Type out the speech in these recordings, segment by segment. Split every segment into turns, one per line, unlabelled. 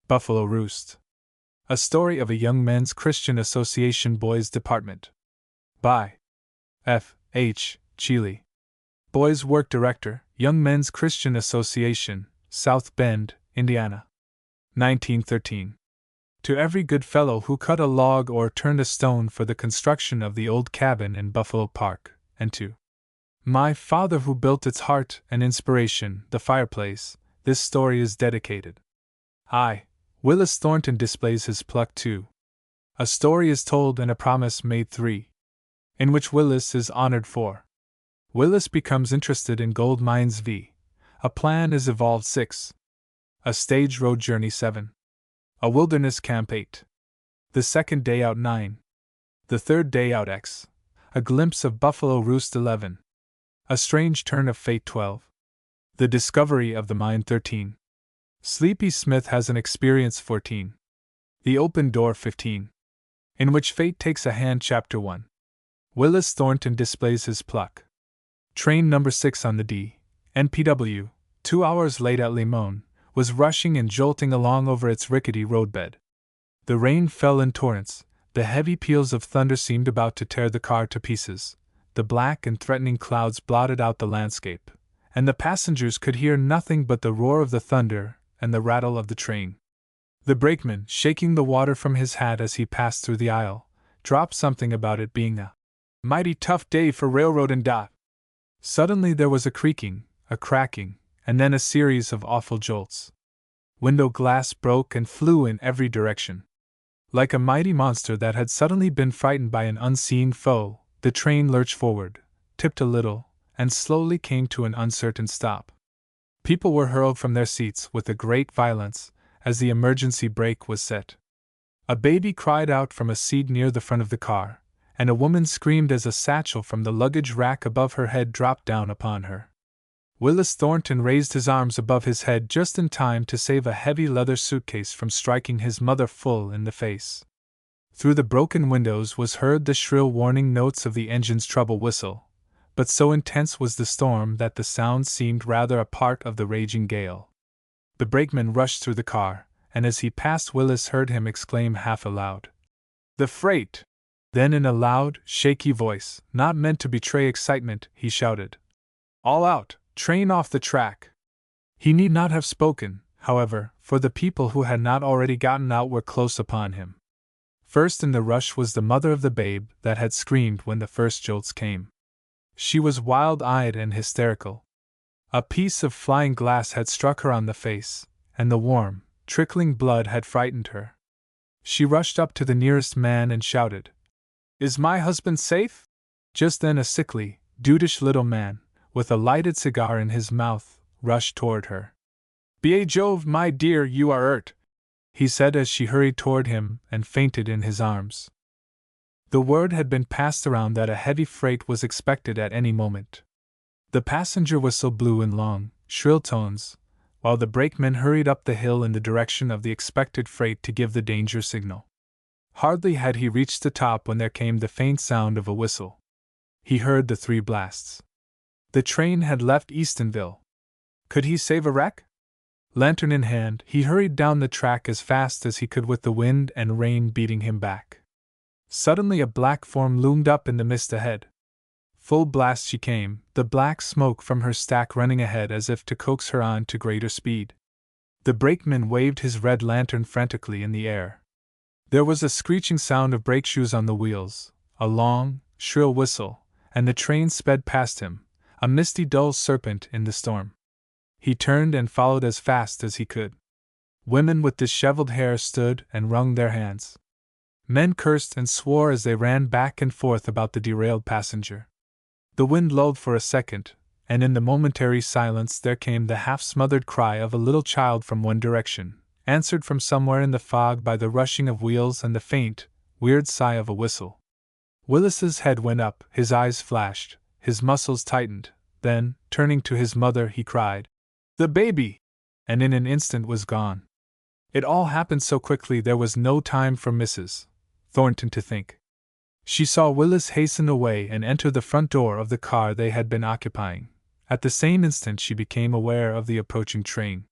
Buffalo Roost. A Story of a Young Men's Christian Association Boys Department. By F. H. Cheeley. Boys Work Director, Young Men's Christian Association, South Bend, Indiana. 1913. To every good fellow who cut a log or turned a stone for the construction of the old cabin in Buffalo Park, and to my father who built its heart and inspiration, the fireplace, this story is dedicated. Willis Thornton displays his pluck too. A story is told and a promise made 3. In which Willis is honored 4. Willis becomes interested in gold mines v. A plan is evolved 6. A stage road journey 7. A wilderness camp 8. The second day out 9. The third day out X. A glimpse of Buffalo Roost 11. A strange turn of fate 12. The discovery of the mine 13. Sleepy Smith has an experience 14. The open door 15. In which fate takes a hand chapter 1. Willis Thornton displays his pluck. Train number 6 on the D. NPW, 2 hours late at Limon, was rushing and jolting along over its rickety roadbed. The rain fell in torrents, the heavy peals of thunder seemed about to tear the car to pieces, the black and threatening clouds blotted out the landscape, and the passengers could hear nothing but the roar of the thunder and the rattle of the train. The brakeman, shaking the water from his hat as he passed through the aisle, dropped something about it being a mighty tough day for railroad and dock. Suddenly there was a creaking, a cracking, and then a series of awful jolts. Window glass broke and flew in every direction. Like a mighty monster that had suddenly been frightened by an unseen foe, the train lurched forward, tipped a little, and slowly came to an uncertain stop. People were hurled from their seats with a great violence as the emergency brake was set. A baby cried out from a seat near the front of the car, and a woman screamed as a satchel from the luggage rack above her head dropped down upon her. Willis Thornton raised his arms above his head just in time to save a heavy leather suitcase from striking his mother full in the face. Through the broken windows was heard the shrill warning notes of the engine's trouble whistle, but so intense was the storm that the sound seemed rather a part of the raging gale. The brakeman rushed through the car, and as he passed Willis heard him exclaim half aloud, "The freight!" Then in a loud, shaky voice, not meant to betray excitement, he shouted, "All out! Train off the track!" He need not have spoken, however, for the people who had not already gotten out were close upon him. First in the rush was the mother of the babe that had screamed when the first jolts came. She was wild-eyed and hysterical. A piece of flying glass had struck her on the face, and the warm, trickling blood had frightened her. She rushed up to the nearest man and shouted, "Is my husband safe?" Just then a sickly, dudish little man, with a lighted cigar in his mouth, rushed toward her. "By Jove, my dear, you are hurt," he said as she hurried toward him and fainted in his arms. The word had been passed around that a heavy freight was expected at any moment. The passenger whistle blew in long, shrill tones, while the brakeman hurried up the hill in the direction of the expected freight to give the danger signal. Hardly had he reached the top when there came the faint sound of a whistle. He heard the 3 blasts. The train had left Eastonville. Could he save a wreck? Lantern in hand, he hurried down the track as fast as he could with the wind and rain beating him back. Suddenly a black form loomed up in the mist ahead. Full blast she came, the black smoke from her stack running ahead as if to coax her on to greater speed. The brakeman waved his red lantern frantically in the air. There was a screeching sound of brake shoes on the wheels, a long, shrill whistle, and the train sped past him, a misty dull serpent in the storm. He turned and followed as fast as he could. Women with disheveled hair stood and wrung their hands. Men cursed and swore as they ran back and forth about the derailed passenger. The wind lulled for a second, and in the momentary silence there came the half-smothered cry of a little child from one direction, answered from somewhere in the fog by the rushing of wheels and the faint, weird sigh of a whistle. Willis's head went up, his eyes flashed, his muscles tightened, then, turning to his mother, he cried, "The baby!" and in an instant was gone. It all happened so quickly there was no time for Mrs. Thornton to think. She saw Willis hasten away and enter the front door of the car they had been occupying. At the same instant she became aware of the approaching train.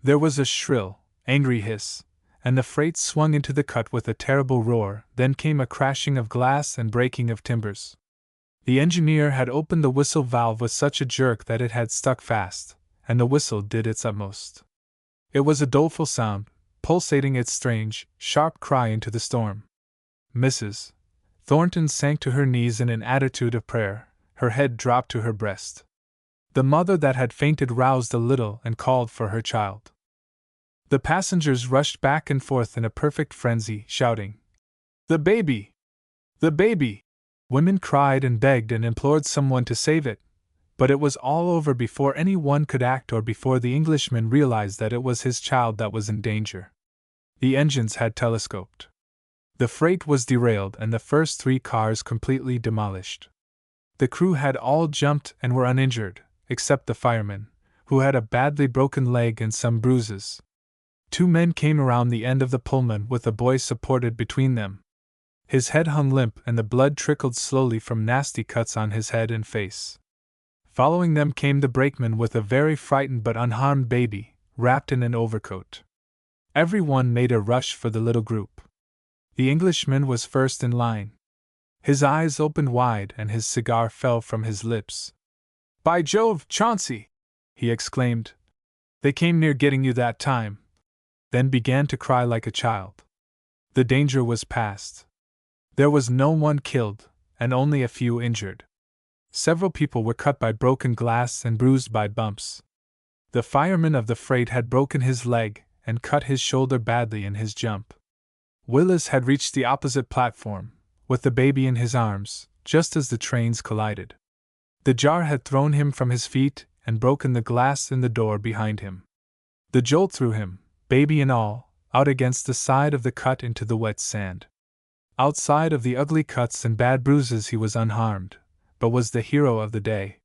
There was a shrill, angry hiss, and the freight swung into the cut with a terrible roar. Then came a crashing of glass and breaking of timbers. The engineer had opened the whistle valve with such a jerk that it had stuck fast, and the whistle did its utmost. It was a doleful sound, pulsating its strange, sharp cry into the storm. Mrs. Thornton sank to her knees in an attitude of prayer, her head dropped to her breast. The mother that had fainted roused a little and called for her child. The passengers rushed back and forth in a perfect frenzy, shouting, "The baby! The baby!" Women cried and begged and implored someone to save it, but it was all over before any one could act or before the Englishman realized that it was his child that was in danger. The engines had telescoped. The freight was derailed and the first 3 cars completely demolished. The crew had all jumped and were uninjured, except the fireman, who had a badly broken leg and some bruises. 2 men came around the end of the Pullman with a boy supported between them. His head hung limp and the blood trickled slowly from nasty cuts on his head and face. Following them came the brakeman with a very frightened but unharmed baby, wrapped in an overcoat. Everyone made a rush for the little group. The Englishman was first in line. His eyes opened wide and his cigar fell from his lips. "By Jove, Chauncey!" he exclaimed. "They came near getting you that time." Then began to cry like a child. The danger was past. There was no one killed, and only a few injured. Several people were cut by broken glass and bruised by bumps. The fireman of the freight had broken his leg and cut his shoulder badly in his jump. Willis had reached the opposite platform, with the baby in his arms, just as the trains collided. The jar had thrown him from his feet and broken the glass in the door behind him. The jolt threw him, baby and all, out against the side of the cut into the wet sand. Outside of the ugly cuts and bad bruises he was unharmed, but was the hero of the day.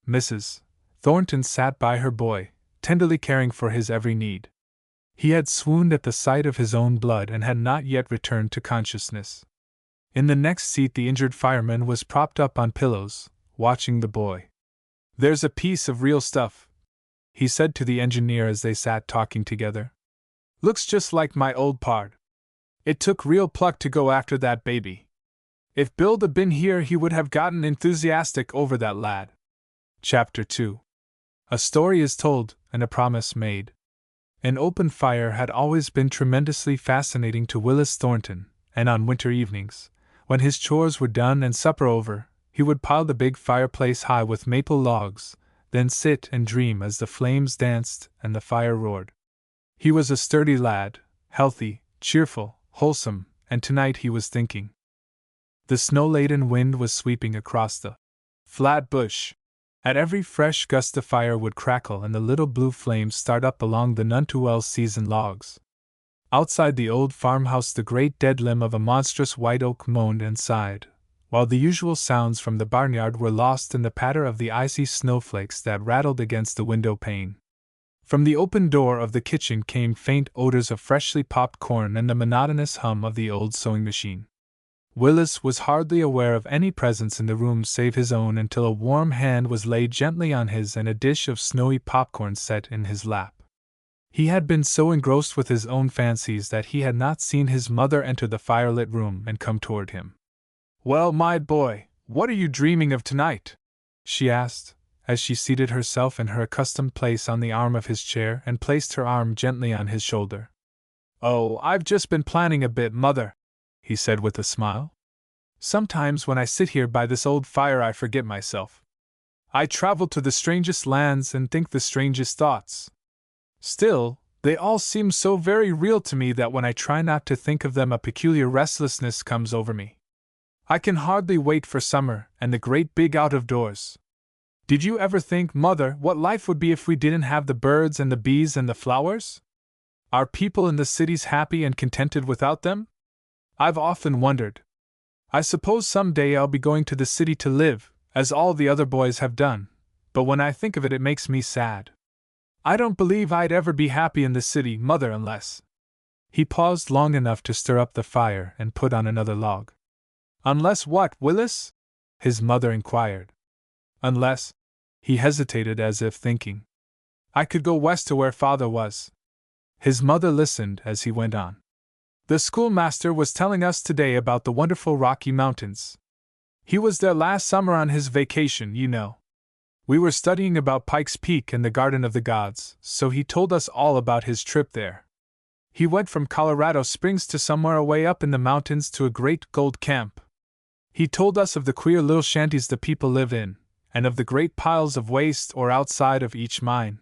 Mrs. Thornton sat by her boy, tenderly caring for his every need. He had swooned at the sight of his own blood and had not yet returned to consciousness. In the next seat the injured fireman was propped up on pillows, watching the boy. "There's a piece of real stuff," he said to the engineer as they sat talking together. "Looks just like my old pard. It took real pluck to go after that baby. If Bill'd been here he would have gotten enthusiastic over that lad." Chapter 2. A story is told, and a promise made. An open fire had always been tremendously fascinating to Willis Thornton, and on winter evenings, when his chores were done and supper over, he would pile the big fireplace high with maple logs, then sit and dream as the flames danced and the fire roared. He was a sturdy lad, healthy, cheerful, wholesome, and tonight he was thinking. The snow-laden wind was sweeping across the flat bush. At every fresh gust the fire would crackle and the little blue flames start up along the none too well seasoned logs. Outside the old farmhouse the great dead limb of a monstrous white oak moaned and sighed, while the usual sounds from the barnyard were lost in the patter of the icy snowflakes that rattled against the window pane. From the open door of the kitchen came faint odors of freshly popped corn and the monotonous hum of the old sewing machine. Willis was hardly aware of any presence in the room save his own until a warm hand was laid gently on his and a dish of snowy popcorn set in his lap. He had been so engrossed with his own fancies that he had not seen his mother enter the firelit room and come toward him. "Well, my boy, what are you dreaming of tonight?" she asked, as she seated herself in her accustomed place on the arm of his chair and placed her arm gently on his shoulder. "Oh, I've just been planning a bit, Mother," he said with a smile. "Sometimes when I sit here by this old fire I forget myself. I travel to the strangest lands and think the strangest thoughts. Still, they all seem so very real to me that when I try not to think of them a peculiar restlessness comes over me. I can hardly wait for summer and the great big out-of-doors. Did you ever think, Mother, what life would be if we didn't have the birds and the bees and the flowers? Are people in the cities happy and contented without them? I've often wondered. I suppose someday I'll be going to the city to live, as all the other boys have done, but when I think of it, it makes me sad. I don't believe I'd ever be happy in the city, Mother, unless—" He paused long enough to stir up the fire and put on another log. "Unless what, Willis?" his mother inquired. "Unless—" he hesitated as if thinking. "I could go west to where Father was." His mother listened as he went on. The schoolmaster was telling us today about the wonderful Rocky Mountains. He was there last summer on his vacation, you know. We were studying about Pike's Peak and the Garden of the Gods, so he told us all about his trip there. He went from Colorado Springs to somewhere away up in the mountains to a great gold camp. He told us of the queer little shanties the people live in, and of the great piles of waste or outside of each mine.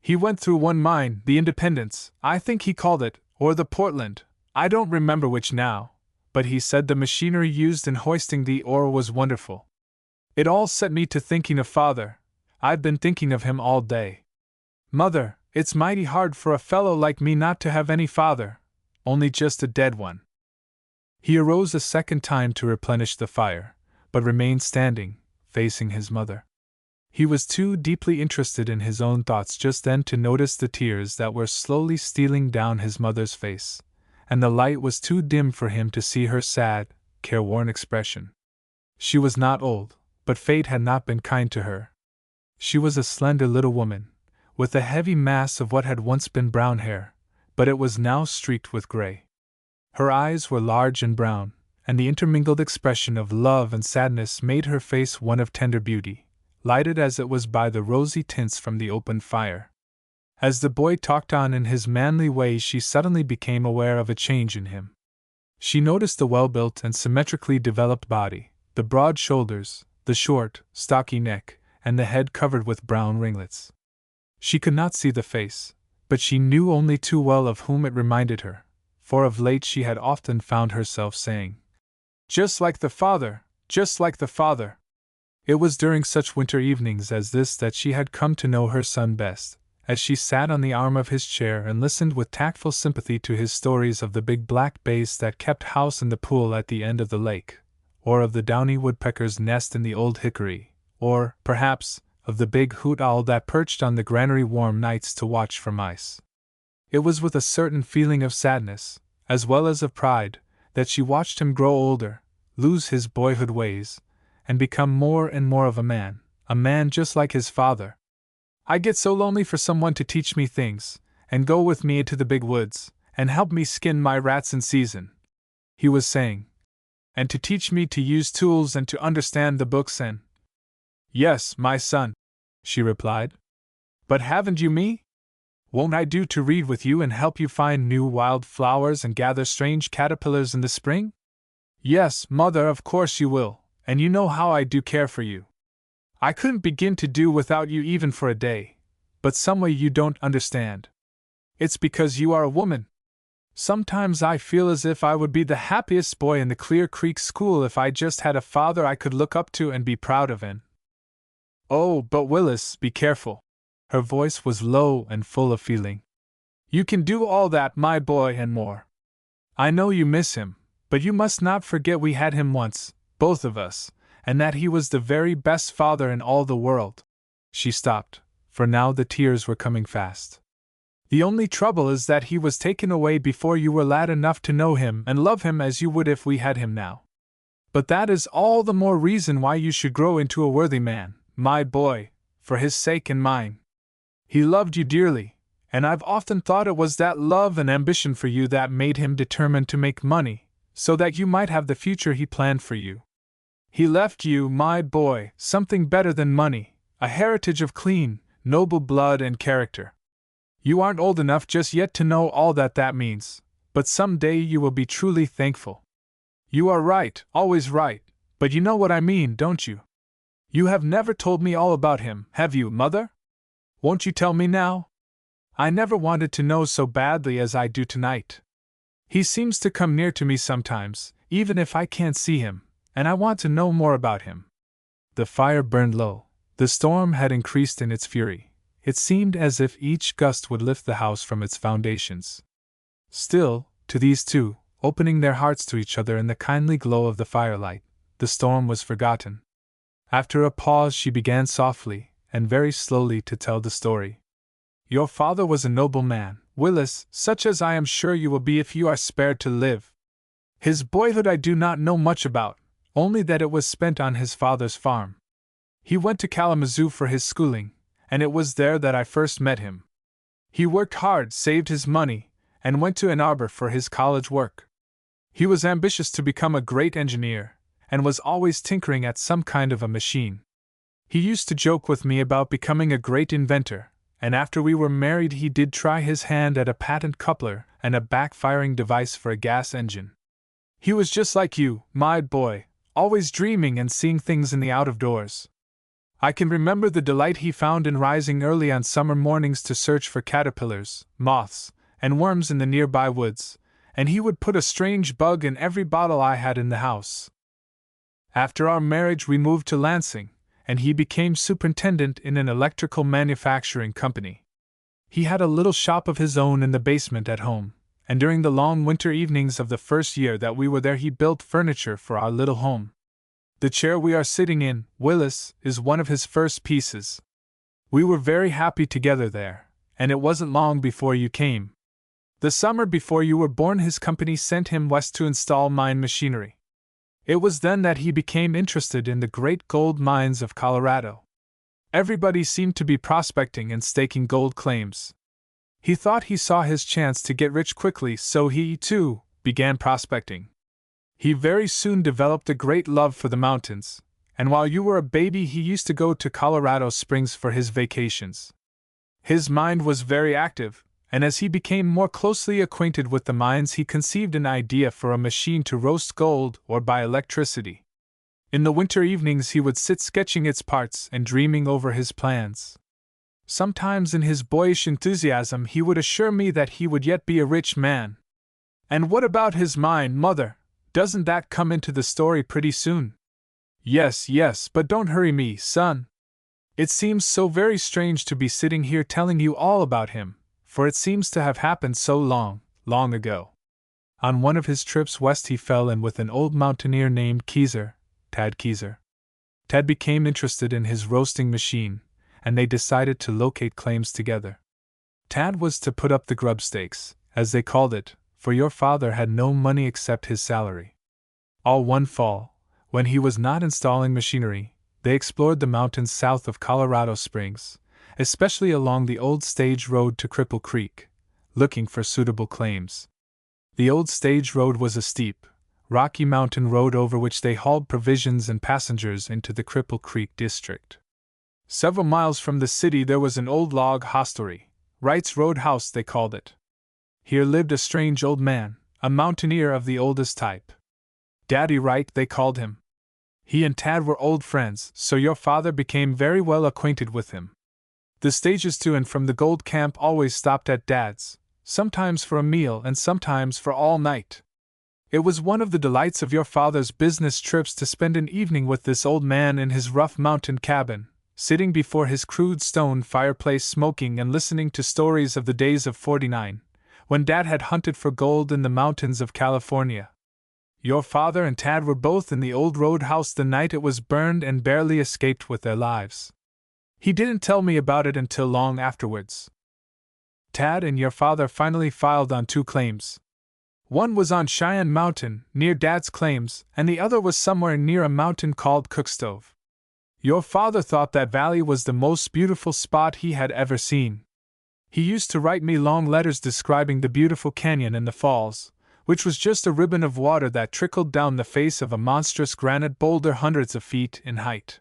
He went through one mine, the Independence, I think he called it, or the Portland, I don't remember which now, but he said the machinery used in hoisting the ore was wonderful. It all set me to thinking of Father. I've been thinking of him all day. Mother, it's mighty hard for a fellow like me not to have any father, only just a dead one. He arose a second time to replenish the fire, but remained standing, facing his mother. He was too deeply interested in his own thoughts just then to notice the tears that were slowly stealing down his mother's face, and the light was too dim for him to see her sad, careworn expression. She was not old, but fate had not been kind to her. She was a slender little woman, with a heavy mass of what had once been brown hair, but it was now streaked with gray. Her eyes were large and brown, and the intermingled expression of love and sadness made her face one of tender beauty, lighted as it was by the rosy tints from the open fire. As the boy talked on in his manly way, she suddenly became aware of a change in him. She noticed the well-built and symmetrically developed body, the broad shoulders, the short, stocky neck, and the head covered with brown ringlets. She could not see the face, but she knew only too well of whom it reminded her, for of late she had often found herself saying, "Just like the father, just like the father." It was during such winter evenings as this that she had come to know her son best, as she sat on the arm of his chair and listened with tactful sympathy to his stories of the big black bass that kept house in the pool at the end of the lake, or of the downy woodpecker's nest in the old hickory, or, perhaps, of the big hoot owl that perched on the granary warm nights to watch for mice. It was with a certain feeling of sadness, as well as of pride, that she watched him grow older, lose his boyhood ways, and become more and more of a man just like his father. "I get so lonely for someone to teach me things, and go with me into the big woods, and help me skin my rats in season," he was saying, "and to teach me to use tools and to understand the books and—" "Yes, my son," she replied. "But haven't you me? Won't I do to read with you and help you find new wild flowers and gather strange caterpillars in the spring?" "Yes, Mother, of course you will, and you know how I do care for you. I couldn't begin to do without you even for a day, but some way you don't understand. It's because you are a woman. Sometimes I feel as if I would be the happiest boy in the Clear Creek school if I just had a father I could look up to and be proud of him." "Oh, but Willis, be careful." Her voice was low and full of feeling. "You can do all that, my boy, and more. I know you miss him, but you must not forget we had him once, both of us, and that he was the very best father in all the world." She stopped, for now the tears were coming fast. "The only trouble is that he was taken away before you were lad enough to know him and love him as you would if we had him now. But that is all the more reason why you should grow into a worthy man, my boy, for his sake and mine. He loved you dearly, and I've often thought it was that love and ambition for you that made him determined to make money, so that you might have the future he planned for you. He left you, my boy, something better than money, a heritage of clean, noble blood and character. You aren't old enough just yet to know all that means, but some day you will be truly thankful. You are right, always right, but you know what I mean, don't you? You have never told me all about him, have you, Mother? Won't you tell me now? I never wanted to know so badly as I do tonight. He seems to come near to me sometimes, even if I can't see him, and I want to know more about him." The fire burned low. The storm had increased in its fury. It seemed as if each gust would lift the house from its foundations. Still, to these two, opening their hearts to each other in the kindly glow of the firelight, the storm was forgotten. After a pause she began softly, and very slowly to tell the story. "Your father was a noble man, Willis, such as I am sure you will be if you are spared to live. His boyhood I do not know much about, only that it was spent on his father's farm. He went to Kalamazoo for his schooling, and it was there that I first met him. He worked hard, saved his money, and went to Ann Arbor for his college work. He was ambitious to become a great engineer, and was always tinkering at some kind of a machine. He used to joke with me about becoming a great inventor, and after we were married he did try his hand at a patent coupler and a backfiring device for a gas engine. He was just like you, my boy, always dreaming and seeing things in the out-of-doors. I can remember the delight he found in rising early on summer mornings to search for caterpillars, moths, and worms in the nearby woods, and he would put a strange bug in every bottle I had in the house. After our marriage we moved to Lansing, and he became superintendent in an electrical manufacturing company. He had a little shop of his own in the basement at home, and during the long winter evenings of the first year that we were there he built furniture for our little home. The chair we are sitting in, Willis, is one of his first pieces. We were very happy together there, and it wasn't long before you came. The summer before you were born his company sent him west to install mine machinery. It was then that he became interested in the great gold mines of Colorado. Everybody seemed to be prospecting and staking gold claims. He thought he saw his chance to get rich quickly, so he, too, began prospecting. He very soon developed a great love for the mountains, and while you were a baby he used to go to Colorado Springs for his vacations. His mind was very active, and as he became more closely acquainted with the mines he conceived an idea for a machine to roast gold or by electricity. In the winter evenings he would sit sketching its parts and dreaming over his plans. Sometimes in his boyish enthusiasm he would assure me that he would yet be a rich man. "And what about his mine, Mother? Doesn't that come into the story pretty soon?" Yes, but don't hurry me, son. It seems so very strange to be sitting here telling you all about him, for it seems to have happened so long, long ago. On one of his trips west he fell in with an old mountaineer named Keyser, Tad Keyser. Tad became interested in his roasting machine, and they decided to locate claims together. Tad was to put up the grub stakes, as they called it, for your father had no money except his salary. All one fall, when he was not installing machinery, they explored the mountains south of Colorado Springs, especially along the old stage road to Cripple Creek, looking for suitable claims. The old stage road was a steep, rocky mountain road over which they hauled provisions and passengers into the Cripple Creek district. Several miles from the city there was an old log hostelry, Wright's Roadhouse they called it. Here lived a strange old man, a mountaineer of the oldest type. Daddy Wright they called him. He and Tad were old friends, so your father became very well acquainted with him. The stages to and from the gold camp always stopped at Dad's, sometimes for a meal and sometimes for all night. It was one of the delights of your father's business trips to spend an evening with this old man in his rough mountain cabin, sitting before his crude stone fireplace smoking and listening to stories of the days of '49, when Dad had hunted for gold in the mountains of California. Your father and Tad were both in the old roadhouse the night it was burned and barely escaped with their lives. He didn't tell me about it until long afterwards. Tad and your father finally filed on 2 claims. One was on Cheyenne Mountain, near Dad's claims, and the other was somewhere near a mountain called Cookstove. Your father thought that valley was the most beautiful spot he had ever seen. He used to write me long letters describing the beautiful canyon and the falls, which was just a ribbon of water that trickled down the face of a monstrous granite boulder hundreds of feet in height.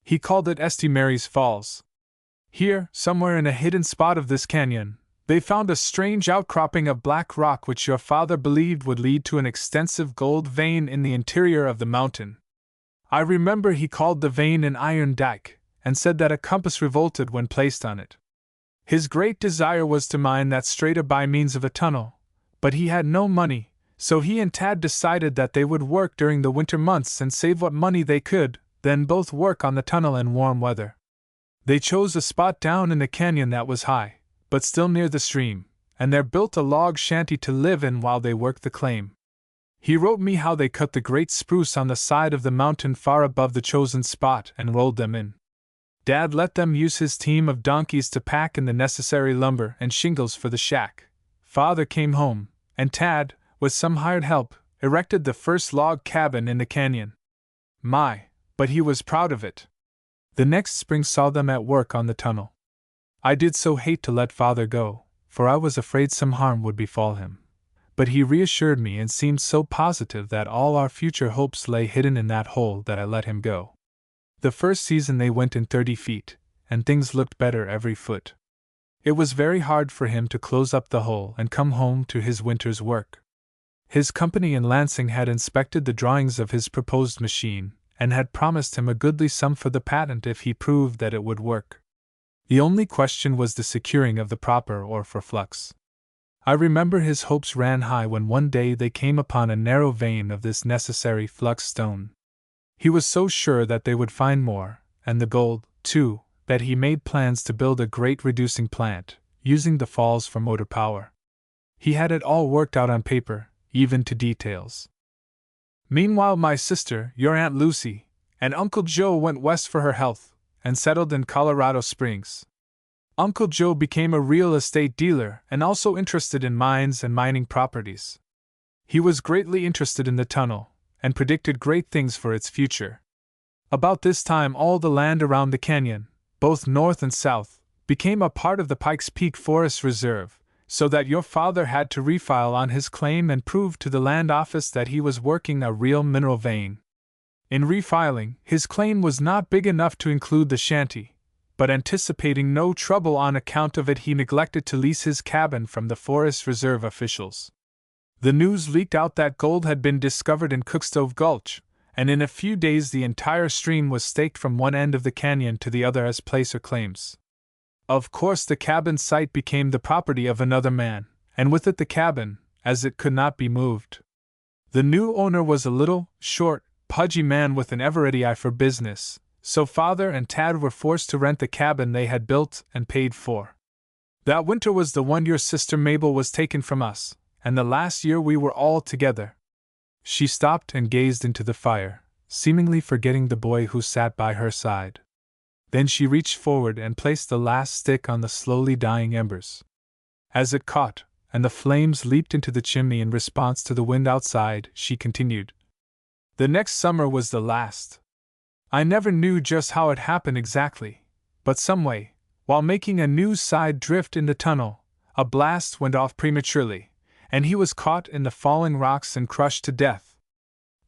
He called it St. Mary's Falls. Here, somewhere in a hidden spot of this canyon, they found a strange outcropping of black rock which your father believed would lead to an extensive gold vein in the interior of the mountain. I remember he called the vein an iron dike, and said that a compass revolted when placed on it. His great desire was to mine that strata by means of a tunnel, but he had no money, so he and Tad decided that they would work during the winter months and save what money they could, then both work on the tunnel in warm weather. They chose a spot down in the canyon that was high, but still near the stream, and there built a log shanty to live in while they worked the claim. He wrote me how they cut the great spruce on the side of the mountain far above the chosen spot and rolled them in. Dad let them use his team of donkeys to pack in the necessary lumber and shingles for the shack. Father came home, and Tad, with some hired help, erected the first log cabin in the canyon. But he was proud of it. The next spring saw them at work on the tunnel. I did so hate to let Father go. for I was afraid some harm would befall him. But he reassured me and seemed so positive that all our future hopes lay hidden in that hole that I let him go. The first season they went in 30 feet, and things looked better every foot. It was very hard for him to close up the hole and come home to his winter's work. His company in Lansing had inspected the drawings of his proposed machine, and had promised him a goodly sum for the patent if he proved that it would work. The only question was the securing of the proper ore for flux. I remember his hopes ran high when one day they came upon a narrow vein of this necessary flux stone. He was so sure that they would find more, and the gold, too, that he made plans to build a great reducing plant, using the falls for motor power. He had it all worked out on paper, even to details. Meanwhile, my sister, your Aunt Lucy, and Uncle Joe went west for her health, and settled in Colorado Springs. Uncle Joe became a real estate dealer and also interested in mines and mining properties. He was greatly interested in the tunnel, and predicted great things for its future. About this time, all the land around the canyon, both north and south, became a part of the Pikes Peak Forest Reserve, so that your father had to refile on his claim and prove to the land office that he was working a real mineral vein. In refiling, his claim was not big enough to include the shanty, but anticipating no trouble on account of it, he neglected to lease his cabin from the Forest Reserve officials. The news leaked out that gold had been discovered in Cookstove Gulch, and in a few days the entire stream was staked from one end of the canyon to the other as placer claims. Of course, the cabin site became the property of another man, and with it the cabin, as it could not be moved. The new owner was a little, short, pudgy man with an ever-ready eye for business, so Father and Tad were forced to rent the cabin they had built and paid for. That winter was the one your sister Mabel was taken from us, and the last year we were all together. She stopped and gazed into the fire, seemingly forgetting the boy who sat by her side. Then she reached forward and placed the last stick on the slowly dying embers. As it caught, and the flames leaped into the chimney in response to the wind outside, she continued. The next summer was the last. I never knew just how it happened exactly, but some way, while making a new side drift in the tunnel, a blast went off prematurely, and he was caught in the falling rocks and crushed to death.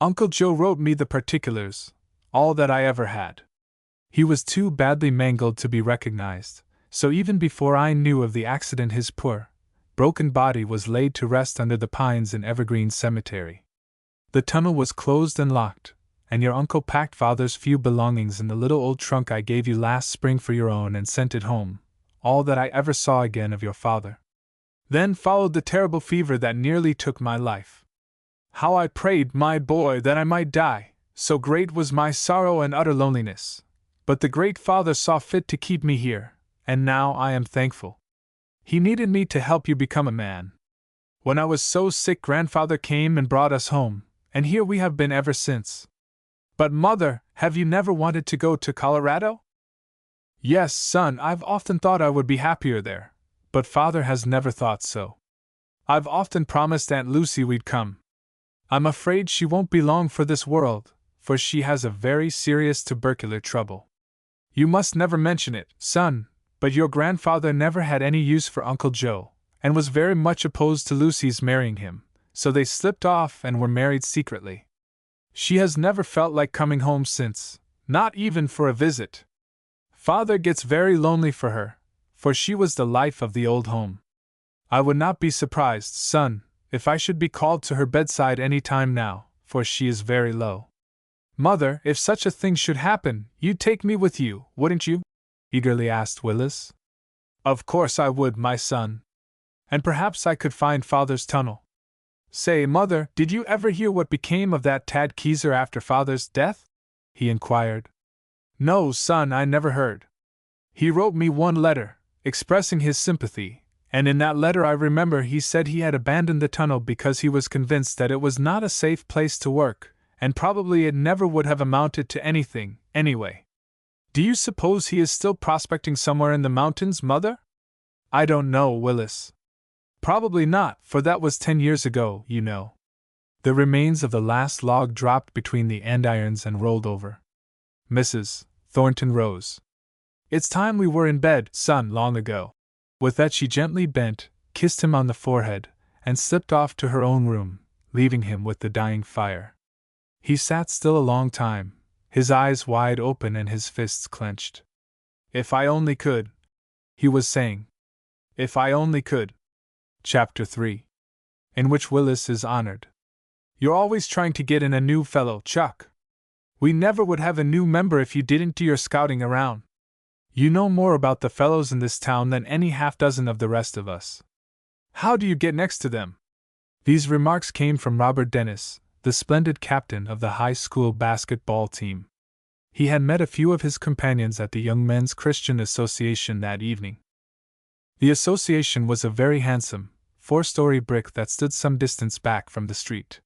Uncle Joe wrote me the particulars, all that I ever had. He was too badly mangled to be recognized, so even before I knew of the accident his poor, broken body was laid to rest under the pines in Evergreen Cemetery. The tunnel was closed and locked, and your uncle packed Father's few belongings in the little old trunk I gave you last spring for your own and sent it home, all that I ever saw again of your father. Then followed the terrible fever that nearly took my life. How I prayed, my boy, that I might die, so great was my sorrow and utter loneliness. But the great Father saw fit to keep me here, and now I am thankful. He needed me to help you become a man. When I was so sick, Grandfather came and brought us home, and here we have been ever since. But Mother, have you never wanted to go to Colorado? Yes, son, I've often thought I would be happier there, but Father has never thought so. I've often promised Aunt Lucy we'd come. I'm afraid she won't be long for this world, for she has a very serious tubercular trouble. You must never mention it, son, but your grandfather never had any use for Uncle Joe, and was very much opposed to Lucy's marrying him, so they slipped off and were married secretly. She has never felt like coming home since, not even for a visit. Father gets very lonely for her, for she was the life of the old home. I would not be surprised, son, if I should be called to her bedside any time now, for she is very low. Mother, if such a thing should happen, you'd take me with you, wouldn't you? Eagerly asked Willis. Of course I would, my son. And perhaps I could find Father's tunnel. Say, Mother, did you ever hear what became of that Tad Keyser after Father's death? He inquired. No, son, I never heard. He wrote me one letter, expressing his sympathy, and in that letter I remember he said he had abandoned the tunnel because he was convinced that it was not a safe place to work, and probably it never would have amounted to anything, anyway. Do you suppose he is still prospecting somewhere in the mountains, Mother? I don't know, Willis. Probably not, for that was 10 years ago, you know. The remains of the last log dropped between the andirons and rolled over. Mrs. Thornton rose. It's time we were in bed, son, long ago. With that she gently bent, kissed him on the forehead, and slipped off to her own room, leaving him with the dying fire. He sat still a long time, his eyes wide open and his fists clenched. "If I only could," he was saying. "If I only could." Chapter 3, in which Willis is honored. "You're always trying to get in a new fellow, Chuck. We never would have a new member if you didn't do your scouting around. You know more about the fellows in this town than any half-dozen of the rest of us. How do you get next to them?" These remarks came from Robert Dennis, the splendid captain of the high school basketball team. He had met a few of his companions at the Young Men's Christian Association that evening. The association was a very handsome, 4-story brick that stood some distance back from the street.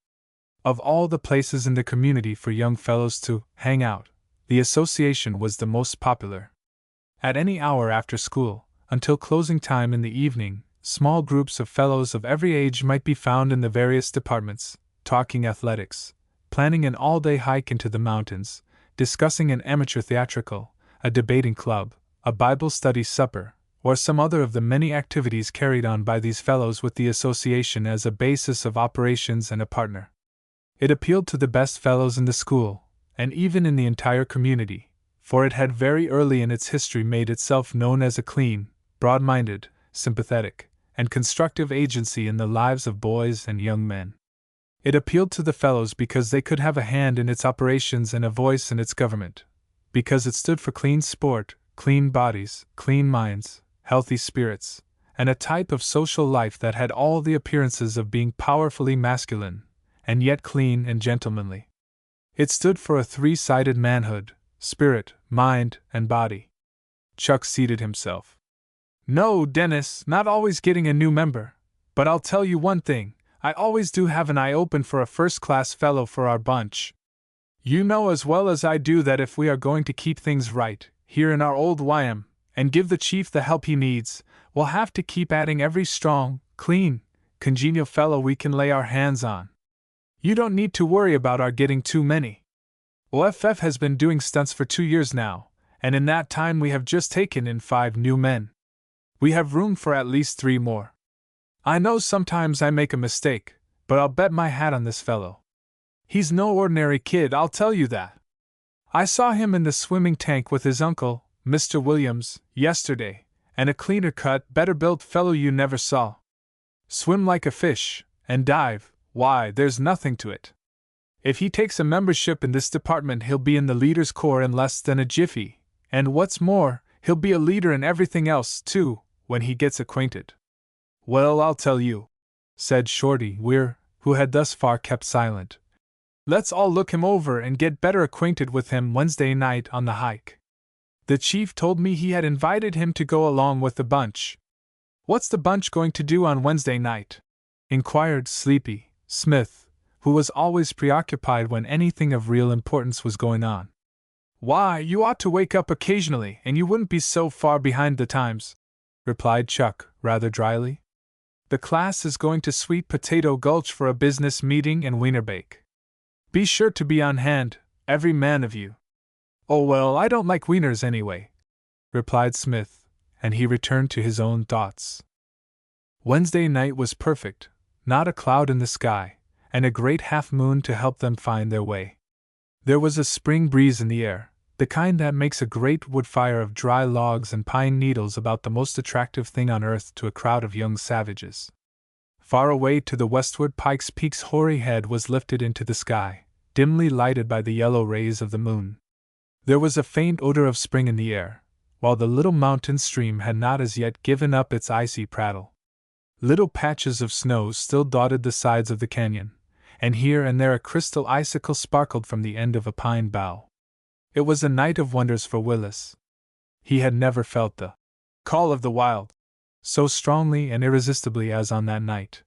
Of all the places in the community for young fellows to hang out, the association was the most popular. At any hour after school, until closing time in the evening, small groups of fellows of every age might be found in the various departments, talking athletics, planning an all-day hike into the mountains, discussing an amateur theatrical, a debating club, a Bible study supper, or some other of the many activities carried on by these fellows with the association as a basis of operations and a partner. It appealed to the best fellows in the school, and even in the entire community, for it had very early in its history made itself known as a clean, broad-minded, sympathetic, and constructive agency in the lives of boys and young men. It appealed to the fellows because they could have a hand in its operations and a voice in its government, because it stood for clean sport, clean bodies, clean minds, healthy spirits, and a type of social life that had all the appearances of being powerfully masculine, and yet clean and gentlemanly. It stood for a 3-sided manhood, spirit, mind, and body. Chuck seated himself. "No, Dennis, not always getting a new member, but I'll tell you one thing, I always do have an eye open for a first-class fellow for our bunch. You know as well as I do that if we are going to keep things right, here in our old YM, and give the chief the help he needs, we'll have to keep adding every strong, clean, congenial fellow we can lay our hands on. You don't need to worry about our getting too many. OFF has been doing stunts for 2 years now, and in that time we have just taken in 5 new men. We have room for at least 3 more. I know sometimes I make a mistake, but I'll bet my hat on this fellow. He's no ordinary kid, I'll tell you that. I saw him in the swimming tank with his uncle, Mr. Williams, yesterday, and a cleaner cut, better built fellow you never saw. Swim like a fish, and dive, why, there's nothing to it. If he takes a membership in this department he'll be in the leader's corps in less than a jiffy, and what's more, he'll be a leader in everything else, too, when he gets acquainted." "Well, I'll tell you," said Shorty Weir, who had thus far kept silent. "Let's all look him over and get better acquainted with him Wednesday night on the hike. The chief told me he had invited him to go along with the bunch." "What's the bunch going to do on Wednesday night?" inquired Sleepy Smith, who was always preoccupied when anything of real importance was going on. "Why, you ought to wake up occasionally and you wouldn't be so far behind the times," replied Chuck, rather dryly. "The class is going to Sweet Potato Gulch for a business meeting and Wienerbake. Be sure to be on hand, every man of you." "Oh well, I don't like wieners anyway," replied Smith, and he returned to his own thoughts. Wednesday night was perfect, not a cloud in the sky, and a great half-moon to help them find their way. There was a spring breeze in the air, the kind that makes a great wood fire of dry logs and pine needles about the most attractive thing on earth to a crowd of young savages. Far away to the westward Pike's Peak's hoary head was lifted into the sky, dimly lighted by the yellow rays of the moon. There was a faint odor of spring in the air, while the little mountain stream had not as yet given up its icy prattle. Little patches of snow still dotted the sides of the canyon, and here and there a crystal icicle sparkled from the end of a pine bough. It was a night of wonders for Willis. He had never felt the call of the wild so strongly and irresistibly as on that night.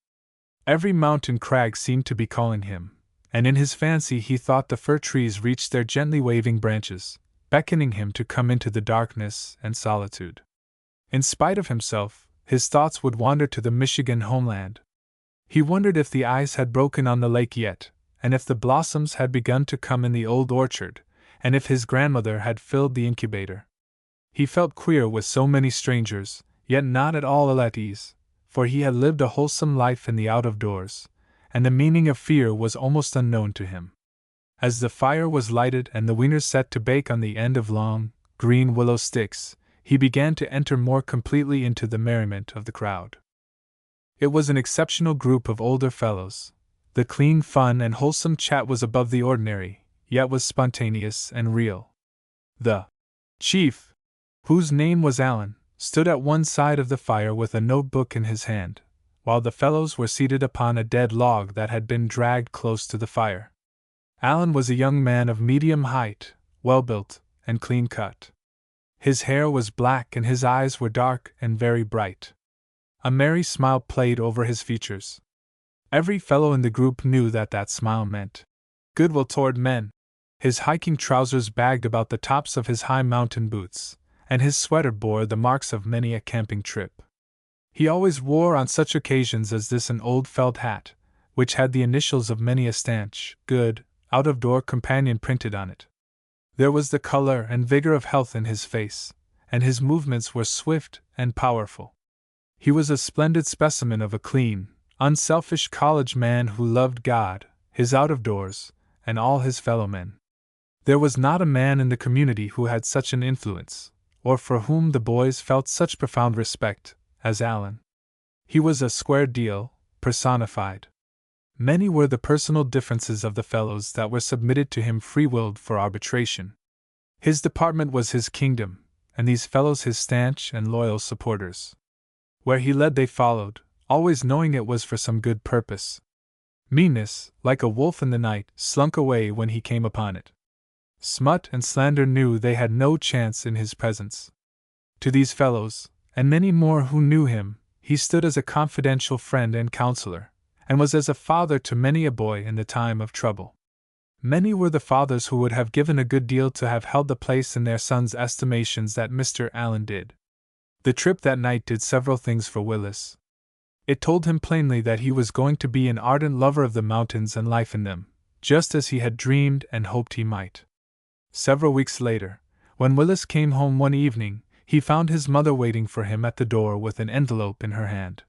Every mountain crag seemed to be calling him, and in his fancy he thought the fir trees reached their gently waving branches, beckoning him to come into the darkness and solitude. In spite of himself, his thoughts would wander to the Michigan homeland. He wondered if the ice had broken on the lake yet, and if the blossoms had begun to come in the old orchard, and if his grandmother had filled the incubator. He felt queer with so many strangers, yet not at all ill at ease, for he had lived a wholesome life in the out-of-doors, and the meaning of fear was almost unknown to him. As the fire was lighted and the wieners set to bake on the end of long, green willow sticks, he began to enter more completely into the merriment of the crowd. It was an exceptional group of older fellows. The clean fun and wholesome chat was above the ordinary, yet was spontaneous and real. The chief, whose name was Allen, stood at one side of the fire with a notebook in his hand, while the fellows were seated upon a dead log that had been dragged close to the fire. Allen was a young man of medium height, well-built, and clean-cut. His hair was black and his eyes were dark and very bright. A merry smile played over his features. Every fellow in the group knew that that smile meant goodwill toward men. His hiking trousers bagged about the tops of his high mountain boots, and his sweater bore the marks of many a camping trip. He always wore on such occasions as this an old felt hat, which had the initials of many a stanch, good, out-of-door companion printed on it. There was the color and vigor of health in his face, and his movements were swift and powerful. He was a splendid specimen of a clean, unselfish college man who loved God, his out-of-doors, and all his fellow men. There was not a man in the community who had such an influence, or for whom the boys felt such profound respect, as Allen. He was a square deal, personified. Many were the personal differences of the fellows that were submitted to him free-willed for arbitration. His department was his kingdom, and these fellows his stanch and loyal supporters. Where he led they followed, always knowing it was for some good purpose. Meanness, like a wolf in the night, slunk away when he came upon it. Smut and slander knew they had no chance in his presence. To these fellows, and many more who knew him, he stood as a confidential friend and counselor, and was as a father to many a boy in the time of trouble. Many were the fathers who would have given a good deal to have held the place in their sons' estimations that Mr. Allen did. The trip that night did several things for Willis. It told him plainly that he was going to be an ardent lover of the mountains and life in them, just as he had dreamed and hoped he might. Several weeks later, when Willis came home one evening, he found his mother waiting for him at the door with an envelope in her hand.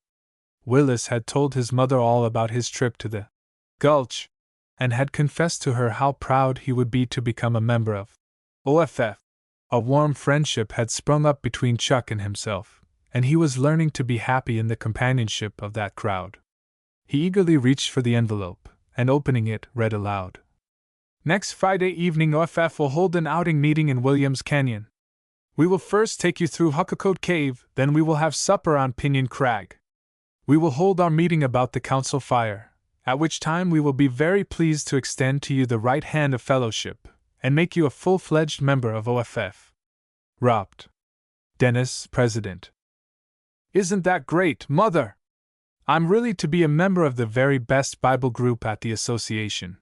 Willis had told his mother all about his trip to the Gulch, and had confessed to her how proud he would be to become a member of OFF. A warm friendship had sprung up between Chuck and himself, and he was learning to be happy in the companionship of that crowd. He eagerly reached for the envelope, and opening it, read aloud. Next Friday evening OFF will hold an outing meeting in Williams Canyon. We will first take you through Huckacoat Cave, then we will have supper on Pinyon Crag. We will hold our meeting about the council fire, at which time we will be very pleased to extend to you the right hand of fellowship, and make you a full-fledged member of OFF. Robt. Dennis, President. Isn't that great, Mother? I'm really to be a member of the very best Bible group at the association.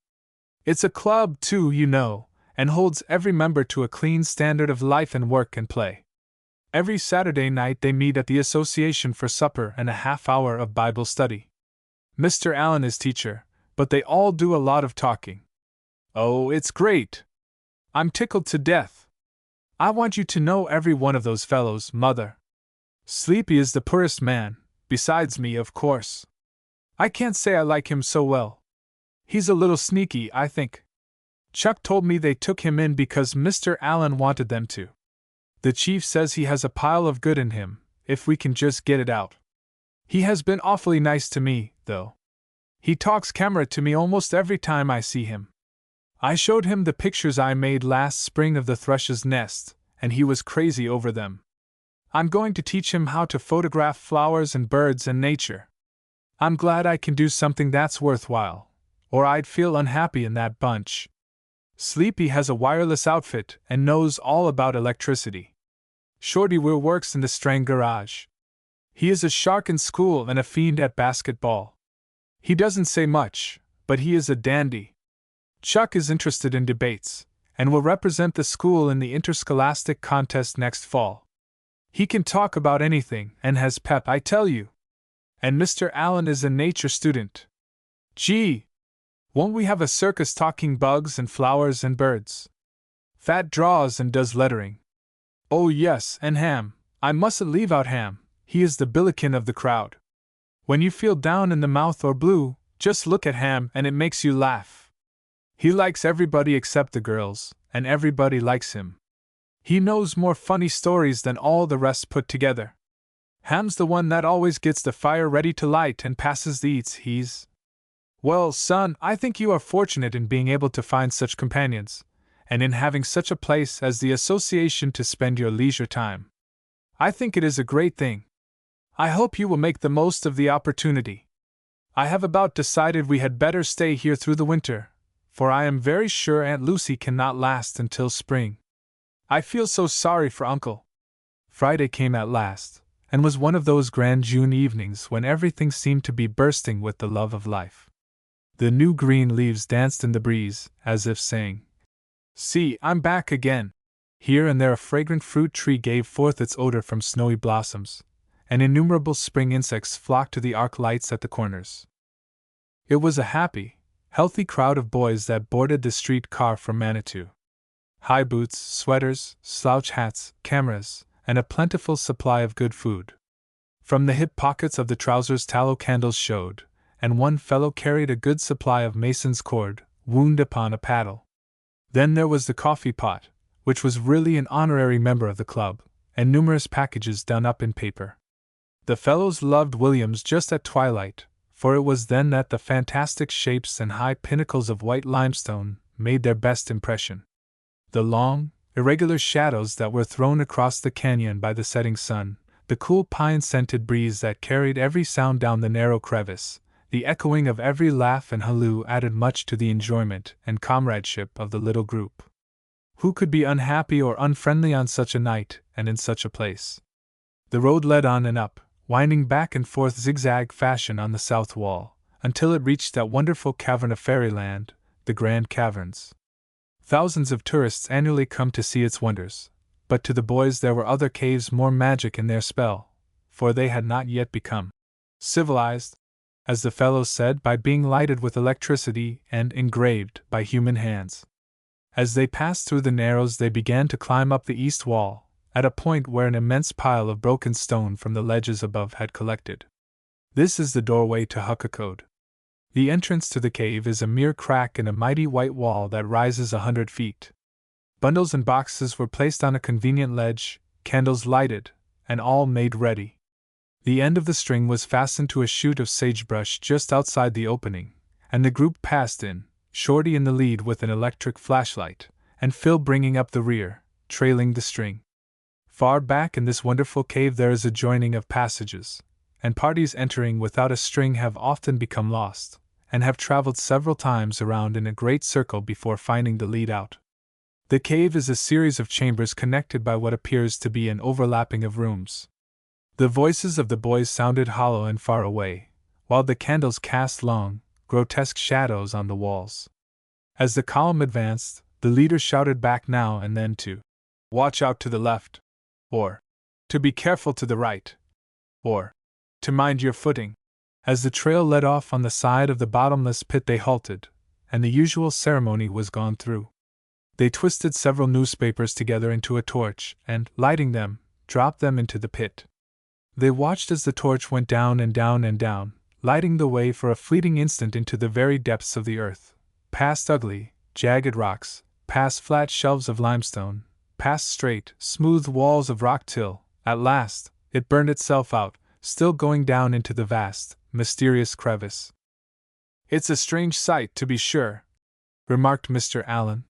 It's a club, too, you know, and holds every member to a clean standard of life and work and play. Every Saturday night they meet at the association for supper and a half-hour of Bible study. Mr. Allen is teacher, but they all do a lot of talking. Oh, it's great! I'm tickled to death. I want you to know every one of those fellows, Mother. Sleepy is the poorest man, besides me, of course. I can't say I like him so well. He's a little sneaky, I think. Chuck told me they took him in because Mr. Allen wanted them to. The chief says he has a pile of good in him, if we can just get it out. He has been awfully nice to me, though. He talks camera to me almost every time I see him. I showed him the pictures I made last spring of the thrush's nest, and he was crazy over them. I'm going to teach him how to photograph flowers and birds and nature. I'm glad I can do something that's worthwhile, or I'd feel unhappy in that bunch. Sleepy has a wireless outfit and knows all about electricity. Shorty Will works in the Strang garage. He is a shark in school and a fiend at basketball. He doesn't say much, but he is a dandy. Chuck is interested in debates, and will represent the school in the interscholastic contest next fall. He can talk about anything and has pep, I tell you. And Mr. Allen is a nature student. Gee! Won't we have a circus talking bugs and flowers and birds? Fat draws and does lettering. Oh yes, and Ham. I mustn't leave out Ham. He is the Billiken of the crowd. When you feel down in the mouth or blue, just look at Ham and it makes you laugh. He likes everybody except the girls, and everybody likes him. He knows more funny stories than all the rest put together. Ham's the one that always gets the fire ready to light and passes the eats. Well, son, I think you are fortunate in being able to find such companions, and in having such a place as the association to spend your leisure time. I think it is a great thing. I hope you will make the most of the opportunity. I have about decided we had better stay here through the winter, for I am very sure Aunt Lucy cannot last until spring. I feel so sorry for Uncle. Friday came at last, and was one of those grand June evenings when everything seemed to be bursting with the love of life. The new green leaves danced in the breeze, as if saying, "See, I'm back again." Here and there a fragrant fruit tree gave forth its odor from snowy blossoms, and innumerable spring insects flocked to the arc lights at the corners. It was a happy, healthy crowd of boys that boarded the street car for Manitou. High boots, sweaters, slouch hats, cameras, and a plentiful supply of good food. From the hip pockets of the trousers tallow candles showed, and one fellow carried a good supply of mason's cord, wound upon a paddle. Then there was the coffee pot, which was really an honorary member of the club, and numerous packages done up in paper. The fellows loved Williams just at twilight, for it was then that the fantastic shapes and high pinnacles of white limestone made their best impression. The long, irregular shadows that were thrown across the canyon by the setting sun, the cool pine-scented breeze that carried every sound down the narrow crevice, the echoing of every laugh and halloo added much to the enjoyment and comradeship of the little group. Who could be unhappy or unfriendly on such a night and in such a place? The road led on and up, winding back and forth zigzag fashion on the south wall, until it reached that wonderful cavern of fairyland, the Grand Caverns. Thousands of tourists annually come to see its wonders, but to the boys there were other caves more magic in their spell, for they had not yet become civilized, as the fellows said, by being lighted with electricity and engraved by human hands. As they passed through the narrows they began to climb up the east wall, at a point where an immense pile of broken stone from the ledges above had collected. This is the doorway to Huckacode. The entrance to the cave is a mere crack in a mighty white wall that rises 100 feet. Bundles and boxes were placed on a convenient ledge, candles lighted, and all made ready. The end of the string was fastened to a shoot of sagebrush just outside the opening, and the group passed in, Shorty in the lead with an electric flashlight, and Phil bringing up the rear, trailing the string. Far back in this wonderful cave there is a joining of passages, and parties entering without a string have often become lost, and have traveled several times around in a great circle before finding the lead out. The cave is a series of chambers connected by what appears to be an overlapping of rooms. The voices of the boys sounded hollow and far away, while the candles cast long, grotesque shadows on the walls. As the column advanced, the leader shouted back now and then to watch out to the left, or to be careful to the right, or to mind your footing. As the trail led off on the side of the bottomless pit they halted, and the usual ceremony was gone through. They twisted several newspapers together into a torch and, lighting them, dropped them into the pit. They watched as the torch went down and down and down, lighting the way for a fleeting instant into the very depths of the earth, past ugly, jagged rocks, past flat shelves of limestone, past straight, smooth walls of rock till, at last, it burned itself out, still going down into the vast, mysterious crevice. "It's a strange sight, to be sure," remarked Mr. Allen.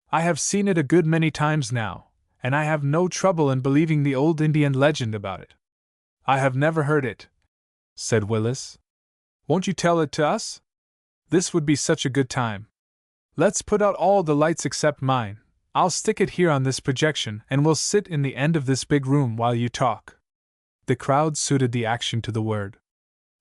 "I have seen it a good many times now, and I have no trouble in believing the old Indian legend about it." "I have never heard it," said Willis. "Won't you tell it to us? This would be such a good time. Let's put out all the lights except mine. I'll stick it here on this projection and we'll sit in the end of this big room while you talk." The crowd suited the action to the word.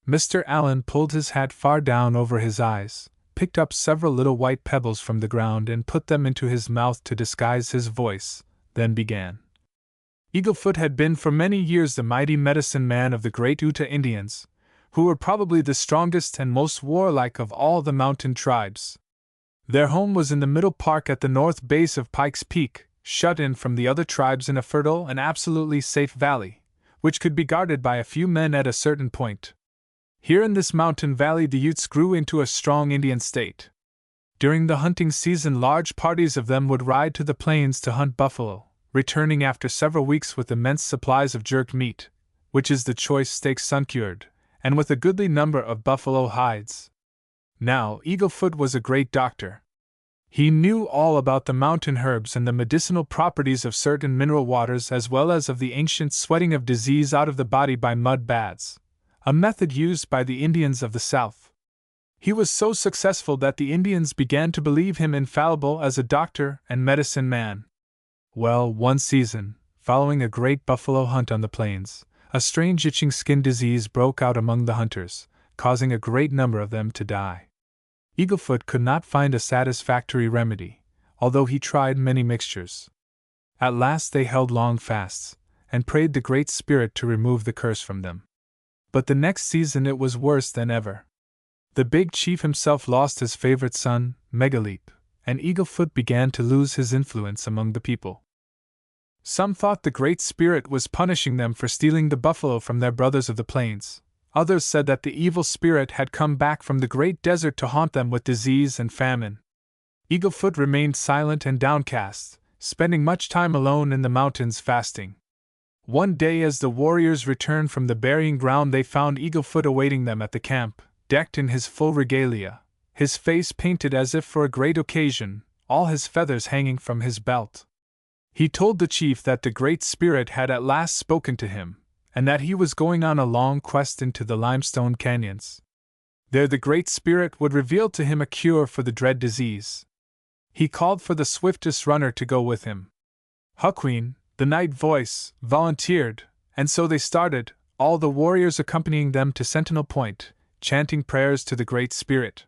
Mr. Allen pulled his hat far down over his eyes, picked up several little white pebbles from the ground and put them into his mouth to disguise his voice, then began. Eaglefoot had been for many years the mighty medicine man of the great Utah Indians, who were probably the strongest and most warlike of all the mountain tribes. Their home was in the middle park at the north base of Pike's Peak, shut in from the other tribes in a fertile and absolutely safe valley, which could be guarded by a few men at a certain point. Here in this mountain valley the Utes grew into a strong Indian state. During the hunting season large parties of them would ride to the plains to hunt buffalo, returning after several weeks with immense supplies of jerked meat, which is the choice steak sun-cured, and with a goodly number of buffalo hides. Now, Eaglefoot was a great doctor. He knew all about the mountain herbs and the medicinal properties of certain mineral waters as well as of the ancient sweating of disease out of the body by mud baths, a method used by the Indians of the South. He was so successful that the Indians began to believe him infallible as a doctor and medicine man. Well, one season, following a great buffalo hunt on the plains, a strange itching skin disease broke out among the hunters, causing a great number of them to die. Eaglefoot could not find a satisfactory remedy, although he tried many mixtures. At last they held long fasts, and prayed the Great Spirit to remove the curse from them. But the next season it was worse than ever. The big chief himself lost his favorite son, Megaleep, and Eaglefoot began to lose his influence among the people. Some thought the Great Spirit was punishing them for stealing the buffalo from their brothers of the plains. Others said that the evil spirit had come back from the great desert to haunt them with disease and famine. Eaglefoot remained silent and downcast, spending much time alone in the mountains fasting. One day as the warriors returned from the burying ground they found Eaglefoot awaiting them at the camp, decked in his full regalia, his face painted as if for a great occasion, all his feathers hanging from his belt. He told the chief that the Great Spirit had at last spoken to him, and that he was going on a long quest into the limestone canyons. There the Great Spirit would reveal to him a cure for the dread disease. He called for the swiftest runner to go with him. Huckqueen, the night voice, volunteered, and so they started, all the warriors accompanying them to Sentinel Point, chanting prayers to the Great Spirit.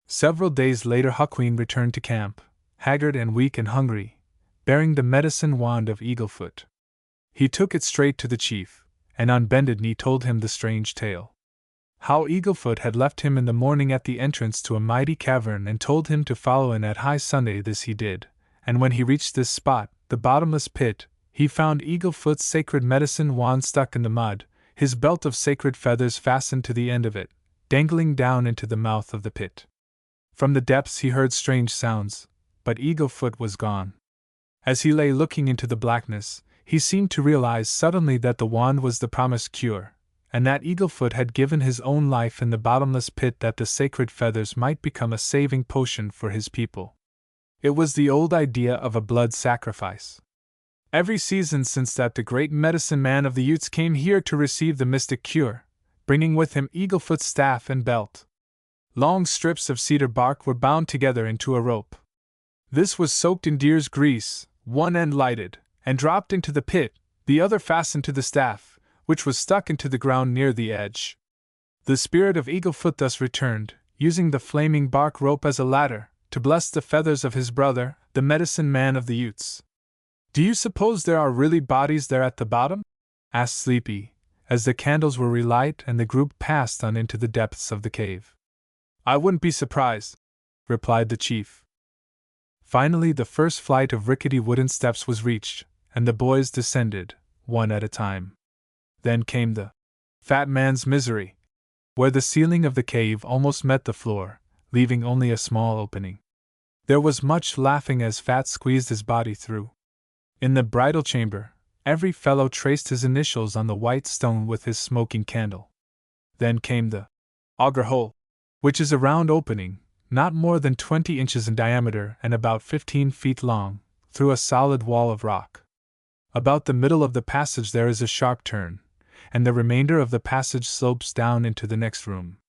Several days later Huckqueen returned to camp, haggard and weak and hungry, bearing the medicine wand of Eaglefoot. He took it straight to the chief, and on bended knee told him the strange tale. How Eaglefoot had left him in the morning at the entrance to a mighty cavern and told him to follow in at high Sunday. This he did, and when he reached this spot, the bottomless pit, he found Eaglefoot's sacred medicine wand stuck in the mud, his belt of sacred feathers fastened to the end of it, dangling down into the mouth of the pit. From the depths he heard strange sounds, but Eaglefoot was gone. As he lay looking into the blackness, he seemed to realize suddenly that the wand was the promised cure, and that Eaglefoot had given his own life in the bottomless pit that the sacred feathers might become a saving potion for his people. It was the old idea of a blood sacrifice. Every season since that the great medicine man of the Utes came here to receive the mystic cure, bringing with him Eaglefoot's staff and belt. Long strips of cedar bark were bound together into a rope. This was soaked in deer's grease, one end lighted, and dropped into the pit, the other fastened to the staff, which was stuck into the ground near the edge. The spirit of Eaglefoot thus returned, using the flaming bark rope as a ladder, to bless the feathers of his brother, the medicine man of the Utes. "Do you suppose there are really bodies there at the bottom?" asked Sleepy, as the candles were relighted and the group passed on into the depths of the cave. "I wouldn't be surprised," replied the chief. Finally the first flight of rickety wooden steps was reached, and the boys descended, one at a time. Then came the Fat Man's Misery, where the ceiling of the cave almost met the floor, leaving only a small opening. There was much laughing as Fat squeezed his body through. In the bridal chamber, every fellow traced his initials on the white stone with his smoking candle. Then came the Auger Hole, which is a round opening, not more than 20 inches in diameter and about 15 feet long, through a solid wall of rock. About the middle of the passage there is a sharp turn, and the remainder of the passage slopes down into the next room.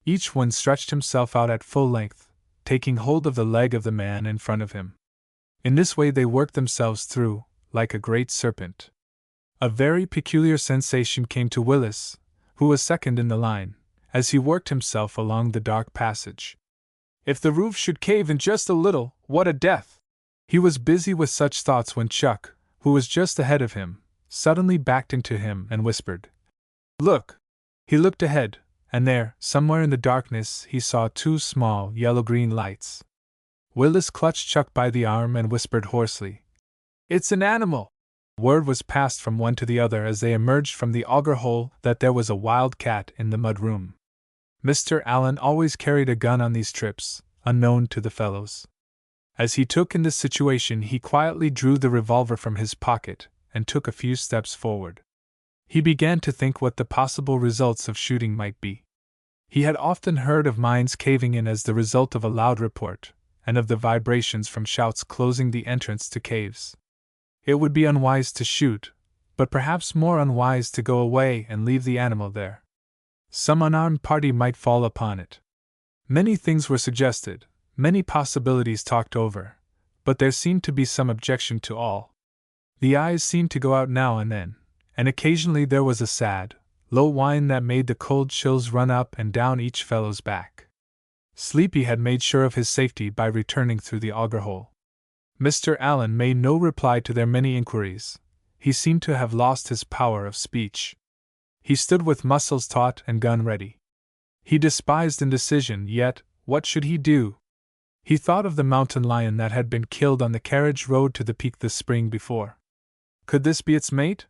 Each one stretched himself out at full length, taking hold of the leg of the man in front of him. In this way they worked themselves through, like a great serpent. A very peculiar sensation came to Willis, who was second in the line, as he worked himself along the dark passage. If the roof should cave in just a little, what a death! He was busy with such thoughts when Chuck, who was just ahead of him, suddenly backed into him and whispered, "Look!" He looked ahead, and there, somewhere in the darkness, he saw two small yellow-green lights. Willis clutched Chuck by the arm and whispered hoarsely, "It's an animal!" Word was passed from one to the other as they emerged from the auger hole that there was a wild cat in the mud room. Mr. Allen always carried a gun on these trips, unknown to the fellows. As he took in this situation, he quietly drew the revolver from his pocket and took a few steps forward. He began to think what the possible results of shooting might be. He had often heard of mines caving in as the result of a loud report, and of the vibrations from shouts closing the entrance to caves. It would be unwise to shoot, but perhaps more unwise to go away and leave the animal there. Some unarmed party might fall upon it. Many things were suggested, many possibilities talked over, but there seemed to be some objection to all. The eyes seemed to go out now and then, and occasionally there was a sad, low whine that made the cold chills run up and down each fellow's back. Sleepy had made sure of his safety by returning through the auger hole. Mr. Allen made no reply to their many inquiries. He seemed to have lost his power of speech. He stood with muscles taut and gun ready. He despised indecision, yet what should he do? He thought of the mountain lion that had been killed on the carriage road to the peak the spring before. Could this be its mate?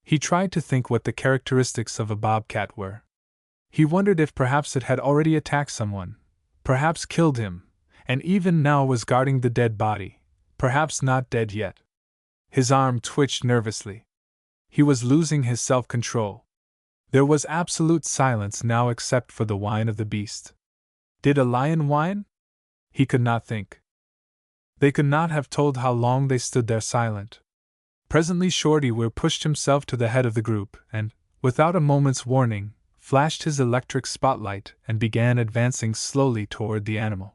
He tried to think what the characteristics of a bobcat were. He wondered if perhaps it had already attacked someone, perhaps killed him, and even now was guarding the dead body, perhaps not dead yet. His arm twitched nervously. He was losing his self-control. There was absolute silence now except for the whine of the beast. Did a lion whine? He could not think. They could not have told how long they stood there silent. Presently Shorty Weir pushed himself to the head of the group and, without a moment's warning, flashed his electric spotlight and began advancing slowly toward the animal.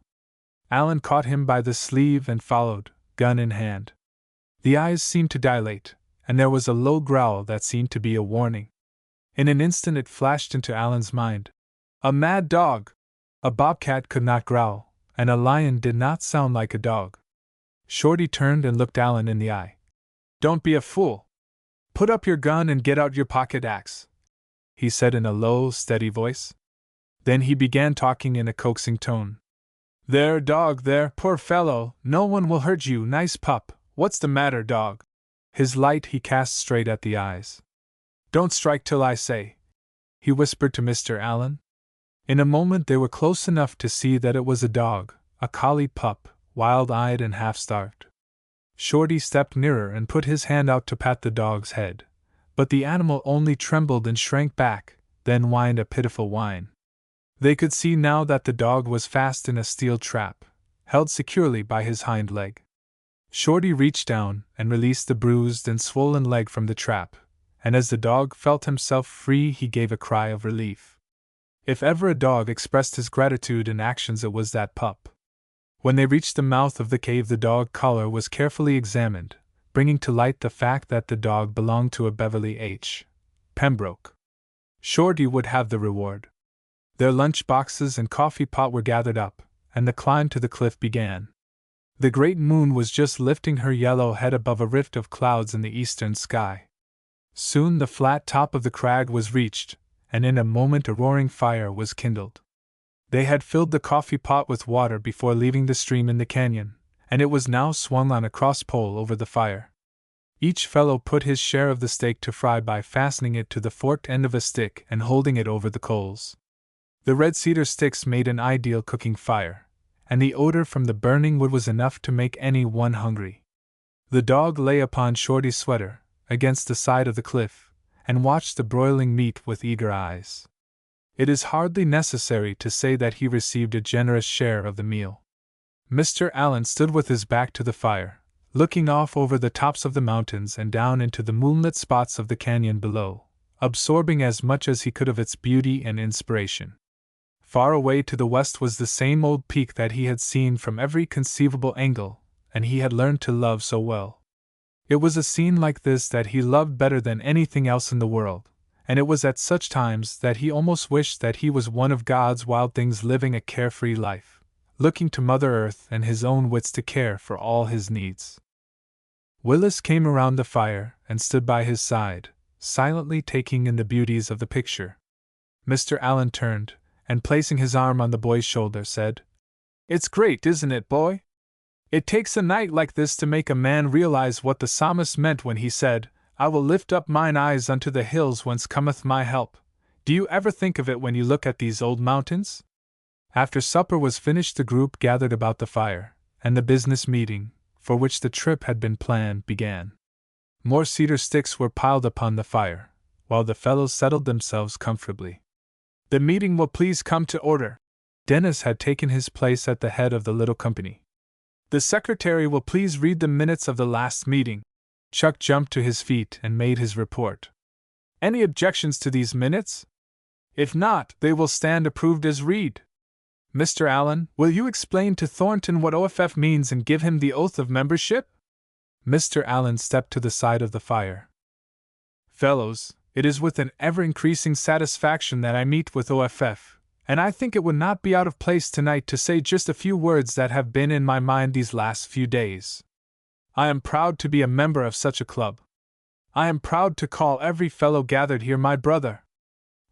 Allen caught him by the sleeve and followed, gun in hand. The eyes seemed to dilate, and there was a low growl that seemed to be a warning. In an instant it flashed into Allen's mind. A mad dog! A bobcat could not growl, and a lion did not sound like a dog. Shorty turned and looked Allen in the eye. Don't be a fool. Put up your gun and get out your pocket axe, he said in a low, steady voice. Then he began talking in a coaxing tone. There, dog, there, poor fellow, no one will hurt you, nice pup, what's the matter, dog? His light he cast straight at the eyes. Don't strike till I say, he whispered to Mr. Allen. In a moment they were close enough to see that it was a dog, a collie pup, wild-eyed and half-starved. Shorty stepped nearer and put his hand out to pat the dog's head, but the animal only trembled and shrank back, then whined a pitiful whine. They could see now that the dog was fast in a steel trap, held securely by his hind leg. Shorty reached down and released the bruised and swollen leg from the trap, and as the dog felt himself free he gave a cry of relief. If ever a dog expressed his gratitude in actions it was that pup. When they reached the mouth of the cave the dog collar was carefully examined, bringing to light the fact that the dog belonged to a Beverly H. Pembroke. Shorty would have the reward. Their lunch boxes and coffee pot were gathered up, and the climb to the cliff began. The great moon was just lifting her yellow head above a rift of clouds in the eastern sky. Soon the flat top of the crag was reached, and in a moment a roaring fire was kindled. They had filled the coffee pot with water before leaving the stream in the canyon, and it was now swung on a cross pole over the fire. Each fellow put his share of the steak to fry by fastening it to the forked end of a stick and holding it over the coals. The red cedar sticks made an ideal cooking fire, and the odor from the burning wood was enough to make any one hungry. The dog lay upon Shorty's sweater, against the side of the cliff, and watched the broiling meat with eager eyes. It is hardly necessary to say that he received a generous share of the meal. Mr. Allen stood with his back to the fire, looking off over the tops of the mountains and down into the moonlit spots of the canyon below, absorbing as much as he could of its beauty and inspiration. Far away to the west was the same old peak that he had seen from every conceivable angle, and he had learned to love so well. It was a scene like this that he loved better than anything else in the world, and it was at such times that he almost wished that he was one of God's wild things living a carefree life, looking to Mother Earth and his own wits to care for all his needs. Willis came around the fire and stood by his side, silently taking in the beauties of the picture. Mr. Allen turned, and placing his arm on the boy's shoulder, said, "It's great, isn't it, boy? It takes a night like this to make a man realize what the psalmist meant when he said, 'I will lift up mine eyes unto the hills whence cometh my help.' Do you ever think of it when you look at these old mountains? After supper was finished, the group gathered about the fire, and the business meeting, for which the trip had been planned, began. More cedar sticks were piled upon the fire, while the fellows settled themselves comfortably. The meeting will please come to order. Dennis had taken his place at the head of the little company. The secretary will please read the minutes of the last meeting. Chuck jumped to his feet and made his report. Any objections to these minutes? If not, they will stand approved as read. Mr. Allen, will you explain to Thornton what OFF means and give him the oath of membership? Mr. Allen stepped to the side of the fire. Fellows, it is with an ever-increasing satisfaction that I meet with OFF, and I think it would not be out of place tonight to say just a few words that have been in my mind these last few days. I am proud to be a member of such a club. I am proud to call every fellow gathered here my brother.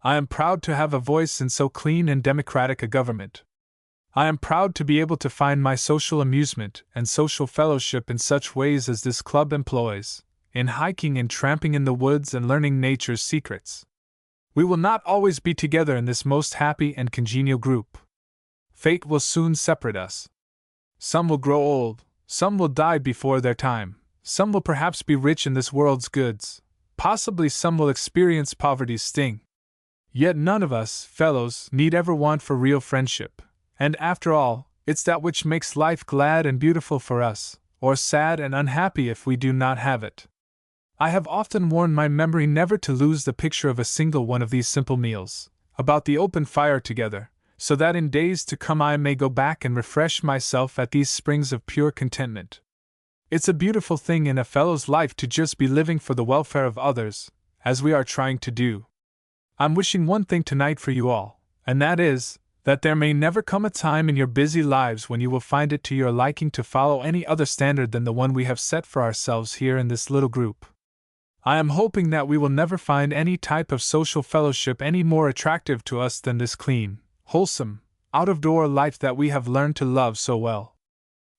I am proud to have a voice in so clean and democratic a government. I am proud to be able to find my social amusement and social fellowship in such ways as this club employs, in hiking and tramping in the woods and learning nature's secrets. We will not always be together in this most happy and congenial group. Fate will soon separate us. Some will grow old, some will die before their time, some will perhaps be rich in this world's goods, possibly some will experience poverty's sting. Yet none of us, fellows, need ever want for real friendship. And after all, it's that which makes life glad and beautiful for us, or sad and unhappy if we do not have it. I have often warned my memory never to lose the picture of a single one of these simple meals, about the open fire together, so that in days to come I may go back and refresh myself at these springs of pure contentment. It's a beautiful thing in a fellow's life to just be living for the welfare of others, as we are trying to do. I'm wishing one thing tonight for you all, and that is, that there may never come a time in your busy lives when you will find it to your liking to follow any other standard than the one we have set for ourselves here in this little group. I am hoping that we will never find any type of social fellowship any more attractive to us than this clean, wholesome, out-of-door life that we have learned to love so well.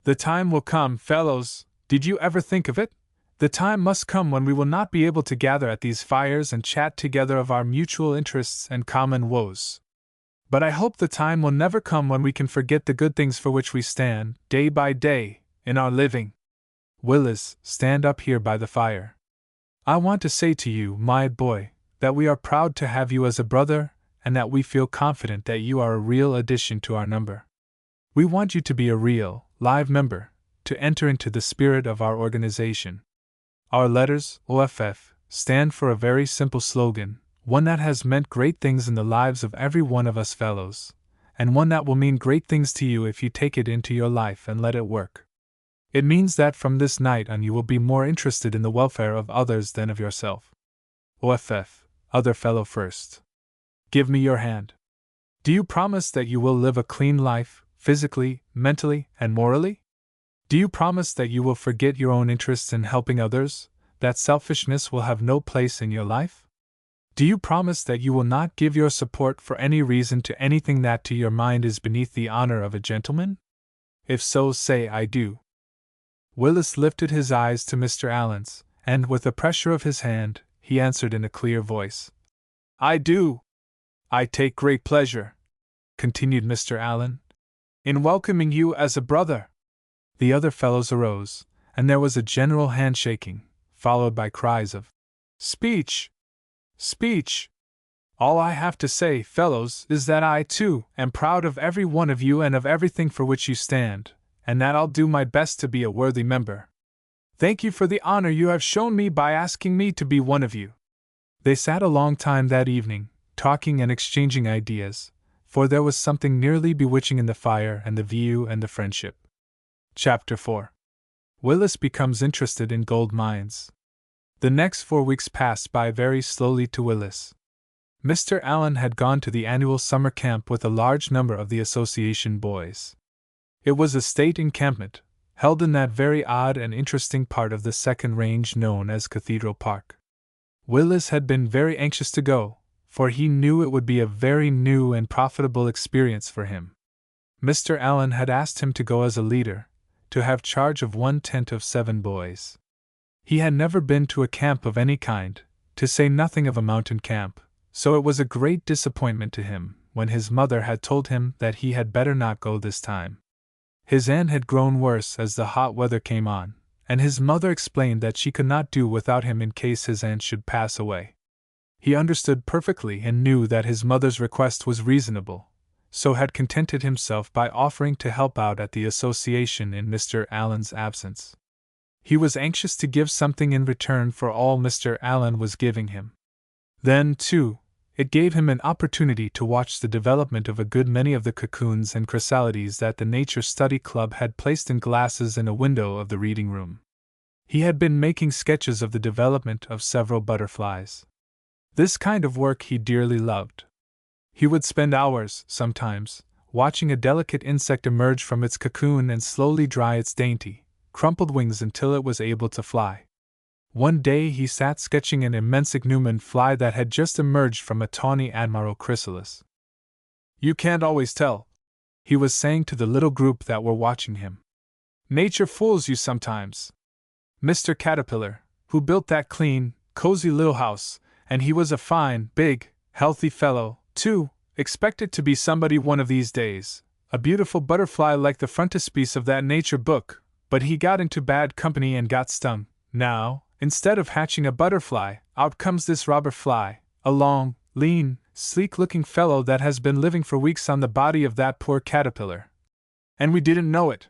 The time will come, fellows, did you ever think of it? The time must come when we will not be able to gather at these fires and chat together of our mutual interests and common woes. But I hope the time will never come when we can forget the good things for which we stand, day by day, in our living. Willis, stand up here by the fire. I want to say to you, my boy, that we are proud to have you as a brother, and that we feel confident that you are a real addition to our number. We want you to be a real, live member, to enter into the spirit of our organization. Our letters, OFF, stand for a very simple slogan, one that has meant great things in the lives of every one of us fellows, and one that will mean great things to you if you take it into your life and let it work. It means that from this night on you will be more interested in the welfare of others than of yourself. OFF, other fellow first. Give me your hand. Do you promise that you will live a clean life, physically, mentally, and morally? Do you promise that you will forget your own interests in helping others, that selfishness will have no place in your life? Do you promise that you will not give your support for any reason to anything that to your mind is beneath the honor of a gentleman? If so, say I do. Willis lifted his eyes to Mr. Allen's, and with a pressure of his hand, he answered in a clear voice. I do. I take great pleasure, continued Mr. Allen, in welcoming you as a brother. The other fellows arose, and there was a general handshaking, followed by cries of speech! Speech! All I have to say, fellows, is that I, too, am proud of every one of you and of everything for which you stand, and that I'll do my best to be a worthy member. Thank you for the honor you have shown me by asking me to be one of you. They sat a long time that evening, talking and exchanging ideas, for there was something nearly bewitching in the fire and the view and the friendship. Chapter 4. Willis becomes interested in gold mines. The next 4 weeks passed by very slowly to Willis. Mr. Allen had gone to the annual summer camp with a large number of the association boys. It was a state encampment, held in that very odd and interesting part of the second range known as Cathedral Park. Willis had been very anxious to go, for he knew it would be a very new and profitable experience for him. Mr. Allen had asked him to go as a leader, to have charge of one tent of 7 boys. He had never been to a camp of any kind, to say nothing of a mountain camp, so it was a great disappointment to him when his mother had told him that he had better not go this time. His aunt had grown worse as the hot weather came on, and his mother explained that she could not do without him in case his aunt should pass away. He understood perfectly and knew that his mother's request was reasonable, so had contented himself by offering to help out at the association in Mr. Allen's absence. He was anxious to give something in return for all Mr. Allen was giving him. Then, too, it gave him an opportunity to watch the development of a good many of the cocoons and chrysalides that the Nature Study Club had placed in glasses in a window of the reading room. He had been making sketches of the development of several butterflies. This kind of work he dearly loved. He would spend hours, sometimes, watching a delicate insect emerge from its cocoon and slowly dry its dainty, crumpled wings until it was able to fly. One day he sat sketching an immense ichneumon fly that had just emerged from a tawny admiral chrysalis. "You can't always tell," he was saying to the little group that were watching him. "Nature fools you sometimes. Mr. Caterpillar, who built that clean, cozy little house, and he was a fine, big, healthy fellow, too, expected to be somebody one of these days, a beautiful butterfly like the frontispiece of that nature book, but he got into bad company and got stung. Now, instead of hatching a butterfly, out comes this robber fly, a long, lean, sleek-looking fellow that has been living for weeks on the body of that poor caterpillar. And we didn't know it.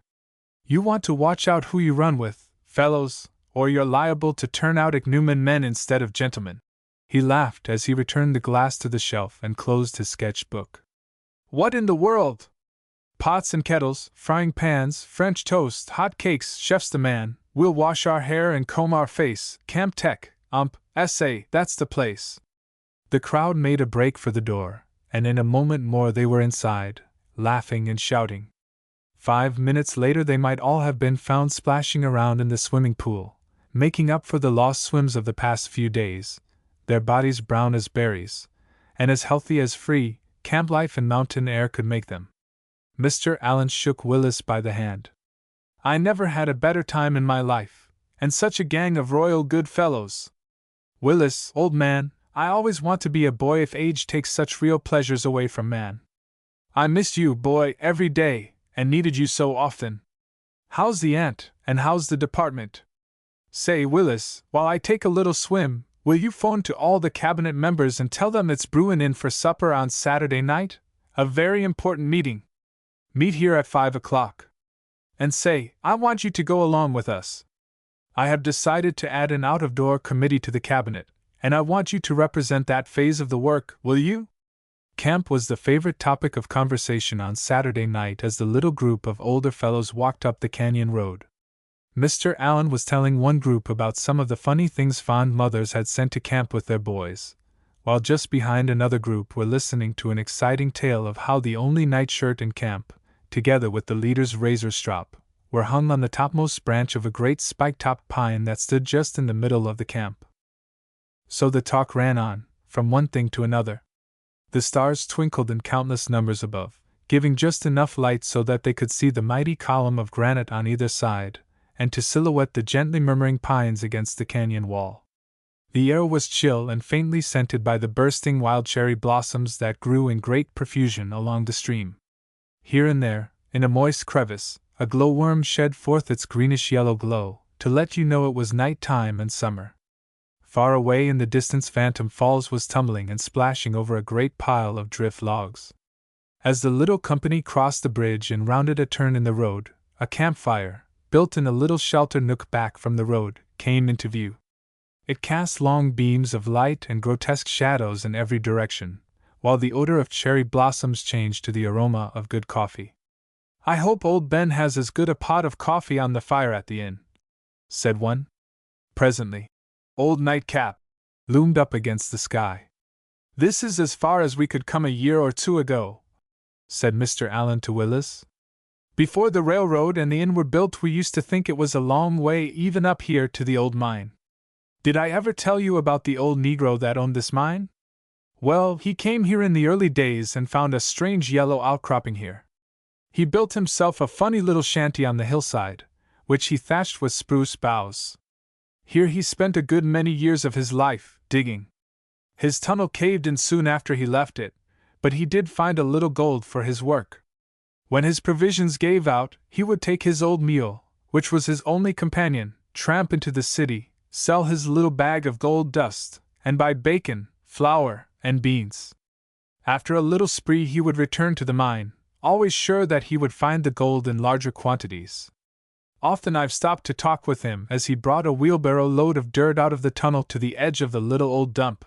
You want to watch out who you run with, fellows, or you're liable to turn out ichneumon men instead of gentlemen." He laughed as he returned the glass to the shelf and closed his sketch book. "What in the world? Pots and kettles, frying pans, French toast, hot cakes, chef's the man. We'll wash our hair and comb our face. Camp Tech, S.A., that's the place." The crowd made a break for the door, and in a moment more they were inside, laughing and shouting. 5 minutes later they might all have been found splashing around in the swimming pool, making up for the lost swims of the past few days, their bodies brown as berries, and as healthy as free camp life and mountain air could make them. Mr. Allen shook Willis by the hand. "I never had a better time in my life, and such a gang of royal good fellows. Willis, old man, I always want to be a boy if age takes such real pleasures away from man. I missed you, boy, every day, and needed you so often. How's the aunt, and how's the department? Say, Willis, while I take a little swim, will you phone to all the cabinet members and tell them it's brewin' in for supper on Saturday night? A very important meeting. Meet here at 5 o'clock. And say, I want you to go along with us. I have decided to add an out-of-door committee to the cabinet, and I want you to represent that phase of the work, will you?" Camp was the favorite topic of conversation on Saturday night as the little group of older fellows walked up the canyon road. Mr. Allen was telling one group about some of the funny things fond mothers had sent to camp with their boys, while just behind another group were listening to an exciting tale of how the only nightshirt in camp, together with the leader's razor strop, were hung on the topmost branch of a great spike-topped pine that stood just in the middle of the camp. So the talk ran on, from one thing to another. The stars twinkled in countless numbers above, giving just enough light so that they could see the mighty column of granite on either side, and to silhouette the gently murmuring pines against the canyon wall. The air was chill and faintly scented by the bursting wild cherry blossoms that grew in great profusion along the stream. Here and there, in a moist crevice, a glowworm shed forth its greenish-yellow glow, to let you know it was night time and summer. Far away in the distance Phantom Falls was tumbling and splashing over a great pile of drift logs. As the little company crossed the bridge and rounded a turn in the road, a campfire, built in a little sheltered nook back from the road, came into view. It cast long beams of light and grotesque shadows in every direction, while the odor of cherry blossoms changed to the aroma of good coffee. "I hope old Ben has as good a pot of coffee on the fire at the inn," said one. Presently, Old Nightcap loomed up against the sky. "This is as far as we could come a year or two ago," said Mr. Allen to Willis. "Before the railroad and the inn were built we used to think it was a long way even up here to the old mine. Did I ever tell you about the old Negro that owned this mine? Well, he came here in the early days and found a strange yellow outcropping here. He built himself a funny little shanty on the hillside, which he thatched with spruce boughs. Here he spent a good many years of his life, digging. His tunnel caved in soon after he left it, but he did find a little gold for his work. When his provisions gave out, he would take his old mule, which was his only companion, tramp into the city, sell his little bag of gold dust, and buy bacon, flour, and beans. After a little spree he would return to the mine, always sure that he would find the gold in larger quantities. Often I've stopped to talk with him as he brought a wheelbarrow load of dirt out of the tunnel to the edge of the little old dump.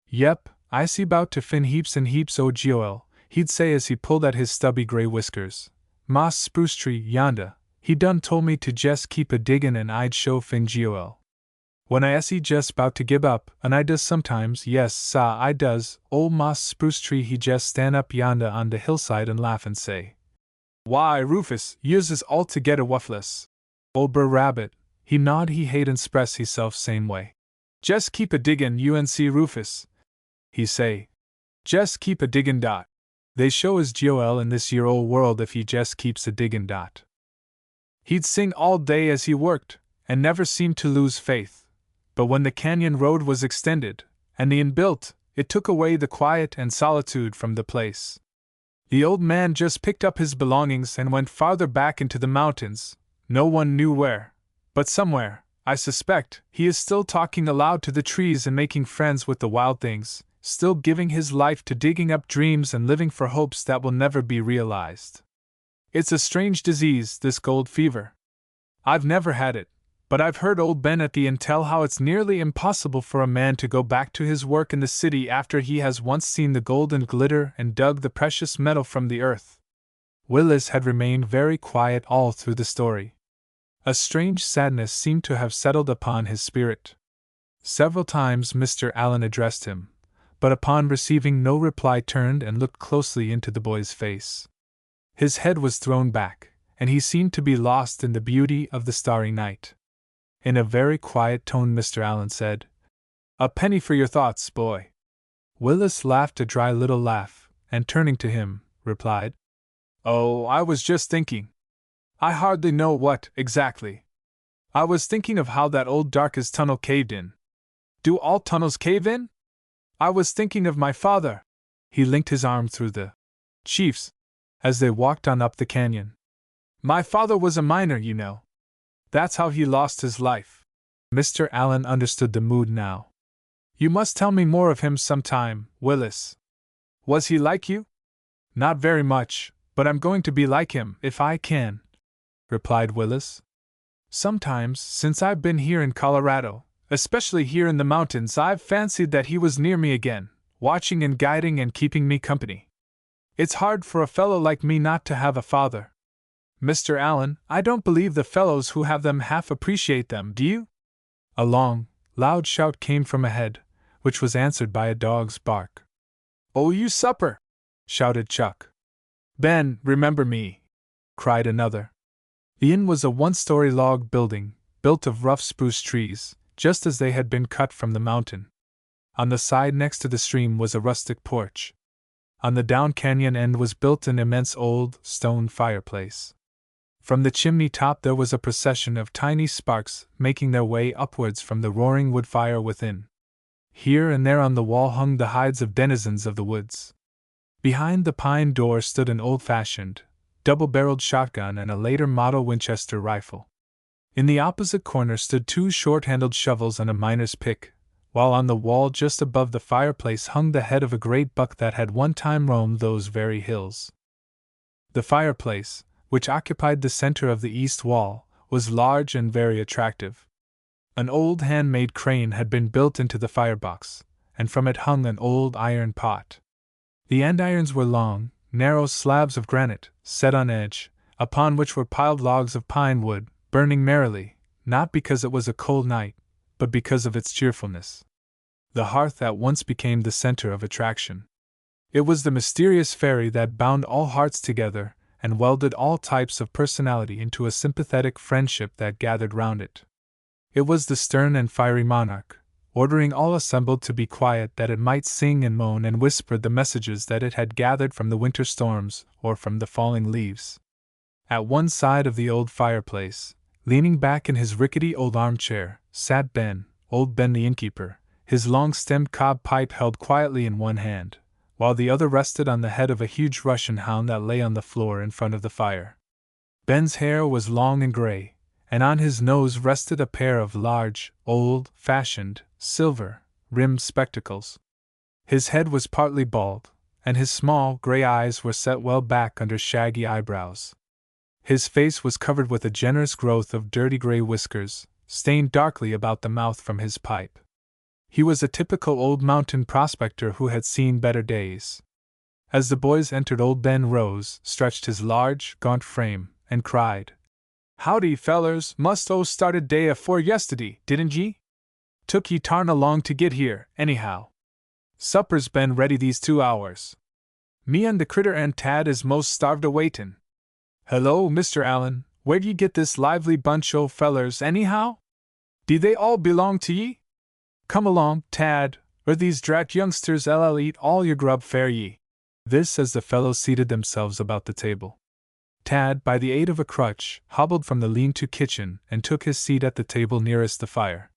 "Yep, I see 'bout to fin heaps and heaps o' Joel," he'd say as he pulled at his stubby gray whiskers. "Moss spruce tree yonda, he done told me to jest keep a diggin' and I'd show fin Joel. When I see jest 'bout to give up, and I does sometimes, yes, sah, I does, ol' moss spruce tree he jest stand up yonda on the hillside and laugh and say, 'Why, Rufus, yours is altogether wuffless.' Ol' Brer Rabbit, he nod he hate and spress hisself same way. 'Jest keep a diggin' UNC Rufus,' he say. 'Jest keep a diggin' dot. They show is Joel in this year ol' world if he jest keeps a diggin' dot.' He'd sing all day as he worked, and never seemed to lose faith. But when the canyon road was extended, and the inn built, it took away the quiet and solitude from the place. The old man just picked up his belongings and went farther back into the mountains, no one knew where, but somewhere, I suspect, he is still talking aloud to the trees and making friends with the wild things, still giving his life to digging up dreams and living for hopes that will never be realized. It's a strange disease, this gold fever. I've never had it, but I've heard old Ben at the inn tell how it's nearly impossible for a man to go back to his work in the city after he has once seen the golden glitter and dug the precious metal from the earth. Willis had remained very quiet all through the story. A strange sadness seemed to have settled upon his spirit. Several times Mr. Allen addressed him, but upon receiving no reply turned and looked closely into the boy's face. His head was thrown back, and he seemed to be lost in the beauty of the starry night. In a very quiet tone Mr. Allen said, "A penny for your thoughts, boy." Willis laughed a dry little laugh, and turning to him, replied, "Oh, I was just thinking. I hardly know what, exactly. I was thinking of how that old darkest tunnel caved in. Do all tunnels cave in? I was thinking of my father." He linked his arm through the chief's as they walked on up the canyon. "My father was a miner, you know. That's how he lost his life." Mr. Allen understood the mood now. "You must tell me more of him sometime, Willis. Was he like you?" "Not very much, but I'm going to be like him, if I can," replied Willis. "Sometimes, since I've been here in Colorado, especially here in the mountains, I've fancied that he was near me again, watching and guiding and keeping me company. It's hard for a fellow like me not to have a father. Mr. Allen, I don't believe the fellows who have them half appreciate them, do you?" A long, loud shout came from ahead, which was answered by a dog's bark. "Oh, you supper!" shouted Chuck. "Ben, remember me!" cried another. The inn was a one-story log building, built of rough spruce trees, just as they had been cut from the mountain. On the side next to the stream was a rustic porch. On the down canyon end was built an immense old, stone fireplace. From the chimney top there was a procession of tiny sparks making their way upwards from the roaring wood fire within. Here and there on the wall hung the hides of denizens of the woods. Behind the pine door stood an old-fashioned, double-barreled shotgun and a later model Winchester rifle. In the opposite corner stood two short-handled shovels and a miner's pick, while on the wall just above the fireplace hung the head of a great buck that had one time roamed those very hills. The fireplace, which occupied the center of the east wall, was large and very attractive. An old hand-made crane had been built into the firebox, and from it hung an old iron pot. The andirons were long, narrow slabs of granite, set on edge, upon which were piled logs of pine wood, burning merrily, not because it was a cold night, but because of its cheerfulness. The hearth at once became the center of attraction. It was the mysterious fairy that bound all hearts together and welded all types of personality into a sympathetic friendship that gathered round it. It was the stern and fiery monarch, ordering all assembled to be quiet that it might sing and moan and whisper the messages that it had gathered from the winter storms or from the falling leaves. At one side of the old fireplace, leaning back in his rickety old armchair, sat Ben, old Ben the innkeeper, his long-stemmed cob pipe held quietly in one hand, while the other rested on the head of a huge Russian hound that lay on the floor in front of the fire. Ben's hair was long and gray, and on his nose rested a pair of large, old-fashioned, silver-rimmed spectacles. His head was partly bald, and his small, gray eyes were set well back under shaggy eyebrows. His face was covered with a generous growth of dirty gray whiskers, stained darkly about the mouth from his pipe. He was a typical old mountain prospector who had seen better days. As the boys entered, old Ben rose, stretched his large, gaunt frame, and cried, "Howdy, fellers, must-o started day afore yesterday, didn't ye? Took ye tarn along to get here, anyhow. Supper's been ready these 2 hours. Me and the critter and Tad is most starved a waitin'. Hello, Mr. Allen, where'd ye get this lively bunch o' fellers, anyhow? Do they all belong to ye? Come along, Tad, or these drat youngsters 'll eat all your grub fare ye." This as the fellows seated themselves about the table. Tad, by the aid of a crutch, hobbled from the lean-to kitchen and took his seat at the table nearest the fire.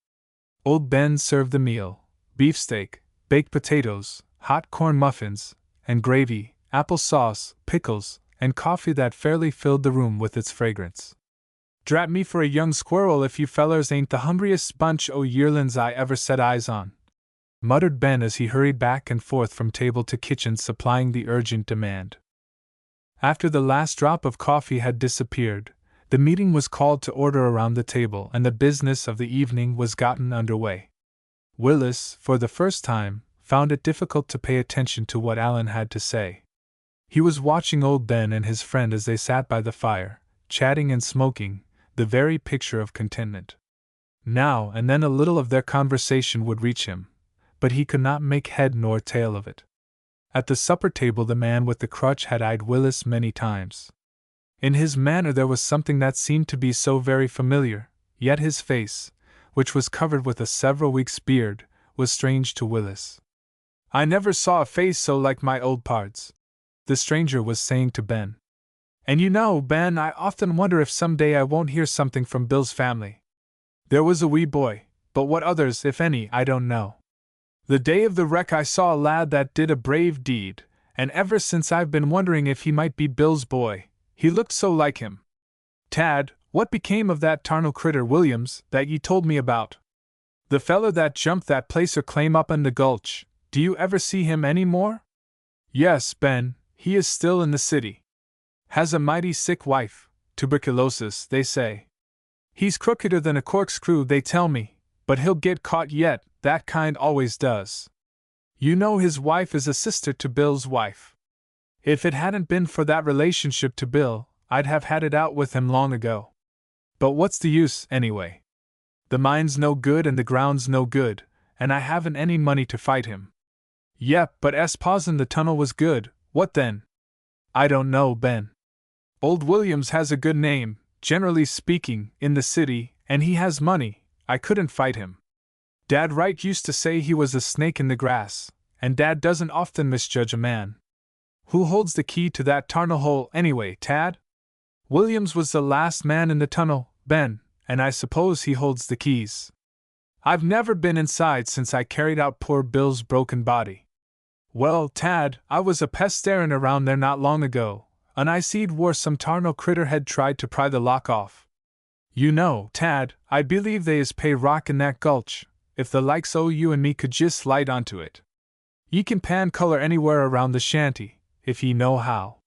Old Ben served the meal: beefsteak, baked potatoes, hot corn muffins, and gravy, apple sauce, pickles, and coffee that fairly filled the room with its fragrance. "Drat me for a young squirrel if you fellers ain't the hungriest bunch o' yearlin's I ever set eyes on," muttered Ben as he hurried back and forth from table to kitchen supplying the urgent demand. After the last drop of coffee had disappeared, the meeting was called to order around the table and the business of the evening was gotten under way. Willis, for the first time, found it difficult to pay attention to what Allen had to say. He was watching old Ben and his friend as they sat by the fire, chatting and smoking, the very picture of contentment. Now and then a little of their conversation would reach him, but he could not make head nor tail of it. At the supper table the man with the crutch had eyed Willis many times. In his manner there was something that seemed to be so very familiar, yet his face, which was covered with a several weeks' beard, was strange to Willis. "I never saw a face so like my old pard's," the stranger was saying to Ben. "And you know, Ben, I often wonder if some day I won't hear something from Bill's family. There was a wee boy, but what others, if any, I don't know. The day of the wreck I saw a lad that did a brave deed, and ever since I've been wondering if he might be Bill's boy, he looked so like him. Tad, what became of that tarnal critter Williams that ye told me about? The feller that jumped that placer claim up in the gulch, do you ever see him any more?" "Yes, Ben, he is still in the city. Has a mighty sick wife, tuberculosis, they say. He's crookeder than a corkscrew, they tell me, but he'll get caught yet, that kind always does. You know his wife is a sister to Bill's wife. If it hadn't been for that relationship to Bill, I'd have had it out with him long ago. But what's the use, anyway? The mine's no good and the ground's no good, and I haven't any money to fight him. Yep, but supposin' the tunnel was good, what then? I don't know, Ben. Old Williams has a good name, generally speaking, in the city, and he has money. I couldn't fight him. Dad Wright used to say he was a snake in the grass, and Dad doesn't often misjudge a man. Who holds the key to that tarnal hole, anyway, Tad? Williams was the last man in the tunnel, Ben, and I suppose he holds the keys. I've never been inside since I carried out poor Bill's broken body. Well, Tad, I was a pest starin' around there not long ago, and I seed where some tarnal critter had tried to pry the lock off. You know, Tad, I believe they is pay rock in that gulch, if the likes o' you and me could just slide onto it. Ye can pan color anywhere around the shanty, if ye know how.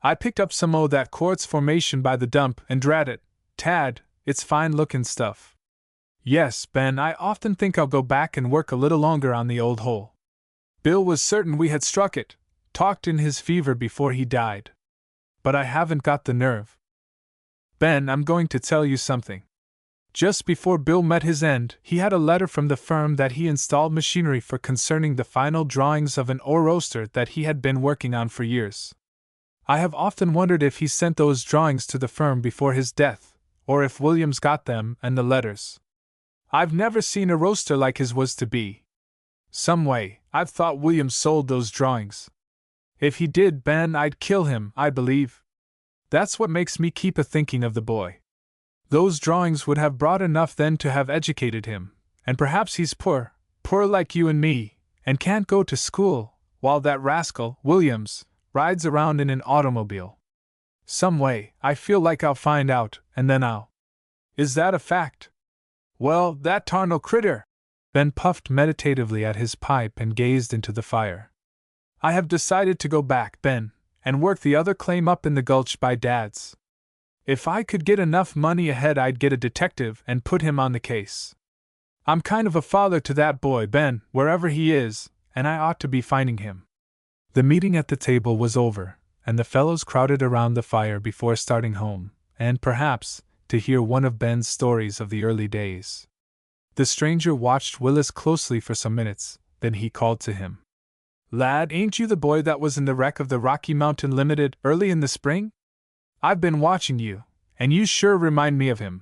I picked up some o' that quartz formation by the dump, and drat it, Tad, it's fine-lookin' stuff. Yes, Ben, I often think I'll go back and work a little longer on the old hole. Bill was certain we had struck it, talked in his fever before he died. But I haven't got the nerve. Ben, I'm going to tell you something. Just before Bill met his end, he had a letter from the firm that he installed machinery for concerning the final drawings of an ore roaster that he had been working on for years. I have often wondered if he sent those drawings to the firm before his death, or if Williams got them and the letters. I've never seen a roaster like his was to be. Some way, I've thought Williams sold those drawings. If he did, Ben, I'd kill him, I believe. That's what makes me keep a-thinking of the boy. Those drawings would have brought enough then to have educated him, and perhaps he's poor, Poor like you and me, and can't go to school, while that rascal, Williams, rides around in an automobile. Some way, I feel like I'll find out, and then I'll. Is that a fact? Well, that tarnal critter! Ben puffed meditatively at his pipe and gazed into the fire. I have decided to go back, Ben, and work the other claim up in the gulch by Dad's. If I could get enough money ahead, I'd get a detective and put him on the case. I'm kind of a father to that boy, Ben, wherever he is, and I ought to be finding him. The meeting at the table was over, and the fellows crowded around the fire before starting home, and perhaps to hear one of Ben's stories of the early days. The stranger watched Willis closely for some minutes, then he called to him. Lad, ain't you the boy that was in the wreck of the Rocky Mountain Limited early in the spring? I've been watching you, and you sure remind me of him.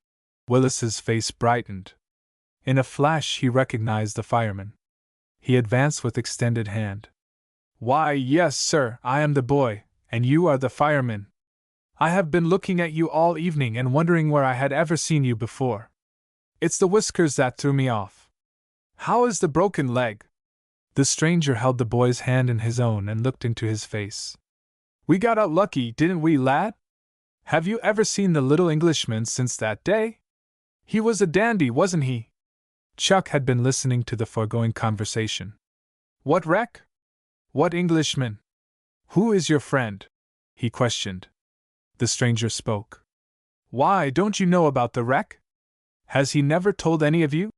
Willis's face brightened. In a flash he recognized the fireman. He advanced with extended hand. Why, yes, sir, I am the boy, and you are the fireman. I have been looking at you all evening and wondering where I had ever seen you before. It's the whiskers that threw me off. How is the broken leg? The stranger held the boy's hand in his own and looked into his face. We got out lucky, didn't we, lad? Have you ever seen the little Englishman since that day? He was a dandy, wasn't he? Chuck had been listening to the foregoing conversation. What wreck? What Englishman? Who is your friend? He questioned. The stranger spoke. Why, don't you know about the wreck? Has he never told any of you?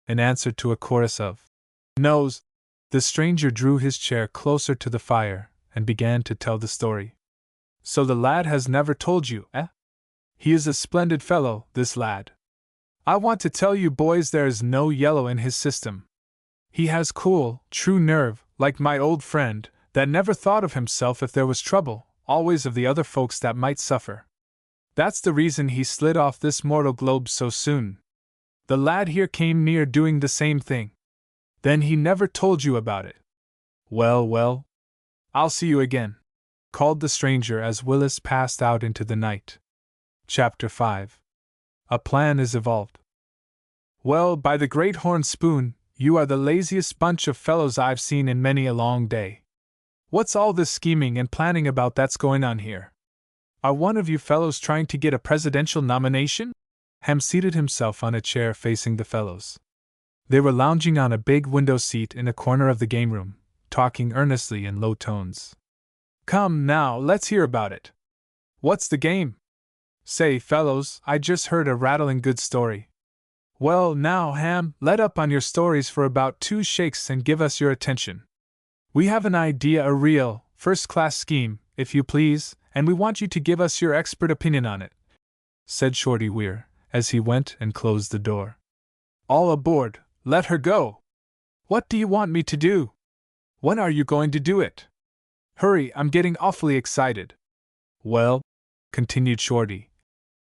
In answer to a chorus of no's, the stranger drew his chair closer to the fire and began to tell the story. So the lad has never told you, eh? He is a splendid fellow, this lad. I want to tell you boys there is no yellow in his system. He has cool, true nerve, like my old friend, that never thought of himself if there was trouble, always of the other folks that might suffer. That's the reason he slid off this mortal globe so soon. The lad here came near doing the same thing. Then he never told you about it. Well, well. I'll see you again, called the stranger as Willis passed out into the night. Chapter 5. A plan is evolved. Well, by the great horn spoon, you are the laziest bunch of fellows I've seen in many a long day. What's all this scheming and planning about that's going on here? Are one of you fellows trying to get a presidential nomination? Ham seated himself on a chair facing the fellows. They were lounging on a big window seat in a corner of the game room, talking earnestly in low tones. Come now, let's hear about it. What's the game? Say, fellows, I just heard a rattling good story. Well, now, Ham, let up on your stories for about 2 shakes and give us your attention. We have an idea, a real, first-class scheme, if you please, and we want you to give us your expert opinion on it, said Shorty Weir, as he went and closed the door. All aboard, let her go! What do you want me to do? When are you going to do it? Hurry, I'm getting awfully excited. Well, continued Shorty,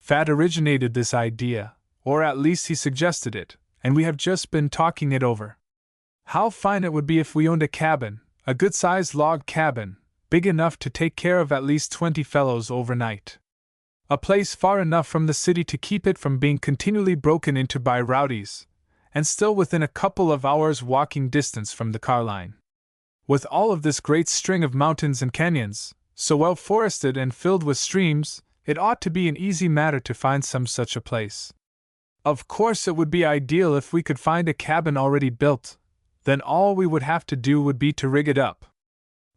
Fat originated this idea, or at least he suggested it, and we have just been talking it over. How fine it would be if we owned a cabin, a good-sized log cabin, big enough to take care of at least 20 fellows overnight. A place far enough from the city to keep it from being continually broken into by rowdies, and still within a couple of hours' walking distance from the car line. With all of this great string of mountains and canyons, so well forested and filled with streams, it ought to be an easy matter to find some such a place. Of course it would be ideal if we could find a cabin already built, then all we would have to do would be to rig it up.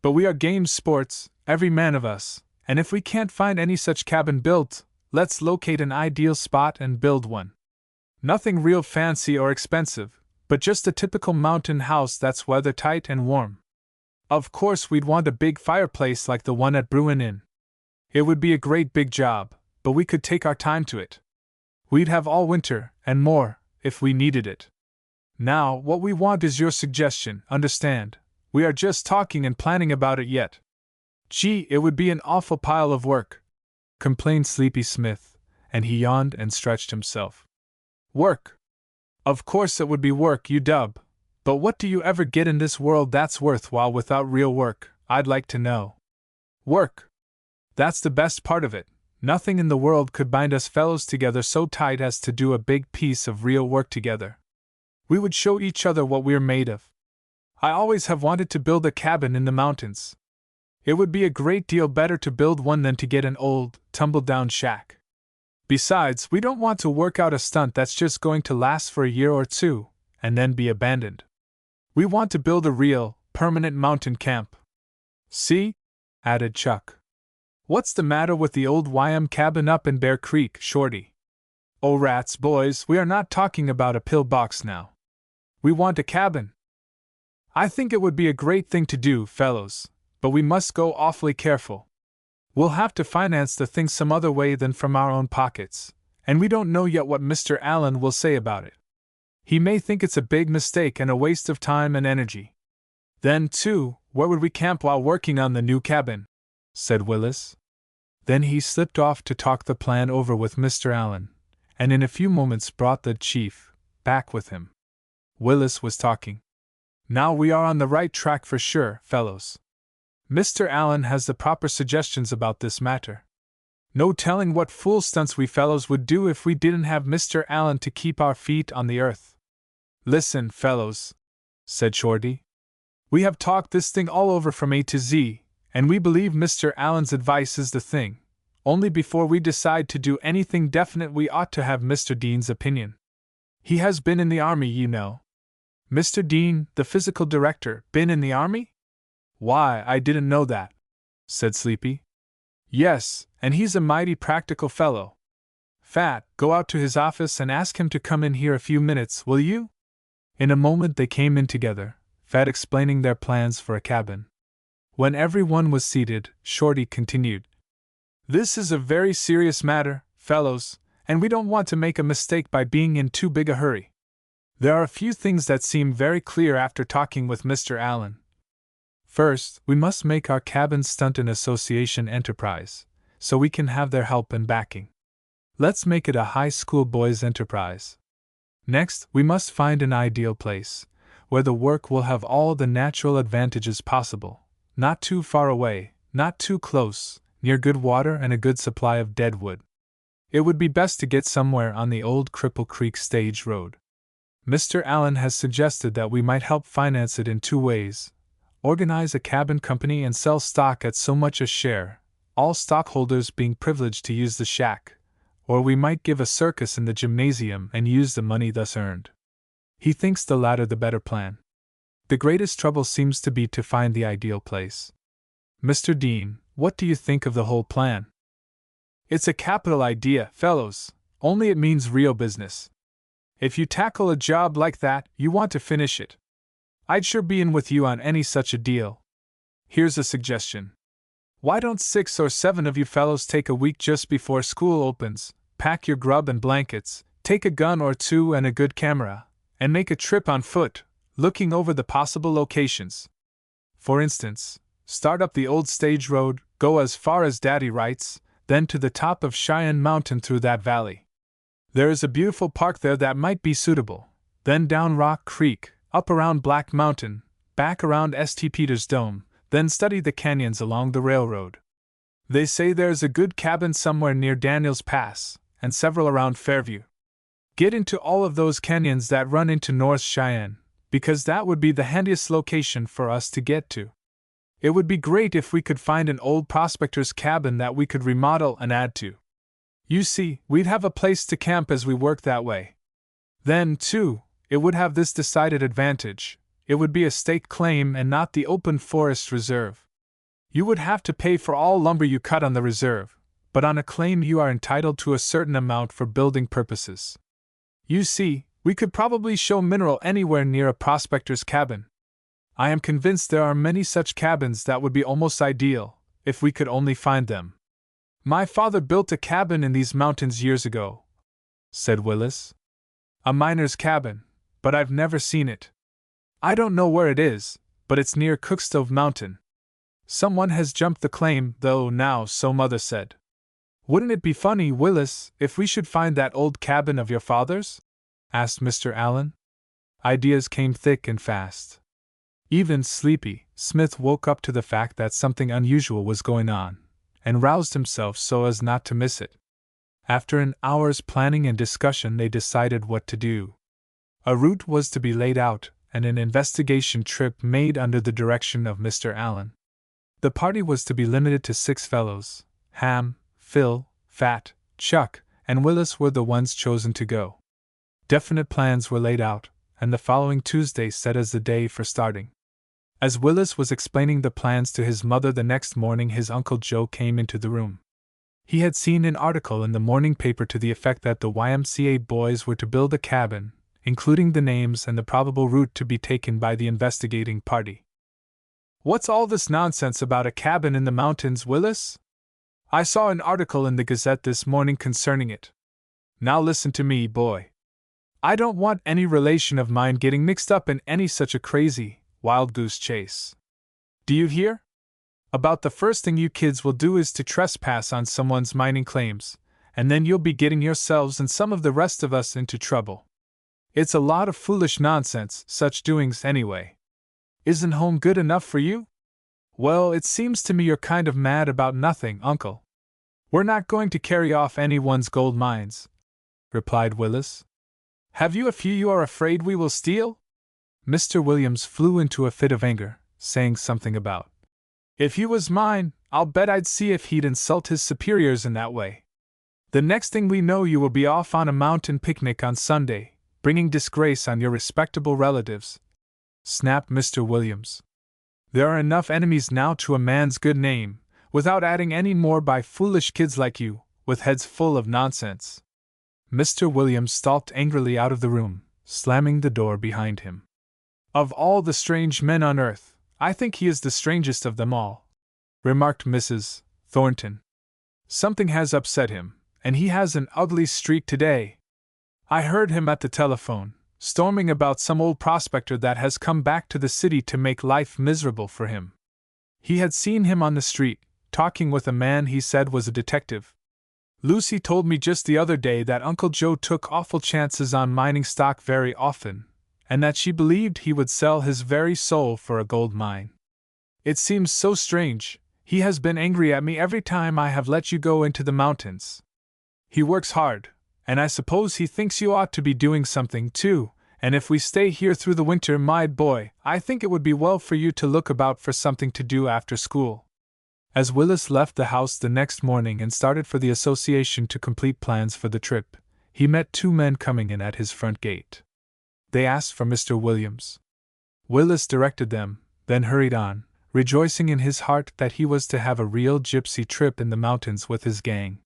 But we are game sports, every man of us, and if we can't find any such cabin built, let's locate an ideal spot and build one. Nothing real fancy or expensive, but just a typical mountain house that's weather-tight and warm. Of course we'd want a big fireplace like the one at Bruin Inn. It would be a great big job, but we could take our time to it. We'd have all winter, and more, if we needed it. Now, what we want is your suggestion, understand. We are just talking and planning about it yet. Gee, it would be an awful pile of work, complained Sleepy Smith, and he yawned and stretched himself. Work? Of course it would be work, you dub. But what do you ever get in this world that's worthwhile without real work, I'd like to know. Work. That's the best part of it. Nothing in the world could bind us fellows together so tight as to do a big piece of real work together. We would show each other what we're made of. I always have wanted to build a cabin in the mountains. It would be a great deal better to build one than to get an old, tumble-down shack. Besides, we don't want to work out a stunt that's just going to last for a year or two, and then be abandoned. We want to build a real, permanent mountain camp. See? Added Chuck. What's the matter with the old YM cabin up in Bear Creek, Shorty? Oh rats, boys, we are not talking about a pillbox now. We want a cabin. I think it would be a great thing to do, fellows, but we must go awfully careful. We'll have to finance the thing some other way than from our own pockets, and we don't know yet what Mr. Allen will say about it. He may think it's a big mistake and a waste of time and energy. Then, too, where would we camp while working on the new cabin? Said Willis. Then he slipped off to talk the plan over with Mr. Allen, and in a few moments brought the chief back with him. Willis was talking. Now we are on the right track for sure, fellows. Mr. Allen has the proper suggestions about this matter. No telling what fool stunts we fellows would do if we didn't have Mr. Allen to keep our feet on the earth. Listen, fellows, said Shorty. We have talked this thing all over from A to Z, and we believe Mr. Allen's advice is the thing. Only before we decide to do anything definite we ought to have Mr. Dean's opinion. He has been in the army, you know. Mr. Dean, the physical director, been in the army? Why, I didn't know that, said Sleepy. Yes, and he's a mighty practical fellow. Fat, go out to his office and ask him to come in here a few minutes, will you? In a moment they came in together, Fat explaining their plans for a cabin. When everyone was seated, Shorty continued. This is a very serious matter, fellows, and we don't want to make a mistake by being in too big a hurry. There are a few things that seem very clear after talking with Mr. Allen. First, we must make our cabin stunt an association enterprise, so we can have their help and backing. Let's make it a high school boys' enterprise. Next, we must find an ideal place, where the work will have all the natural advantages possible, not too far away, not too close, near good water and a good supply of dead wood. It would be best to get somewhere on the old Cripple Creek stage road. Mr. Allen has suggested that we might help finance it in two ways. Organize a cabin company and sell stock at so much a share, all stockholders being privileged to use the shack, or we might give a circus in the gymnasium and use the money thus earned. He thinks the latter the better plan. The greatest trouble seems to be to find the ideal place. Mr. Dean, what do you think of the whole plan? It's a capital idea, fellows, only it means real business. If you tackle a job like that, you want to finish it. I'd sure be in with you on any such a deal. Here's a suggestion. Why don't 6 or 7 of you fellows take a week just before school opens, pack your grub and blankets, take a gun or two and a good camera, and make a trip on foot, looking over the possible locations. For instance, start up the old stage road, go as far as Daddy writes, then to the top of Cheyenne Mountain through that valley. There is a beautiful park there that might be suitable, then down Rock Creek, up around Black Mountain, back around St. Peter's Dome, then study the canyons along the railroad. They say there's a good cabin somewhere near Daniels Pass, and several around Fairview. Get into all of those canyons that run into North Cheyenne, because that would be the handiest location for us to get to. It would be great if we could find an old prospector's cabin that we could remodel and add to. You see, we'd have a place to camp as we work that way. Then, too, it would have this decided advantage. It would be a state claim and not the open forest reserve. You would have to pay for all lumber you cut on the reserve, but on a claim you are entitled to a certain amount for building purposes. You see, we could probably show mineral anywhere near a prospector's cabin. I am convinced there are many such cabins that would be almost ideal, if we could only find them. My father built a cabin in these mountains years ago, said Willis. A miner's cabin, but I've never seen it. I don't know where it is, but it's near Cookstove Mountain. Someone has jumped the claim, though, now, so Mother said. Wouldn't it be funny, Willis, if we should find that old cabin of your father's? Asked Mr. Allen. Ideas came thick and fast. Even Sleepy Smith woke up to the fact that something unusual was going on, and roused himself so as not to miss it. After an hour's planning and discussion, they decided what to do. A route was to be laid out, and an investigation trip made under the direction of Mr. Allen. The party was to be limited to 6 fellows. Ham, Phil, Fat, Chuck, and Willis were the ones chosen to go. Definite plans were laid out, and the following Tuesday set as the day for starting. As Willis was explaining the plans to his mother the next morning, his Uncle Joe came into the room. He had seen an article in the morning paper to the effect that the YMCA boys were to build a cabin, including the names and the probable route to be taken by the investigating party. "What's all this nonsense about a cabin in the mountains, Willis? I saw an article in the Gazette this morning concerning it. Now listen to me, boy. I don't want any relation of mine getting mixed up in any such a crazy, wild goose chase. Do you hear? About the first thing you kids will do is to trespass on someone's mining claims, and then you'll be getting yourselves and some of the rest of us into trouble. It's a lot of foolish nonsense, such doings anyway. Isn't home good enough for you? Well, it seems to me you're kind of mad about nothing, Uncle. We're not going to carry off anyone's gold mines," replied Willis. "Have you a few you are afraid we will steal?" Mr. Williams flew into a fit of anger, saying something about, "If he was mine, I'll bet I'd see if he'd insult his superiors in that way. The next thing we know you will be off on a mountain picnic on Sunday, bringing disgrace on your respectable relatives," snapped Mr. Williams. "There are enough enemies now to a man's good name, without adding any more by foolish kids like you, with heads full of nonsense." Mr. Williams stalked angrily out of the room, slamming the door behind him. "Of all the strange men on earth, I think he is the strangest of them all," remarked Mrs. Thornton. "Something has upset him, and he has an ugly streak today. I heard him at the telephone, storming about some old prospector that has come back to the city to make life miserable for him. He had seen him on the street, talking with a man he said was a detective. Lucy told me just the other day that Uncle Joe took awful chances on mining stock very often, and that she believed he would sell his very soul for a gold mine. It seems so strange. He has been angry at me every time I have let you go into the mountains. He works hard, and I suppose he thinks you ought to be doing something too, and if we stay here through the winter, my boy, I think it would be well for you to look about for something to do after school." As Willis left the house the next morning and started for the association to complete plans for the trip, he met 2 men coming in at his front gate. They asked for Mr. Williams. Willis directed them, then hurried on, rejoicing in his heart that he was to have a real gypsy trip in the mountains with his gang.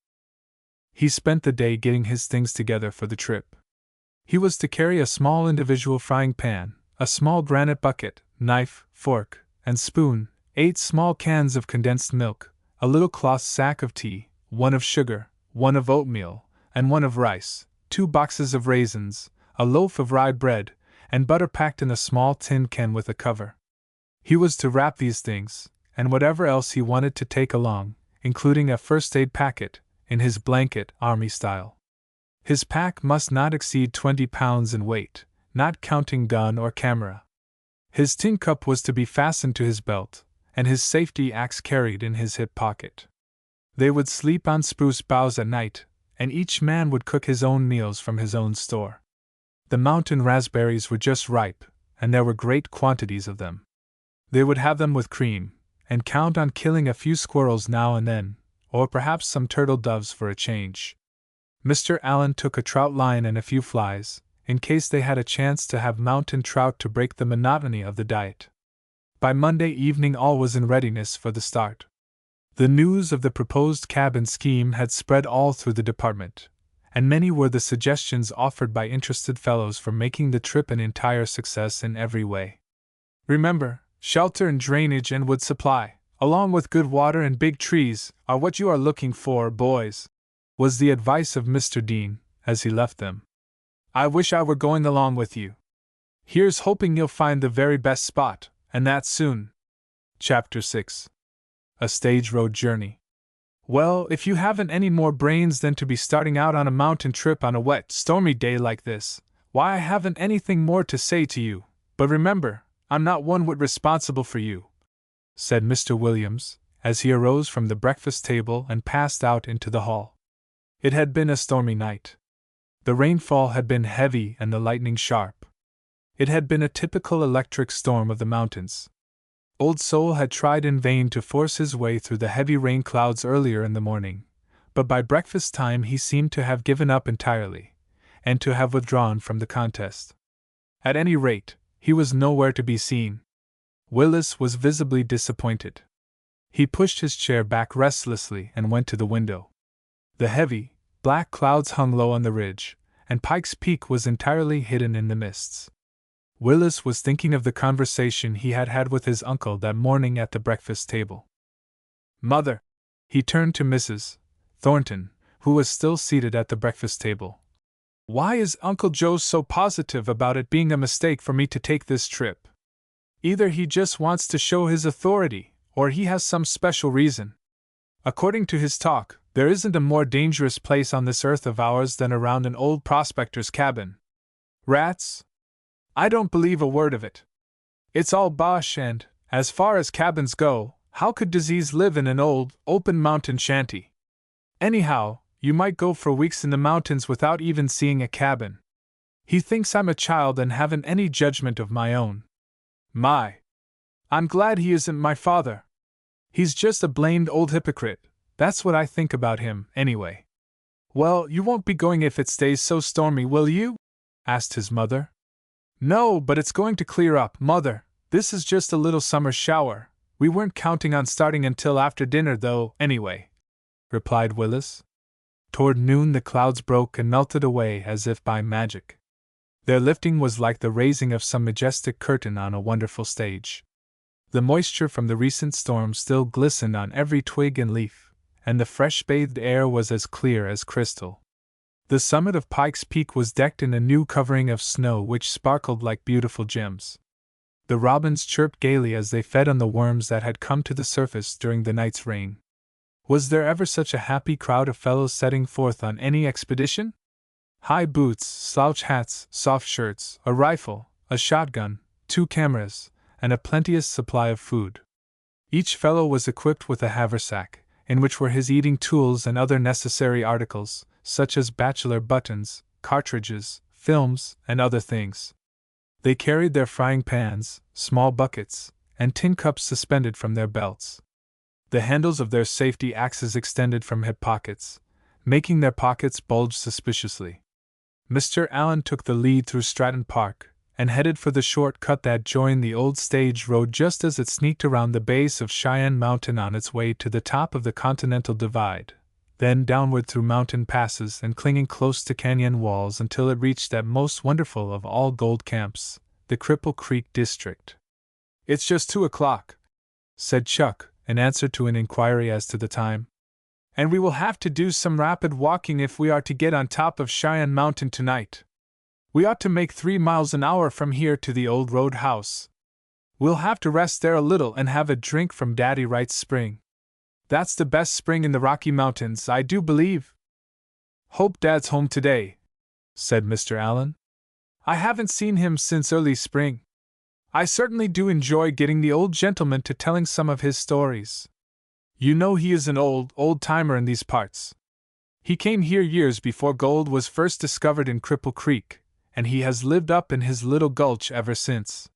He spent the day getting his things together for the trip. He was to carry a small individual frying pan, a small granite bucket, knife, fork, and spoon, 8 small cans of condensed milk, a little cloth sack of tea, 1 of sugar, 1 of oatmeal, and 1 of rice, 2 boxes of raisins, a loaf of rye bread, and butter packed in a small tin can with a cover. He was to wrap these things, and whatever else he wanted to take along, including a first aid packet, in his blanket, army style. His pack must not exceed 20 pounds in weight, not counting gun or camera. His tin cup was to be fastened to his belt, and his safety axe carried in his hip pocket. They would sleep on spruce boughs at night, and each man would cook his own meals from his own store. The mountain raspberries were just ripe, and there were great quantities of them. They would have them with cream, and count on killing a few squirrels now and then, or perhaps some turtle doves for a change. Mr. Allen took a trout line and a few flies, in case they had a chance to have mountain trout to break the monotony of the diet. By Monday evening all was in readiness for the start. The news of the proposed cabin scheme had spread all through the department, and many were the suggestions offered by interested fellows for making the trip an entire success in every way. "Remember, shelter and drainage and wood supply, along with good water and big trees, are what you are looking for, boys," was the advice of Mr. Dean, as he left them. "I wish I were going along with you. Here's hoping you'll find the very best spot, and that soon." Chapter 6. A Stage Road Journey. Well, if you haven't any more brains than to be starting out on a mountain trip on a wet, stormy day like this, why I haven't anything more to say to you, but remember, I'm not one whit responsible for you," said Mr. Williams, as he arose from the breakfast table and passed out into the hall. It had been a stormy night. The rainfall had been heavy and the lightning sharp. It had been a typical electric storm of the mountains. Old Sol had tried in vain to force his way through the heavy rain clouds earlier in the morning, but by breakfast time he seemed to have given up entirely, and to have withdrawn from the contest. At any rate, he was nowhere to be seen. Willis was visibly disappointed. He pushed his chair back restlessly and went to the window. The heavy, black clouds hung low on the ridge, and Pike's Peak was entirely hidden in the mists. Willis was thinking of the conversation he had had with his uncle that morning at the breakfast table. "Mother," he turned to Mrs. Thornton, who was still seated at the breakfast table. "Why is Uncle Joe so positive about it being a mistake for me to take this trip? Either he just wants to show his authority, or he has some special reason. According to his talk, there isn't a more dangerous place on this earth of ours than around an old prospector's cabin. Rats? I don't believe a word of it. It's all bosh, and, as far as cabins go, how could disease live in an old, open mountain shanty? Anyhow, you might go for weeks in the mountains without even seeing a cabin. He thinks I'm a child and haven't any judgment of my own. My! I'm glad he isn't my father. He's just a blamed old hypocrite, that's what I think about him, anyway." "Well, you won't be going if it stays so stormy, will you?" asked his mother. "No, but it's going to clear up, Mother. This is just a little summer shower. We weren't counting on starting until after dinner, though, anyway," replied Willis. Toward noon the clouds broke and melted away as if by magic. Their lifting was like the raising of some majestic curtain on a wonderful stage. The moisture from the recent storm still glistened on every twig and leaf, and the fresh-bathed air was as clear as crystal. The summit of Pike's Peak was decked in a new covering of snow which sparkled like beautiful gems. The robins chirped gaily as they fed on the worms that had come to the surface during the night's rain. Was there ever such a happy crowd of fellows setting forth on any expedition? High boots, slouch hats, soft shirts, a rifle, a shotgun, 2 cameras, and a plenteous supply of food. Each fellow was equipped with a haversack, in which were his eating tools and other necessary articles, such as bachelor buttons, cartridges, films, and other things. They carried their frying pans, small buckets, and tin cups suspended from their belts. The handles of their safety axes extended from hip pockets, making their pockets bulge suspiciously. Mr. Allen took the lead through Stratton Park, and headed for the short cut that joined the old stage road just as it sneaked around the base of Cheyenne Mountain on its way to the top of the Continental Divide, then downward through mountain passes and clinging close to canyon walls until it reached that most wonderful of all gold camps, the Cripple Creek district. "It's just 2:00, said Chuck, in answer to an inquiry as to the time. "And we will have to do some rapid walking if we are to get on top of Cheyenne Mountain tonight. We ought to make 3 miles an hour from here to the old roadhouse. We'll have to rest there a little and have a drink from Daddy Wright's spring. That's the best spring in the Rocky Mountains, I do believe." "Hope Dad's home today," said Mr. Allen. "I haven't seen him since early spring. I certainly do enjoy getting the old gentleman to telling some of his stories. You know he is an old-timer in these parts. He came here years before gold was first discovered in Cripple Creek, and he has lived up in his little gulch ever since.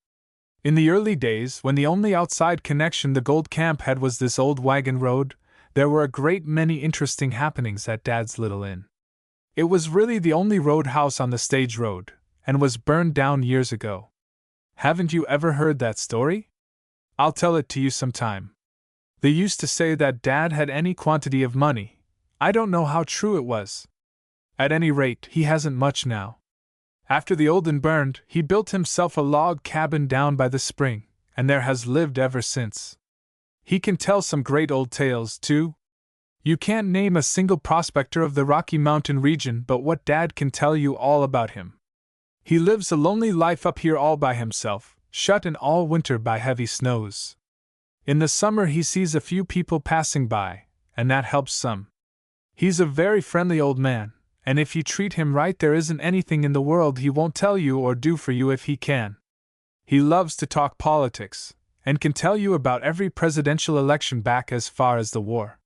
In the early days, when the only outside connection the gold camp had was this old wagon road, there were a great many interesting happenings at Dad's little inn. It was really the only roadhouse on the stage road, and was burned down years ago. Haven't you ever heard that story? I'll tell it to you sometime. They used to say that Dad had any quantity of money. I don't know how true it was. At any rate, he hasn't much now. After the old inn burned, he built himself a log cabin down by the spring, and there has lived ever since. He can tell some great old tales, too. You can't name a single prospector of the Rocky Mountain region but what Dad can tell you all about him. He lives a lonely life up here all by himself, shut in all winter by heavy snows. In the summer he sees a few people passing by, and that helps some. He's a very friendly old man, and if you treat him right there isn't anything in the world he won't tell you or do for you if he can. He loves to talk politics, and can tell you about every presidential election back as far as the war.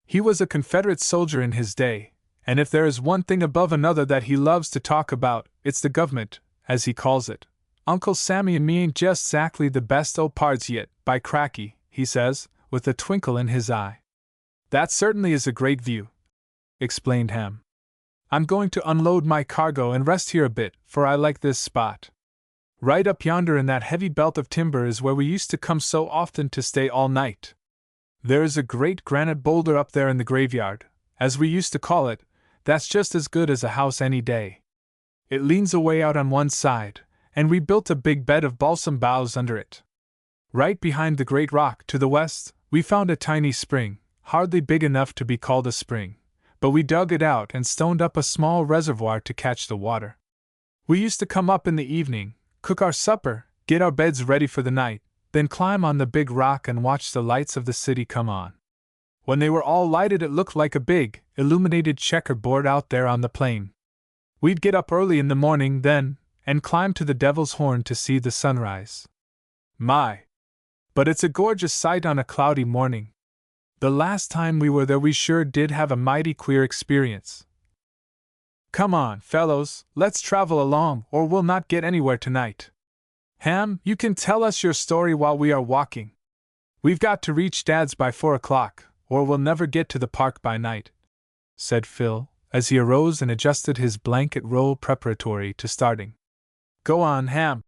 He was a Confederate soldier in his day, and if there is one thing above another that he loves to talk about, it's the government, as he calls it. "Uncle Sammy and me ain't just exactly the best o' pards yet, by cracky," he says, with a twinkle in his eye. "That certainly is a great view," explained Ham. "I'm going to unload my cargo and rest here a bit, for I like this spot. Right up yonder in that heavy belt of timber is where we used to come so often to stay all night. There is a great granite boulder up there in the graveyard, as we used to call it, that's just as good as a house any day. It leans away out on one side, and we built a big bed of balsam boughs under it. Right behind the great rock to the west, we found a tiny spring, hardly big enough to be called a spring, but we dug it out and stoned up a small reservoir to catch the water. We used to come up in the evening, cook our supper, get our beds ready for the night, then climb on the big rock and watch the lights of the city come on. When they were all lighted, it looked like a big, illuminated checkerboard out there on the plain. We'd get up early in the morning then, and climb to the Devil's Horn to see the sunrise. My! But it's a gorgeous sight on a cloudy morning. The last time we were there we sure did have a mighty queer experience. Come on, fellows, let's travel along, or we'll not get anywhere tonight. Ham, you can tell us your story while we are walking. We've got to reach Dad's by 4 o'clock, or we'll never get to the park by night," said Phil, as he arose and adjusted his blanket roll preparatory to starting. "Go on, Ham,"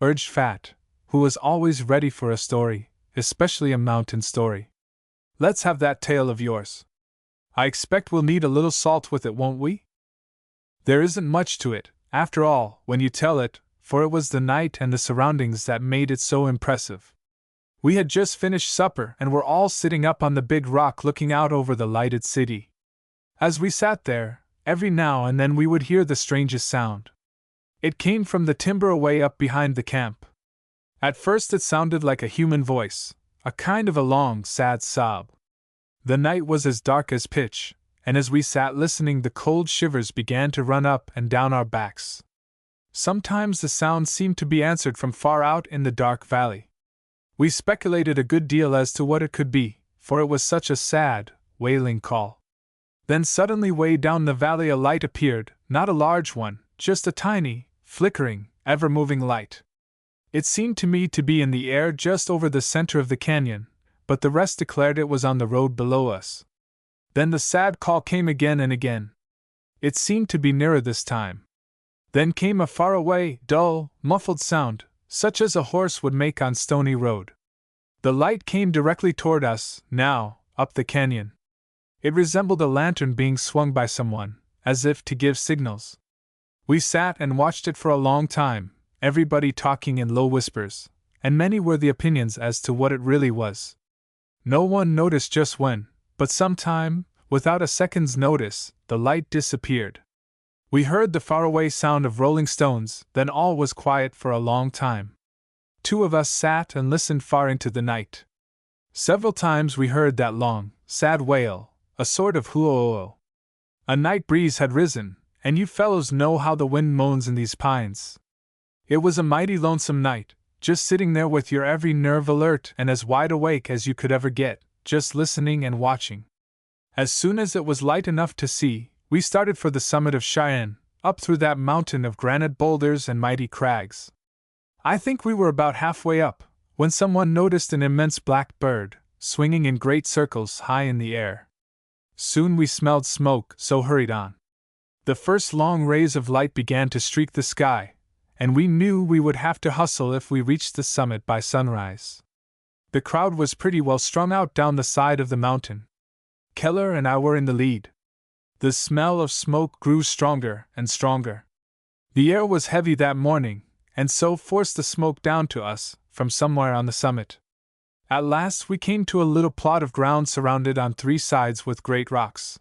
urged Fat, who was always ready for a story, especially a mountain story. "Let's have that tale of yours. I expect we'll need a little salt with it, won't we?" "There isn't much to it, after all, when you tell it, for it was the night and the surroundings that made it so impressive. We had just finished supper and were all sitting up on the big rock looking out over the lighted city. As we sat there, every now and then we would hear the strangest sound. It came from the timber away up behind the camp. At first it sounded like a human voice, a kind of a long, sad sob. The night was as dark as pitch, and as we sat listening the cold shivers began to run up and down our backs. Sometimes the sound seemed to be answered from far out in the dark valley. We speculated a good deal as to what it could be, for it was such a sad, wailing call. Then suddenly way down the valley a light appeared, not a large one, just a tiny, flickering, ever-moving light. It seemed to me to be in the air just over the center of the canyon, but the rest declared it was on the road below us. Then the sad call came again and again. It seemed to be nearer this time. Then came a far-away, dull, muffled sound, such as a horse would make on stony road. The light came directly toward us, now, up the canyon. It resembled a lantern being swung by someone, as if to give signals. We sat and watched it for a long time, everybody talking in low whispers, and many were the opinions as to what it really was. No one noticed just when, but sometime, without a second's notice, the light disappeared. We heard the faraway sound of rolling stones, then all was quiet for a long time. 2 of us sat and listened far into the night. Several times we heard that long, sad wail, a sort of hoo-oh-oh. A night breeze had risen, and you fellows know how the wind moans in these pines. It was a mighty lonesome night, just sitting there with your every nerve alert and as wide awake as you could ever get, just listening and watching. As soon as it was light enough to see, we started for the summit of Cheyenne, up through that mountain of granite boulders and mighty crags. I think we were about halfway up, when someone noticed an immense black bird, swinging in great circles high in the air. Soon we smelled smoke, so hurried on. The first long rays of light began to streak the sky, and we knew we would have to hustle if we reached the summit by sunrise. The crowd was pretty well strung out down the side of the mountain. Keller and I were in the lead. The smell of smoke grew stronger and stronger. The air was heavy that morning, and so forced the smoke down to us, from somewhere on the summit. At last we came to a little plot of ground surrounded on 3 sides with great rocks.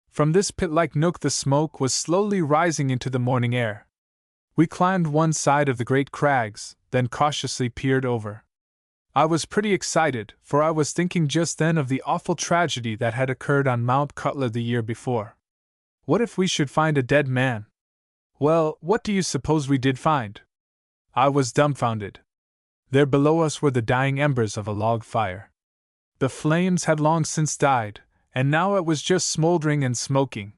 From this pit-like nook the smoke was slowly rising into the morning air. We climbed one side of the great crags, then cautiously peered over. I was pretty excited, for I was thinking just then of the awful tragedy that had occurred on Mount Cutler the year before. What if we should find a dead man? Well, what do you suppose we did find? I was dumbfounded. There below us were the dying embers of a log fire. The flames had long since died, and now it was just smoldering and smoking.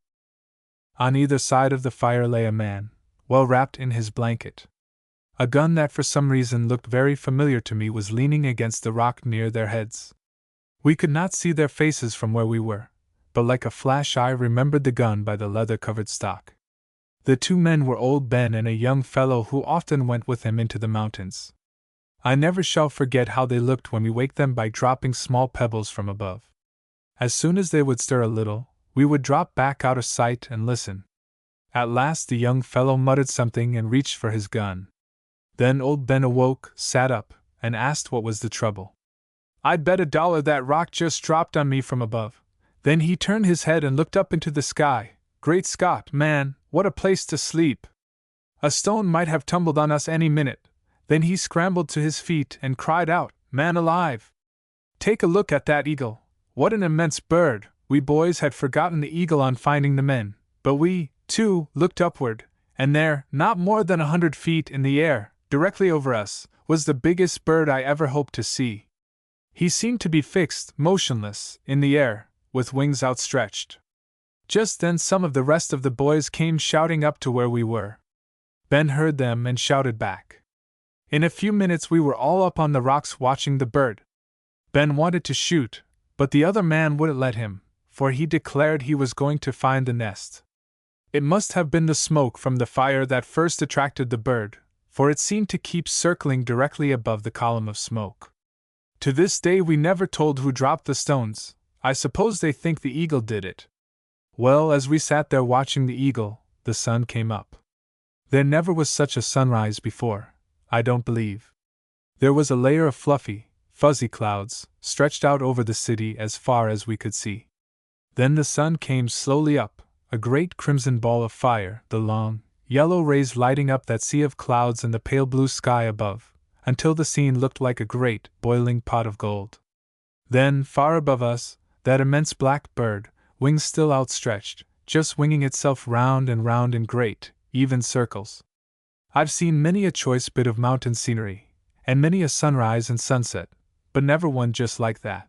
On either side of the fire lay a man, well wrapped in his blanket. A gun that for some reason looked very familiar to me was leaning against the rock near their heads. We could not see their faces from where we were, but like a flash I remembered the gun by the leather-covered stock. The two men were old Ben and a young fellow who often went with him into the mountains. I never shall forget how they looked when we waked them by dropping small pebbles from above. As soon as they would stir a little, we would drop back out of sight and listen. At last the young fellow muttered something and reached for his gun. Then old Ben awoke, sat up, and asked what was the trouble. "I'd bet $1 that rock just dropped on me from above." Then he turned his head and looked up into the sky. "Great Scott, man, what a place to sleep! A stone might have tumbled on us any minute." Then he scrambled to his feet and cried out, "Man alive! Take a look at that eagle! What an immense bird!" We boys had forgotten the eagle on finding the men, but we, too, looked upward, and there, not more than 100 feet in the air, directly over us, was the biggest bird I ever hoped to see. He seemed to be fixed, motionless, in the air, with wings outstretched. Just then some of the rest of the boys came shouting up to where we were. Ben heard them and shouted back. In a few minutes we were all up on the rocks watching the bird. Ben wanted to shoot, but the other man wouldn't let him, for he declared he was going to find the nest. It must have been the smoke from the fire that first attracted the bird, for it seemed to keep circling directly above the column of smoke. To this day we never told who dropped the stones. I suppose they think the eagle did it. Well, as we sat there watching the eagle, the sun came up. There never was such a sunrise before, I don't believe. There was a layer of fluffy, fuzzy clouds, stretched out over the city as far as we could see. Then the sun came slowly up, a great crimson ball of fire, the long, yellow rays lighting up that sea of clouds and the pale blue sky above, until the scene looked like a great, boiling pot of gold. Then, far above us, that immense black bird, wings still outstretched, just winging itself round and round in great, even circles. I've seen many a choice bit of mountain scenery, and many a sunrise and sunset, but never one just like that.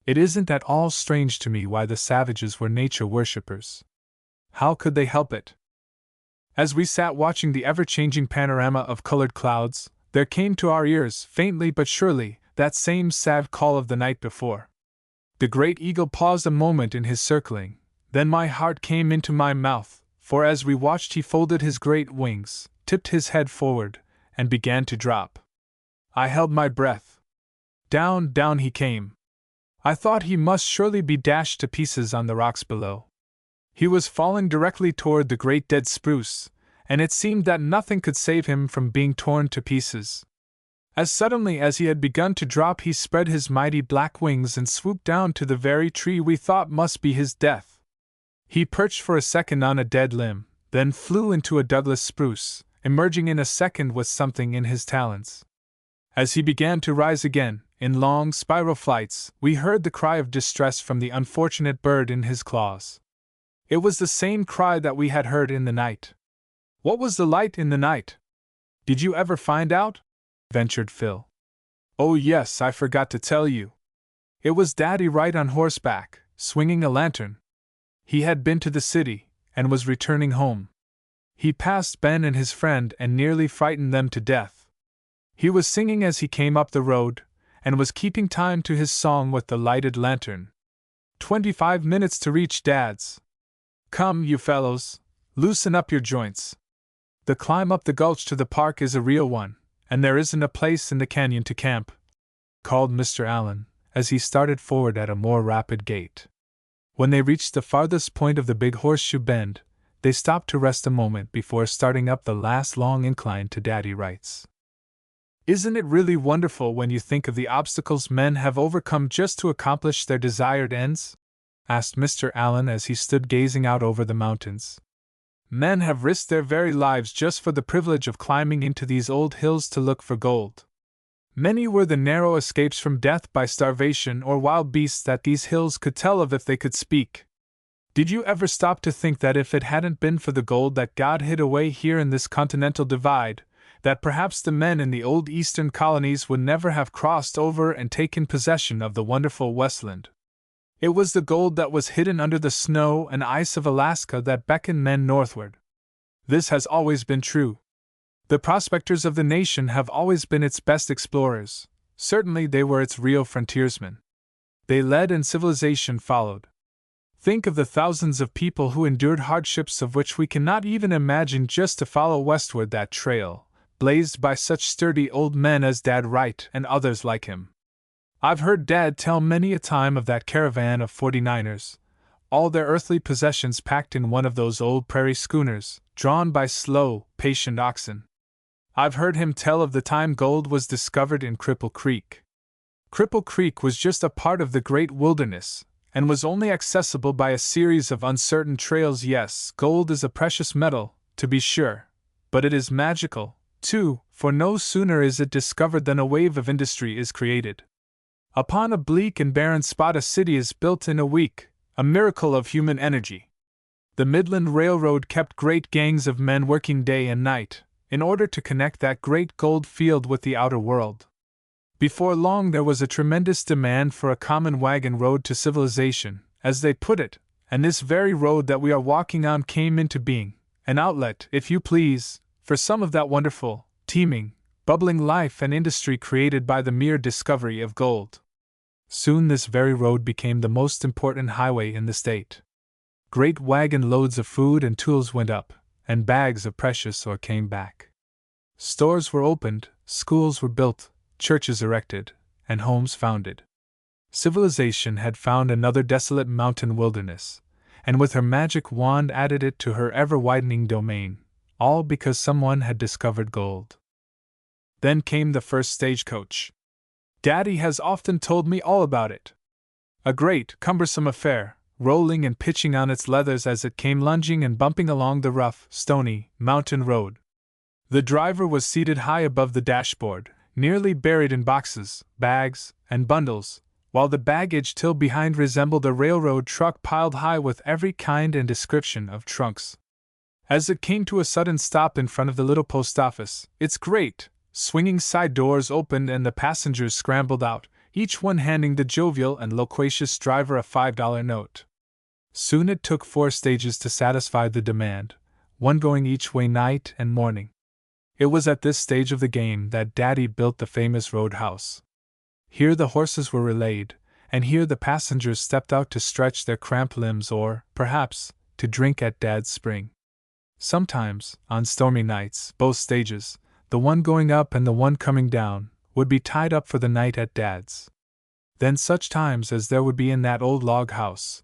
It isn't at all strange to me why the savages were nature worshippers. How could they help it? As we sat watching the ever-changing panorama of colored clouds, there came to our ears, faintly but surely, that same sad call of the night before. The great eagle paused a moment in his circling, then my heart came into my mouth, for as we watched he folded his great wings, tipped his head forward, and began to drop. I held my breath. Down, down he came. I thought he must surely be dashed to pieces on the rocks below. He was falling directly toward the great dead spruce, and it seemed that nothing could save him from being torn to pieces. As suddenly as he had begun to drop, he spread his mighty black wings and swooped down to the very tree we thought must be his death. He perched for a second on a dead limb, then flew into a Douglas spruce, emerging in a second with something in his talons. As he began to rise again, in long spiral flights, we heard the cry of distress from the unfortunate bird in his claws. It was the same cry that we had heard in the night. What was the light in the night? Did you ever find out? Ventured Phil. Oh yes, I forgot to tell you. It was Daddy Wright on horseback, swinging a lantern. He had been to the city, and was returning home. He passed Ben and his friend and nearly frightened them to death. He was singing as he came up the road, and was keeping time to his song with the lighted lantern. 25 minutes to reach Dad's. Come, you fellows, loosen up your joints. The climb up the gulch to the park is a real one, and there isn't a place in the canyon to camp, called Mr. Allen, as he started forward at a more rapid gait. When they reached the farthest point of the big horseshoe bend, they stopped to rest a moment before starting up the last long incline to Daddy Wright's. Isn't it really wonderful when you think of the obstacles men have overcome just to accomplish their desired ends? Asked Mr. Allen as he stood gazing out over the mountains. Men have risked their very lives just for the privilege of climbing into these old hills to look for gold. Many were the narrow escapes from death by starvation or wild beasts that these hills could tell of if they could speak. Did you ever stop to think that if it hadn't been for the gold that God hid away here in this continental divide, that perhaps the men in the old eastern colonies would never have crossed over and taken possession of the wonderful Westland? It was the gold that was hidden under the snow and ice of Alaska that beckoned men northward. This has always been true. The prospectors of the nation have always been its best explorers. Certainly they were its real frontiersmen. They led and civilization followed. Think of the thousands of people who endured hardships of which we cannot even imagine just to follow westward that trail, blazed by such sturdy old men as Dad Wright and others like him. I've heard Dad tell many a time of that caravan of 49ers, all their earthly possessions packed in one of those old prairie schooners, drawn by slow, patient oxen. I've heard him tell of the time gold was discovered in Cripple Creek. Cripple Creek was just a part of the great wilderness, and was only accessible by a series of uncertain trails. Yes, gold is a precious metal, to be sure, but it is magical, too, for no sooner is it discovered than a wave of industry is created. Upon a bleak and barren spot a city is built in a week, a miracle of human energy. The Midland Railroad kept great gangs of men working day and night, in order to connect that great gold field with the outer world. Before long there was a tremendous demand for a common wagon road to civilization, as they put it, and this very road that we are walking on came into being, an outlet, if you please, for some of that wonderful, teeming, bubbling life and industry created by the mere discovery of gold. Soon this very road became the most important highway in the state. Great wagon loads of food and tools went up, and bags of precious ore came back. Stores were opened, schools were built, churches erected, and homes founded. Civilization had found another desolate mountain wilderness, and with her magic wand added it to her ever-widening domain, all because someone had discovered gold. Then came the first stagecoach. Daddy has often told me all about it. A great, cumbersome affair, rolling and pitching on its leathers as it came lunging and bumping along the rough, stony, mountain road. The driver was seated high above the dashboard, nearly buried in boxes, bags, and bundles, while the baggage till behind resembled a railroad truck piled high with every kind and description of trunks. As it came to a sudden stop in front of the little post office, its great, swinging side doors opened and the passengers scrambled out, each one handing the jovial and loquacious driver a $5 note. Soon it took 4 stages to satisfy the demand, one going each way night and morning. It was at this stage of the game that Daddy built the famous roadhouse. Here the horses were relayed, and here the passengers stepped out to stretch their cramped limbs or, perhaps, to drink at Dad's spring. Sometimes, on stormy nights, both stages, the one going up and the one coming down, would be tied up for the night at Dad's. Then such times as there would be in that old log house.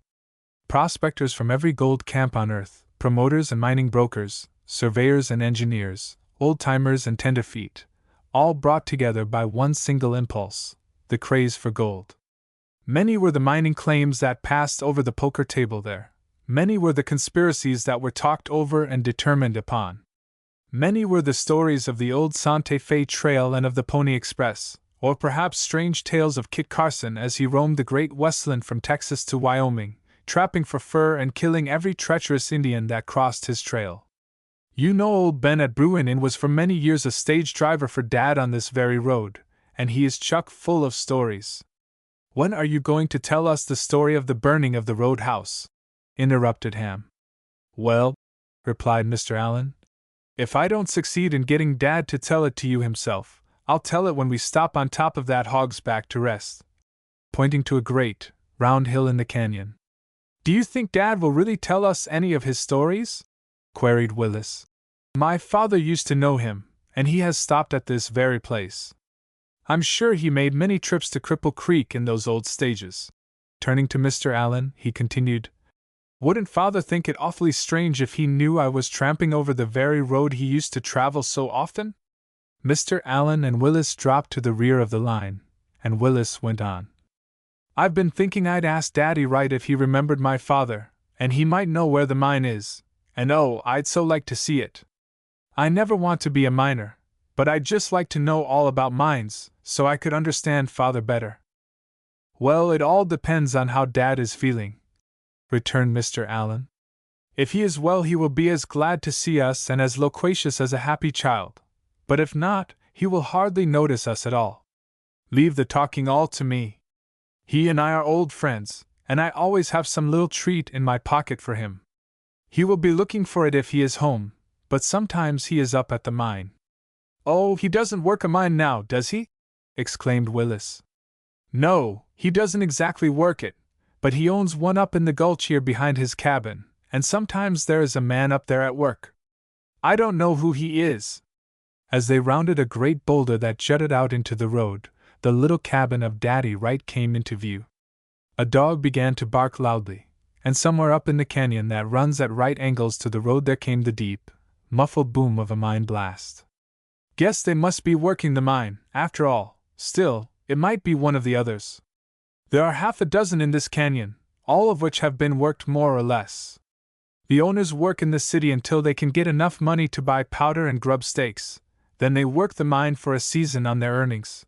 Prospectors from every gold camp on earth, promoters and mining brokers, surveyors and engineers, old-timers and tenderfeet, all brought together by one single impulse, the craze for gold. Many were the mining claims that passed over the poker table there. Many were the conspiracies that were talked over and determined upon. Many were the stories of the old Santa Fe Trail and of the Pony Express, or perhaps strange tales of Kit Carson as he roamed the great Westland from Texas to Wyoming, trapping for fur and killing every treacherous Indian that crossed his trail. You know old Ben at Bruin Inn was for many years a stage driver for Dad on this very road, and he is chock full of stories. When are you going to tell us the story of the burning of the roadhouse? Interrupted Ham. Well, replied Mr. Allen, if I don't succeed in getting Dad to tell it to you himself, I'll tell it when we stop on top of that hog's back to rest, pointing to a great, round hill in the canyon. Do you think Dad will really tell us any of his stories? Queried Willis. My father used to know him, and he has stopped at this very place. I'm sure he made many trips to Cripple Creek in those old stages. Turning to Mr. Allen, he continued, wouldn't Father think it awfully strange if he knew I was tramping over the very road he used to travel so often? Mr. Allen and Willis dropped to the rear of the line, and Willis went on. I've been thinking I'd ask Daddy Wright if he remembered my father, and he might know where the mine is, and oh, I'd so like to see it. I never want to be a miner, but I'd just like to know all about mines, so I could understand Father better. Well, it all depends on how Dad is feeling, returned Mr. Allen. If he is well, he will be as glad to see us and as loquacious as a happy child, but if not, he will hardly notice us at all. Leave the talking all to me. He and I are old friends, and I always have some little treat in my pocket for him. He will be looking for it if he is home, but sometimes he is up at the mine. Oh, he doesn't work a mine now, does he? Exclaimed Willis. No, he doesn't exactly work it, but he owns one up in the gulch here behind his cabin, and sometimes there is a man up there at work. I don't know who he is. As they rounded a great boulder that jutted out into the road, the little cabin of Daddy Wright came into view. A dog began to bark loudly, and somewhere up in the canyon that runs at right angles to the road there came the deep, muffled boom of a mine blast. Guess they must be working the mine, after all. Still, it might be one of the others. There are half a dozen in this canyon, all of which have been worked more or less. The owners work in the city until they can get enough money to buy powder and grub stakes, then they work the mine for a season on their earnings,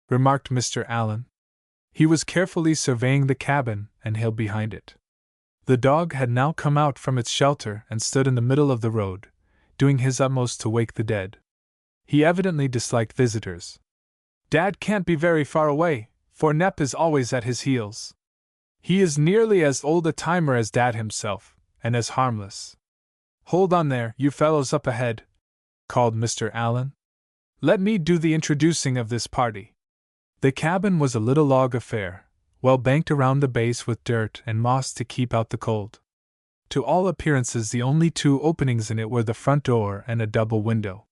remarked Mr. Allen. He was carefully surveying the cabin and hill behind it. The dog had now come out from its shelter and stood in the middle of the road, doing his utmost to wake the dead. He evidently disliked visitors. Dad can't be very far away, for Nep is always at his heels. He is nearly as old a timer as Dad himself, and as harmless. Hold on there, you fellows up ahead, called Mr. Allen. Let me do the introducing of this party. The cabin was a little log affair, well banked around the base with dirt and moss to keep out the cold. To all appearances the only two openings in it were the front door and a double window.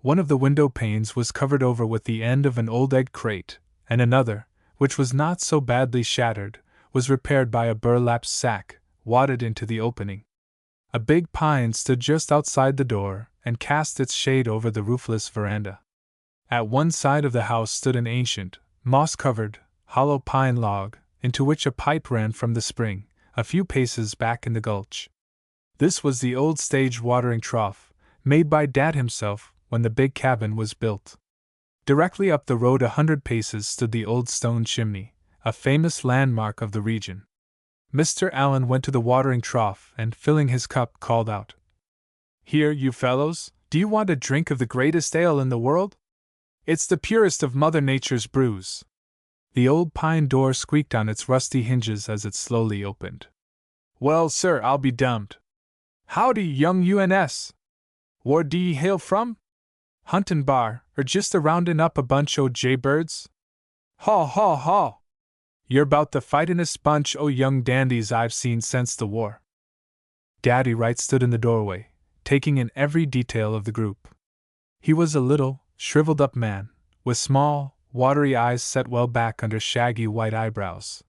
One of the window panes was covered over with the end of an old egg crate, and another, which was not so badly shattered, was repaired by a burlap sack, wadded into the opening. A big pine stood just outside the door and cast its shade over the roofless veranda. At one side of the house stood an ancient, moss-covered, hollow pine log, into which a pipe ran from the spring, a few paces back in the gulch. This was the old stage watering trough, made by Dad himself when the big cabin was built. Directly up the road 100 paces stood the old stone chimney, a famous landmark of the region. Mr. Allen went to the watering trough and, filling his cup, called out, "Here, you fellows, do you want a drink of the greatest ale in the world? It's the purest of Mother Nature's brews." The old pine door squeaked on its rusty hinges as it slowly opened. "Well, sir, I'll be dummed. Howdy, young UNS. Where do ye hail from? Huntin' bar, or just a roundin' up a bunch o' jaybirds? Haw, haw, haw! You're 'bout the fightin'est bunch o' young dandies I've seen since the war." Daddy Wright stood in the doorway, taking in every detail of the group. He was a little, shriveled-up man, with small, watery eyes set well back under shaggy white eyebrows.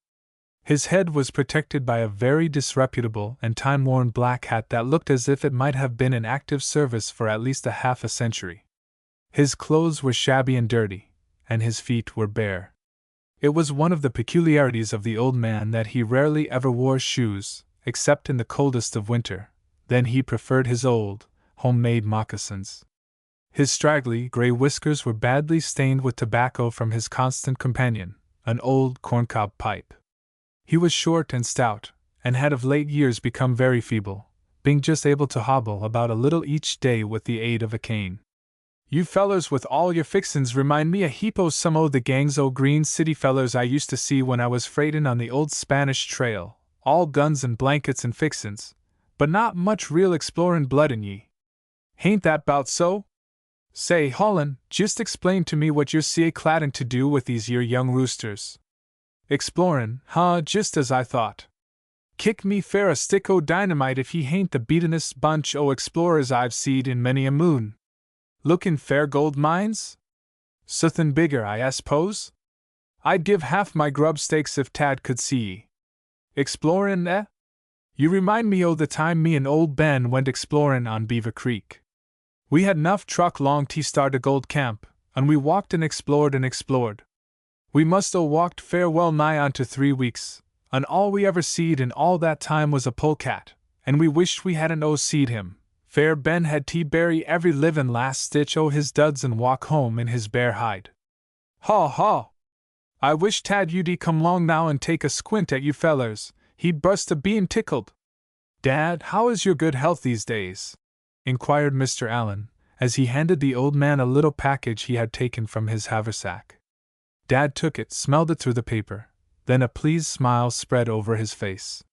His head was protected by a very disreputable and time-worn black hat that looked as if it might have been in active service for at least a half a century. His clothes were shabby and dirty, and his feet were bare. It was one of the peculiarities of the old man that he rarely ever wore shoes, except in the coldest of winter. Then he preferred his old, homemade moccasins. His straggly, gray whiskers were badly stained with tobacco from his constant companion, an old corncob pipe. He was short and stout, and had of late years become very feeble, being just able to hobble about a little each day with the aid of a cane. "You fellers with all your fixins remind me a heap o' some o' the gangs o' Green City fellers I used to see when I was freightin' on the old Spanish trail, all guns and blankets and fixins, but not much real explorin' blood in ye. Hain't that 'bout so? Say, Holland, just explain to me what you're claddin' to do with these yer young roosters." "Explorin', huh, just as I thought. Kick me fair a stick o' dynamite if he hain't the beatin'est bunch o' explorers I've seed in many a moon. Lookin' fair gold mines? Suthin' bigger, I s'pose? I'd give half my grub stakes if Tad could see ye. Explorin', eh? You remind me o' the time me and old Ben went explorin' on Beaver Creek. We had 'nough truck long to start a gold camp, and we walked and explored and explored. We must o' walked fair well nigh onto 3 weeks, and all we ever seed in all that time was a polecat, and we wished we hadn't o' seed him. Fair Ben had to bury every livin' last stitch o' his duds and walk home in his bare hide. Haw, haw! I wish Tad you'd come long now and take a squint at you fellers, he'd bust a bein' tickled." "Dad, how is your good health these days?" inquired Mr. Allen, as he handed the old man a little package he had taken from his haversack. Dad took it, smelled it through the paper, then a pleased smile spread over his face.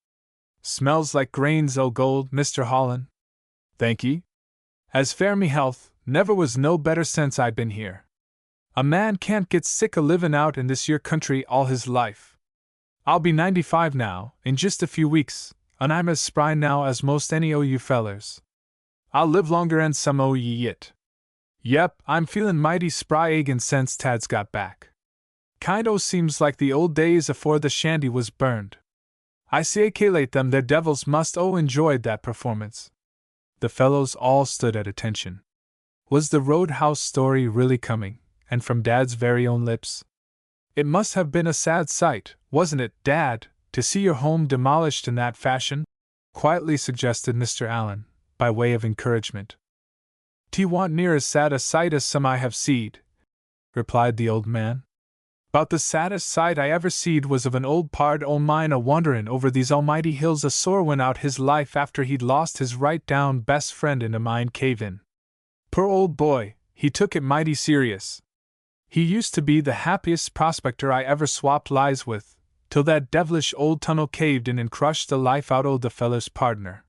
"Smells like grains o' gold, Mr. Holland. Thank ye. As fair me health, Never was no better since I been here. A man can't get sick o' livin' out in this here country all his life. I'll be 95 now, in just a few weeks, and I'm as spry now as most any o' you fellers. I'll live longer 'n some o' ye yit. Yep, I'm feelin' mighty spry agin since Tad's got back. Kind o' seems like the old days afore the shanty was burned. I say calate them their devils must enjoyed that performance. The fellows all stood at attention. Was the roadhouse story really coming, and from Dad's very own lips? It must have been a sad sight, wasn't it, Dad, to see your home demolished in that fashion? Quietly suggested Mr. Allen, by way of encouragement. "'T wa'n't near as sad a sight as some I have seed," replied the old man. "'Bout the saddest sight I ever seed was of an old pard o' mine a wanderin' over these almighty hills a sorrowin' out his life after he'd lost his right down best friend in a mine cave-in. Poor old boy, he took it mighty serious. He used to be the happiest prospector I ever swapped lives with, till that devilish old tunnel caved in and crushed the life out o' the feller's pardner.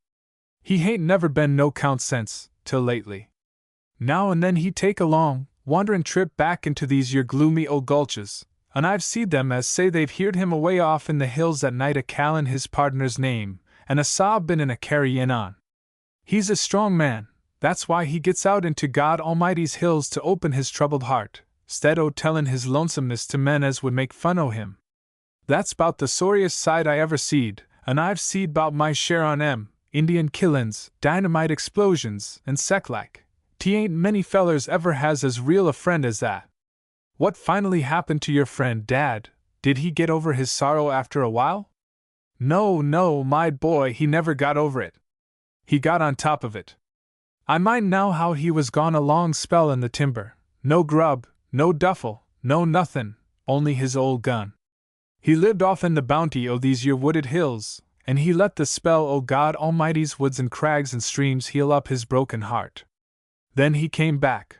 He hain't never been no count since, till lately. Now and then he'd take a long, wanderin' trip back into these yer gloomy old gulches, and I've seed them as say they've heerd him away off in the hills at night a callin' his pardner's name, and a sobbin' and a carryin' on. He's a strong man, that's why he gets out into God Almighty's hills to open his troubled heart, 'stead o' tellin' his lonesomeness to men as would make fun o' him. That's 'bout the sorriest sight I ever seed, and I've seed 'bout my share on 'em, Indian killin's, dynamite explosions, and sec-like. 'T ain't many fellers ever has as real a friend as that. What finally happened to your friend, Dad? Did he get over his sorrow after a while?" No, my boy, he never got over it. He got on top of it. I mind now how he was gone a long spell in the timber, no grub, no duffel, no nothin', only his old gun. He lived off in the bounty o' these yer wooded hills, and he let the spell o' God Almighty's woods and crags and streams heal up his broken heart. Then he came back.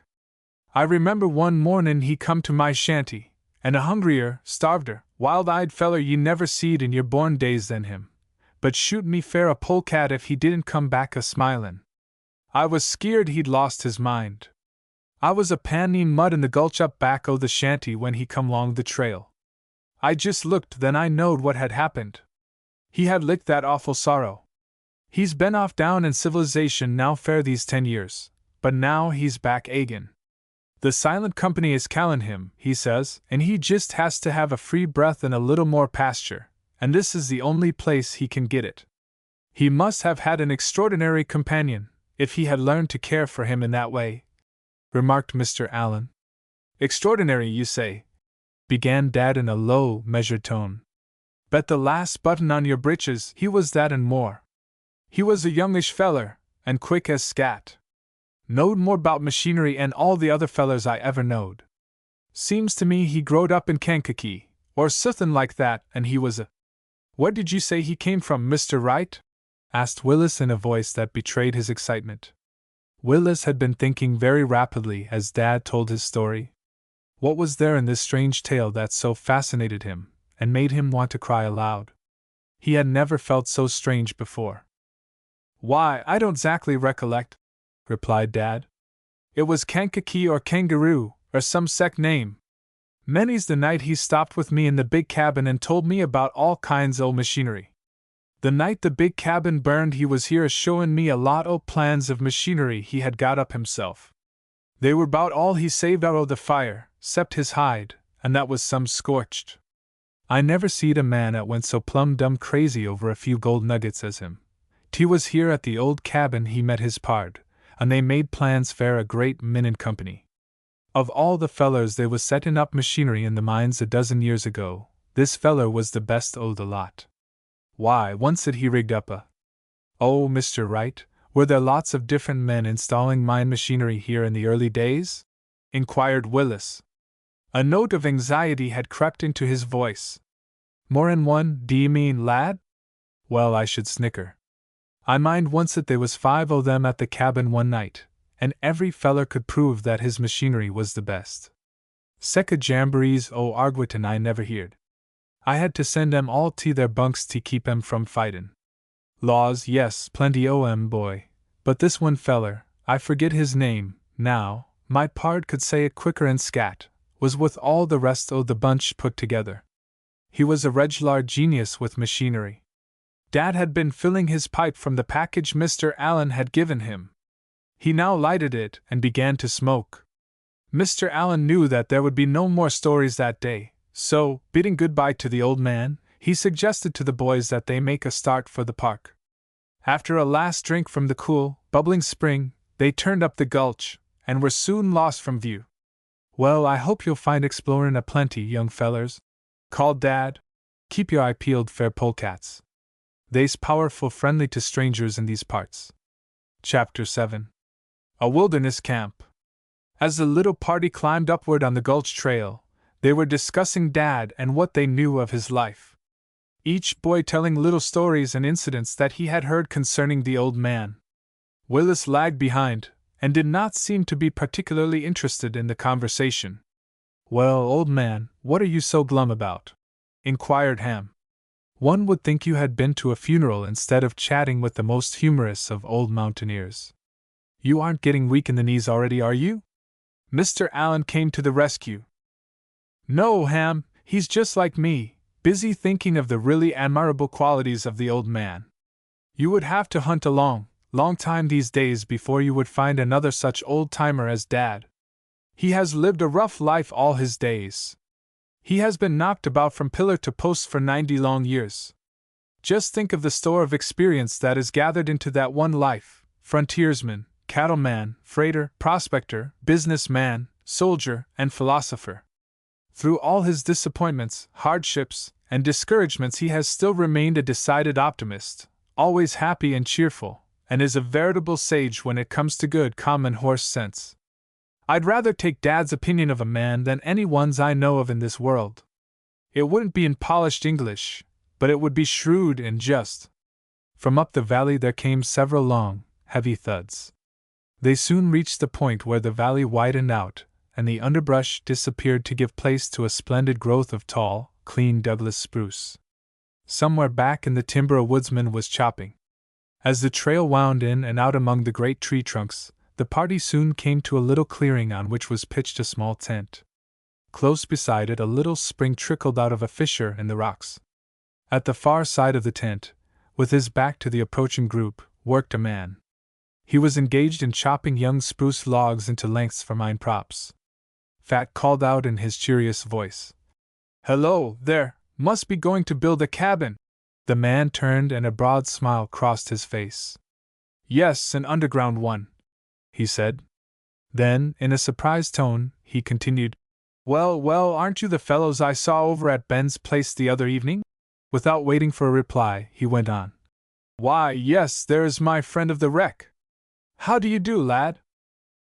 I remember one mornin' he come to my shanty, and a hungrier, starveder, wild-eyed feller ye never seed in yer born days than him, but shoot me fair a polecat if he didn't come back a-smilin'. I was skeered he'd lost his mind. I was a-panning mud in the gulch up back o' the shanty when he come along the trail. I just looked, then I knowed what had happened. He had licked that awful sorrow. He's been off down in civilization now fair these 10 years, but now he's back agin. The silent company is callin' him, he says, and he just has to have a free breath and a little more pasture, and this is the only place he can get it. He must have had an extraordinary companion, if he had learned to care for him in that way," remarked Mr. Allen. "Extraordinary, you say?" began Dad in a low, measured tone. "Bet the last button on your breeches he was that and more. He was a youngish feller, and quick as scat. Knowed more 'bout machinery and all the other fellers I ever knowed. Seems to me he growed up in Kankakee, or suthin' like that, and he was a—" "Where did you say he came from, Mr. Wright?" asked Willis in a voice that betrayed his excitement. Willis had been thinking very rapidly as Dad told his story. What was there in this strange tale that so fascinated him, and made him want to cry aloud? He had never felt so strange before. "Why, I don't exactly recollect," replied Dad. "It was Kankakee or Kangaroo, or some sec name. Many's the night he stopped with me in the big cabin and told me about all kinds o' machinery. The night the big cabin burned he was here a-showin' me a lot o' plans of machinery he had got up himself. They were 'bout all he saved out o' the fire, 'cept his hide, and that was some scorched. I never seed a man 'at went so plumb dumb crazy over a few gold nuggets as him. 'T was here at the old cabin he met his pard, and they made plans fair a great minin' company. Of all the fellers they was settin' up machinery in the mines a dozen years ago, this feller was the best o' the lot. Why, oncet he rigged up a—" "Oh, Mr. Wright, were there lots of different men installing mine machinery here in the early days?" inquired Willis. A note of anxiety had crept into his voice. "More'n one, d'ye mean, lad? Well, I should snicker. I mind oncet they was 5 o' them at the cabin one night, and every feller could prove that his machinery was the best. Secca jamborees o' Arguiton I never heerd. I had to send 'em all to their bunks to keep 'em from fightin'. Laws, yes, plenty o' 'em, boy, but this one feller, I forget his name, now, my pard could say it quicker and scat, was with all the rest o' the bunch put together. He was a reg'lar genius with machinery. Dad had been filling his pipe from the package Mr. Allen had given him. He now lighted it and began to smoke. Mr. Allen knew that there would be no more stories that day, so, bidding goodbye to the old man, he suggested to the boys that they make a start for the park. After a last drink from the cool, bubbling spring, they turned up the gulch, and were soon lost from view. "Well, I hope you'll find explorin' a plenty, young fellers," called Dad. "Keep your eye peeled, fair polecats. They's powerful friendly to strangers in these parts." Chapter 7. A Wilderness Camp. As the little party climbed upward on the gulch trail, they were discussing Dad and what they knew of his life. Each boy telling little stories and incidents that he had heard concerning the old man. Willis lagged behind, and did not seem to be particularly interested in the conversation. "Well, old man, what are you so glum about?" inquired Ham. "One would think you had been to a funeral instead of chatting with the most humorous of old mountaineers. You aren't getting weak in the knees already, are you?" Mr. Allen came to the rescue. "No, Ham, he's just like me, busy thinking of the really admirable qualities of the old man. You would have to hunt a long time these days before you would find another such old-timer as Dad. He has lived a rough life all his days. He has been knocked about from pillar to post for 90 long years. Just think of the store of experience that is gathered into that one life: frontiersman, cattleman, freighter, prospector, businessman, soldier, and philosopher. Through all his disappointments, hardships, and discouragements he has still remained a decided optimist, always happy and cheerful, and is a veritable sage when it comes to good common horse sense. I'd rather take Dad's opinion of a man than any ones I know of in this world. It wouldn't be in polished English, but it would be shrewd and just." From up the valley there came several long, heavy thuds. They soon reached the point where the valley widened out, and the underbrush disappeared to give place to a splendid growth of tall, clean Douglas spruce. Somewhere back in the timber a woodsman was chopping. As the trail wound in and out among the great tree trunks, the party soon came to a little clearing on which was pitched a small tent. Close beside it a little spring trickled out of a fissure in the rocks. At the far side of the tent, with his back to the approaching group, worked a man. He was engaged in chopping young spruce logs into lengths for mine props. Fat called out in his cheeriest voice, "Hello, there, must be going to build a cabin." The man turned and a broad smile crossed his face. "Yes, an underground one," he said. Then, in a surprised tone, he continued, Well, aren't you the fellows I saw over at Ben's place the other evening?" Without waiting for a reply, he went on, "Why, yes, there's my friend of the wreck. How do you do, lad?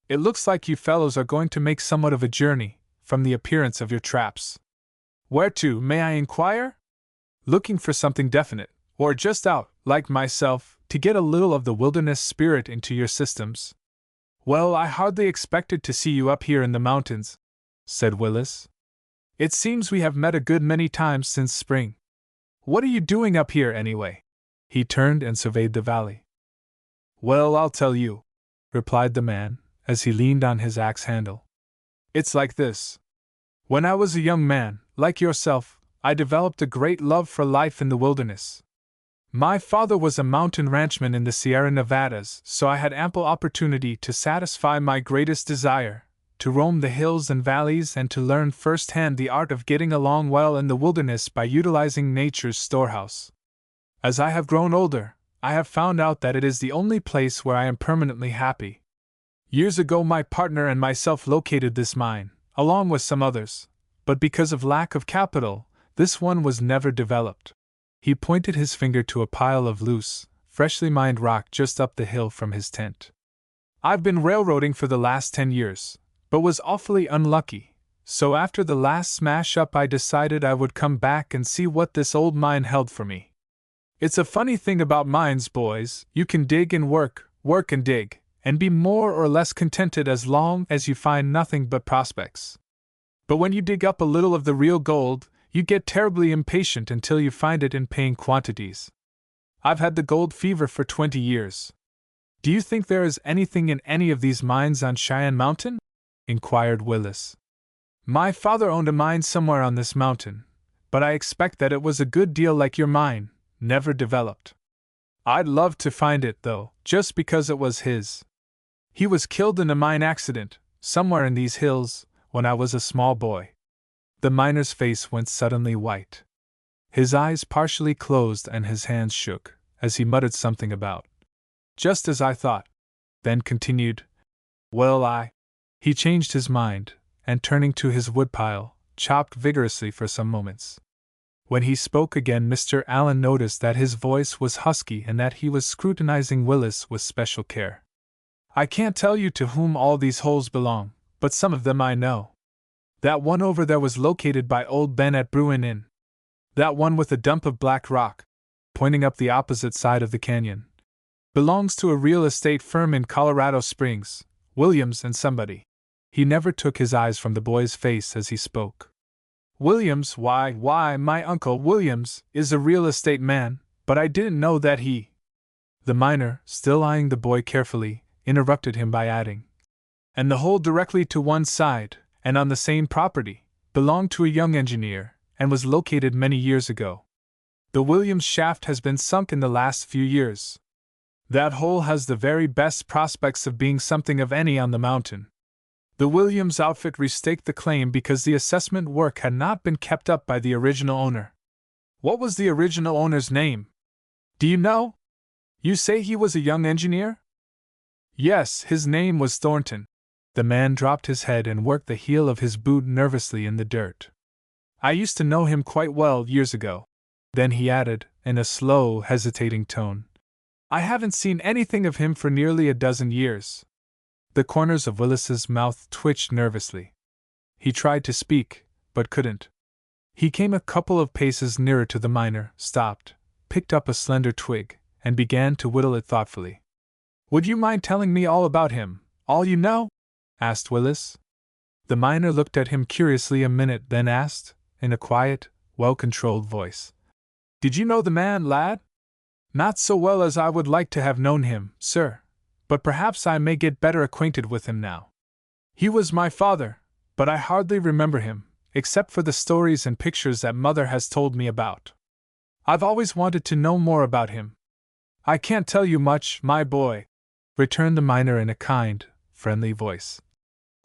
It looks like you fellows are going to make somewhat of a journey, from the appearance of your traps. Where to, may I inquire? Looking for something definite, or just out, like myself, to get a little of the wilderness spirit into your systems?" "Well, I hardly expected to see you up here in the mountains," said Willis. "It seems we have met a good many times since spring. What are you doing up here, anyway?" He turned and surveyed the valley. "Well, I'll tell you," replied the man, as he leaned on his axe handle. "It's like this. When I was a young man, like yourself, I developed a great love for life in the wilderness. My father was a mountain ranchman in the Sierra Nevadas, so I had ample opportunity to satisfy my greatest desire, to roam the hills and valleys and to learn firsthand the art of getting along well in the wilderness by utilizing nature's storehouse. As I have grown older, I have found out that it is the only place where I am permanently happy. Years ago my partner and myself located this mine, along with some others, but because of lack of capital, this one was never developed." He pointed his finger to a pile of loose, freshly mined rock just up the hill from his tent. "I've been railroading for the last 10 years, but was awfully unlucky, so after the last smash-up I decided I would come back and see what this old mine held for me. It's a funny thing about mines, boys, you can dig and work and dig, and be more or less contented as long as you find nothing but prospects. But when you dig up a little of the real gold, you get terribly impatient until you find it in paying quantities. I've had the gold fever for 20 years. Do you think there is anything in any of these mines on Cheyenne Mountain? Inquired Willis. My father owned a mine somewhere on this mountain, but I expect that it was a good deal like your mine, never developed. I'd love to find it, though, just because it was his. He was killed in a mine accident, somewhere in these hills, when I was a small boy. The miner's face went suddenly white. His eyes partially closed and his hands shook, as he muttered something about just as I thought. Then continued, Well, He changed his mind, and turning to his woodpile, chopped vigorously for some moments. When he spoke again, Mr. Allen noticed that his voice was husky and that he was scrutinizing Willis with special care. I can't tell you to whom all these holes belong, but some of them I know. That one over there was located by old Ben at Bruin Inn. That one with a dump of black rock, pointing up the opposite side of the canyon, belongs to a real estate firm in Colorado Springs, Williams and somebody. He never took his eyes from the boy's face as he spoke. Williams, why, my uncle Williams is a real estate man, but I didn't know that he. The miner, still eyeing the boy carefully, interrupted him by adding, And the hole directly to one side, and on the same property, belonged to a young engineer, and was located many years ago. The Williams shaft has been sunk in the last few years. That hole has the very best prospects of being something of any on the mountain. The Williams outfit restaked the claim because the assessment work had not been kept up by the original owner. What was the original owner's name? Do you know? You say he was a young engineer? Yes, his name was Thornton. The man dropped his head and worked the heel of his boot nervously in the dirt. I used to know him quite well years ago. Then he added, in a slow, hesitating tone, I haven't seen anything of him for nearly a dozen years. The corners of Willis's mouth twitched nervously. He tried to speak, but couldn't. He came a couple of paces nearer to the miner, stopped, picked up a slender twig, and began to whittle it thoughtfully. Would you mind telling me all about him, all you know? Asked Willis. The miner looked at him curiously a minute, then asked, in a quiet, well-controlled voice, Did you know the man, lad? Not so well as I would like to have known him, sir, but perhaps I may get better acquainted with him now. He was my father, but I hardly remember him, except for the stories and pictures that Mother has told me about. I've always wanted to know more about him. I can't tell you much, my boy, returned the miner in a kind, friendly voice.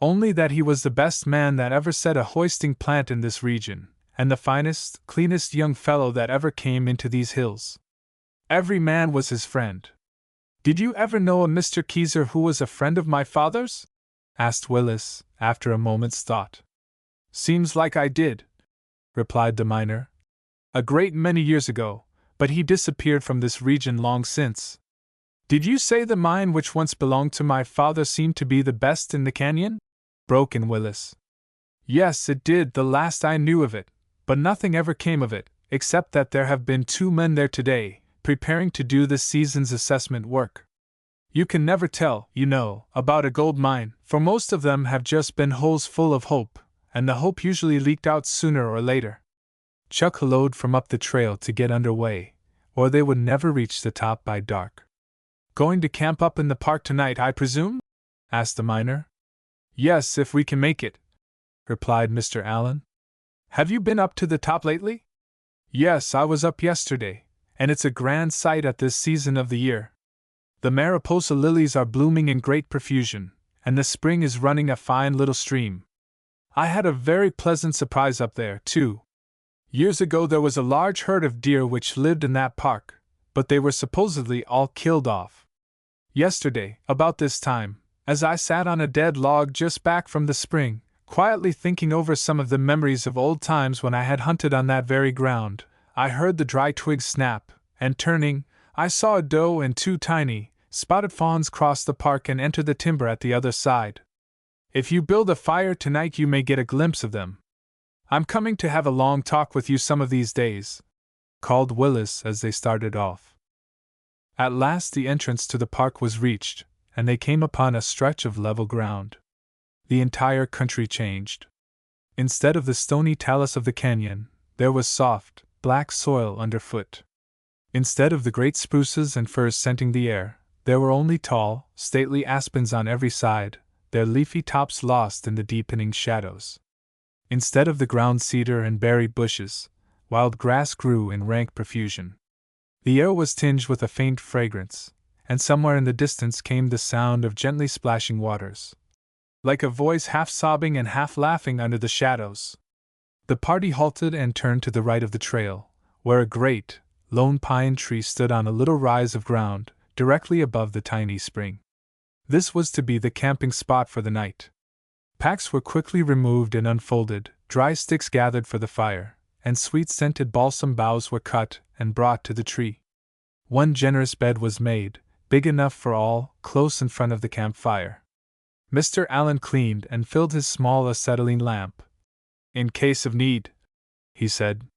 Only that he was the best man that ever set a hoisting plant in this region, and the finest, cleanest young fellow that ever came into these hills. Every man was his friend. Did you ever know a Mr. Keyser who was a friend of my father's? Asked Willis, after a moment's thought. Seems like I did, replied the miner. A great many years ago, but he disappeared from this region long since. Did you say the mine which once belonged to my father seemed to be the best in the canyon? Broke in Willis. Yes, it did, the last I knew of it, but nothing ever came of it, except that there have been 2 men there today, preparing to do this season's assessment work. You can never tell, you know, about a gold mine, for most of them have just been holes full of hope, and the hope usually leaked out sooner or later. Chuck helloed from up the trail to get under way, or they would never reach the top by dark. Going to camp up in the park tonight, I presume? Asked the miner. Yes, if we can make it, replied Mr. Allen. Have you been up to the top lately? Yes, I was up yesterday, and it's a grand sight at this season of the year. The Mariposa lilies are blooming in great profusion, and the spring is running a fine little stream. I had a very pleasant surprise up there, too. Years ago there was a large herd of deer which lived in that park, but they were supposedly all killed off. Yesterday, about this time, as I sat on a dead log just back from the spring, quietly thinking over some of the memories of old times when I had hunted on that very ground, I heard the dry twigs snap, and turning, I saw a doe and 2 tiny, spotted fawns cross the park and enter the timber at the other side. If you build a fire tonight, you may get a glimpse of them. I'm coming to have a long talk with you some of these days, called Willis as they started off. At last the entrance to the park was reached, and they came upon a stretch of level ground. The entire country changed. Instead of the stony talus of the canyon, there was soft, black soil underfoot. Instead of the great spruces and firs scenting the air, There were only tall, stately aspens on every side, their leafy tops lost in the deepening shadows. Instead of the ground cedar and berry bushes, wild grass grew in rank profusion. The air was tinged with a faint fragrance, and somewhere in the distance came the sound of gently splashing waters, like a voice half sobbing and half laughing under the shadows. The party halted and turned to the right of the trail, where a great, lone pine tree stood on a little rise of ground, directly above the tiny spring. This was to be the camping spot for the night. Packs were quickly removed and unfolded, dry sticks gathered for the fire, and sweet-scented balsam boughs were cut and brought to the tree. One generous bed was made, big enough for all, close in front of the campfire. Mr. Allen cleaned and filled his small acetylene lamp. "In case of need," he said.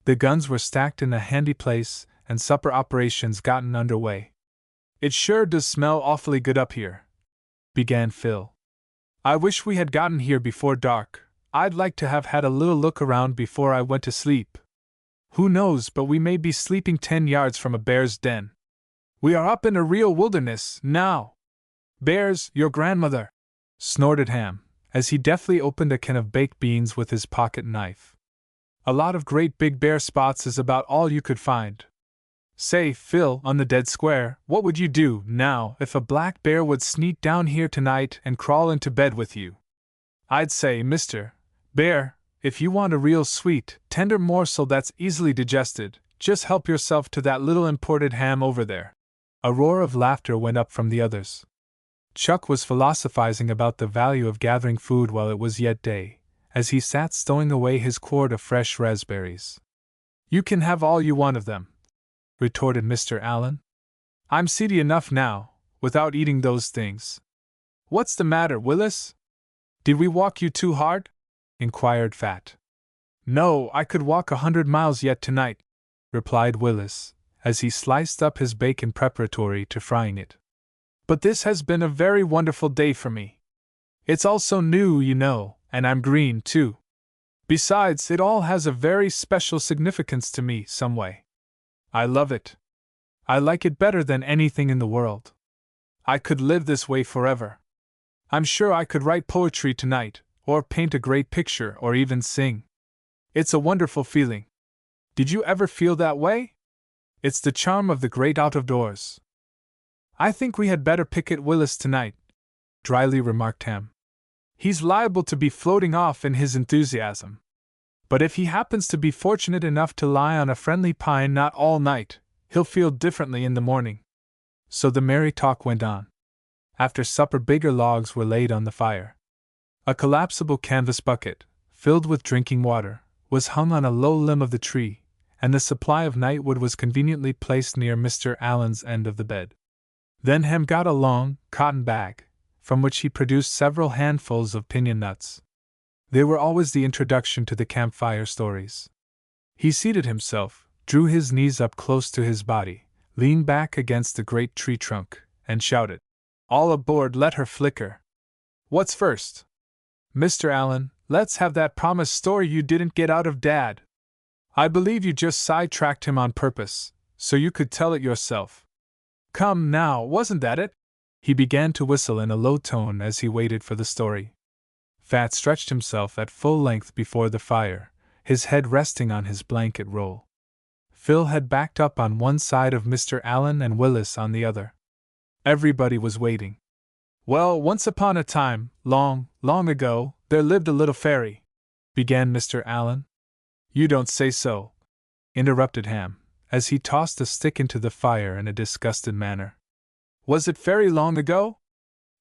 The guns were stacked in a handy place, and supper operations gotten under way. "It sure does smell awfully good up here," began Phil. "I wish we had gotten here before dark. I'd like to have had a little look around before I went to sleep. Who knows but we may be sleeping 10 yards from a bear's den. We are up in a real wilderness, now." "Bears, your grandmother!" snorted Ham, as he deftly opened a can of baked beans with his pocket knife. "A lot of great big bear spots is about all you could find. Say, Phil, on the dead square, what would you do, now, if a black bear would sneak down here tonight and crawl into bed with you? I'd say, Mr. Bear, if you want a real sweet, tender morsel that's easily digested, just help yourself to that little imported ham over there." A roar of laughter went up from the others. Chuck was philosophizing about the value of gathering food while it was yet day, as he sat stowing away his quart of fresh raspberries. "You can have all you want of them," retorted Mr. Allen. "I'm seedy enough now, without eating those things." "What's the matter, Willis? Did we walk you too hard?" inquired Fat. "No, I could walk 100 miles yet tonight," replied Willis, as he sliced up his bacon preparatory to frying it. "But this has been a very wonderful day for me. It's all so new, you know, and I'm green, too. Besides, it all has a very special significance to me, some way. I love it. I like it better than anything in the world. I could live this way forever. I'm sure I could write poetry tonight, or paint a great picture, or even sing. It's a wonderful feeling. Did you ever feel that way? It's the charm of the great out-of-doors." "I think we had better picket Willis tonight," dryly remarked Ham. "He's liable to be floating off in his enthusiasm. But if he happens to be fortunate enough to lie on a friendly pine knot all night, he'll feel differently in the morning." So the merry talk went on. After supper, bigger logs were laid on the fire. A collapsible canvas bucket, filled with drinking water, was hung on a low limb of the tree, and the supply of nightwood was conveniently placed near Mr. Allen's end of the bed. Then Ham got a long, cotton bag, from which he produced several handfuls of piñon nuts. They were always the introduction to the campfire stories. He seated himself, drew his knees up close to his body, leaned back against the great tree trunk, and shouted, "All aboard, let her flicker! What's first? Mr. Allen, let's have that promised story you didn't get out of Dad. I believe you just sidetracked him on purpose, so you could tell it yourself. Come now, wasn't that it?" He began to whistle in a low tone as he waited for the story. Fat stretched himself at full length before the fire, his head resting on his blanket roll. Phil had backed up on one side of Mr. Allen and Willis on the other. Everybody was waiting. "Well, once upon a time, long, long ago, there lived a little fairy," began Mr. Allen. "You don't say so," interrupted Ham, as he tossed a stick into the fire in a disgusted manner. "Was it very long ago?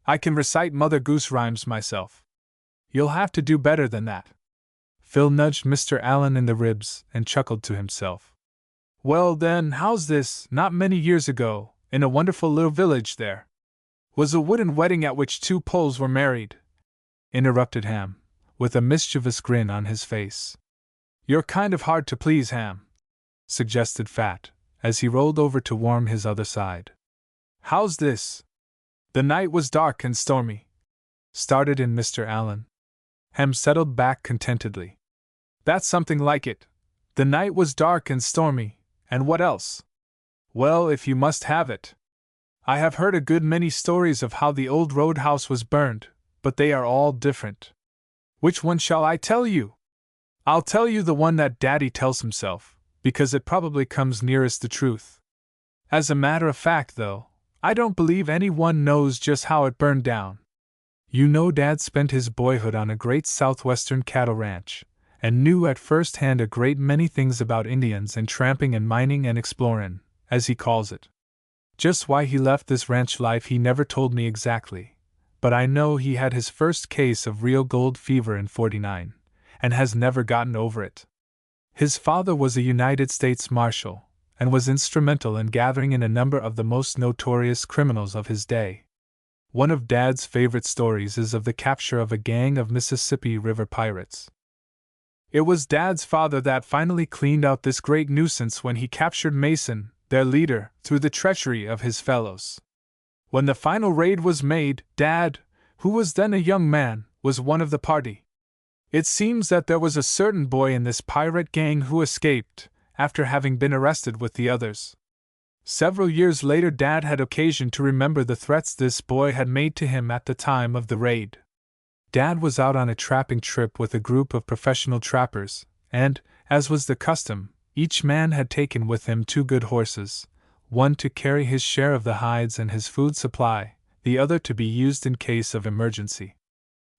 I can recite Mother Goose rhymes myself. You'll have to do better than that." Phil nudged Mr. Allen in the ribs and chuckled to himself. "Well then, how's this? Not many years ago, in a wonderful little village there was a wooden wedding at which 2 Poles were married," interrupted Ham, with a mischievous grin on his face. "You're kind of hard to please, Ham," suggested Fat, as he rolled over to warm his other side. "How's this? The night was dark and stormy," started in Mr. Allen. Ham settled back contentedly. "That's something like it. The night was dark and stormy, and what else?" "Well, if you must have it, I have heard a good many stories of how the old roadhouse was burned, but they are all different. Which one shall I tell you? I'll tell you the one that Daddy tells himself, because it probably comes nearest the truth. As a matter of fact, though, I don't believe anyone knows just how it burned down. You know, Dad spent his boyhood on a great southwestern cattle ranch, and knew at first hand a great many things about Indians and tramping and mining and explorin', as he calls it. Just why he left this ranch life he never told me exactly, but I know he had his first case of real gold fever in '49, and has never gotten over it. His father was a United States Marshal, and was instrumental in gathering in a number of the most notorious criminals of his day. One of Dad's favorite stories is of the capture of a gang of Mississippi River pirates. It was Dad's father that finally cleaned out this great nuisance when he captured Mason, their leader, through the treachery of his fellows. When the final raid was made, Dad, who was then a young man, was one of the party. It seems that there was a certain boy in this pirate gang who escaped, after having been arrested with the others. Several years later, Dad had occasion to remember the threats this boy had made to him at the time of the raid. Dad was out on a trapping trip with a group of professional trappers, and, as was the custom, each man had taken with him 2 good horses, one to carry his share of the hides and his food supply, the other to be used in case of emergency.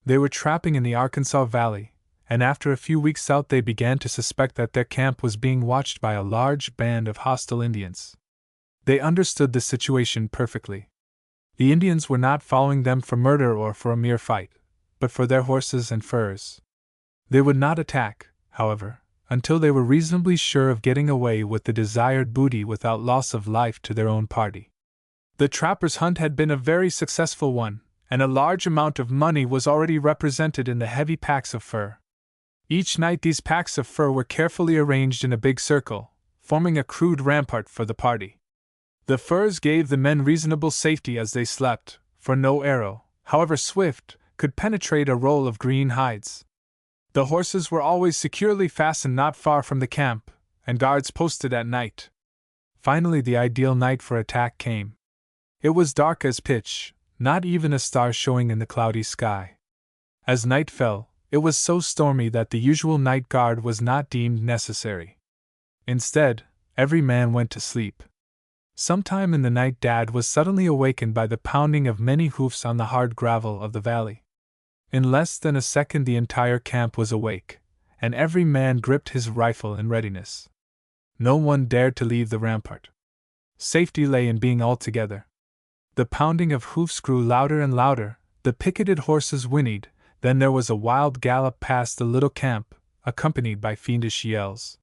They were trapping in the Arkansas Valley, and after a few weeks out they began to suspect that their camp was being watched by a large band of hostile Indians. They understood the situation perfectly. The Indians were not following them for murder or for a mere fight, but for their horses and furs. They would not attack, however, until they were reasonably sure of getting away with the desired booty without loss of life to their own party. The trappers' hunt had been a very successful one, and a large amount of money was already represented in the heavy packs of fur. Each night these packs of fur were carefully arranged in a big circle, forming a crude rampart for the party. The furs gave the men reasonable safety as they slept, for no arrow, however swift, could penetrate a roll of green hides. The horses were always securely fastened not far from the camp, and guards posted at night. Finally, the ideal night for attack came. It was dark as pitch, not even a star showing in the cloudy sky. As night fell, it was so stormy that the usual night guard was not deemed necessary. Instead, every man went to sleep. Sometime in the night, Dad was suddenly awakened by the pounding of many hoofs on the hard gravel of the valley. In less than a second the entire camp was awake, and every man gripped his rifle in readiness. No one dared to leave the rampart. Safety lay in being all together. The pounding of hoofs grew louder and louder, the picketed horses whinnied, then there was a wild gallop past the little camp, accompanied by fiendish yells.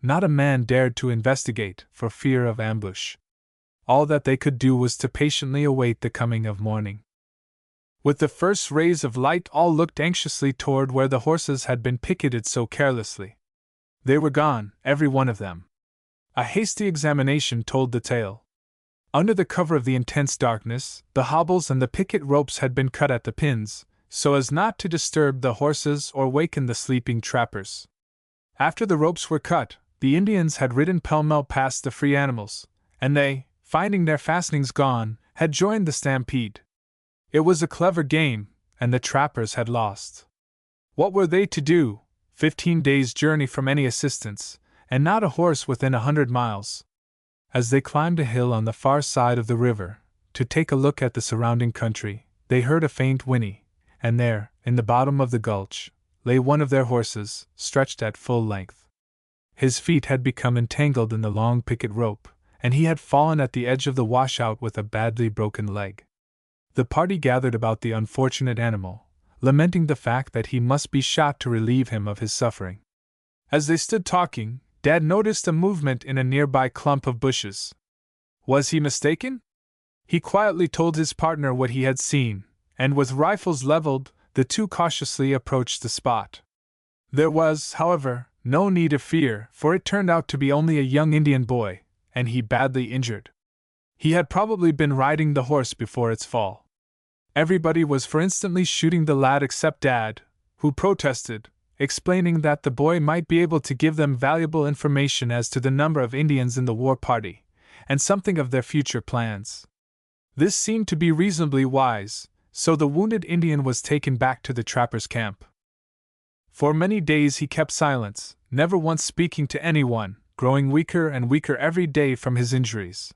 Not a man dared to investigate, for fear of ambush. All that they could do was to patiently await the coming of morning. With the first rays of light all looked anxiously toward where the horses had been picketed so carelessly. They were gone, every one of them. A hasty examination told the tale. Under the cover of the intense darkness, the hobbles and the picket ropes had been cut at the pins, so as not to disturb the horses or waken the sleeping trappers. After the ropes were cut, the Indians had ridden pell-mell past the free animals, and they, finding their fastenings gone, had joined the stampede. It was a clever game, and the trappers had lost. What were they to do, 15 days' journey from any assistance, and not a horse within 100 miles? As they climbed a hill on the far side of the river, to take a look at the surrounding country, they heard a faint whinny, and there, in the bottom of the gulch, lay one of their horses, stretched at full length. His feet had become entangled in the long picket rope, and he had fallen at the edge of the washout with a badly broken leg. The party gathered about the unfortunate animal, lamenting the fact that he must be shot to relieve him of his suffering. As they stood talking, Dad noticed a movement in a nearby clump of bushes. Was he mistaken? He quietly told his partner what he had seen, and with rifles leveled, the two cautiously approached the spot. There was, however, no need of fear, for it turned out to be only a young Indian boy, and he badly injured. He had probably been riding the horse before its fall. Everybody was for instantly shooting the lad except Dad, who protested, explaining that the boy might be able to give them valuable information as to the number of Indians in the war party, and something of their future plans. This seemed to be reasonably wise, so the wounded Indian was taken back to the trapper's camp. For many days he kept silence, never once speaking to anyone, growing weaker and weaker every day from his injuries.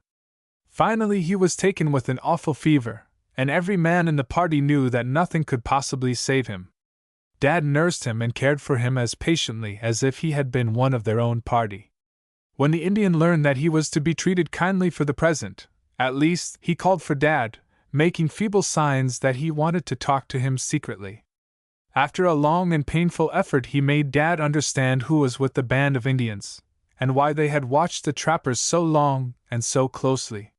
Finally he was taken with an awful fever, and every man in the party knew that nothing could possibly save him. Dad nursed him and cared for him as patiently as if he had been one of their own party. When the Indian learned that he was to be treated kindly for the present, at least, he called for Dad, making feeble signs that he wanted to talk to him secretly. After a long and painful effort he made Dad understand who was with the band of Indians, and why they had watched the trappers so long and so closely.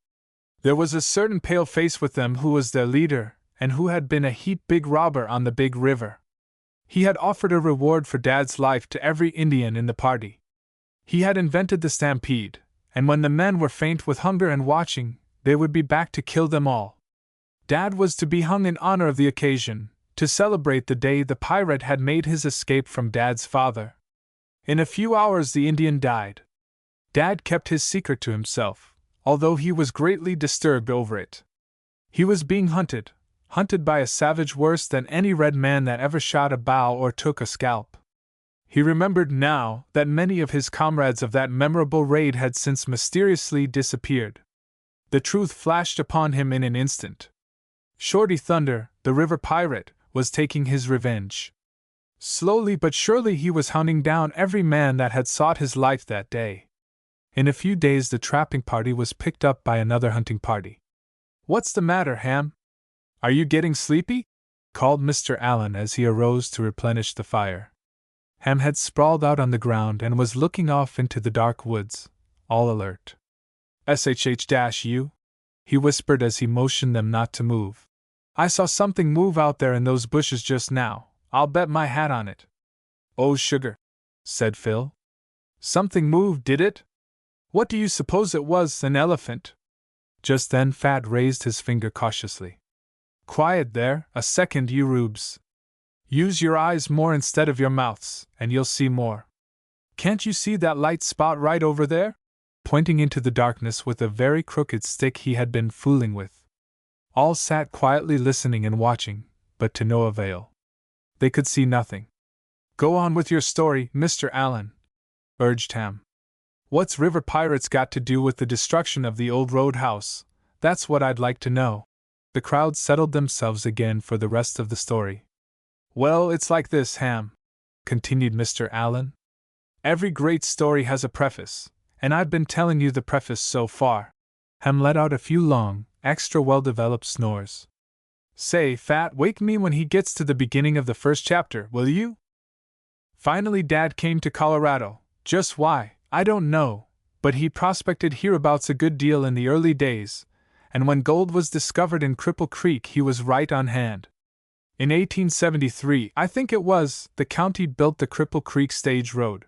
There was a certain pale-face with them who was their leader, and who had been a heap big robber on the big river. He had offered a reward for Dad's life to every Indian in the party. He had invented the stampede, and when the men were faint with hunger and watching, they would be back to kill them all. Dad was to be hung in honor of the occasion, to celebrate the day the pirate had made his escape from Dad's father. In a few hours the Indian died. Dad kept his secret to himself, although he was greatly disturbed over it. He was being hunted by a savage worse than any red man that ever shot a bow or took a scalp. He remembered now that many of his comrades of that memorable raid had since mysteriously disappeared. The truth flashed upon him in an instant. Shorty Thunder, the river pirate, was taking his revenge. Slowly but surely he was hunting down every man that had sought his life that day. In a few days the trapping party was picked up by another hunting party. "What's the matter, Ham? Are you getting sleepy?" called Mr. Allen as he arose to replenish the fire. Ham had sprawled out on the ground and was looking off into the dark woods, all alert. "SHH-U," he whispered as he motioned them not to move. "I saw something move out there in those bushes just now. I'll bet my hat on it." "Oh, sugar," said Phil. "Something moved, did it? What do you suppose it was, an elephant?" Just then Fat raised his finger cautiously. "Quiet there, a second, you rubes. Use your eyes more instead of your mouths, and you'll see more. Can't you see that light spot right over there?" Pointing into the darkness with a very crooked stick he had been fooling with. All sat quietly listening and watching, but to no avail. They could see nothing. "Go on with your story, Mr. Allen," urged Ham. "What's river pirates got to do with the destruction of the old roadhouse? That's what I'd like to know." The crowd settled themselves again for the rest of the story. "Well, it's like this, Ham," continued Mr. Allen. "Every great story has a preface, and I've been telling you the preface so far." Ham let out a few long, extra well-developed snores. "Say, Fat, wake me when he gets to the beginning of the first chapter, will you?" Finally Dad came to Colorado. Just why, I don't know, but he prospected hereabouts a good deal in the early days, and when gold was discovered in Cripple Creek he was right on hand. In 1873, I think it was, the county built the Cripple Creek stage road.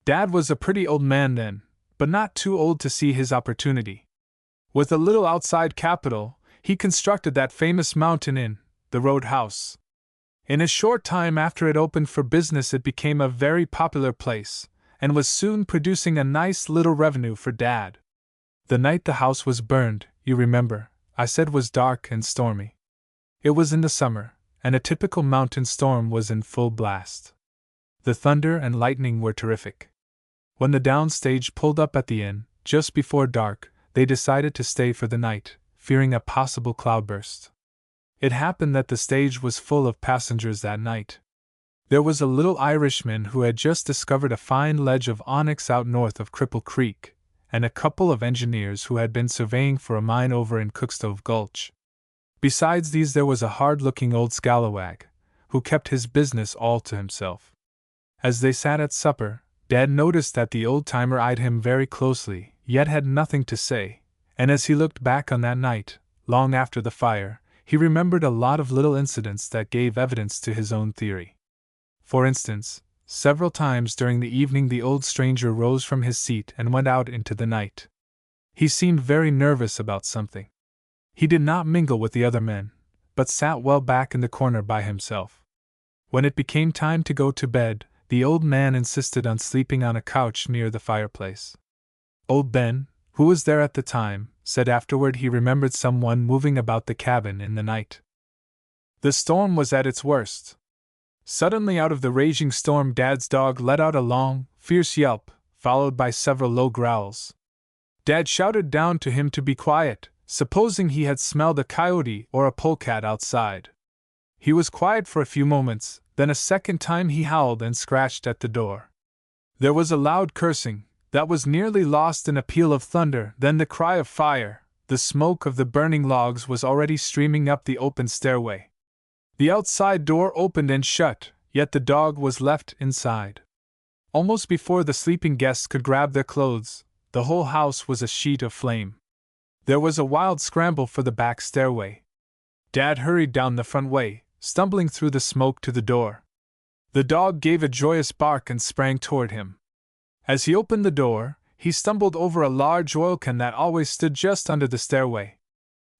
Dad was a pretty old man then, but not too old to see his opportunity. With a little outside capital, he constructed that famous mountain inn, the Roadhouse. In a short time after it opened for business it became a very popular place, and was soon producing a nice little revenue for Dad. The night the house was burned, you remember, I said was dark and stormy. It was in the summer, and a typical mountain storm was in full blast. The thunder and lightning were terrific. When the downstage pulled up at the inn, just before dark, they decided to stay for the night, fearing a possible cloudburst. It happened that the stage was full of passengers that night. There was a little Irishman who had just discovered a fine ledge of onyx out north of Cripple Creek, and a couple of engineers who had been surveying for a mine over in Cookstove Gulch. Besides these there was a hard-looking old scalawag, who kept his business all to himself. As they sat at supper, Dad noticed that the old-timer eyed him very closely, yet had nothing to say, and as he looked back on that night, long after the fire, he remembered a lot of little incidents that gave evidence to his own theory. For instance, several times during the evening the old stranger rose from his seat and went out into the night. He seemed very nervous about something. He did not mingle with the other men, but sat well back in the corner by himself. When it became time to go to bed, the old man insisted on sleeping on a couch near the fireplace. Old Ben, Who was there at the time? Said afterward he remembered someone moving about the cabin in the night. The storm was at its worst. Suddenly out of the raging storm Dad's dog let out a long, fierce yelp, followed by several low growls. Dad shouted down to him to be quiet, supposing he had smelled a coyote or a polecat outside. He was quiet for a few moments, then a second time he howled and scratched at the door. There was a loud cursing, that was nearly lost in a peal of thunder, then the cry of fire. The smoke of the burning logs was already streaming up the open stairway. The outside door opened and shut, yet the dog was left inside. Almost before the sleeping guests could grab their clothes, the whole house was a sheet of flame. There was a wild scramble for the back stairway. Dad hurried down the front way, stumbling through the smoke to the door. The dog gave a joyous bark and sprang toward him. As he opened the door, he stumbled over a large oil can that always stood just under the stairway.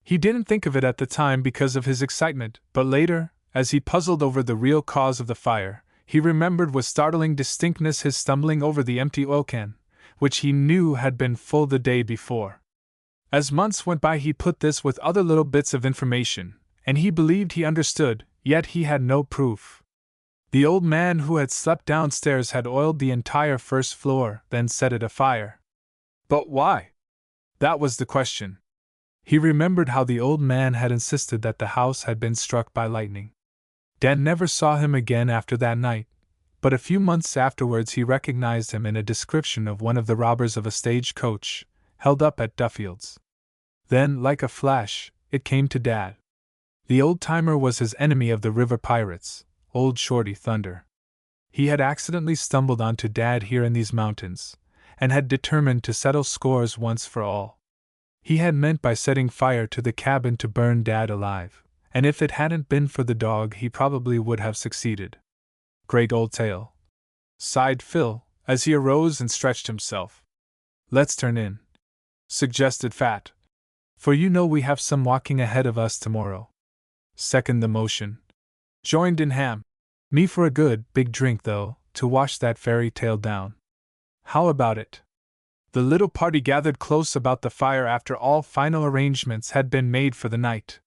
He didn't think of it at the time because of his excitement, but later, as he puzzled over the real cause of the fire, he remembered with startling distinctness his stumbling over the empty oil can, which he knew had been full the day before. As months went by he put this with other little bits of information, and he believed he understood, yet he had no proof. The old man who had slept downstairs had oiled the entire first floor, then set it afire. But why? That was the question. He remembered how the old man had insisted that the house had been struck by lightning. Dad never saw him again after that night, but a few months afterwards he recognized him in a description of one of the robbers of a stage coach, held up at Duffield's. Then, like a flash, it came to Dad. The old-timer was his enemy of the river pirates, Old Shorty Thunder. He had accidentally stumbled onto Dad here in these mountains, and had determined to settle scores once for all. He had meant by setting fire to the cabin to burn Dad alive, and if it hadn't been for the dog he probably would have succeeded. Great old tale, sighed Phil, as he arose and stretched himself. Let's turn in, suggested Fat, for you know we have some walking ahead of us tomorrow. Second the motion, joined in Ham. Me for a good, big drink though, to wash that fairy tale down. How about it? The little party gathered close about the fire after all final arrangements had been made for the night.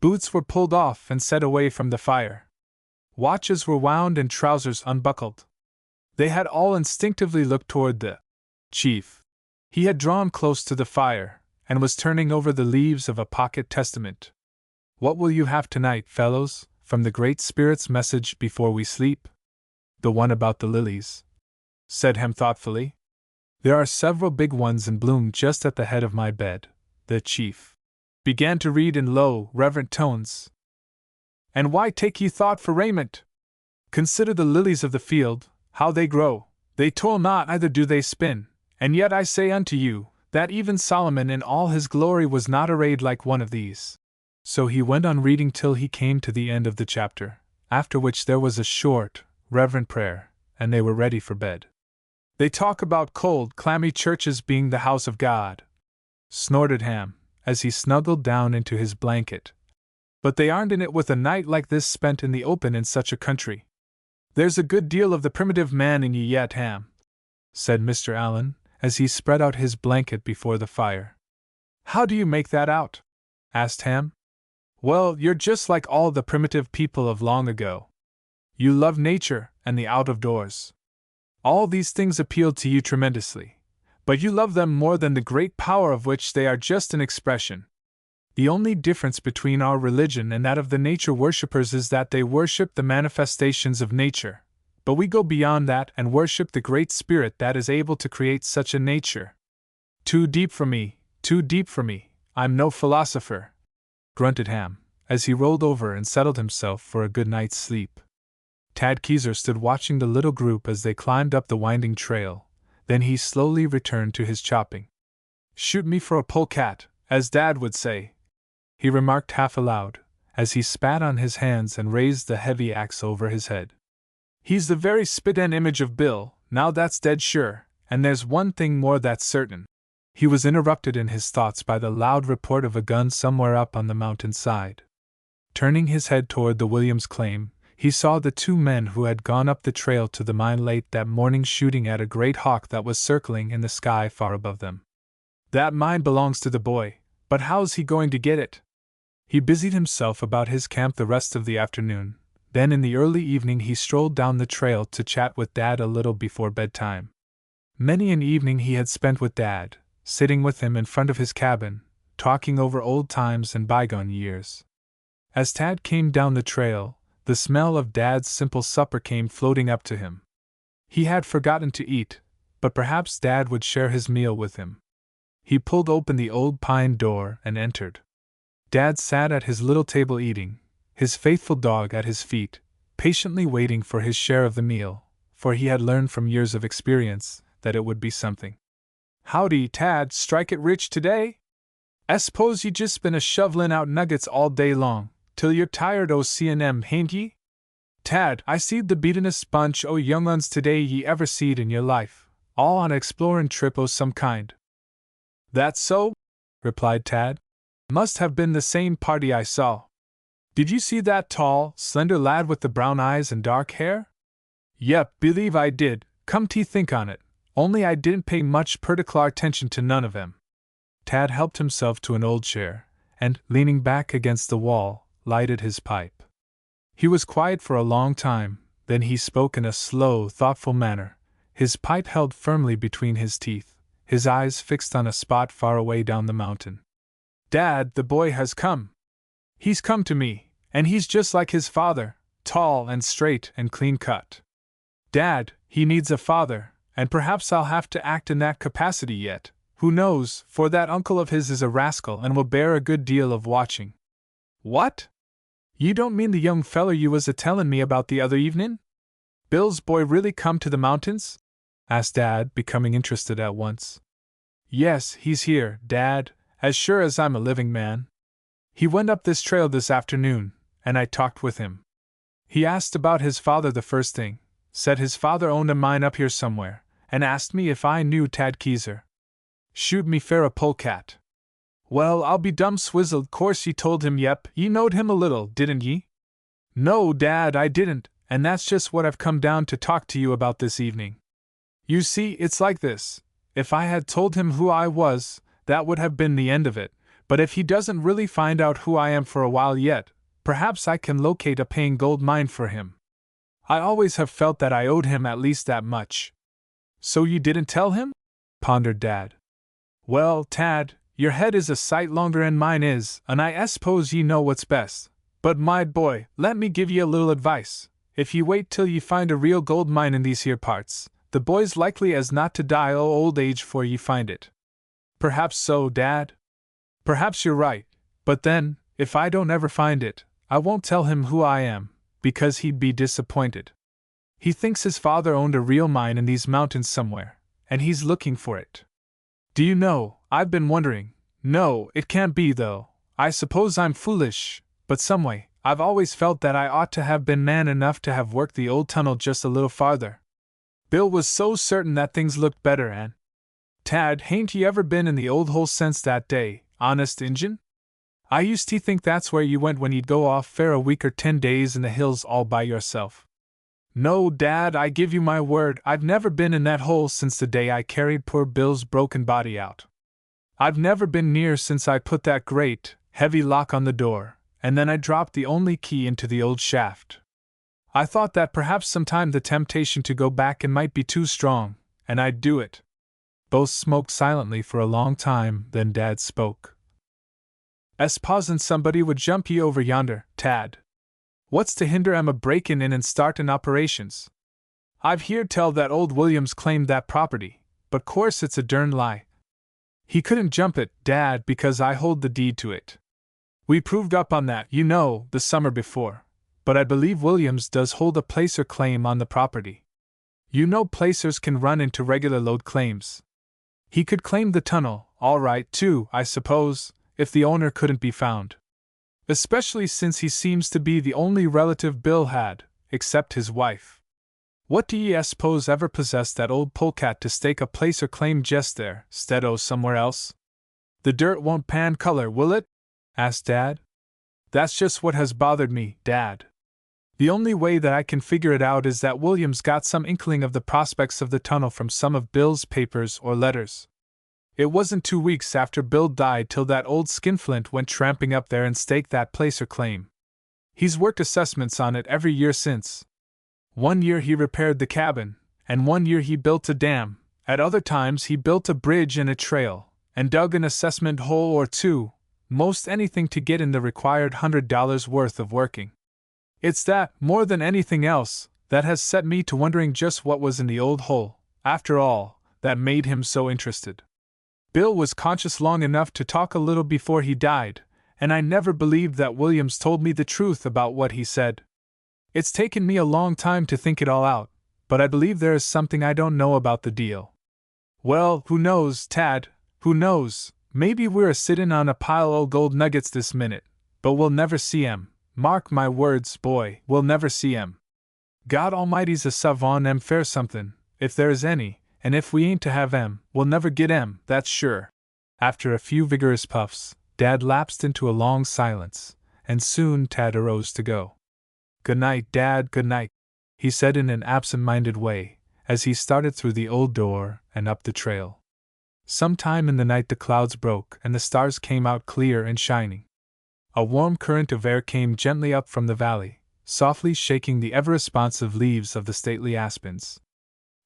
Boots were pulled off and set away from the fire. Watches were wound and trousers unbuckled. They had all instinctively looked toward the chief. He had drawn close to the fire, and was turning over the leaves of a pocket testament. What will you have tonight, fellows, from the Great Spirit's message before we sleep? The one about the lilies, said Hem thoughtfully. There are several big ones in bloom just at the head of my bed, the chief began to read in low, reverent tones. And why take ye thought for raiment? Consider the lilies of the field, how they grow, they toil not neither do they spin, and yet I say unto you, that even Solomon in all his glory was not arrayed like one of these. So he went on reading till he came to the end of the chapter, after which there was a short, reverent prayer, and they were ready for bed. They talk about cold, clammy churches being the house of God, snorted Ham, as he snuggled down into his blanket. But they aren't in it with a night like this spent in the open in such a country. There's a good deal of the primitive man in ye yet, Ham, said Mr. Allen, as he spread out his blanket before the fire. How do you make that out? Asked Ham. Well, you're just like all the primitive people of long ago. You love nature and the out-of-doors. All these things appeal to you tremendously, but you love them more than the great power of which they are just an expression. The only difference between our religion and that of the nature worshippers is that they worship the manifestations of nature, but we go beyond that and worship the Great Spirit that is able to create such a nature. Too deep for me, I'm no philosopher, grunted Ham, as he rolled over and settled himself for a good night's sleep. Tad Keyser stood watching the little group as they climbed up the winding trail, then he slowly returned to his chopping. Shoot me for a polecat, as Dad would say, he remarked half aloud, as he spat on his hands and raised the heavy axe over his head. He's the very spit and image of Bill, now that's dead sure, and there's one thing more that's certain. He was interrupted in his thoughts by the loud report of a gun somewhere up on the mountain side. Turning his head toward the Williams claim, he saw the two men who had gone up the trail to the mine late that morning shooting at a great hawk that was circling in the sky far above them. That mine belongs to the boy, but how's he going to get it? He busied himself about his camp the rest of the afternoon. Then in the early evening he strolled down the trail to chat with Dad a little before bedtime. Many an evening he had spent with Dad, sitting with him in front of his cabin, talking over old times and bygone years. As Tad came down the trail, the smell of Dad's simple supper came floating up to him. He had forgotten to eat, but perhaps Dad would share his meal with him. He pulled open the old pine door and entered. Dad sat at his little table eating, his faithful dog at his feet, patiently waiting for his share of the meal, for he had learned from years of experience that it would be something. "Howdy, Tad, strike it rich today? I s'pose you just been a-shovelin' out nuggets all day long, till you're tired o' seein' 'em, hain't ye? Tad, I seed the beatin'est bunch o' young uns today ye ever seed in your life, all on a explorin' trip o' some kind." "That's so," replied Tad. "Must have been the same party I saw. Did you see that tall, slender lad with the brown eyes and dark hair?" "Yep, believe I did, come to think on it, only I didn't pay much pertic'lar attention to none of 'em." Tad helped himself to an old chair, and, leaning back against the wall, lighted his pipe. He was quiet for a long time, then he spoke in a slow, thoughtful manner, his pipe held firmly between his teeth, his eyes fixed on a spot far away down the mountain. "Dad, the boy has come. He's come to me, and he's just like his father, tall and straight and clean-cut. Dad, he needs a father, and perhaps I'll have to act in that capacity yet, who knows, for that uncle of his is a rascal and will bear a good deal of watching." "What? You don't mean the young feller you was a-tellin' me about the other evenin'? Bill's boy really come to the mountains?" asked Dad, becoming interested at once. "Yes, he's here, Dad, as sure as I'm a living man. He went up this trail this afternoon, and I talked with him. He asked about his father the first thing, said his father owned a mine up here somewhere, and asked me if I knew Tad Keyser. Shoot me fair a polecat. Well, I'll be dumb swizzled, course ye told him yep, ye knowed him a little, didn't ye?" "No, Dad, I didn't, and that's just what I've come down to talk to you about this evening. You see, it's like this. If I had told him who I was, that would have been the end of it, but if he doesn't really find out who I am for a while yet, perhaps I can locate a paying gold mine for him. I always have felt that I owed him at least that much." "So you didn't tell him?" pondered Dad. "Well, Tad, your head is a sight longer 'n mine is, and I s'pose ye know what's best. But my boy, let me give ye a little advice. If ye wait till ye find a real gold mine in these here parts, the boy's likely as not to die o' old age 'fore ye find it." "Perhaps so, Dad. Perhaps you're right, but then, if I don't ever find it, I won't tell him who I am, because he'd be disappointed. He thinks his father owned a real mine in these mountains somewhere, and he's looking for it. Do you know, I've been wondering, no, it can't be though, I suppose I'm foolish, but someway, I've always felt that I ought to have been man enough to have worked the old tunnel just a little farther. Bill was so certain that things looked better, and Tad, hain't ye ever been in the old hole since that day, honest Injun? I used to think that's where you went when you'd go off fair a week or 10 days in the hills all by yourself." "No, Dad, I give you my word, I've never been in that hole since the day I carried poor Bill's broken body out. I've never been near since I put that great, heavy lock on the door, and then I dropped the only key into the old shaft. I thought that perhaps sometime the temptation to go back and might be too strong, and I'd do it." Both smoked silently for a long time, then Dad spoke. "S'posin' somebody would jump ye over yonder, Tad. What's to hinder 'em a breakin' in and startin' operations? I've heerd tell that old Williams claimed that property, but course it's a dern lie. He couldn't jump it, Dad, because I hold the deed to it. We proved up on that, you know, the summer before, but I believe Williams does hold a placer claim on the property. You know placers can run into regular load claims. He could claim the tunnel, all right, too, I suppose, if the owner couldn't be found. Especially since he seems to be the only relative Bill had, except his wife. What do ye s'pose ever possessed that old polecat to stake a placer claim just there, 'stead o' somewhere else? The dirt won't pan color, will it?" asked Dad. "That's just what has bothered me, Dad. The only way that I can figure it out is that Williams got some inkling of the prospects of the tunnel from some of Bill's papers or letters. It wasn't 2 weeks after Bill died till that old skinflint went tramping up there and staked that placer claim. He's worked assessments on it every year since. One year he repaired the cabin, and one year he built a dam. At other times he built a bridge and a trail, and dug an assessment hole or two, most anything to get in the required $100 worth of working. It's that, more than anything else, that has set me to wondering just what was in the old hole, after all, that made him so interested. Bill was conscious long enough to talk a little before he died, and I never believed that Williams told me the truth about what he said. It's taken me a long time to think it all out, but I believe there is something I don't know about the deal. Well, who knows, Tad, who knows? Maybe we're a-sittin' on a pile o' gold nuggets this minute, but we'll never see 'em. Mark my words, boy, we'll never see 'em. God Almighty's a savon 'em fair somethin', if there is any, and if we ain't to have 'em, we'll never get 'em, that's sure. After a few vigorous puffs, Dad lapsed into a long silence, and soon Tad arose to go. "Good night, Dad, good night," he said in an absent-minded way, as he started through the old door and up the trail. Sometime in the night the clouds broke and the stars came out clear and shining. A warm current of air came gently up from the valley, softly shaking the ever-responsive leaves of the stately aspens.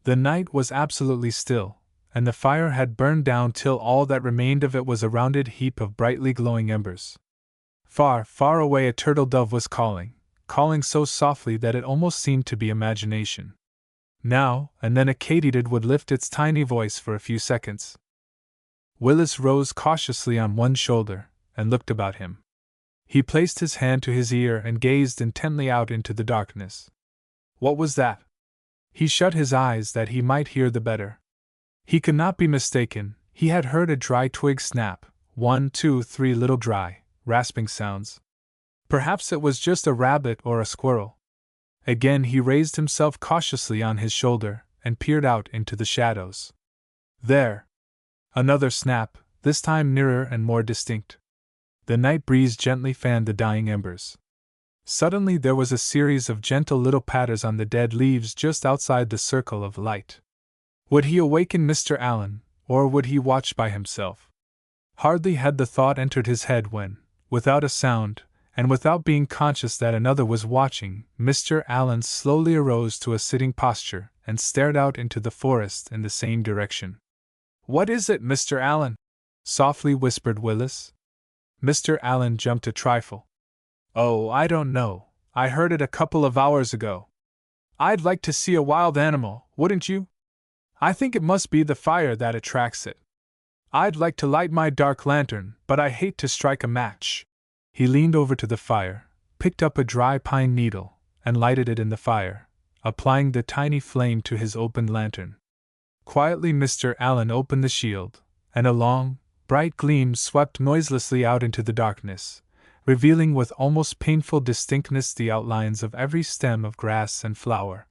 The night was absolutely still, and the fire had burned down till all that remained of it was a rounded heap of brightly glowing embers. Far, far away a turtle dove was calling so softly that it almost seemed to be imagination. Now and then a katydid would lift its tiny voice for a few seconds. Willis rose cautiously on one shoulder and looked about him. He placed his hand to his ear and gazed intently out into the darkness. What was that? He shut his eyes that he might hear the better. He could not be mistaken, he had heard a dry twig snap, 1, 2, 3 little dry, rasping sounds. Perhaps it was just a rabbit or a squirrel. Again he raised himself cautiously on his shoulder and peered out into the shadows. There! Another snap, this time nearer and more distinct. The night breeze gently fanned the dying embers. Suddenly there was a series of gentle little patters on the dead leaves just outside the circle of light. Would he awaken Mr. Allen, or would he watch by himself? Hardly had the thought entered his head when, without a sound, and without being conscious that another was watching, Mr. Allen slowly arose to a sitting posture and stared out into the forest in the same direction. "What is it, Mr. Allen?" softly whispered Willis. Mr. Allen jumped a trifle. "Oh, I don't know. I heard it a couple of hours ago. I'd like to see a wild animal, wouldn't you? I think it must be the fire that attracts it. I'd like to light my dark lantern, but I hate to strike a match." He leaned over to the fire, picked up a dry pine needle, and lighted it in the fire, applying the tiny flame to his opened lantern. Quietly Mr. Allen opened the shield, and a long, bright gleam swept noiselessly out into the darkness, revealing with almost painful distinctness the outlines of every stem of grass and flower.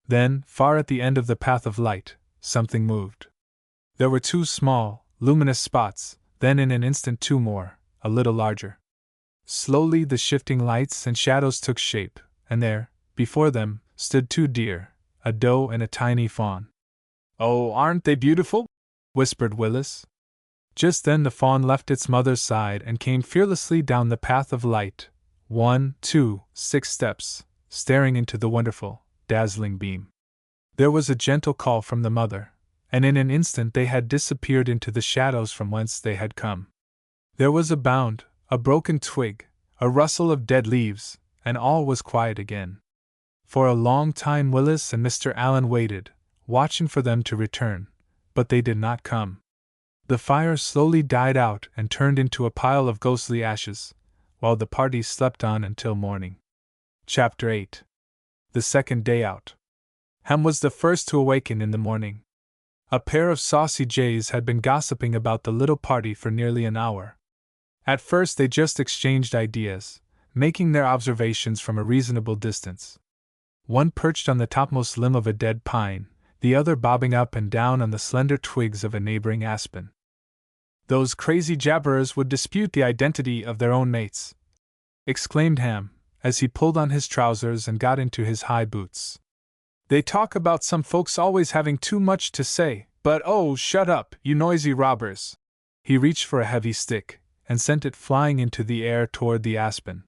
Then, far at the end of the path of light, something moved. There were 2 small, luminous spots, then in an instant 2 more, a little larger. Slowly the shifting lights and shadows took shape, and there, before them, stood 2 deer, a doe and a tiny fawn. "Oh, aren't they beautiful?" whispered Willis. Just then the fawn left its mother's side and came fearlessly down the path of light, 1, 2, 6 steps, staring into the wonderful, dazzling beam. There was a gentle call from the mother, and in an instant they had disappeared into the shadows from whence they had come. There was a bound, a broken twig, a rustle of dead leaves, and all was quiet again. For a long time Willis and Mr. Allen waited, watching for them to return, but they did not come. The fire slowly died out and turned into a pile of ghostly ashes, while the party slept on until morning. Chapter 8. The second day out. Ham was the first to awaken in the morning. A pair of saucy jays had been gossiping about the little party for nearly an hour. At first they just exchanged ideas, making their observations from a reasonable distance. One perched on the topmost limb of a dead pine, the other bobbing up and down on the slender twigs of a neighboring aspen. "Those crazy jabberers would dispute the identity of their own mates," exclaimed Ham, as he pulled on his trousers and got into his high boots. "They talk about some folks always having too much to say, But oh, shut up, you noisy robbers! He reached for a heavy stick, and sent it flying into the air toward the aspen.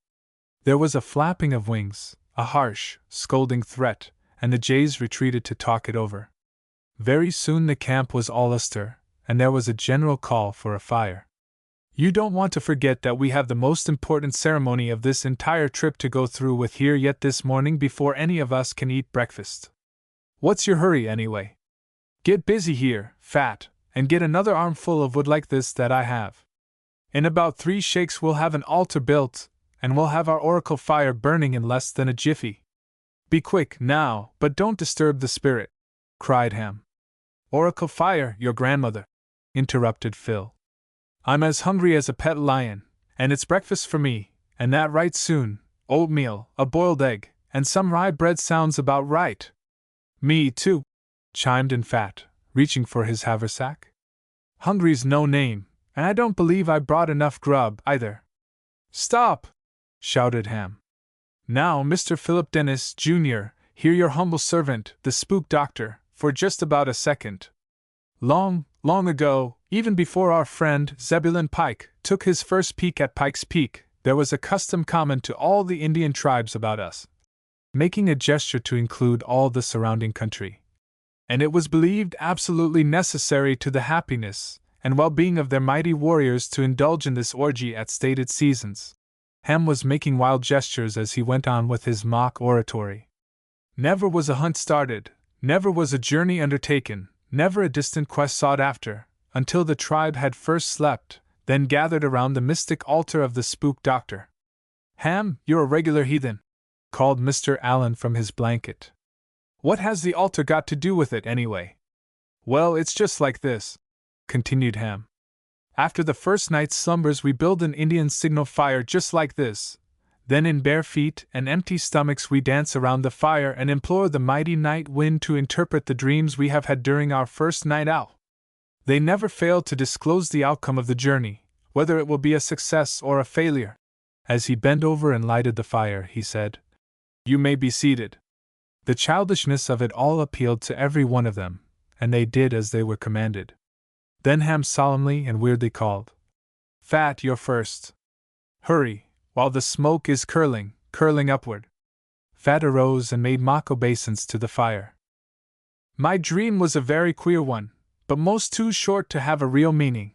There was a flapping of wings, a harsh, scolding threat, and the jays retreated to talk it over. Very soon the camp was all astir, and there was a general call for a fire. You don't want to forget that we have the most important ceremony of this entire trip to go through with here yet this morning before any of us can eat breakfast. What's your hurry, anyway? Get busy here, Fat, and get another armful of wood like this that I have. In about 3 shakes we'll have an altar built, and we'll have our oracle fire burning in less than a jiffy. Be quick, now, but don't disturb the spirit, cried Ham. Oracle fire, your grandmother, interrupted Phil. I'm as hungry as a pet lion, and it's breakfast for me, and that right soon. Oatmeal, a boiled egg, and some rye bread sounds about right. Me too, chimed in Fat, reaching for his haversack. Hungry's no name, and I don't believe I brought enough grub, either. Stop! Shouted Ham. Now, Mr. Philip Dennis, Jr., hear your humble servant, the spook doctor, for just about a second. Long, long ago, even before our friend Zebulon Pike took his first peek at Pike's Peak, there was a custom common to all the Indian tribes about us, making a gesture to include all the surrounding country. And it was believed absolutely necessary to the happiness and well-being of their mighty warriors to indulge in this orgy at stated seasons. Ham was making wild gestures as he went on with his mock oratory. Never was a hunt started, never was a journey undertaken, never a distant quest sought after, until the tribe had first slept, then gathered around the mystic altar of the spook doctor. Ham, you're a regular heathen, called Mr. Allen from his blanket. What has the altar got to do with it, anyway? Well, it's just like this, continued Ham. After the first night's slumbers we build an Indian signal fire just like this. Then in bare feet and empty stomachs we dance around the fire and implore the mighty night wind to interpret the dreams we have had during our first night out. They never fail to disclose the outcome of the journey, whether it will be a success or a failure. As he bent over and lighted the fire, he said, You may be seated. The childishness of it all appealed to every one of them, and they did as they were commanded. Then Ham solemnly and weirdly called, Fat, you're first. Hurry, while the smoke is curling upward. Fat arose and made mock obeisance to the fire. My dream was a very queer one, but most too short to have a real meaning.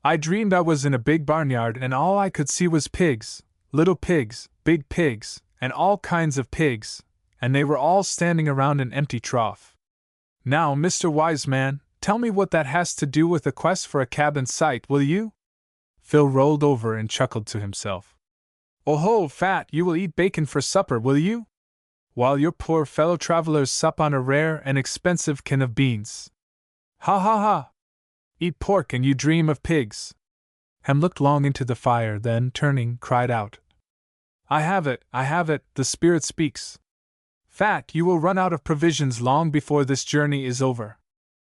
I dreamed I was in a big barnyard and all I could see was pigs, little pigs, big pigs, and all kinds of pigs, and they were all standing around an empty trough. Now, Mr. Wise Man, tell me what that has to do with the quest for a cabin site, will you? Phil rolled over and chuckled to himself. Oh ho, Fat, you will eat bacon for supper, will you? While your poor fellow travelers sup on a rare and expensive can of beans. Ha ha ha! Eat pork and you dream of pigs. Ham looked long into the fire, then, turning, cried out, I have it, the spirit speaks. Fat, you will run out of provisions long before this journey is over.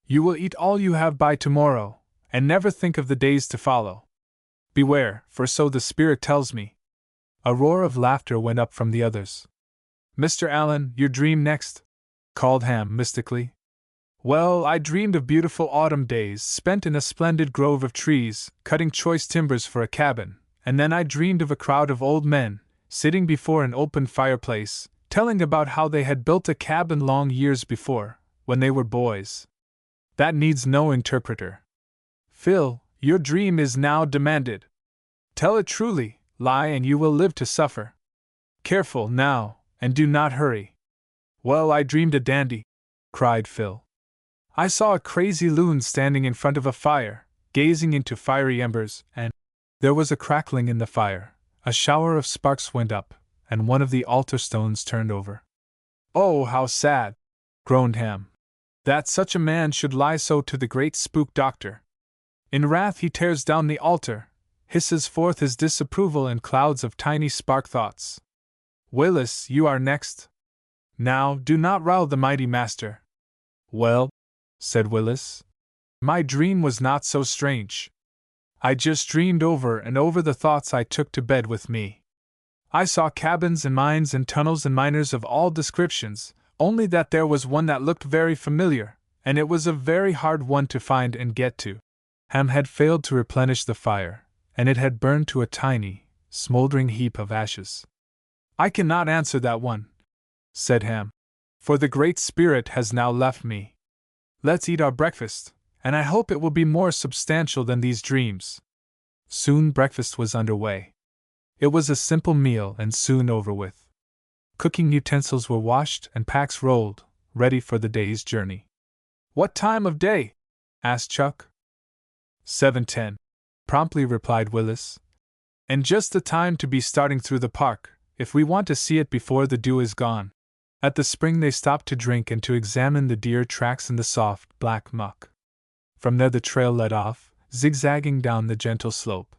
You will eat all you have by tomorrow, and never think of the days to follow. Beware, for so the spirit tells me. A roar of laughter went up from the others. Mr. Allen, your dream next, called Ham mystically. Well, I dreamed of beautiful autumn days spent in a splendid grove of trees, cutting choice timbers for a cabin, and then I dreamed of a crowd of old men, sitting before an open fireplace, telling about how they had built a cabin long years before, when they were boys. That needs no interpreter. Phil, your dream is now demanded. Tell it truly, lie and you will live to suffer. Careful, now, and do not hurry. Well, I dreamed a dandy, cried Phil. I saw a crazy loon standing in front of a fire, gazing into fiery embers, and there was a crackling in the fire, a shower of sparks went up, and one of the altar stones turned over. Oh, how sad, groaned Ham, that such a man should lie so to the great spook doctor. In wrath he tears down the altar, hisses forth his disapproval in clouds of tiny spark thoughts. Willis, you are next. Now, do not rile the mighty master. Well, said Willis, my dream was not so strange. I just dreamed over and over the thoughts I took to bed with me. I saw cabins and mines and tunnels and miners of all descriptions, only that there was one that looked very familiar, and it was a very hard one to find and get to. Ham had failed to replenish the fire, and it had burned to a tiny, smoldering heap of ashes. "I cannot answer that one," said Ham, "for the Great Spirit has now left me. Let's eat our breakfast, and I hope it will be more substantial than these dreams." Soon breakfast was under way. It was a simple meal and soon over with. Cooking utensils were washed and packs rolled, ready for the day's journey. "What time of day?" asked Chuck. 7:10, promptly replied Willis. "And just the time to be starting through the park, if we want to see it before the dew is gone." At the spring they stopped to drink and to examine the deer tracks in the soft, black muck. From there the trail led off, zigzagging down the gentle slope.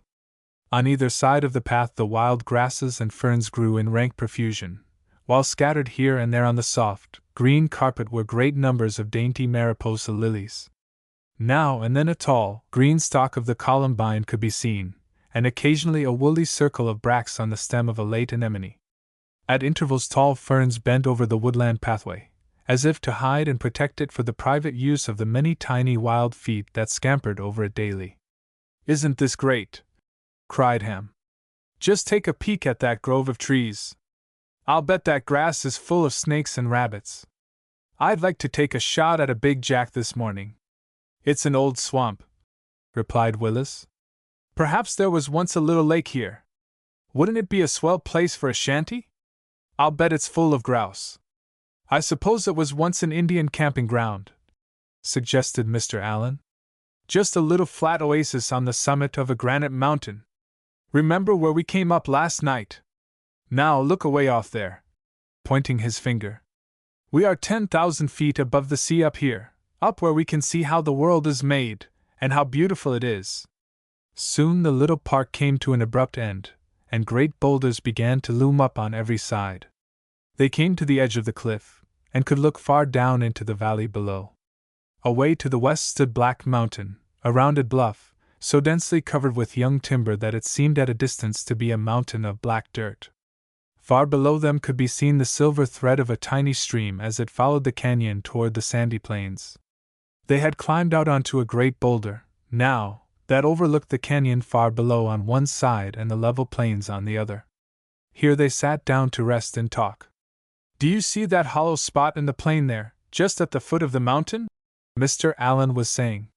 On either side of the path the wild grasses and ferns grew in rank profusion, while scattered here and there on the soft, green carpet were great numbers of dainty Mariposa lilies. Now and then a tall, green stalk of the columbine could be seen, and occasionally a woolly circle of bracts on the stem of a late anemone. At intervals tall ferns bent over the woodland pathway, as if to hide and protect it for the private use of the many tiny wild feet that scampered over it daily. "Isn't this great?" cried Ham. "Just take a peek at that grove of trees. I'll bet that grass is full of snakes and rabbits. I'd like to take a shot at a big jack this morning." "It's an old swamp," replied Willis. "Perhaps there was once a little lake here. Wouldn't it be a swell place for a shanty? I'll bet it's full of grouse." "I suppose it was once an Indian camping ground," suggested Mr. Allen. "Just a little flat oasis on the summit of a granite mountain. Remember where we came up last night? Now look away off there," pointing his finger. "We are 10,000 feet above the sea up here, up where we can see how the world is made, and how beautiful it is." Soon the little park came to an abrupt end, and great boulders began to loom up on every side. They came to the edge of the cliff, and could look far down into the valley below. Away to the west stood Black Mountain, a rounded bluff, so densely covered with young timber that it seemed at a distance to be a mountain of black dirt. Far below them could be seen the silver thread of a tiny stream as it followed the canyon toward the sandy plains. They had climbed out onto a great boulder, now, that overlooked the canyon far below on one side and the level plains on the other. Here they sat down to rest and talk. "Do you see that hollow spot in the plain there, just at the foot of the mountain?" Mr. Allen was saying.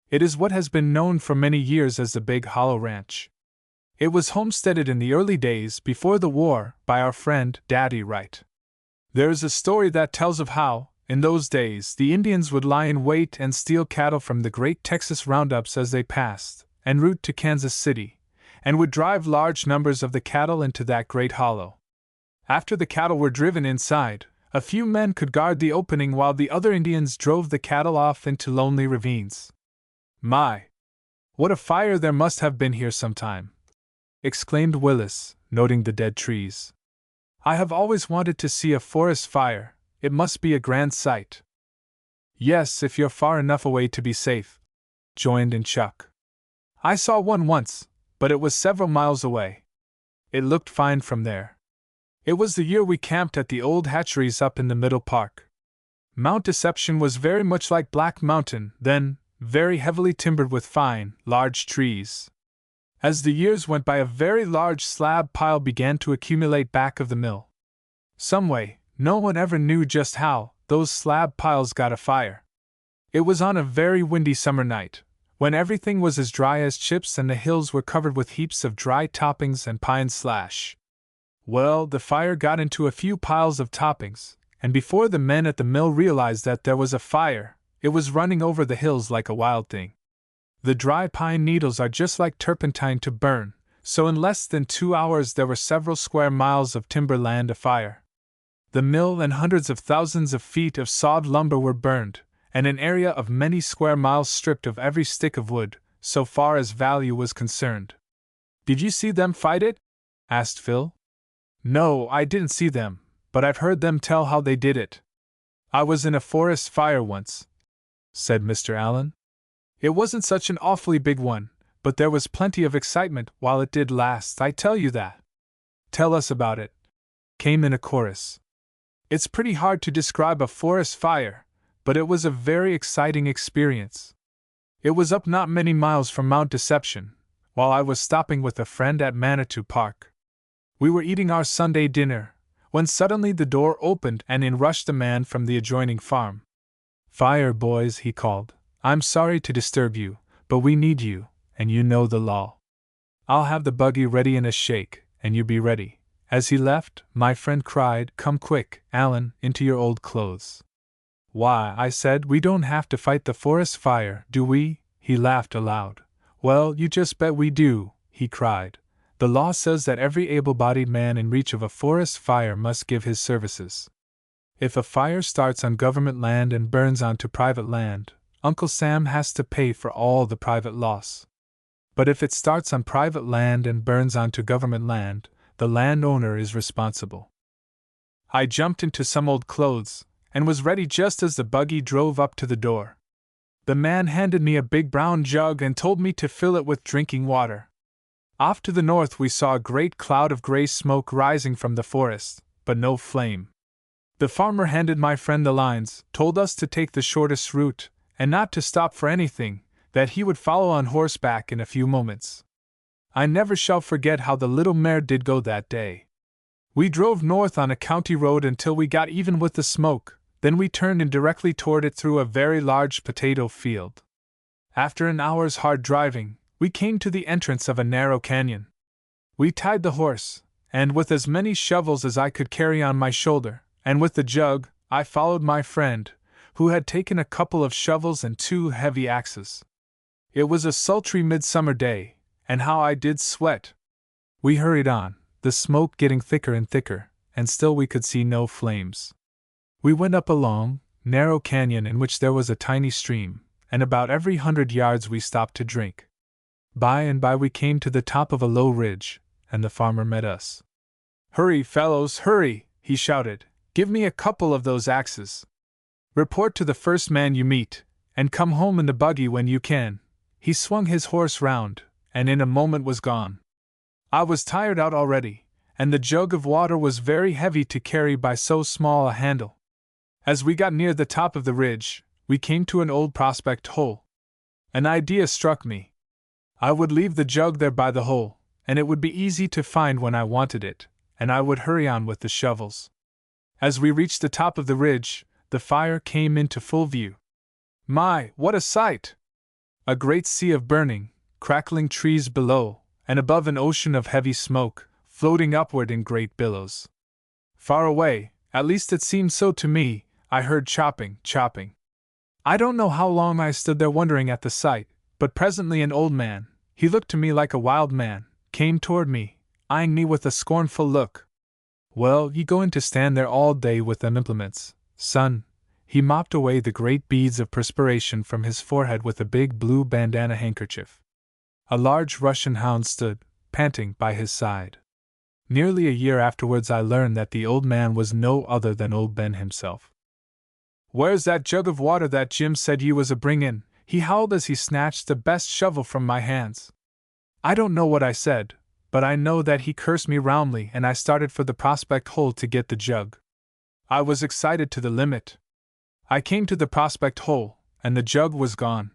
"It is what has been known for many years as the Big Hollow Ranch. It was homesteaded in the early days, before the war, by our friend, Daddy Wright. There is a story that tells of how, in those days, the Indians would lie in wait and steal cattle from the great Texas roundups as they passed, en route to Kansas City, and would drive large numbers of the cattle into that great hollow. After the cattle were driven inside, a few men could guard the opening while the other Indians drove the cattle off into lonely ravines. My! What a fire there must have been here sometime!" exclaimed Willis, noting the dead trees. "I have always wanted to see a forest fire. It must be a grand sight." "Yes, if you're far enough away to be safe," joined in Chuck. "I saw one once, but it was several miles away. It looked fine from there. It was the year we camped at the old hatcheries up in the Middle Park. Mount Deception was very much like Black Mountain then, very heavily timbered with fine, large trees. As the years went by, a very large slab pile began to accumulate back of the mill. Some way, no one ever knew just how, those slab piles got afire. It was on a very windy summer night, when everything was as dry as chips and the hills were covered with heaps of dry toppings and pine slash. Well, the fire got into a few piles of toppings, and before the men at the mill realized that there was a fire, it was running over the hills like a wild thing. The dry pine needles are just like turpentine to burn, so in less than 2 hours there were several square miles of timberland afire. The mill and hundreds of thousands of feet of sawed lumber were burned, and an area of many square miles stripped of every stick of wood, so far as value was concerned." "Did you see them fight it?" asked Phil. "No, I didn't see them, but I've heard them tell how they did it. I was in a forest fire once," said Mr. Allen. "It wasn't such an awfully big one, but there was plenty of excitement while it did last, I tell you that." "Tell us about it," came in a chorus. "It's pretty hard to describe a forest fire, but it was a very exciting experience. It was up not many miles from Mount Deception, while I was stopping with a friend at Manitou Park. We were eating our Sunday dinner, when suddenly the door opened and in rushed a man from the adjoining farm. "Fire, boys," he called. "I'm sorry to disturb you, but we need you, and you know the law. I'll have the buggy ready in a shake, and you be ready." As he left, my friend cried, "Come quick, Alan, into your old clothes." "Why," I said, "we don't have to fight the forest fire, do we?" He laughed aloud. "Well, you just bet we do," he cried. "The law says that every able-bodied man in reach of a forest fire must give his services. If a fire starts on government land and burns onto private land, Uncle Sam has to pay for all the private loss. But if it starts on private land and burns onto government land, the landowner is responsible." I jumped into some old clothes, and was ready just as the buggy drove up to the door. The man handed me a big brown jug and told me to fill it with drinking water. Off to the north we saw a great cloud of gray smoke rising from the forest, but no flame. The farmer handed my friend the lines, told us to take the shortest route, and not to stop for anything, that he would follow on horseback in a few moments. I never shall forget how the little mare did go that day. We drove north on a county road until we got even with the smoke, then we turned in directly toward it through a very large potato field. After an hour's hard driving, we came to the entrance of a narrow canyon. We tied the horse, and with as many shovels as I could carry on my shoulder, and with the jug, I followed my friend, who had taken a couple of shovels and 2 heavy axes. It was a sultry midsummer day, and how I did sweat! We hurried on, the smoke getting thicker and thicker, and still we could see no flames. We went up a long, narrow canyon in which there was a tiny stream, and about every 100 yards we stopped to drink. By and by we came to the top of a low ridge, and the farmer met us. "Hurry, fellows, hurry!" he shouted. "Give me a couple of those axes. Report to the first man you meet, and come home in the buggy when you can." He swung his horse round, and in a moment was gone. I was tired out already, and the jug of water was very heavy to carry by so small a handle. As we got near the top of the ridge, we came to an old prospect hole. An idea struck me. I would leave the jug there by the hole, and it would be easy to find when I wanted it, and I would hurry on with the shovels. As we reached the top of the ridge, the fire came into full view. My, what a sight! A great sea of burning, crackling trees below, and above an ocean of heavy smoke, floating upward in great billows. Far away, at least it seemed so to me, I heard chopping. I don't know how long I stood there wondering at the sight, but presently an old man, he looked to me like a wild man, came toward me, eyeing me with a scornful look. "Well, ye going to stand there all day with them implements, son?" He mopped away the great beads of perspiration from his forehead with a big blue bandana handkerchief. A large Russian hound stood, panting, by his side. Nearly a year afterwards I learned that the old man was no other than old Ben himself. "Where's that jug of water that Jim said you was a bring in?" he howled as he snatched the best shovel from my hands. I don't know what I said, but I know that he cursed me roundly and I started for the prospect hole to get the jug. I was excited to the limit. I came to the prospect hole, and the jug was gone.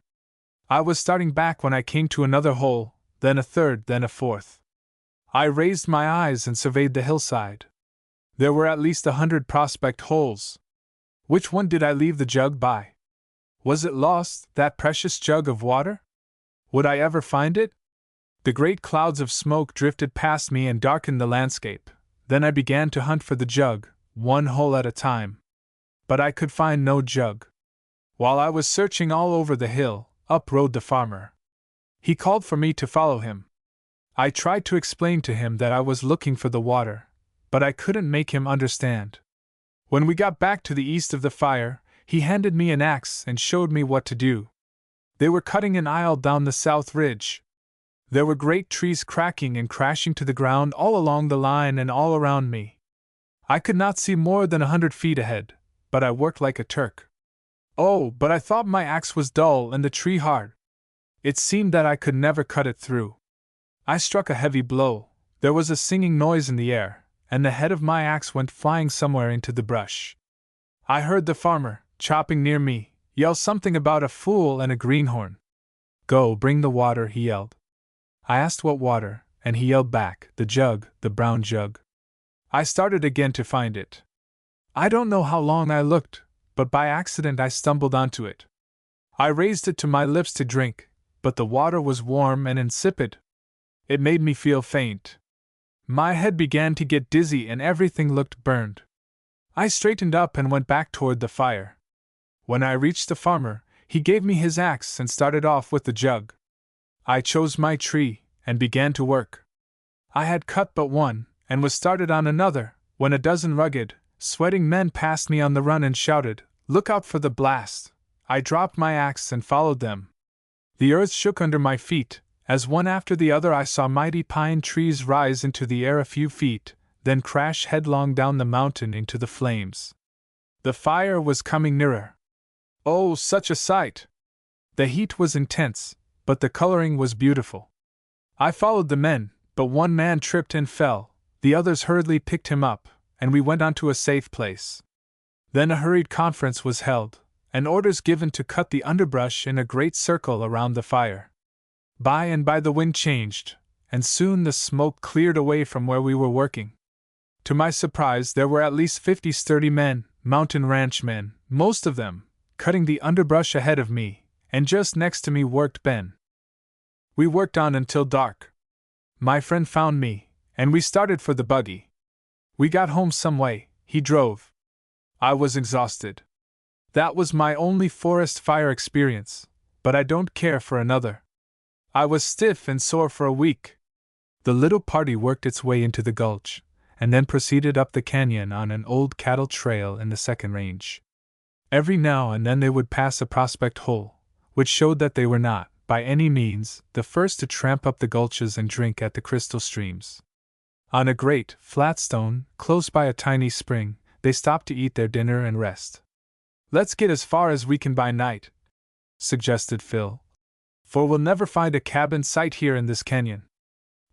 I was starting back when I came to another hole, then a third, then a fourth. I raised my eyes and surveyed the hillside. There were at least 100 prospect holes. Which one did I leave the jug by? Was it lost, that precious jug of water? Would I ever find it? The great clouds of smoke drifted past me and darkened the landscape. Then I began to hunt for the jug, one hole at a time. But I could find no jug. While I was searching all over the hill, up rode the farmer. He called for me to follow him. I tried to explain to him that I was looking for the water, but I couldn't make him understand. When we got back to the east of the fire, he handed me an axe and showed me what to do. They were cutting an aisle down the south ridge. There were great trees cracking and crashing to the ground all along the line and all around me. I could not see more than 100 feet ahead, but I worked like a Turk. Oh, but I thought my axe was dull and the tree hard. It seemed that I could never cut it through. I struck a heavy blow, there was a singing noise in the air, and the head of my axe went flying somewhere into the brush. I heard the farmer, chopping near me, yelled something about a fool and a greenhorn. Go, bring the water, he yelled. I asked what water, and he yelled back, the jug, the brown jug. I started again to find it. I don't know how long I looked, but by accident I stumbled onto it. I raised it to my lips to drink, but the water was warm and insipid. It made me feel faint. My head began to get dizzy and everything looked burned. I straightened up and went back toward the fire. When I reached the farmer, he gave me his axe and started off with the jug. I chose my tree and began to work. I had cut but one, and was started on another, when a dozen rugged, sweating men passed me on the run and shouted, "Look out for the blast!" I dropped my axe and followed them. The earth shook under my feet, as one after the other I saw mighty pine trees rise into the air a few feet, then crash headlong down the mountain into the flames. The fire was coming nearer. Oh, such a sight! The heat was intense, but the coloring was beautiful. I followed the men, but one man tripped and fell, the others hurriedly picked him up, and we went on to a safe place. Then a hurried conference was held, and orders given to cut the underbrush in a great circle around the fire. By and by the wind changed, and soon the smoke cleared away from where we were working. To my surprise, there were at least 50 sturdy men, mountain ranchmen, most of them, cutting the underbrush ahead of me, and just next to me worked Ben. We worked on until dark. My friend found me, and we started for the buggy. We got home some way, he drove. I was exhausted. That was my only forest fire experience, but I don't care for another. I was stiff and sore for a week. The little party worked its way into the gulch, and then proceeded up the canyon on an old cattle trail in the second range. Every now and then they would pass a prospect hole, which showed that they were not, by any means, the first to tramp up the gulches and drink at the crystal streams. On a great, flat stone, close by a tiny spring, they stopped to eat their dinner and rest. "Let's get as far as we can by night," suggested Phil, "for we'll never find a cabin site here in this canyon.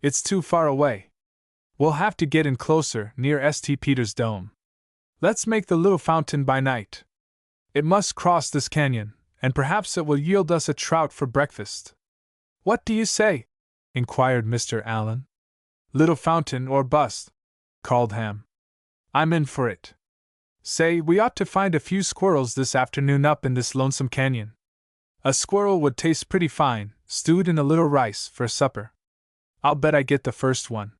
It's too far away. We'll have to get in closer, near St. Peter's Dome. Let's make the little fountain by night. It must cross this canyon, and perhaps it will yield us a trout for breakfast." "What do you say?" inquired Mr. Allen. "Little fountain or bust," called Ham. "I'm in for it. Say, we ought to find a few squirrels this afternoon up in this lonesome canyon. A squirrel would taste pretty fine, stewed in a little rice, for supper. I'll bet I get the first one."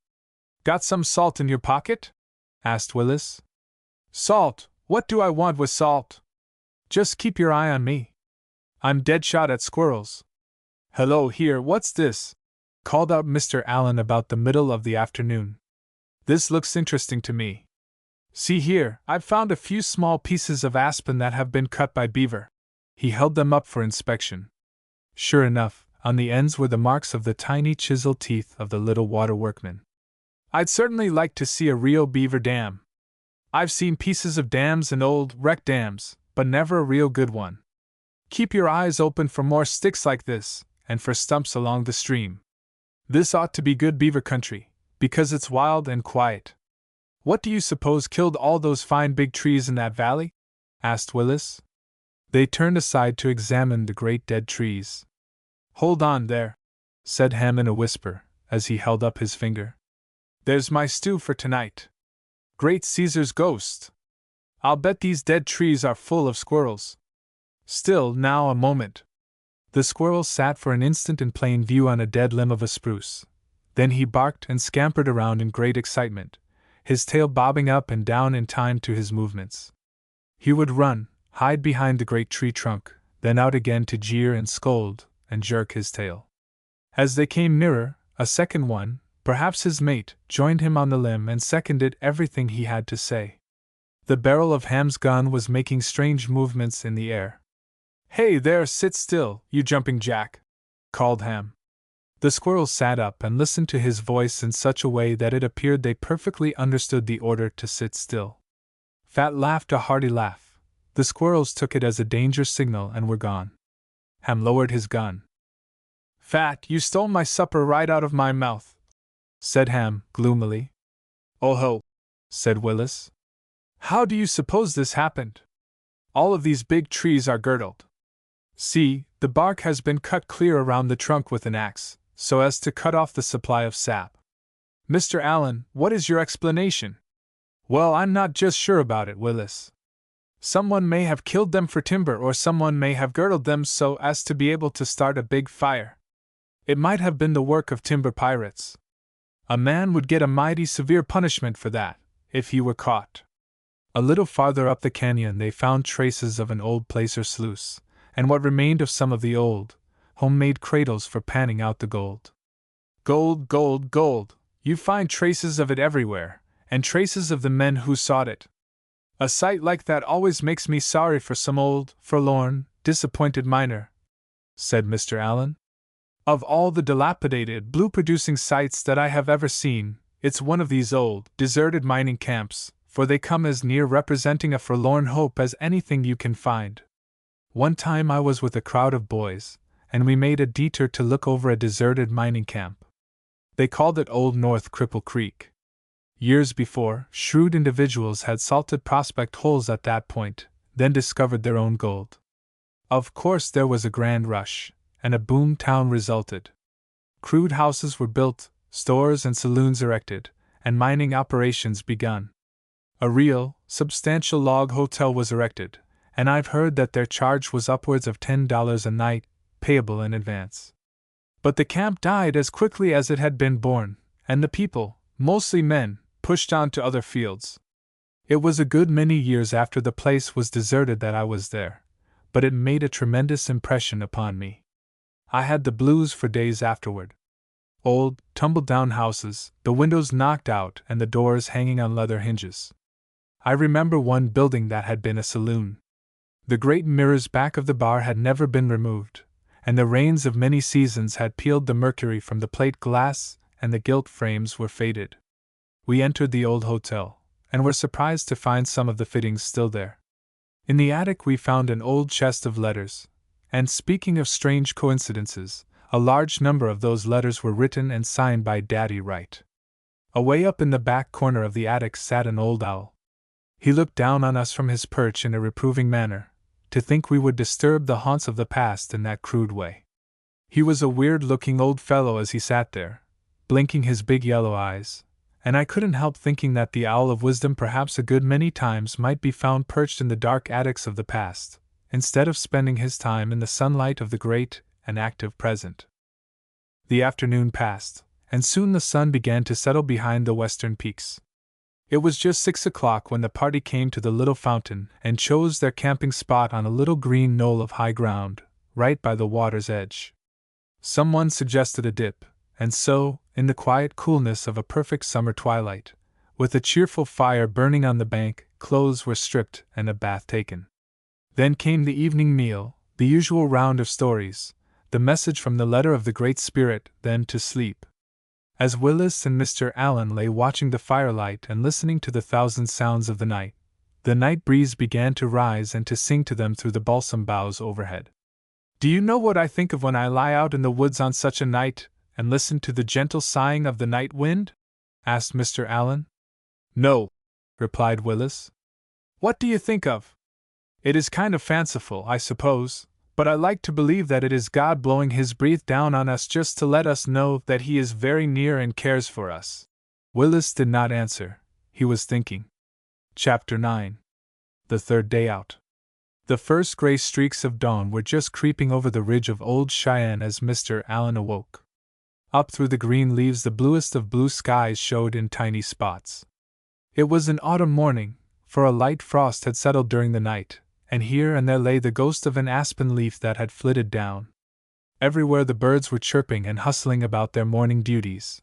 "Got some salt in your pocket?" asked Willis. "Salt? What do I want with salt? Just keep your eye on me. I'm dead shot at squirrels." "Hello here, what's this?" called out Mr. Allen about the middle of the afternoon. "This looks interesting to me. See here, I've found a few small pieces of aspen that have been cut by beaver." He held them up for inspection. Sure enough, on the ends were the marks of the tiny chiseled teeth of the little water workman. "I'd certainly like to see a real beaver dam. I've seen pieces of dams and old, wrecked dams, but never a real good one. Keep your eyes open for more sticks like this, and for stumps along the stream. This ought to be good beaver country, because it's wild and quiet." "What do you suppose killed all those fine big trees in that valley?" asked Willis. They turned aside to examine the great dead trees. "Hold on there," said Ham in a whisper, as he held up his finger. "There's my stew for tonight. Great Caesar's ghost! I'll bet these dead trees are full of squirrels. Still, now, a moment." The squirrel sat for an instant in plain view on a dead limb of a spruce. Then he barked and scampered around in great excitement, his tail bobbing up and down in time to his movements. He would run, hide behind the great tree trunk, then out again to jeer and scold, and jerk his tail. As they came nearer, a second one, perhaps his mate, joined him on the limb and seconded everything he had to say. The barrel of Ham's gun was making strange movements in the air. "Hey there, sit still, you jumping jack!" called Ham. The squirrels sat up and listened to his voice in such a way that it appeared they perfectly understood the order to sit still. Fat laughed a hearty laugh. The squirrels took it as a danger signal and were gone. Ham lowered his gun. "Fat, you stole my supper right out of my mouth," said Ham, gloomily. "Oh ho," said Willis. "How do you suppose this happened?" All of these big trees are girdled. See, the bark has been cut clear around the trunk with an axe, so as to cut off the supply of sap. Mr. Allen, what is your explanation? Well, I'm not just sure about it, Willis. Someone may have killed them for timber, or someone may have girdled them so as to be able to start a big fire. It might have been the work of timber pirates. A man would get a mighty severe punishment for that, if he were caught. A little farther up the canyon they found traces of an old placer sluice, and what remained of some of the old, homemade cradles for panning out the gold. Gold, gold, gold! You find traces of it everywhere, and traces of the men who sought it. A sight like that always makes me sorry for some old, forlorn, disappointed miner, said Mr. Allen. Of all the dilapidated, blue-producing sights that I have ever seen, it's one of these old, deserted mining camps, for they come as near representing a forlorn hope as anything you can find. One time I was with a crowd of boys, and we made a detour to look over a deserted mining camp. They called it Old North Cripple Creek. Years before, shrewd individuals had salted prospect holes at that point, then discovered their own gold. Of course there was a grand rush, and a boom town resulted. Crude houses were built, stores and saloons erected, and mining operations begun. A real, substantial log hotel was erected, and I've heard that their charge was upwards of $10 a night, payable in advance. But the camp died as quickly as it had been born, and the people, mostly men, pushed on to other fields. It was a good many years after the place was deserted that I was there, but it made a tremendous impression upon me. I had the blues for days afterward. Old, tumble-down houses, the windows knocked out and the doors hanging on leather hinges. I remember one building that had been a saloon. The great mirrors back of the bar had never been removed, and the rains of many seasons had peeled the mercury from the plate glass, and the gilt frames were faded. We entered the old hotel, and were surprised to find some of the fittings still there. In the attic we found an old chest of letters, and speaking of strange coincidences, a large number of those letters were written and signed by Daddy Wright. Away up in the back corner of the attic sat an old owl. He looked down on us from his perch in a reproving manner, to think we would disturb the haunts of the past in that crude way. He was a weird-looking old fellow as he sat there, blinking his big yellow eyes, and I couldn't help thinking that the owl of wisdom perhaps a good many times might be found perched in the dark attics of the past, instead of spending his time in the sunlight of the great and active present. The afternoon passed, and soon the sun began to settle behind the western peaks. It was just 6 o'clock when the party came to the little fountain and chose their camping spot on a little green knoll of high ground, right by the water's edge. Someone suggested a dip, and so, in the quiet coolness of a perfect summer twilight, with a cheerful fire burning on the bank, clothes were stripped and a bath taken. Then came the evening meal, the usual round of stories, the message from the letter of the Great Spirit, then to sleep. As Willis and Mr. Allen lay watching the firelight and listening to the thousand sounds of the night breeze began to rise and to sing to them through the balsam boughs overhead. Do you know what I think of when I lie out in the woods on such a night, and listen to the gentle sighing of the night wind? Asked Mr. Allen. No, replied Willis. What do you think of? It is kind of fanciful, I suppose, but I like to believe that it is God blowing His breath down on us just to let us know that He is very near and cares for us. Willis did not answer. He was thinking. Chapter 9. The third day out. The first gray streaks of dawn were just creeping over the ridge of Old Cheyenne as Mr. Allen awoke. Up through the green leaves the bluest of blue skies showed in tiny spots. It was an autumn morning, for a light frost had settled during the night, and here and there lay the ghost of an aspen leaf that had flitted down. Everywhere the birds were chirping and hustling about their morning duties.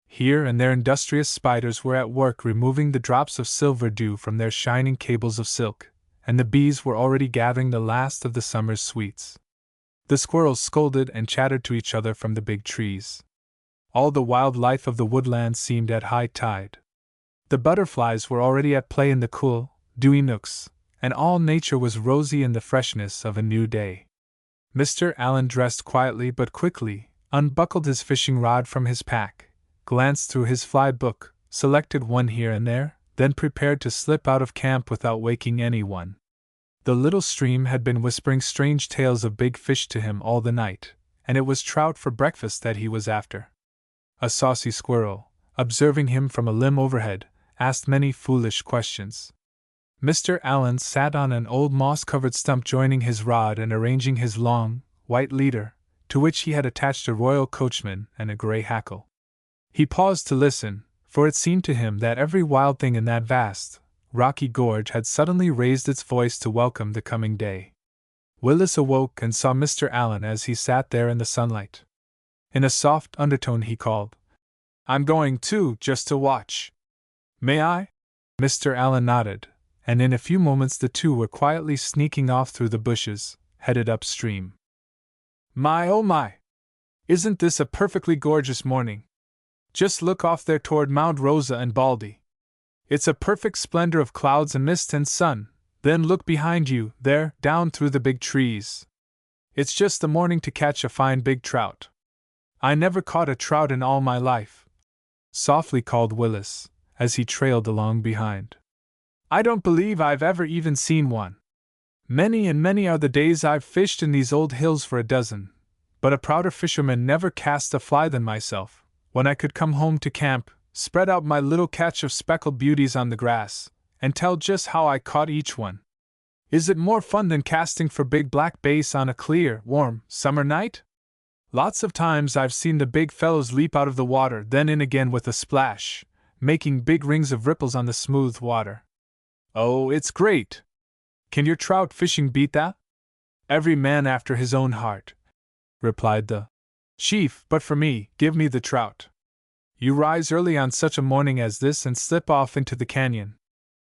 Here and there industrious spiders were at work removing the drops of silver dew from their shining cables of silk, and the bees were already gathering the last of the summer's sweets. The squirrels scolded and chattered to each other from the big trees. All the wild life of the woodland seemed at high tide. The butterflies were already at play in the cool, dewy nooks, and all nature was rosy in the freshness of a new day. Mr. Allen dressed quietly but quickly, unbuckled his fishing rod from his pack, glanced through his fly book, selected one here and there, then prepared to slip out of camp without waking anyone. The little stream had been whispering strange tales of big fish to him all the night, and it was trout for breakfast that he was after. A saucy squirrel, observing him from a limb overhead, asked many foolish questions. Mr. Allen sat on an old moss-covered stump joining his rod and arranging his long, white leader, to which he had attached a royal coachman and a grey hackle. He paused to listen, for it seemed to him that every wild thing in that vast, rocky gorge had suddenly raised its voice to welcome the coming day. Willis awoke and saw Mr. Allen as he sat there in the sunlight. In a soft undertone he called, "I'm going too, just to watch. May I?" Mr. Allen nodded, and in a few moments the two were quietly sneaking off through the bushes, headed upstream. "My oh my! Isn't this a perfectly gorgeous morning? Just look off there toward Mount Rosa and Baldy. It's a perfect splendor of clouds and mist and sun. Then look behind you, there, down through the big trees. It's just the morning to catch a fine big trout. I never caught a trout in all my life," softly called Willis, as he trailed along behind. "I don't believe I've ever even seen one. Many and many are the days I've fished in these old hills for a dozen, but a prouder fisherman never cast a fly than myself, when I could come home to camp, spread out my little catch of speckled beauties on the grass, and tell just how I caught each one. Is it more fun than casting for big black bass on a clear, warm, summer night? Lots of times I've seen the big fellows leap out of the water, then in again with a splash, making big rings of ripples on the smooth water. Oh, it's great! Can your trout fishing beat that? Every man after his own heart," replied the chief, "but for me, give me the trout. You rise early on such a morning as this and slip off into the canyon.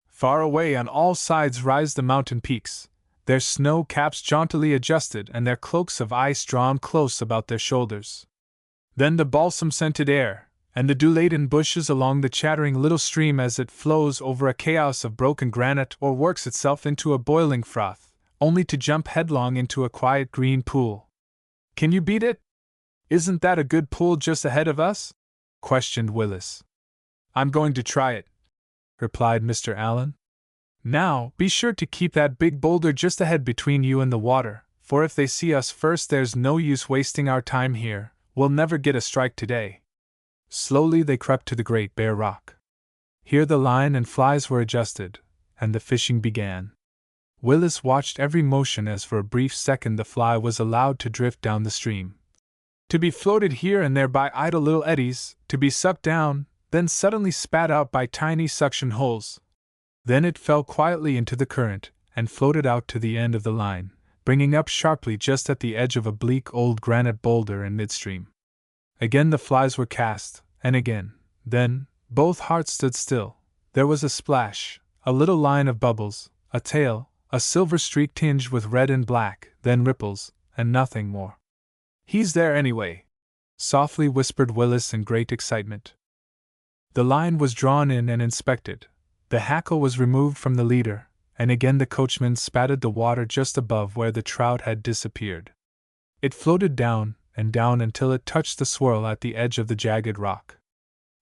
Far away on all sides rise the mountain peaks, their snow caps jauntily adjusted and their cloaks of ice drawn close about their shoulders. Then the balsam-scented air, and the dew-laden bushes along the chattering little stream as it flows over a chaos of broken granite or works itself into a boiling froth, only to jump headlong into a quiet green pool. Can you beat it? Isn't that a good pool just ahead of us?" questioned Willis. "I'm going to try it," replied Mr. Allen. "Now, be sure to keep that big boulder just ahead between you and the water, for if they see us first there's no use wasting our time here, we'll never get a strike today." Slowly they crept to the great bare rock. Here the line and flies were adjusted, and the fishing began. Willis watched every motion as for a brief second the fly was allowed to drift down the stream, to be floated here and there by idle little eddies, to be sucked down, then suddenly spat out by tiny suction holes. Then it fell quietly into the current, and floated out to the end of the line, bringing up sharply just at the edge of a bleak old granite boulder in midstream. Again the flies were cast, and again. Then, both hearts stood still. There was a splash, a little line of bubbles, a tail, a silver streak tinged with red and black, then ripples, and nothing more. "He's there anyway," softly whispered Willis in great excitement. The line was drawn in and inspected. The hackle was removed from the leader, and again the coachman spatted the water just above where the trout had disappeared. It floated down and down until it touched the swirl at the edge of the jagged rock.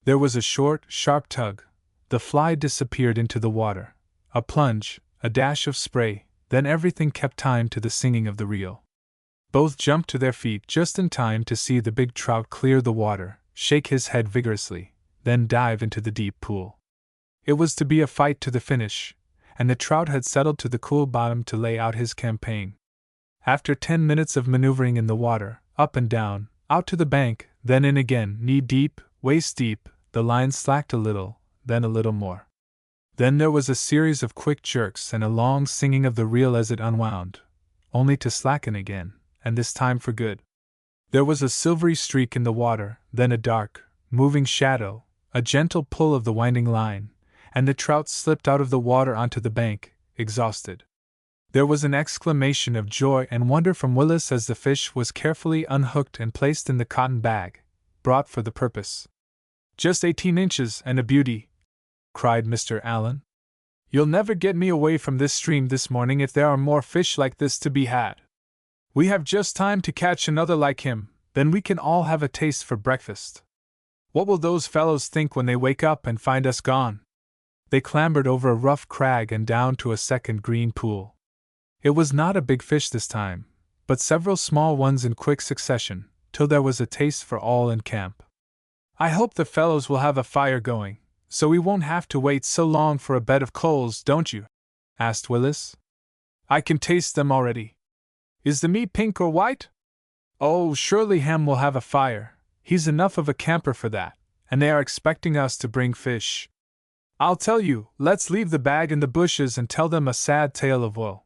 There was a short, sharp tug. The fly disappeared into the water. A plunge, a dash of spray, then everything kept time to the singing of the reel. Both jumped to their feet just in time to see the big trout clear the water, shake his head vigorously, then dive into the deep pool. It was to be a fight to the finish, and the trout had settled to the cool bottom to lay out his campaign. After 10 minutes of maneuvering in the water, up and down, out to the bank, then in again, knee-deep, waist-deep, the line slacked a little, then a little more. Then there was a series of quick jerks and a long singing of the reel as it unwound, only to slacken again, and this time for good. There was a silvery streak in the water, then a dark, moving shadow, a gentle pull of the winding line, and the trout slipped out of the water onto the bank, exhausted. There was an exclamation of joy and wonder from Willis as the fish was carefully unhooked and placed in the cotton bag, brought for the purpose. "Just 18 inches and a beauty," cried Mr. Allen. "You'll never get me away from this stream this morning if there are more fish like this to be had. We have just time to catch another like him, then we can all have a taste for breakfast. What will those fellows think when they wake up and find us gone?" They clambered over a rough crag and down to a second green pool. It was not a big fish this time, but several small ones in quick succession, till there was a taste for all in camp. I hope the fellows will have a fire going, so we won't have to wait so long for a bed of coals, don't you? Asked Willis. I can taste them already. Is the meat pink or white? Oh, surely Ham will have a fire. He's enough of a camper for that, and they are expecting us to bring fish. I'll tell you, let's leave the bag in the bushes and tell them a sad tale of woe.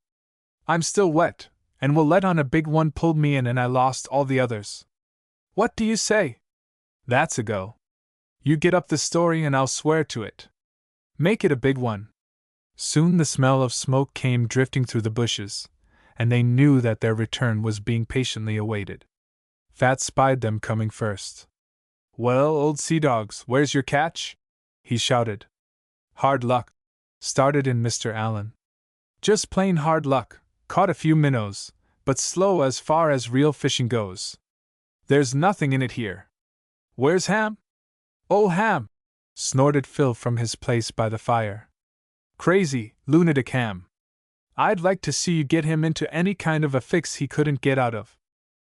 I'm still wet, and will let on a big one pulled me in and I lost all the others. What do you say? That's a go. You get up the story and I'll swear to it. Make it a big one. Soon the smell of smoke came drifting through the bushes, and they knew that their return was being patiently awaited. Fat spied them coming first. Well, old sea dogs, where's your catch? He shouted. Hard luck, started in Mr. Allen. Just plain hard luck, caught a few minnows, but slow as far as real fishing goes. There's nothing in it here. Where's Ham? Oh, Ham! Snorted Phil from his place by the fire. Crazy, lunatic Ham. I'd like to see you get him into any kind of a fix he couldn't get out of.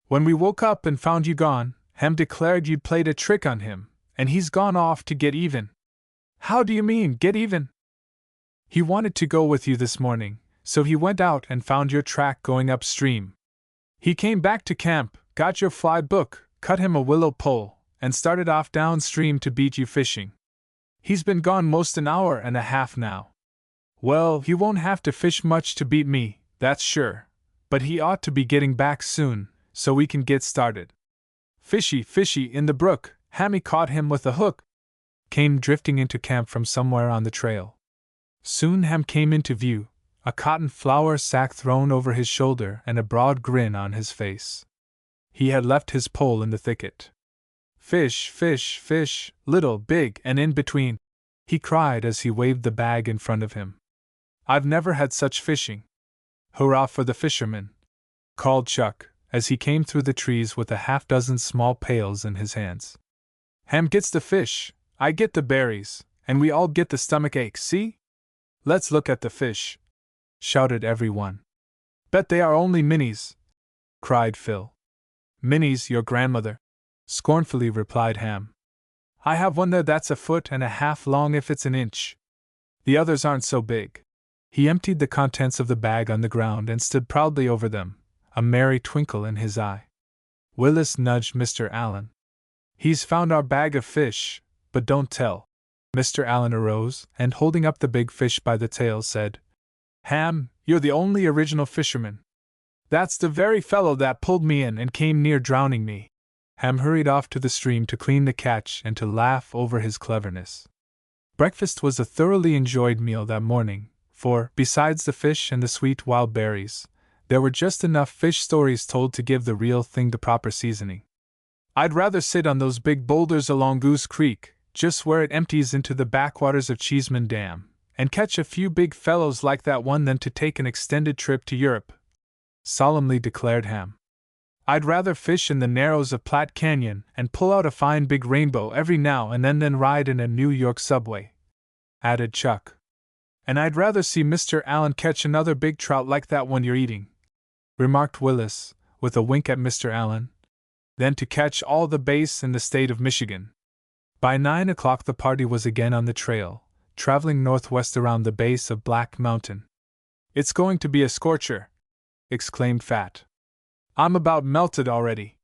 When we woke up and found you gone, Ham declared you'd played a trick on him, and he's gone off to get even. How do you mean, get even? He wanted to go with you this morning, so he went out and found your track going upstream. He came back to camp, got your fly book, cut him a willow pole, and started off downstream to beat you fishing. He's been gone most an hour and a half now. Well, he won't have to fish much to beat me, that's sure, but he ought to be getting back soon, so we can get started. Fishy, fishy in the brook, Hammy caught him with a hook. Came drifting into camp from somewhere on the trail. Soon Ham came into view, a cotton flour sack thrown over his shoulder and a broad grin on his face. He had left his pole in the thicket. Fish, fish, fish, little, big, and in between, he cried as he waved the bag in front of him. I've never had such fishing. Hurrah for the fishermen, called Chuck, as he came through the trees with a half-dozen small pails in his hands. Ham gets the fish, I get the berries, and we all get the stomach ache, see? Let's look at the fish, shouted everyone. Bet they are only minnies, cried Phil. Minnies, your grandmother, scornfully replied Ham. I have one there that's a foot and a half long if it's an inch. The others aren't so big. He emptied the contents of the bag on the ground and stood proudly over them, a merry twinkle in his eye. Willis nudged Mr. Allen. He's found our bag of fish, but don't tell. Mr. Allen arose and, holding up the big fish by the tail, said, Ham, you're the only original fisherman. That's the very fellow that pulled me in and came near drowning me. Ham hurried off to the stream to clean the catch and to laugh over his cleverness. Breakfast was a thoroughly enjoyed meal that morning, for, besides the fish and the sweet wild berries, there were just enough fish stories told to give the real thing the proper seasoning. I'd rather sit on those big boulders along Goose Creek, just where it empties into the backwaters of Cheeseman Dam, and catch a few big fellows like that one than to take an extended trip to Europe, solemnly declared Ham. I'd rather fish in the narrows of Platte Canyon and pull out a fine big rainbow every now and then than ride in a New York subway, added Chuck. And I'd rather see Mr. Allen catch another big trout like that one you're eating, remarked Willis, with a wink at Mr. Allen, than to catch all the bass in the state of Michigan. By 9 o'clock the party was again on the trail, traveling northwest around the base of Black Mountain. It's going to be a scorcher, exclaimed Fat. I'm about melted already.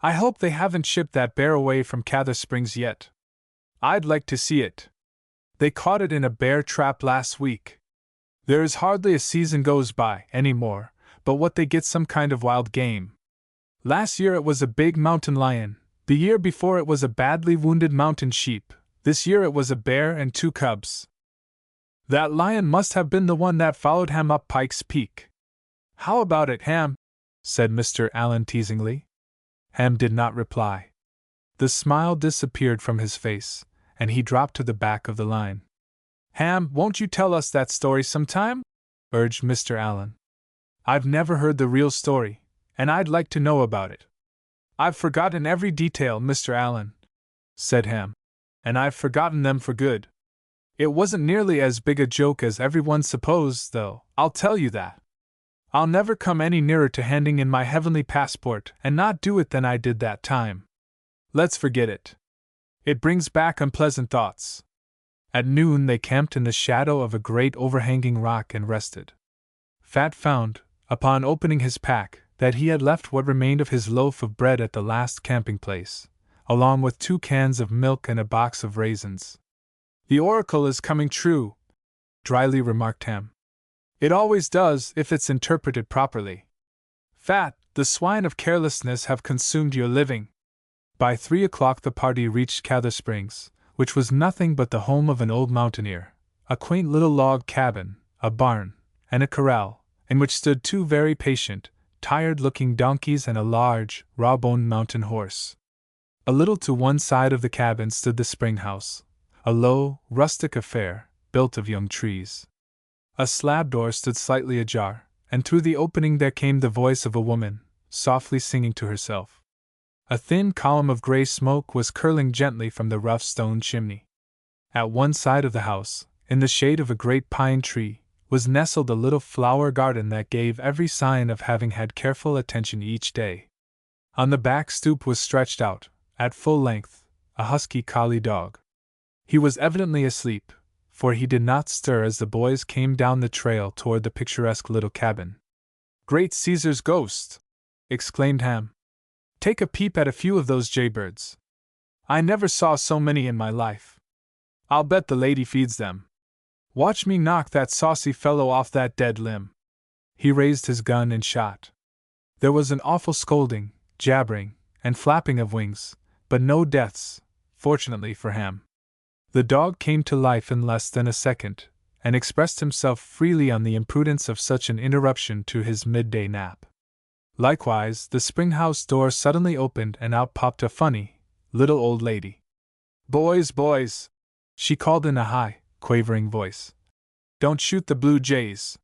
I hope they haven't shipped that bear away from Cather Springs yet. I'd like to see it. They caught it in a bear trap last week. There is hardly a season goes by any more, but what they get some kind of wild game. Last year it was a big mountain lion, the year before it was a badly wounded mountain sheep, this year it was a bear and 2 cubs. That lion must have been the one that followed Ham up Pike's Peak. How about it, Ham? Said Mr. Allen teasingly. Ham did not reply. The smile disappeared from his face, and he dropped to the back of the line. Ham, won't you tell us that story sometime? Urged Mr. Allen. I've never heard the real story, and I'd like to know about it. I've forgotten every detail, Mr. Allen, said Ham, and I've forgotten them for good. It wasn't nearly as big a joke as everyone supposed, though, I'll tell you that. I'll never come any nearer to handing in my heavenly passport and not do it than I did that time. Let's forget it. It brings back unpleasant thoughts. At noon they camped in the shadow of a great overhanging rock and rested. Fat found, upon opening his pack, that he had left what remained of his loaf of bread at the last camping place, along with 2 cans of milk and a box of raisins. The oracle is coming true, dryly remarked Ham. It always does if it's interpreted properly. Fat, the swine of carelessness have consumed your living. By 3 o'clock the party reached Cather Springs, which was nothing but the home of an old mountaineer, a quaint little log cabin, a barn, and a corral, in which stood 2 very patient, tired-looking donkeys and a large, raw-boned mountain horse. A little to one side of the cabin stood the spring house, a low, rustic affair, built of young trees. A slab door stood slightly ajar, and through the opening there came the voice of a woman, softly singing to herself. A thin column of gray smoke was curling gently from the rough stone chimney. At one side of the house, in the shade of a great pine tree, was nestled a little flower garden that gave every sign of having had careful attention each day. On the back stoop was stretched out, at full length, a husky collie dog. He was evidently asleep, for he did not stir as the boys came down the trail toward the picturesque little cabin. "Great Caesar's ghost!" exclaimed Ham. "Take a peep at a few of those jaybirds. I never saw so many in my life. I'll bet the lady feeds them. Watch me knock that saucy fellow off that dead limb." He raised his gun and shot. There was an awful scolding, jabbering, and flapping of wings, but no deaths, fortunately for Ham. The dog came to life in less than a second, and expressed himself freely on the imprudence of such an interruption to his midday nap. Likewise, the spring house door suddenly opened and out popped a funny, little old lady. "Boys, boys!" she called in a high, quavering voice. "Don't shoot the blue jays.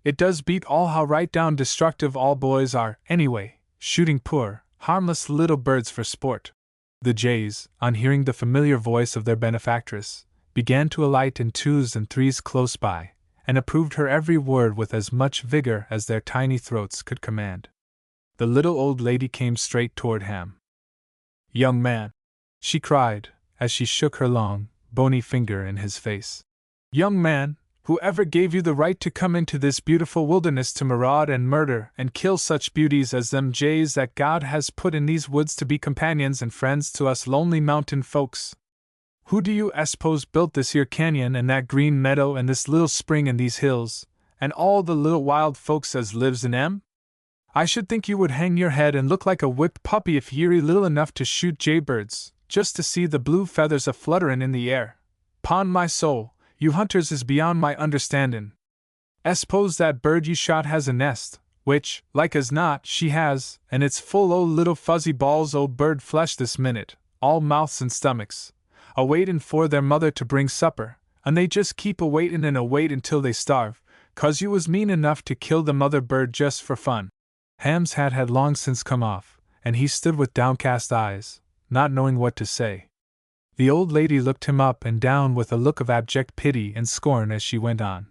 It does beat all how right down destructive all boys are, anyway, shooting poor, harmless little birds for sport." The jays, on hearing the familiar voice of their benefactress, began to alight in 2s and 3s close by, and approved her every word with as much vigor as their tiny throats could command. The little old lady came straight toward Ham. "Young man," she cried, as she shook her long, bony finger in his face. "Young man, whoever gave you the right to come into this beautiful wilderness to maraud and murder and kill such beauties as them jays that God has put in these woods to be companions and friends to us lonely mountain folks? Who do you s'pose built this here canyon and that green meadow and this little spring and these hills, and all the little wild folks as lives in 'em? I should think you would hang your head and look like a whipped puppy if ye're little enough to shoot jaybirds, just to see the blue feathers a-flutterin' in the air. 'Pon my soul, you hunters is beyond my understandin'. S'pose that bird you shot has a nest, which, like as not, she has, and it's full o' little fuzzy balls o' bird flesh this minute, all mouths and stomachs, a-waitin' for their mother to bring supper, and they just keep a-waitin' and a-waitin' till they starve, 'cause you was mean enough to kill the mother bird just for fun." Ham's hat had long since come off, and he stood with downcast eyes, not knowing what to say. The old lady looked him up and down with a look of abject pity and scorn as she went on.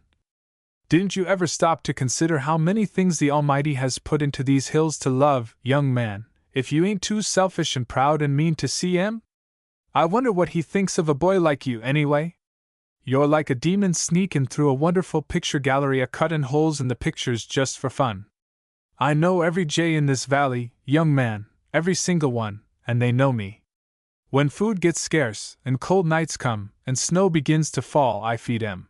"Didn't you ever stop to consider how many things the Almighty has put into these hills to love, young man, if you ain't too selfish and proud and mean to see 'em? I wonder what He thinks of a boy like you, anyway? You're like a demon sneakin' through a wonderful picture gallery a-cuttin' holes in the pictures just for fun. I know every jay in this valley, young man, every single one, and they know me. When food gets scarce, and cold nights come, and snow begins to fall, I feed 'em.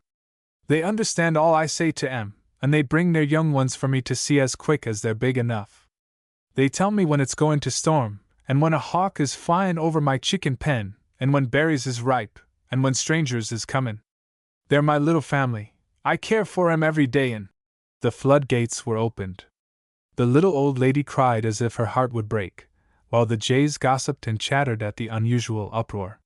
They understand all I say to 'em, and they bring their young ones for me to see as quick as they're big enough. They tell me when it's going to storm, and when a hawk is flyin' over my chicken pen, and when berries is ripe, and when strangers is comin'. They're my little family. I care for 'em every day, and—" The floodgates were opened. The little old lady cried as if her heart would break, while the jays gossiped and chattered at the unusual uproar.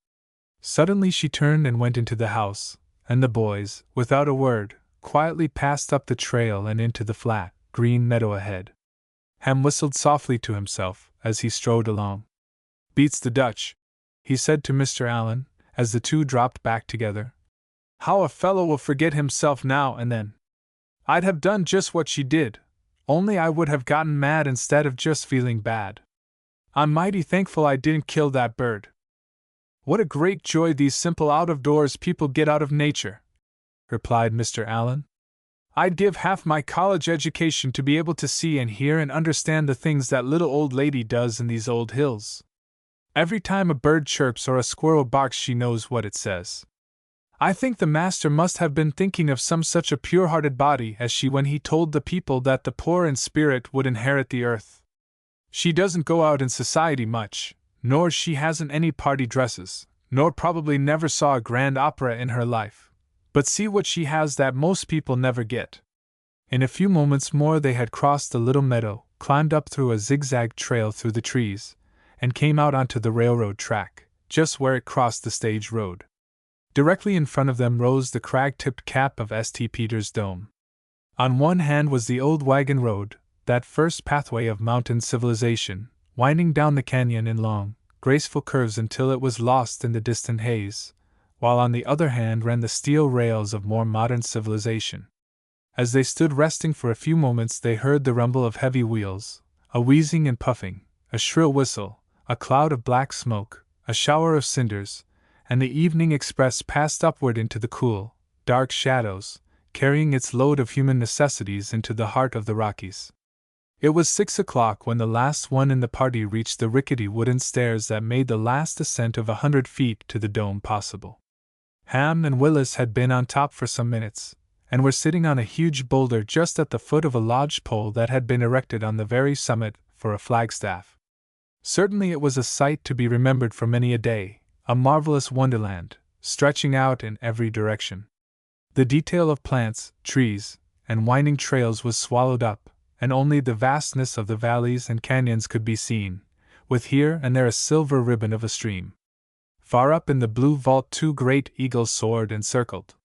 Suddenly she turned and went into the house, and the boys, without a word, quietly passed up the trail and into the flat, green meadow ahead. Ham whistled softly to himself as he strode along. "Beats the Dutch," he said to Mr. Allen, as the two dropped back together. "How a fellow will forget himself now and then. I'd have done just what she did, only I would have gotten mad instead of just feeling bad. I'm mighty thankful I didn't kill that bird. What a great joy these simple out-of-doors people get out of nature, replied Mr. Allen. I'd give half my college education to be able to see and hear and understand the things that little old lady does in these old hills. Every time a bird chirps or a squirrel barks, she knows what it says. I think the master must have been thinking of some such a pure-hearted body as she when he told the people that the poor in spirit would inherit the earth. She doesn't go out in society much, nor she hasn't any party dresses, nor probably never saw a grand opera in her life. But see what she has that most people never get. In a few moments more they had crossed the little meadow, climbed up through a zigzag trail through the trees, and came out onto the railroad track, just where it crossed the stage road. Directly in front of them rose the crag-tipped cap of St. Peter's Dome. On one hand was the old wagon road, that first pathway of mountain civilization, winding down the canyon in long, graceful curves until it was lost in the distant haze, while on the other hand ran the steel rails of more modern civilization. As they stood resting for a few moments, they heard the rumble of heavy wheels, a wheezing and puffing, a shrill whistle, a cloud of black smoke, a shower of cinders, and the evening express passed upward into the cool, dark shadows, carrying its load of human necessities into the heart of the Rockies. It was 6 o'clock when the last one in the party reached the rickety wooden stairs that made the last ascent of 100 feet to the dome possible. Ham and Willis had been on top for some minutes, and were sitting on a huge boulder just at the foot of a lodge pole that had been erected on the very summit for a flagstaff. Certainly it was a sight to be remembered for many a day, a marvelous wonderland, stretching out in every direction. The detail of plants, trees, and winding trails was swallowed up, and only the vastness of the valleys and canyons could be seen, with here and there a silver ribbon of a stream. Far up in the blue vault 2 great eagles soared and circled.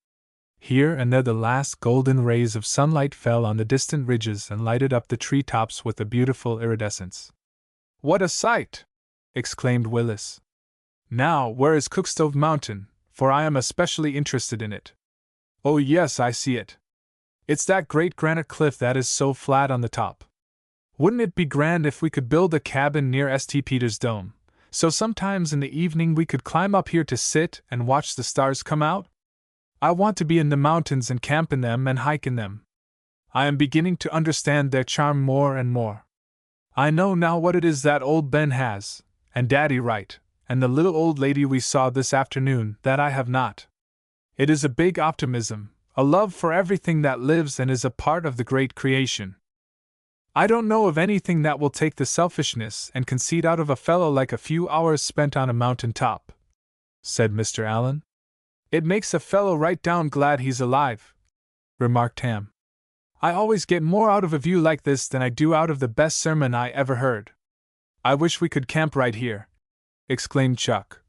Here and there the last golden rays of sunlight fell on the distant ridges and lighted up the tree-tops with a beautiful iridescence. "What a sight!" exclaimed Willis. "Now, where is Cookstove Mountain, for I am especially interested in it?" "Oh yes, I see it. It's that great granite cliff that is so flat on the top. Wouldn't it be grand if we could build a cabin near St. Peter's Dome, so sometimes in the evening we could climb up here to sit and watch the stars come out? I want to be in the mountains and camp in them and hike in them. I am beginning to understand their charm more and more. I know now what it is that old Ben has, and Daddy Wright, and the little old lady we saw this afternoon that I have not. It is a big optimism, a love for everything that lives and is a part of the great creation. I don't know of anything that will take the selfishness and conceit out of a fellow like a few hours spent on a mountain top," said Mr. Allen. "It makes a fellow right down glad he's alive," remarked Ham. "I always get more out of a view like this than I do out of the best sermon I ever heard." "I wish we could camp right here," exclaimed Chuck.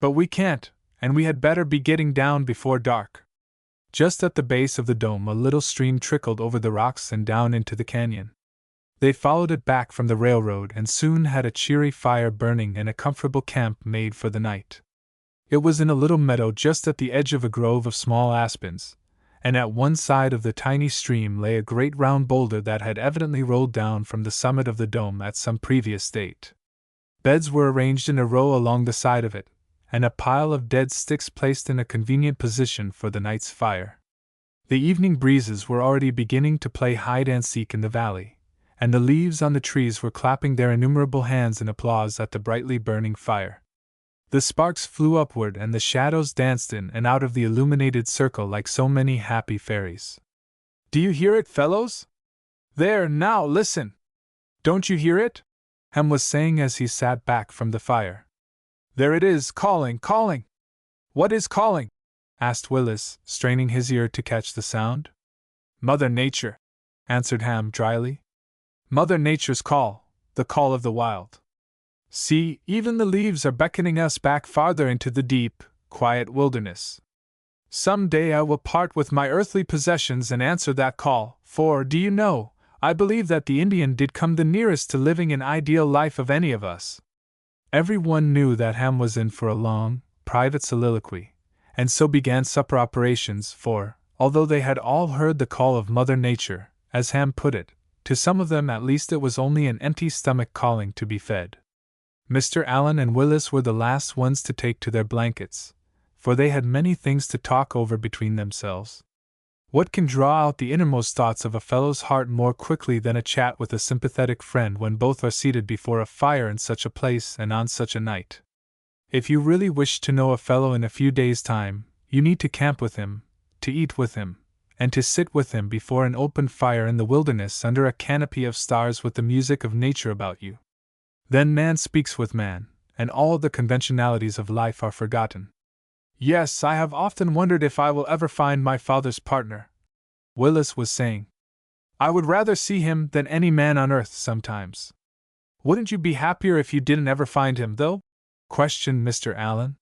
"But we can't, and we had better be getting down before dark." Just at the base of the dome a little stream trickled over the rocks and down into the canyon. They followed it back from the railroad and soon had a cheery fire burning and a comfortable camp made for the night. It was in a little meadow just at the edge of a grove of small aspens, and at one side of the tiny stream lay a great round boulder that had evidently rolled down from the summit of the dome at some previous date. Beds were arranged in a row along the side of it, and a pile of dead sticks placed in a convenient position for the night's fire. The evening breezes were already beginning to play hide-and-seek in the valley, and the leaves on the trees were clapping their innumerable hands in applause at the brightly burning fire. The sparks flew upward and the shadows danced in and out of the illuminated circle like so many happy fairies. "Do you hear it, fellows? There, now, listen! Don't you hear it?" Ham was saying as he sat back from the fire. "There it is, calling, calling!" "What is calling?" asked Willis, straining his ear to catch the sound. "Mother Nature," answered Ham dryly. "Mother Nature's call, the call of the wild. See, even the leaves are beckoning us back farther into the deep, quiet wilderness. Some day I will part with my earthly possessions and answer that call, for, do you know, I believe that the Indian did come the nearest to living an ideal life of any of us." Everyone knew that Ham was in for a long, private soliloquy, and so began supper operations, for, although they had all heard the call of Mother Nature, as Ham put it, To some of them at least it was only an empty stomach calling to be fed. Mr. Allen and Willis were the last ones to take to their blankets, for they had many things to talk over between themselves. What can draw out the innermost thoughts of a fellow's heart more quickly than a chat with a sympathetic friend when both are seated before a fire in such a place and on such a night? If you really wish to know a fellow in a few days' time, you need to camp with him, to eat with him, and to sit with him before an open fire in the wilderness under a canopy of stars with the music of nature about you. Then man speaks with man, and all the conventionalities of life are forgotten. Yes, I have often wondered if I will ever find my father's partner, Willis was saying. I would rather see him than any man on earth sometimes. Wouldn't you be happier if you didn't ever find him, though? Questioned Mr. Allen.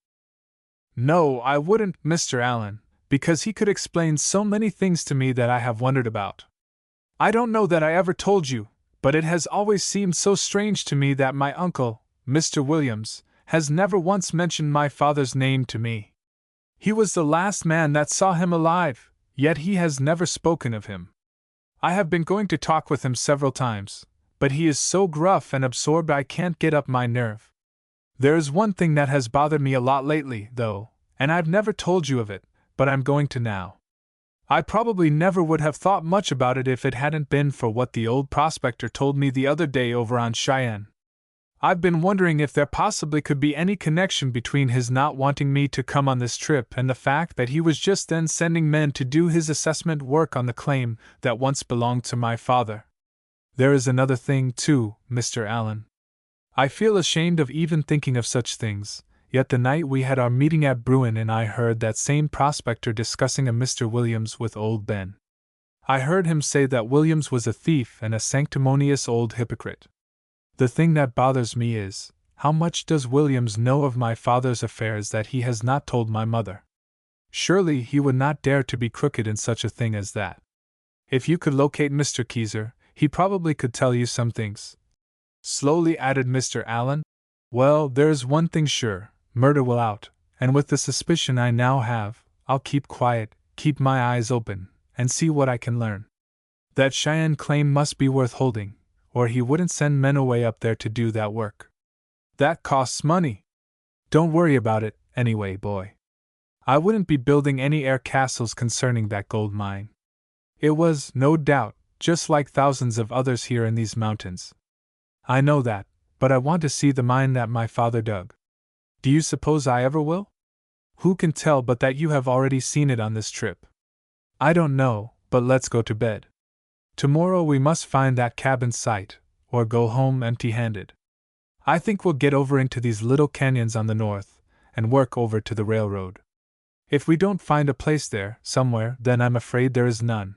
No, I wouldn't, Mr. Allen, because he could explain so many things to me that I have wondered about. I don't know that I ever told you, but it has always seemed so strange to me that my uncle, Mr. Williams, has never once mentioned my father's name to me. He was the last man that saw him alive, yet he has never spoken of him. I have been going to talk with him several times, but he is so gruff and absorbed I can't get up my nerve. There is one thing that has bothered me a lot lately, though, and I've never told you of it, but I'm going to now. I probably never would have thought much about it if it hadn't been for what the old prospector told me the other day over on Cheyenne. I've been wondering if there possibly could be any connection between his not wanting me to come on this trip and the fact that he was just then sending men to do his assessment work on the claim that once belonged to my father. There is another thing, too, Mr. Allen. I feel ashamed of even thinking of such things, yet the night we had our meeting at Bruin and I heard that same prospector discussing a Mr. Williams with old Ben. I heard him say that Williams was a thief and a sanctimonious old hypocrite. The thing that bothers me is, how much does Williams know of my father's affairs that he has not told my mother? Surely he would not dare to be crooked in such a thing as that. If you could locate Mr. Keyser, he probably could tell you some things. Slowly added Mr. Allen. Well, there's one thing sure, murder will out, and with the suspicion I now have, I'll keep quiet, keep my eyes open, and see what I can learn. That Cheyenne claim must be worth holding, or he wouldn't send men away up there to do that work. That costs money. Don't worry about it, anyway, boy. I wouldn't be building any air castles concerning that gold mine. It was, no doubt, just like thousands of others here in these mountains. I know that, but I want to see the mine that my father dug. Do you suppose I ever will? Who can tell but that you have already seen it on this trip? I don't know, but let's go to bed. Tomorrow we must find that cabin site, or go home empty-handed. I think we'll get over into these little canyons on the north, and work over to the railroad. If we don't find a place there, somewhere, then I'm afraid there is none.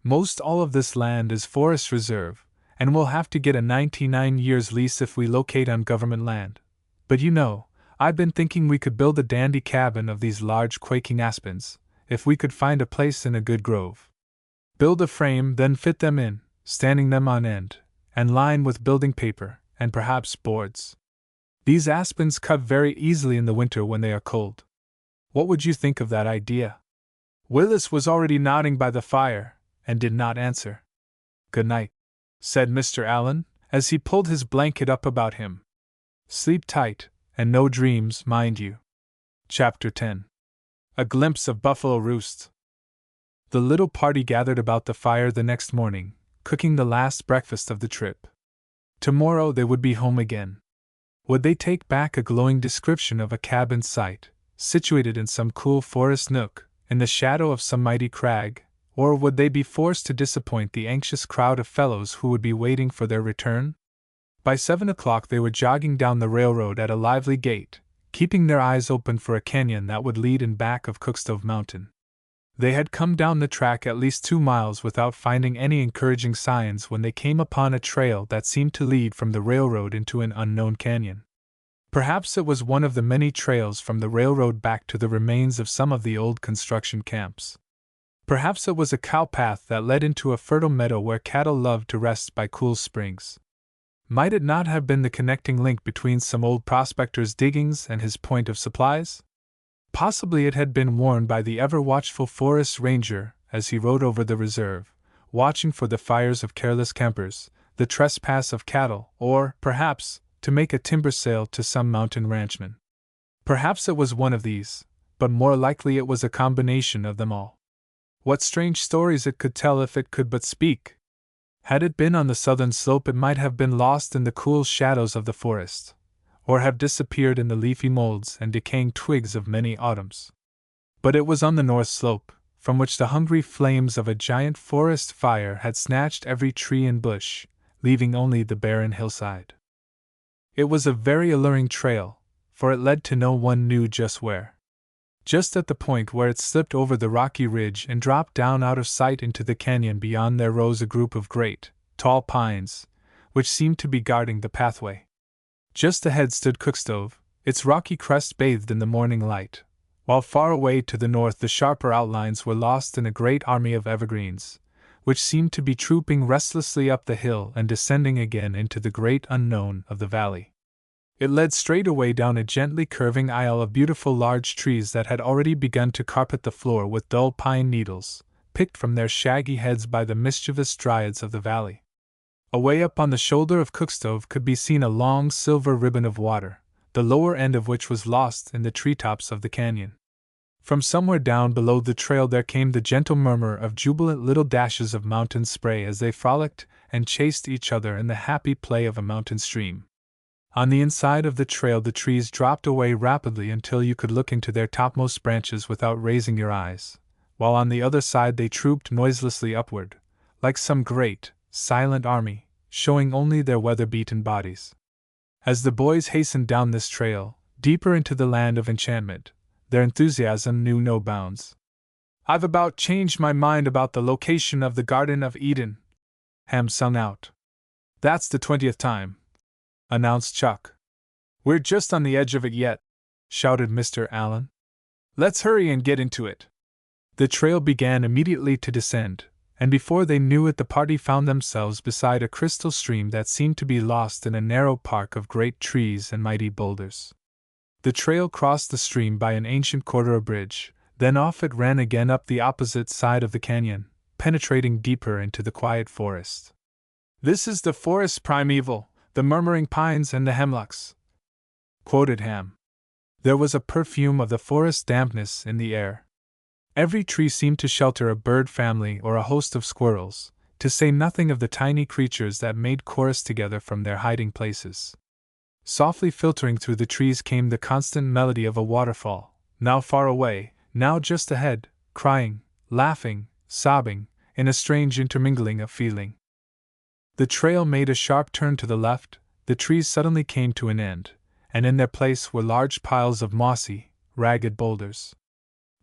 Most all of this land is forest reserve, and we'll have to get a 99 years lease if we locate on government land. But you know, I've been thinking we could build a dandy cabin of these large quaking aspens, if we could find a place in a good grove. Build a frame, then fit them in, standing them on end, and line with building paper, and perhaps boards. These aspens cut very easily in the winter when they are cold. What would you think of that idea? Willis was already nodding by the fire, and did not answer. Good night, said Mr. Allen, as he pulled his blanket up about him. Sleep tight, and no dreams, mind you. Chapter 10. A glimpse of Buffalo Roost. The little party gathered about the fire the next morning, cooking the last breakfast of the trip. Tomorrow they would be home again. Would they take back a glowing description of a cabin site, situated in some cool forest nook, in the shadow of some mighty crag, or would they be forced to disappoint the anxious crowd of fellows who would be waiting for their return? By 7 o'clock they were jogging down the railroad at a lively gait, keeping their eyes open for a canyon that would lead in back of Cookstove Mountain. They had come down the track at least 2 miles without finding any encouraging signs when they came upon a trail that seemed to lead from the railroad into an unknown canyon. Perhaps it was one of the many trails from the railroad back to the remains of some of the old construction camps. Perhaps it was a cow path that led into a fertile meadow where cattle loved to rest by cool springs. Might it not have been the connecting link between some old prospector's diggings and his point of supplies? Possibly it had been worn by the ever-watchful forest ranger as he rode over the reserve, watching for the fires of careless campers, the trespass of cattle, or, perhaps, to make a timber sale to some mountain ranchman. Perhaps it was one of these, but more likely it was a combination of them all. What strange stories it could tell if it could but speak! Had it been on the southern slope, it might have been lost in the cool shadows of the forest, or have disappeared in the leafy molds and decaying twigs of many autumns. But it was on the north slope, from which the hungry flames of a giant forest fire had snatched every tree and bush, leaving only the barren hillside. It was a very alluring trail, for it led to no one knew just where. Just at the point where it slipped over the rocky ridge and dropped down out of sight into the canyon beyond, there rose a group of great, tall pines, which seemed to be guarding the pathway. Just ahead stood Cookstove, its rocky crest bathed in the morning light, while far away to the north the sharper outlines were lost in a great army of evergreens, which seemed to be trooping restlessly up the hill and descending again into the great unknown of the valley. It led straight away down a gently curving aisle of beautiful large trees that had already begun to carpet the floor with dull pine needles, picked from their shaggy heads by the mischievous dryads of the valley. Away up on the shoulder of Cookstove could be seen a long silver ribbon of water, the lower end of which was lost in the treetops of the canyon. From somewhere down below the trail there came the gentle murmur of jubilant little dashes of mountain spray as they frolicked and chased each other in the happy play of a mountain stream. On the inside of the trail the trees dropped away rapidly until you could look into their topmost branches without raising your eyes, while on the other side they trooped noiselessly upward, like some great, silent army, showing only their weather-beaten bodies. As the boys hastened down this trail, deeper into the land of enchantment, their enthusiasm knew no bounds. "I've about changed my mind about the location of the Garden of Eden," Ham sung out. "That's the 20th time," announced Chuck. "We're just on the edge of it yet," shouted Mr. Allen. "Let's hurry and get into it." The trail began immediately to descend, and before they knew it the party found themselves beside a crystal stream that seemed to be lost in a narrow park of great trees and mighty boulders. The trail crossed the stream by an ancient corduroy bridge, then off it ran again up the opposite side of the canyon, penetrating deeper into the quiet forest. "This is the forest primeval, the murmuring pines and the hemlocks," quoted Ham. There was a perfume of the forest dampness in the air. Every tree seemed to shelter a bird family or a host of squirrels, to say nothing of the tiny creatures that made chorus together from their hiding places. Softly filtering through the trees came the constant melody of a waterfall, now far away, now just ahead, crying, laughing, sobbing, in a strange intermingling of feeling. The trail made a sharp turn to the left, the trees suddenly came to an end, and in their place were large piles of mossy, ragged boulders.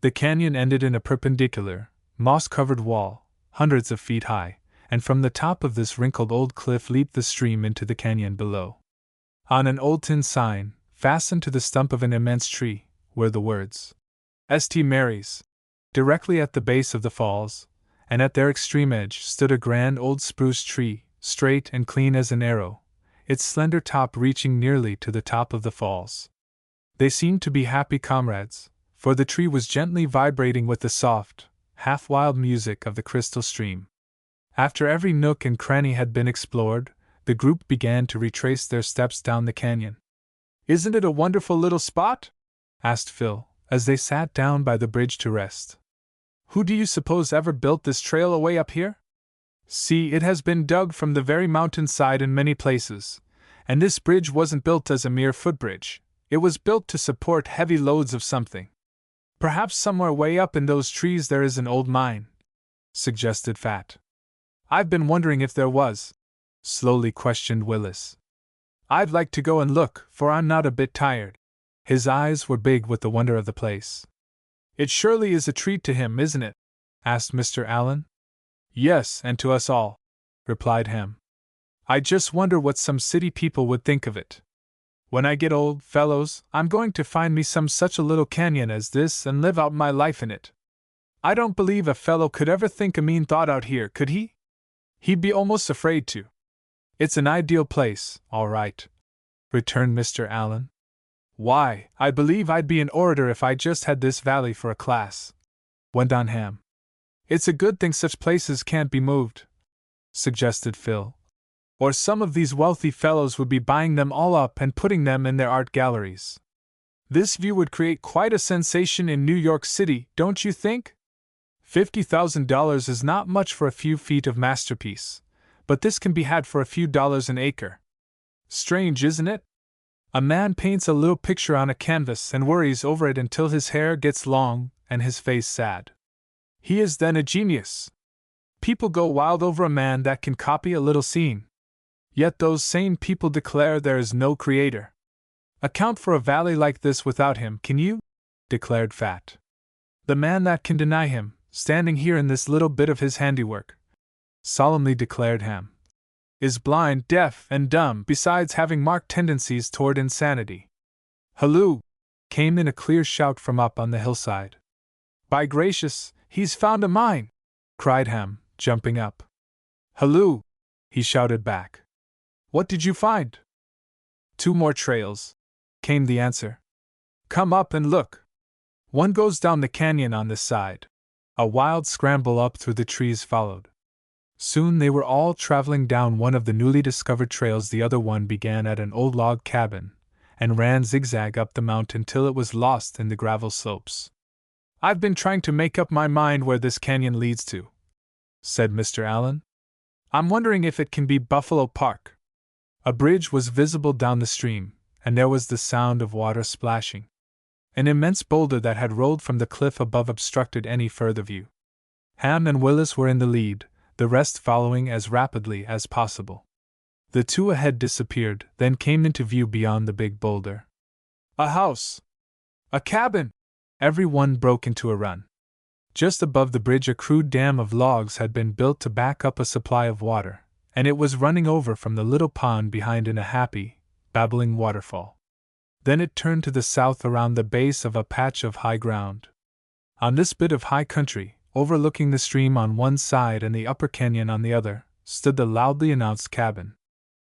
The canyon ended in a perpendicular, moss-covered wall, hundreds of feet high, and from the top of this wrinkled old cliff leaped the stream into the canyon below. On an old tin sign, fastened to the stump of an immense tree, were the words, "St. Mary's." Directly at the base of the falls, and at their extreme edge, stood a grand old spruce tree, straight and clean as an arrow, its slender top reaching nearly to the top of the falls. They seemed to be happy comrades, for the tree was gently vibrating with the soft, half-wild music of the crystal stream. After every nook and cranny had been explored, the group began to retrace their steps down the canyon. "Isn't it a wonderful little spot?" asked Phil, as they sat down by the bridge to rest. "Who do you suppose ever built this trail away up here? See, it has been dug from the very mountainside in many places, and this bridge wasn't built as a mere footbridge, it was built to support heavy loads of something. Perhaps somewhere way up in those trees there is an old mine," suggested Fat. "I've been wondering if there was," slowly questioned Willis. "I'd like to go and look, for I'm not a bit tired." His eyes were big with the wonder of the place. "It surely is a treat to him, isn't it?" asked Mr. Allen. "Yes, and to us all," replied Ham. "I just wonder what some city people would think of it. When I get old, fellows, I'm going to find me such a little canyon as this and live out my life in it. I don't believe a fellow could ever think a mean thought out here, could he? He'd be almost afraid to." "It's an ideal place, all right," returned Mr. Allen. "Why, I believe I'd be an orator if I just had this valley for a class," went on Ham. It's a good thing such places can't be moved, suggested Phil. Or some of these wealthy fellows would be buying them all up and putting them in their art galleries. This view would create quite a sensation in New York City, don't you think? $50,000 is not much for a few feet of masterpiece, but this can be had for a few dollars an acre. Strange, isn't it? A man paints a little picture on a canvas and worries over it until his hair gets long and his face sad. He is then a genius. People go wild over a man that can copy a little scene. Yet those same people declare there is no creator. Account for a valley like this without him, can you? Declared Fat. The man that can deny him, standing here in this little bit of his handiwork, solemnly declared Ham, is blind, deaf, and dumb, besides having marked tendencies toward insanity. Halloo! Came in a clear shout from up on the hillside. By gracious, he's found a mine! Cried Ham, jumping up. Halloo! He shouted back. What did you find? 2 more trails, came the answer. Come up and look. One goes down the canyon on this side. A wild scramble up through the trees followed. Soon they were all traveling down one of the newly discovered trails. The other one began at an old log cabin, and ran zigzag up the mountain till it was lost in the gravel slopes. I've been trying to make up my mind where this canyon leads to, said Mr. Allen. I'm wondering if it can be Buffalo Park. A bridge was visible down the stream, and there was the sound of water splashing. An immense boulder that had rolled from the cliff above obstructed any further view. Ham and Willis were in the lead, the rest following as rapidly as possible. The 2 ahead disappeared, then came into view beyond the big boulder. A house! A cabin! Every one broke into a run. Just above the bridge a crude dam of logs had been built to back up a supply of water, and it was running over from the little pond behind in a happy, babbling waterfall. Then it turned to the south around the base of a patch of high ground. On this bit of high country, overlooking the stream on one side and the upper canyon on the other, stood the loudly announced cabin.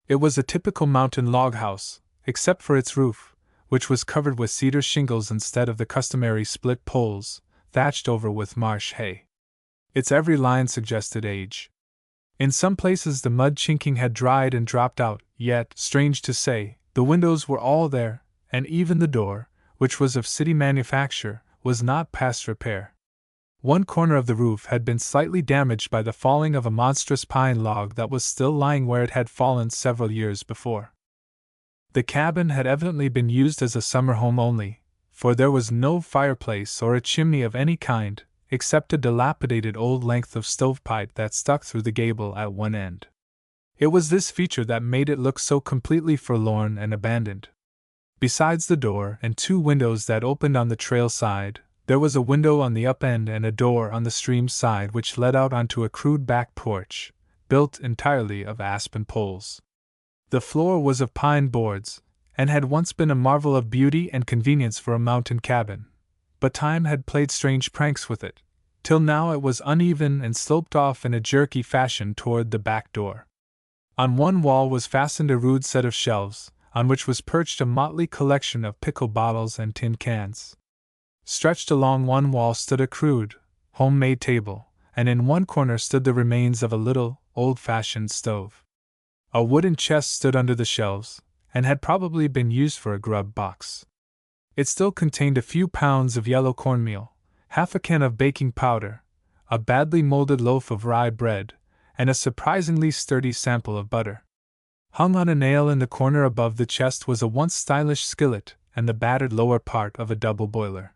It was a typical mountain log house, except for its roof, which was covered with cedar shingles instead of the customary split poles, thatched over with marsh hay. Its every line suggested age. In some places the mud chinking had dried and dropped out, yet, strange to say, the windows were all there, and even the door, which was of city manufacture, was not past repair. One corner of the roof had been slightly damaged by the falling of a monstrous pine log that was still lying where it had fallen several years before. The cabin had evidently been used as a summer home only, for there was no fireplace or a chimney of any kind, except a dilapidated old length of stovepipe that stuck through the gable at one end. It was this feature that made it look so completely forlorn and abandoned. Besides the door and 2 windows that opened on the trail side, there was a window on the up end and a door on the stream side which led out onto a crude back porch, built entirely of aspen poles. The floor was of pine boards, and had once been a marvel of beauty and convenience for a mountain cabin, but time had played strange pranks with it, till now it was uneven and sloped off in a jerky fashion toward the back door. On one wall was fastened a rude set of shelves, on which was perched a motley collection of pickle bottles and tin cans. Stretched along one wall stood a crude, homemade table, and in one corner stood the remains of a little, old-fashioned stove. A wooden chest stood under the shelves, and had probably been used for a grub box. It still contained a few pounds of yellow cornmeal, half a can of baking powder, a badly molded loaf of rye bread, and a surprisingly sturdy sample of butter. Hung on a nail in the corner above the chest was a once stylish skillet and the battered lower part of a double boiler.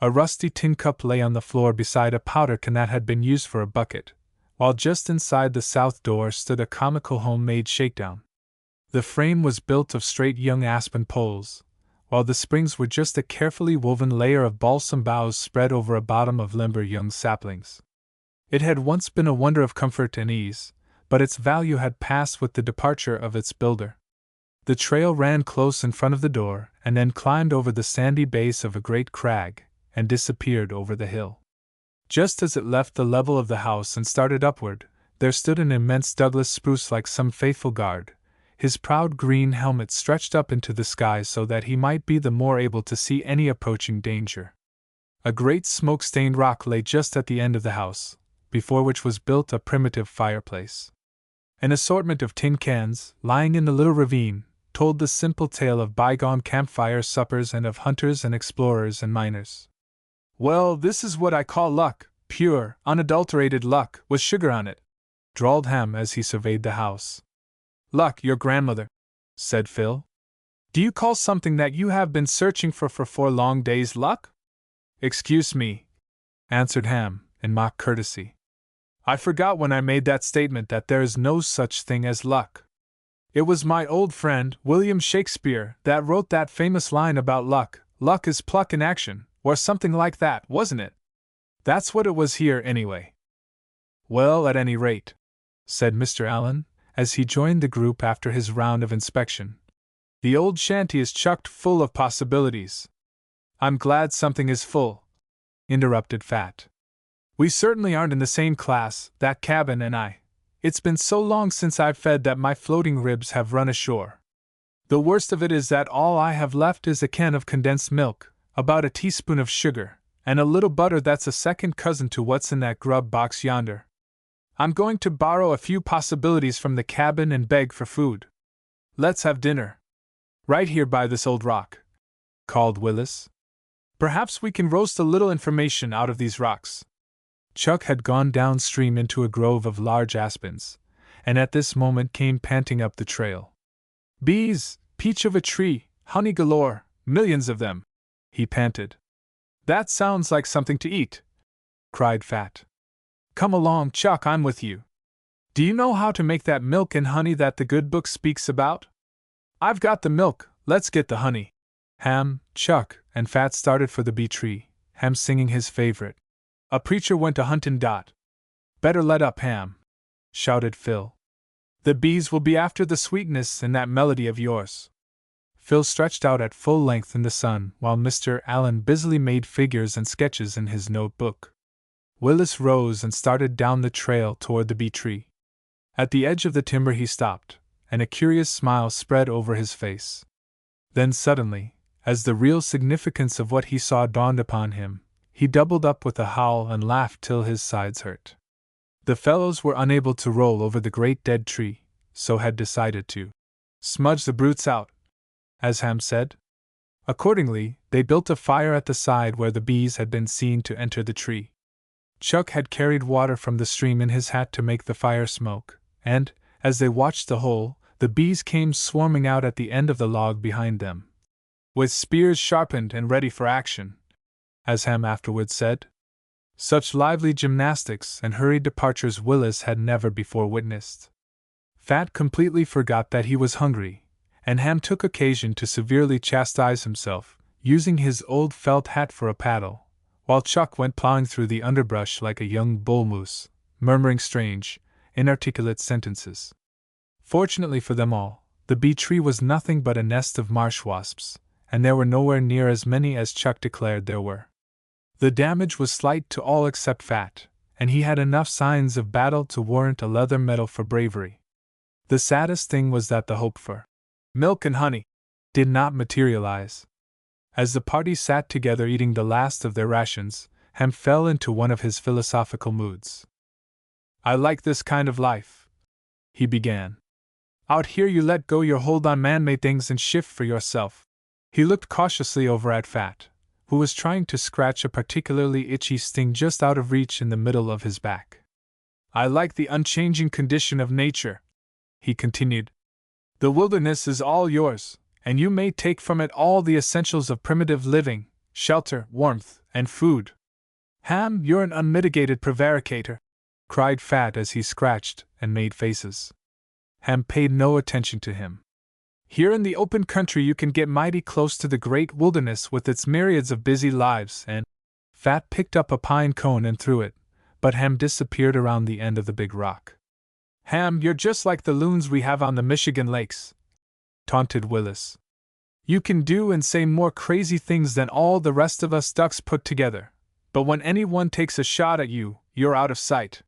A rusty tin cup lay on the floor beside a powder can that had been used for a bucket, while just inside the south door stood a comical homemade shakedown. The frame was built of straight young aspen poles, while the springs were just a carefully woven layer of balsam boughs spread over a bottom of limber young saplings. It had once been a wonder of comfort and ease, but its value had passed with the departure of its builder. The trail ran close in front of the door, and then climbed over the sandy base of a great crag, and disappeared over the hill. Just as it left the level of the house and started upward, there stood an immense Douglas spruce like some faithful guard, his proud green helmet stretched up into the sky so that he might be the more able to see any approaching danger. A great smoke-stained rock lay just at the end of the house, before which was built a primitive fireplace. An assortment of tin cans, lying in the little ravine, told the simple tale of bygone campfire suppers and of hunters and explorers and miners. "Well, this is what I call luck, pure, unadulterated luck, with sugar on it," drawled Ham as he surveyed the house. "Luck, your grandmother," said Phil. "Do you call something that you have been searching for 4 long days luck?" "Excuse me," answered Ham, in mock courtesy. "I forgot when I made that statement that there is no such thing as luck. It was my old friend, William Shakespeare, that wrote that famous line about luck. Luck is pluck in action, or something like that, wasn't it? That's what it was here, anyway." "Well, at any rate," said Mr. Allen, as he joined the group after his round of inspection, "the old shanty is chucked full of possibilities." "I'm glad something is full," interrupted Fat. "We certainly aren't in the same class, that cabin and I. It's been so long since I've fed that my floating ribs have run ashore. The worst of it is that all I have left is a can of condensed milk, about a teaspoon of sugar, and a little butter that's a second cousin to what's in that grub box yonder. I'm going to borrow a few possibilities from the cabin and beg for food. Let's have dinner. Right here by this old rock," called Willis. "Perhaps we can roast a little information out of these rocks." Chuck had gone downstream into a grove of large aspens, and at this moment came panting up the trail. "Bees, peach of a tree, honey galore, millions of them," he panted. "That sounds like something to eat," cried Fat. "Come along, Chuck, I'm with you. Do you know how to make that milk and honey that the good book speaks about?" "I've got the milk, let's get the honey." Ham, Chuck, and Fat started for the bee tree, Ham singing his favorite, "A preacher went a huntin' dot." "Better let up, Ham," shouted Phil. "The bees will be after the sweetness in that melody of yours." Phil stretched out at full length in the sun while Mr. Allen busily made figures and sketches in his notebook. Willis rose and started down the trail toward the bee tree. At the edge of the timber he stopped, and a curious smile spread over his face. Then suddenly, as the real significance of what he saw dawned upon him, he doubled up with a howl and laughed till his sides hurt. The fellows were unable to roll over the great dead tree, so had decided to smudge the brutes out, as Ham said. Accordingly, they built a fire at the side where the bees had been seen to enter the tree. Chuck had carried water from the stream in his hat to make the fire smoke, and, as they watched the hole, the bees came swarming out at the end of the log behind them, with spears sharpened and ready for action, as Ham afterwards said. Such lively gymnastics and hurried departures Willis had never before witnessed. Fat completely forgot that he was hungry, and Ham took occasion to severely chastise himself, using his old felt hat for a paddle, while Chuck went plowing through the underbrush like a young bull moose, murmuring strange, inarticulate sentences. Fortunately for them all, the bee tree was nothing but a nest of marsh wasps, and there were nowhere near as many as Chuck declared there were. The damage was slight to all except Fat, and he had enough signs of battle to warrant a leather medal for bravery. The saddest thing was that the hope for milk and honey did not materialize. As the party sat together eating the last of their rations, Ham fell into one of his philosophical moods. "I like this kind of life," he began. "Out here you let go your hold on man-made things and shift for yourself." He looked cautiously over at Fat, who was trying to scratch a particularly itchy sting just out of reach in the middle of his back. "I like the unchanging condition of nature," he continued. "The wilderness is all yours, and you may take from it all the essentials of primitive living, shelter, warmth, and food." "Ham, you're an unmitigated prevaricator," cried Fat as he scratched and made faces. Ham paid no attention to him. "Here in the open country you can get mighty close to the great wilderness with its myriads of busy lives and—" Fat picked up a pine cone and threw it, but Ham disappeared around the end of the big rock. "Ham, you're just like the loons we have on the Michigan lakes," taunted Willis. "You can do and say more crazy things than all the rest of us ducks put together, but when anyone takes a shot at you, you're out of sight."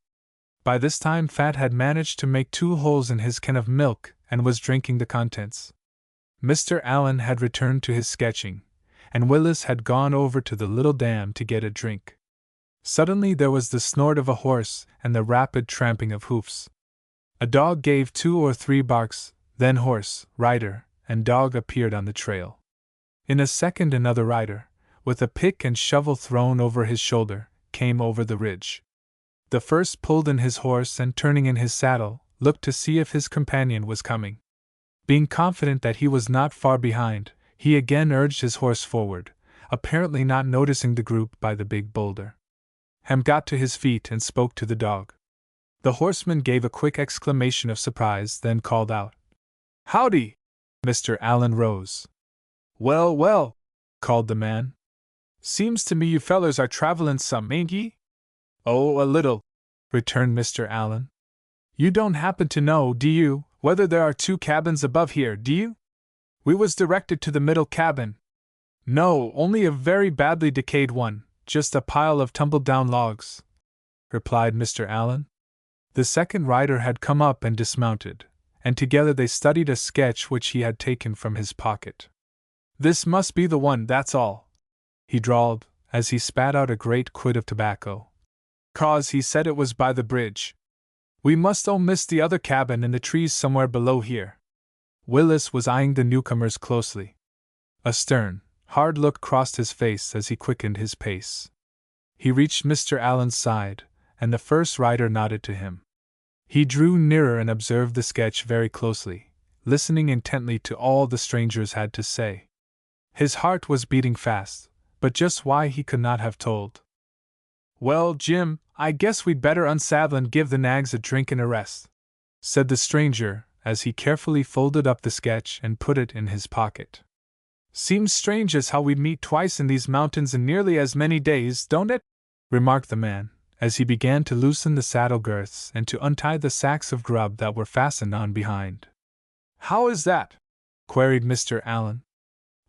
By this time Fat had managed to make 2 holes in his can of milk and was drinking the contents. Mr. Allen had returned to his sketching, and Willis had gone over to the little dam to get a drink. Suddenly there was the snort of a horse and the rapid tramping of hoofs. A dog gave 2 or 3 barks, then horse, rider, and dog appeared on the trail. In a second another rider, with a pick and shovel thrown over his shoulder, came over the ridge. The first pulled in his horse and, turning in his saddle, looked to see if his companion was coming. Being confident that he was not far behind, he again urged his horse forward, apparently not noticing the group by the big boulder. Ham got to his feet and spoke to the dog. The horseman gave a quick exclamation of surprise, then called out, "Howdy!" Mr. Allen rose. "Well, well," called the man. "Seems to me you fellers are travelin' some, ain't ye?" "Oh, a little," returned Mr. Allen. "You don't happen to know, do you, whether there are 2 cabins above here, do you?" "We was directed to the middle cabin." "No, only a very badly decayed one, just a pile of tumbled-down logs," replied Mr. Allen. The second rider had come up and dismounted, and together they studied a sketch which he had taken from his pocket. "This must be the one, that's all," he drawled, as he spat out a great quid of tobacco. "'Cause he said it was by the bridge. We must miss the other cabin in the trees somewhere below here." Willis was eyeing the newcomers closely. A stern, hard look crossed his face as he quickened his pace. He reached Mr. Allen's side, and the first rider nodded to him. He drew nearer and observed the sketch very closely, listening intently to all the strangers had to say. His heart was beating fast, but just why he could not have told. "Well, Jim, I guess we'd better unsaddle and give the nags a drink and a rest," said the stranger, as he carefully folded up the sketch and put it in his pocket. "Seems strange as how we'd meet twice in these mountains in nearly as many days, don't it?" remarked the man, as he began to loosen the saddle girths and to untie the sacks of grub that were fastened on behind. "How is that?" queried Mr. Allen.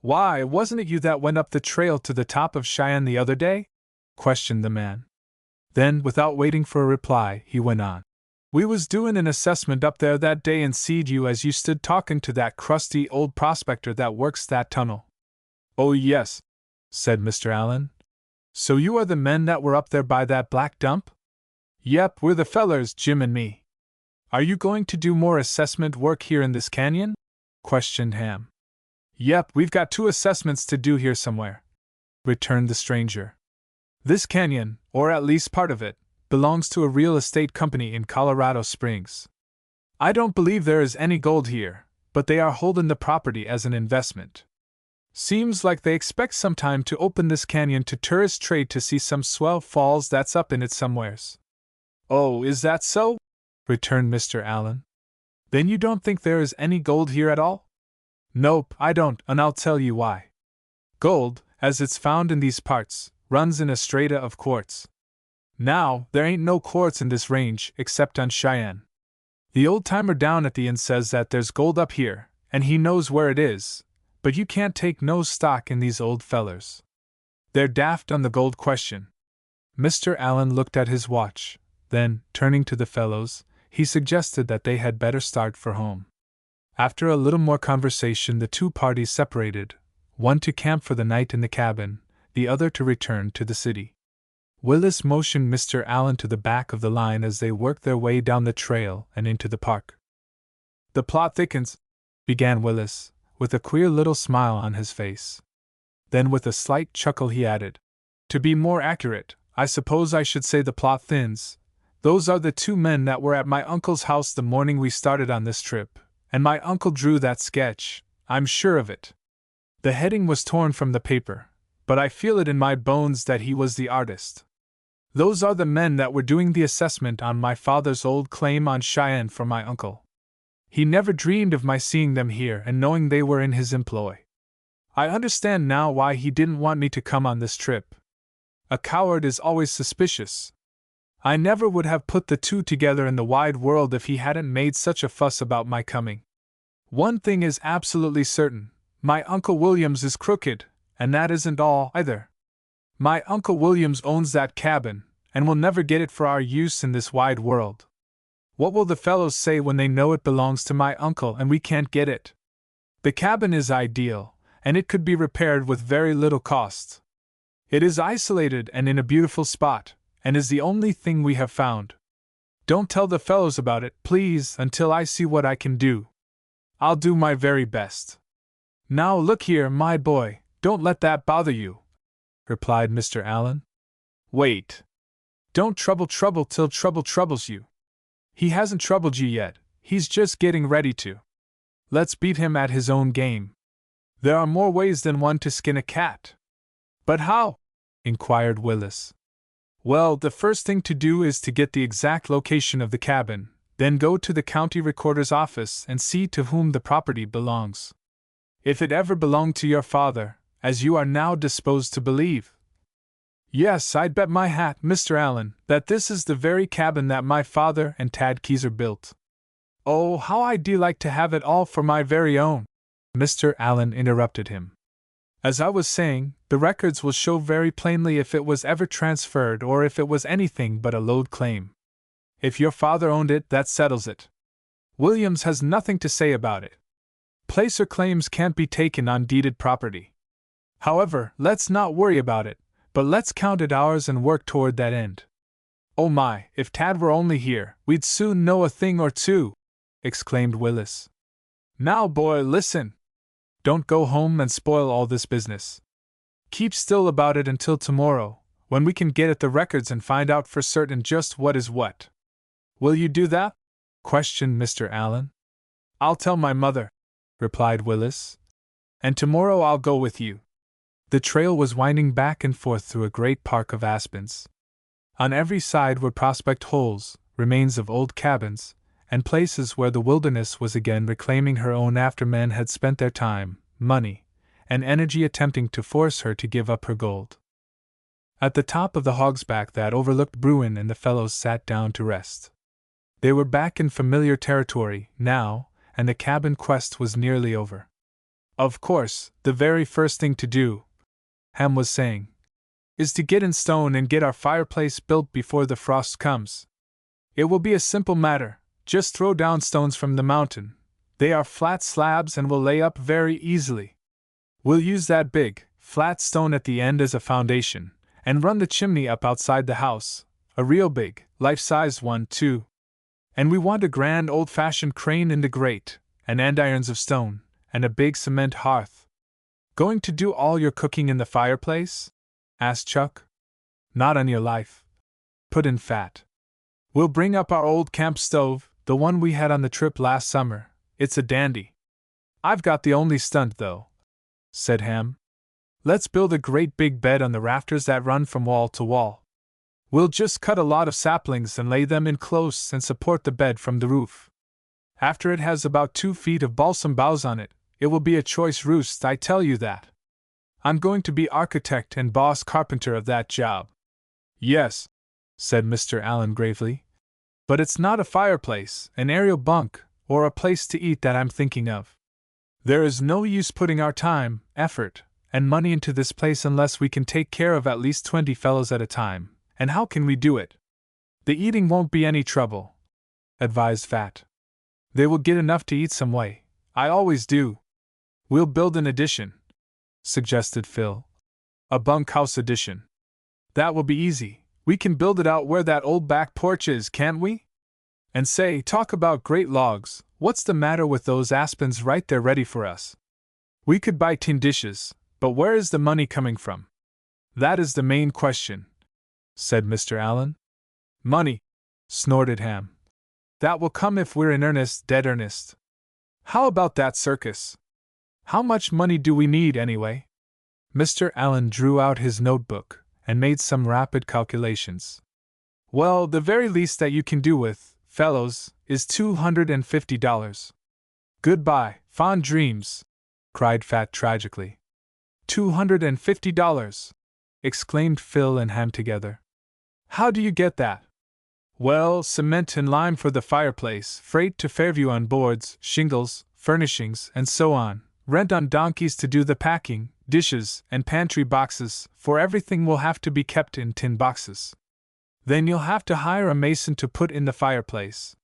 "Why, wasn't it you that went up the trail to the top of Cheyenne the other day?" questioned the man. Then, without waiting for a reply, he went on. "We was doin' an assessment up there that day and seed you as you stood talkin' to that crusty old prospector that works that tunnel." "Oh, yes," said Mr. Allen. "So you are the men that were up there by that black dump?" "Yep, we're the fellers, Jim and me." "Are you going to do more assessment work here in this canyon?" questioned Ham. "Yep, we've got 2 assessments to do here somewhere," returned the stranger. "This canyon, or at least part of it, belongs to a real estate company in Colorado Springs. I don't believe there is any gold here, but they are holding the property as an investment. Seems like they expect sometime to open this canyon to tourist trade to see some swell falls that's up in it somewheres." "Oh, is that so?" returned Mr. Allen. "Then you don't think there is any gold here at all?" "Nope, I don't, and I'll tell you why. Gold, as it's found in these parts, runs in a strata of quartz. Now, there ain't no quartz in this range except on Cheyenne. The old-timer down at the inn says that there's gold up here, and he knows where it is, but you can't take no stock in these old fellers. They're daft on the gold question." Mr. Allen looked at his watch, then, turning to the fellows, he suggested that they had better start for home. After a little more conversation, the 2 parties separated, one to camp for the night in the cabin, the other to return to the city. Willis motioned Mr. Allen to the back of the line as they worked their way down the trail and into the park. "The plot thickens," began Willis, with a queer little smile on his face. Then with a slight chuckle he added, "To be more accurate, I suppose I should say the plot thins. Those are the 2 men that were at my uncle's house the morning we started on this trip, and my uncle drew that sketch, I'm sure of it. The heading was torn from the paper, but I feel it in my bones that he was the artist. Those are the men that were doing the assessment on my father's old claim on Cheyenne for my uncle. He never dreamed of my seeing them here and knowing they were in his employ. I understand now why he didn't want me to come on this trip. A coward is always suspicious. I never would have put the 2 together in the wide world if he hadn't made such a fuss about my coming. One thing is absolutely certain, my Uncle Williams is crooked, and that isn't all, either. My Uncle Williams owns that cabin, and will never get it for our use in this wide world. What will the fellows say when they know it belongs to my uncle and we can't get it? The cabin is ideal, and it could be repaired with very little cost. It is isolated and in a beautiful spot, and is the only thing we have found. Don't tell the fellows about it, please, until I see what I can do. I'll do my very best. Now look here, my boy, don't let that bother you, replied Mr. Allen. Wait. Don't trouble till trouble troubles you. He hasn't troubled you yet, he's just getting ready to. Let's beat him at his own game. There are more ways than one to skin a cat. But how? Inquired Willis. Well, the first thing to do is to get the exact location of the cabin, then go to the county recorder's office and see to whom the property belongs. If it ever belonged to your father, as you are now disposed to believe. Yes, I'd bet my hat, Mr. Allen, that this is the very cabin that my father and Tad Keyser built. Oh, how I'd like to have it all for my very own, Mr. Allen interrupted him. As I was saying, the records will show very plainly if it was ever transferred or if it was anything but a load claim. If your father owned it, that settles it. Williams has nothing to say about it. Placer claims can't be taken on deeded property. However, let's not worry about it, but let's count it ours and work toward that end. Oh my, if Tad were only here, we'd soon know a thing or two, exclaimed Willis. Now, boy, listen. Don't go home and spoil all this business. Keep still about it until tomorrow, when we can get at the records and find out for certain just what is what. Will you do that? Questioned Mr. Allen. I'll tell my mother, replied Willis. And tomorrow I'll go with you. The trail was winding back and forth through a great park of aspens. On every side were prospect holes, remains of old cabins, and places where the wilderness was again reclaiming her own after men had spent their time, money, and energy attempting to force her to give up her gold. At the top of the hogsback that overlooked Bruin and the fellows sat down to rest. They were back in familiar territory, now, and the cabin quest was nearly over. Of course, the very first thing to do, Ham was saying, is to get in stone and get our fireplace built before the frost comes. It will be a simple matter. Just throw down stones from the mountain. They are flat slabs and will lay up very easily. We'll use that big, flat stone at the end as a foundation, and run the chimney up outside the house, a real big, life-sized one, too. And we want a grand old-fashioned crane in the grate, and andirons of stone, and a big cement hearth. Going to do all your cooking in the fireplace? Asked Chuck. Not on your life, put in Fat. We'll bring up our old camp stove, the one we had on the trip last summer. It's a dandy. I've got the only stunt, though, said Ham. Let's build a great big bed on the rafters that run from wall to wall. We'll just cut a lot of saplings and lay them in close and support the bed from the roof. After it has about 2 feet of balsam boughs on it, it will be a choice roost, I tell you that. I'm going to be architect and boss carpenter of that job. Yes, said Mr. Allen gravely. But it's not a fireplace, an aerial bunk, or a place to eat that I'm thinking of. There is no use putting our time, effort, and money into this place unless we can take care of at least 20 fellows at a time. And how can we do it? The eating won't be any trouble, advised Fat. They will get enough to eat some way. I always do. We'll build an addition, suggested Phil. A bunkhouse addition. That will be easy. We can build it out where that old back porch is, can't we? And say, talk about great logs, what's the matter with those aspens right there ready for us? We could buy tin dishes, but where is the money coming from? That is the main question, said Mr. Allen. Money, snorted Ham. That will come if we're in earnest, dead earnest. How about that circus? How much money do we need anyway? Mr. Allen drew out his notebook and made some rapid calculations. Well, the very least that you can do with, fellows, is $250. Goodbye, fond dreams, cried Fat tragically. $250, exclaimed Phil and Ham together. How do you get that? Well, cement and lime for the fireplace, freight to Fairview on boards, shingles, furnishings, and so on, rent on donkeys to do the packing, dishes, and pantry boxes, for everything will have to be kept in tin boxes. Then you'll have to hire a mason to put in the fireplace.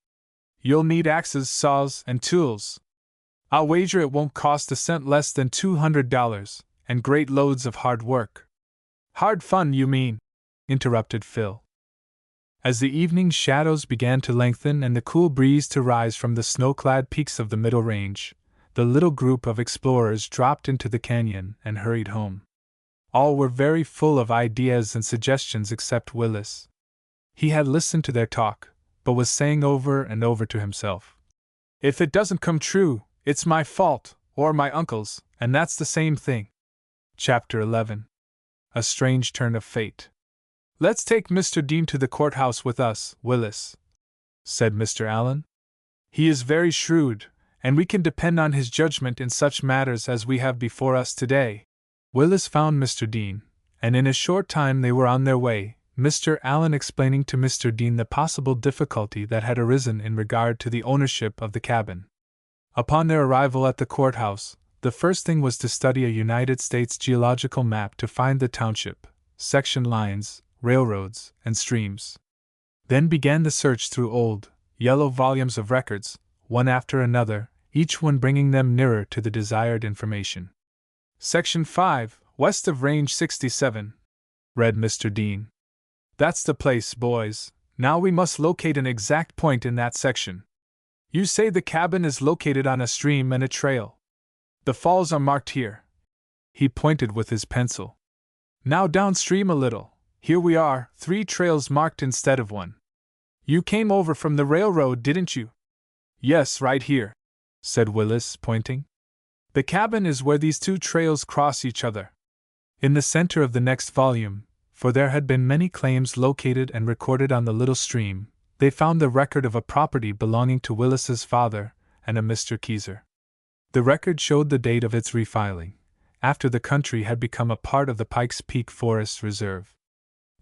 You'll need axes, saws, and tools. I'll wager it won't cost a cent less than $200, and great loads of hard work. Hard fun, you mean? Interrupted Phil. As the evening shadows began to lengthen and the cool breeze to rise from the snow-clad peaks of the middle range, the little group of explorers dropped into the canyon and hurried home. All were very full of ideas and suggestions except Willis. He had listened to their talk, but was saying over and over to himself, "If it doesn't come true, it's my fault, or my uncle's, and that's the same thing." Chapter 11. A Strange Turn of Fate. "Let's take Mr. Dean to the courthouse with us, Willis," said Mr. Allen. "He is very shrewd, and we can depend on his judgment in such matters as we have before us today." Willis found Mr. Dean, and in a short time they were on their way, Mr. Allen explaining to Mr. Dean the possible difficulty that had arisen in regard to the ownership of the cabin. Upon their arrival at the courthouse, the first thing was to study a United States geological map to find the township, section lines, railroads, and streams. Then began the search through old, yellow volumes of records, one after another, each one bringing them nearer to the desired information. "Section 5, west of Range 67, read Mr. Dean. "That's the place, boys. Now we must locate an exact point in that section. You say the cabin is located on a stream and a trail. The falls are marked here." He pointed with his pencil. "Now downstream a little. Here we are, 3 trails marked instead of 1. You came over from the railroad, didn't you?" "Yes, right here," said Willis, pointing. "The cabin is where these 2 trails cross each other." In the center of the next volume, for there had been many claims located and recorded on the little stream, they found the record of a property belonging to Willis's father and a Mr. Keyser. The record showed the date of its refiling, after the country had become a part of the Pikes Peak Forest Reserve.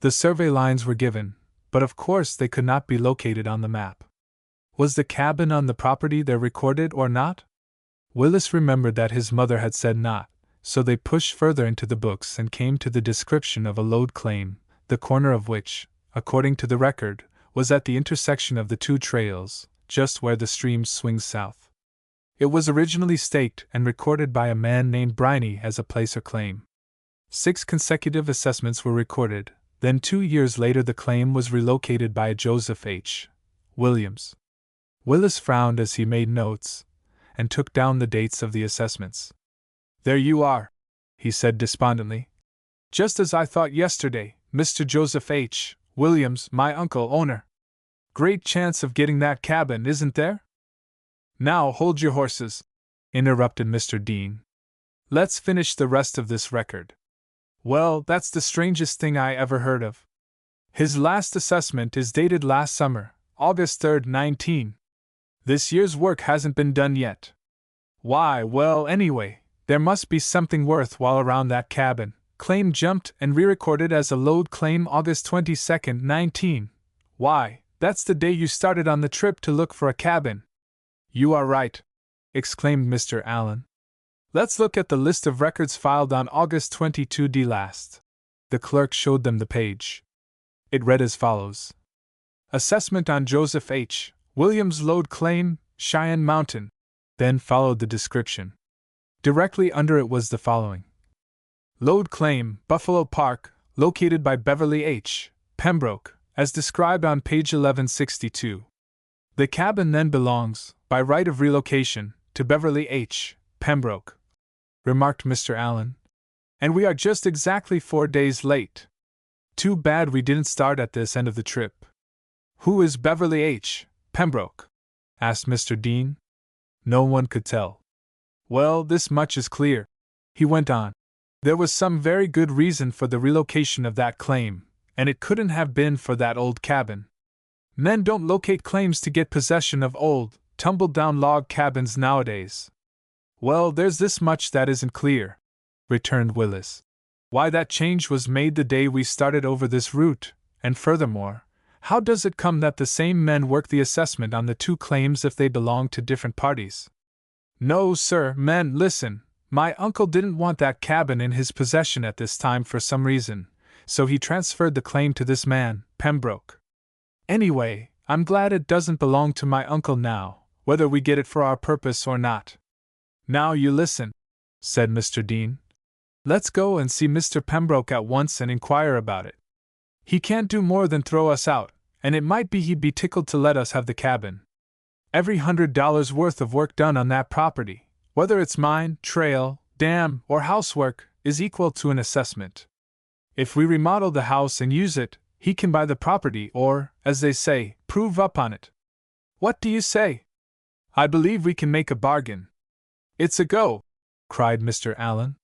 The survey lines were given, but of course they could not be located on the map. Was the cabin on the property there recorded or not? Willis remembered that his mother had said not, so they pushed further into the books and came to the description of a lode claim, the corner of which, according to the record, was at the intersection of the 2 trails, just where the stream swings south. It was originally staked and recorded by a man named Briney as a placer claim. 6 consecutive assessments were recorded, then 2 years later the claim was relocated by Joseph H. Williams. Willis frowned as he made notes, and took down the dates of the assessments. "There you are," he said despondently. "Just as I thought yesterday, Mr. Joseph H. Williams, my uncle, owner. Great chance of getting that cabin, isn't there?" "Now hold your horses," interrupted Mr. Dean. "Let's finish the rest of this record. Well, that's the strangest thing I ever heard of. His last assessment is dated last summer, August 3rd, 19. This year's work hasn't been done yet. Why, well, anyway, there must be something worthwhile around that cabin. Claim jumped and re-recorded as a lode claim August 22nd, 19. Why, that's the day you started on the trip to look for a cabin." "You are right," exclaimed Mr. Allen. "Let's look at the list of records filed on August 22d last." The clerk showed them the page. It read as follows: "Assessment on Joseph H. Williams lode claim, Cheyenne Mountain." Then followed the description. Directly under it was the following: "Lode claim, Buffalo Park, located by Beverly H. Pembroke, as described on page 1162. The cabin then belongs, by right of relocation, to Beverly H. Pembroke," remarked Mr. Allen. "And we are just exactly 4 days late. Too bad we didn't start at this end of the trip." "Who is Beverly H. Pembroke?" asked Mr. Dean. No one could tell. "Well, this much is clear," he went on. "There was some very good reason for the relocation of that claim, and it couldn't have been for that old cabin. Men don't locate claims to get possession of old, tumble-down log cabins nowadays." "Well, there's this much that isn't clear," returned Willis. "Why that change was made the day we started over this route, and furthermore, how does it come that the same men work the assessment on the 2 claims if they belong to different parties?" "No, sir, men, listen. My uncle didn't want that cabin in his possession at this time for some reason, so he transferred the claim to this man, Pembroke. Anyway, I'm glad it doesn't belong to my uncle now, whether we get it for our purpose or not." "Now you listen," said Mr. Dean. "Let's go and see Mr. Pembroke at once and inquire about it. He can't do more than throw us out, and it might be he'd be tickled to let us have the cabin. Every $100 worth of work done on that property, whether it's mine, trail, dam, or housework, is equal to an assessment. If we remodel the house and use it, he can buy the property or, as they say, prove up on it. What do you say? I believe we can make a bargain. It's a go, cried Mr. Allen.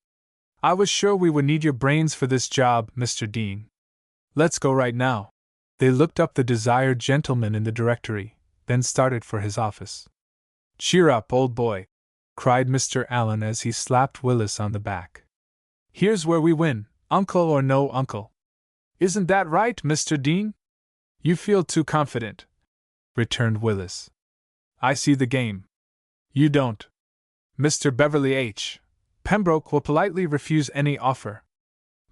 I was sure we would need your brains for this job, Mr. Dean. Let's go right now. They looked up the desired gentleman in the directory, then started for his office. Cheer up, old boy, cried Mr. Allen as he slapped Willis on the back. Here's where we win, uncle or no uncle. Isn't that right, Mr. Dean? You feel too confident, returned Willis. I see the game. You don't. Mr. Beverly H. Pembroke will politely refuse any offer.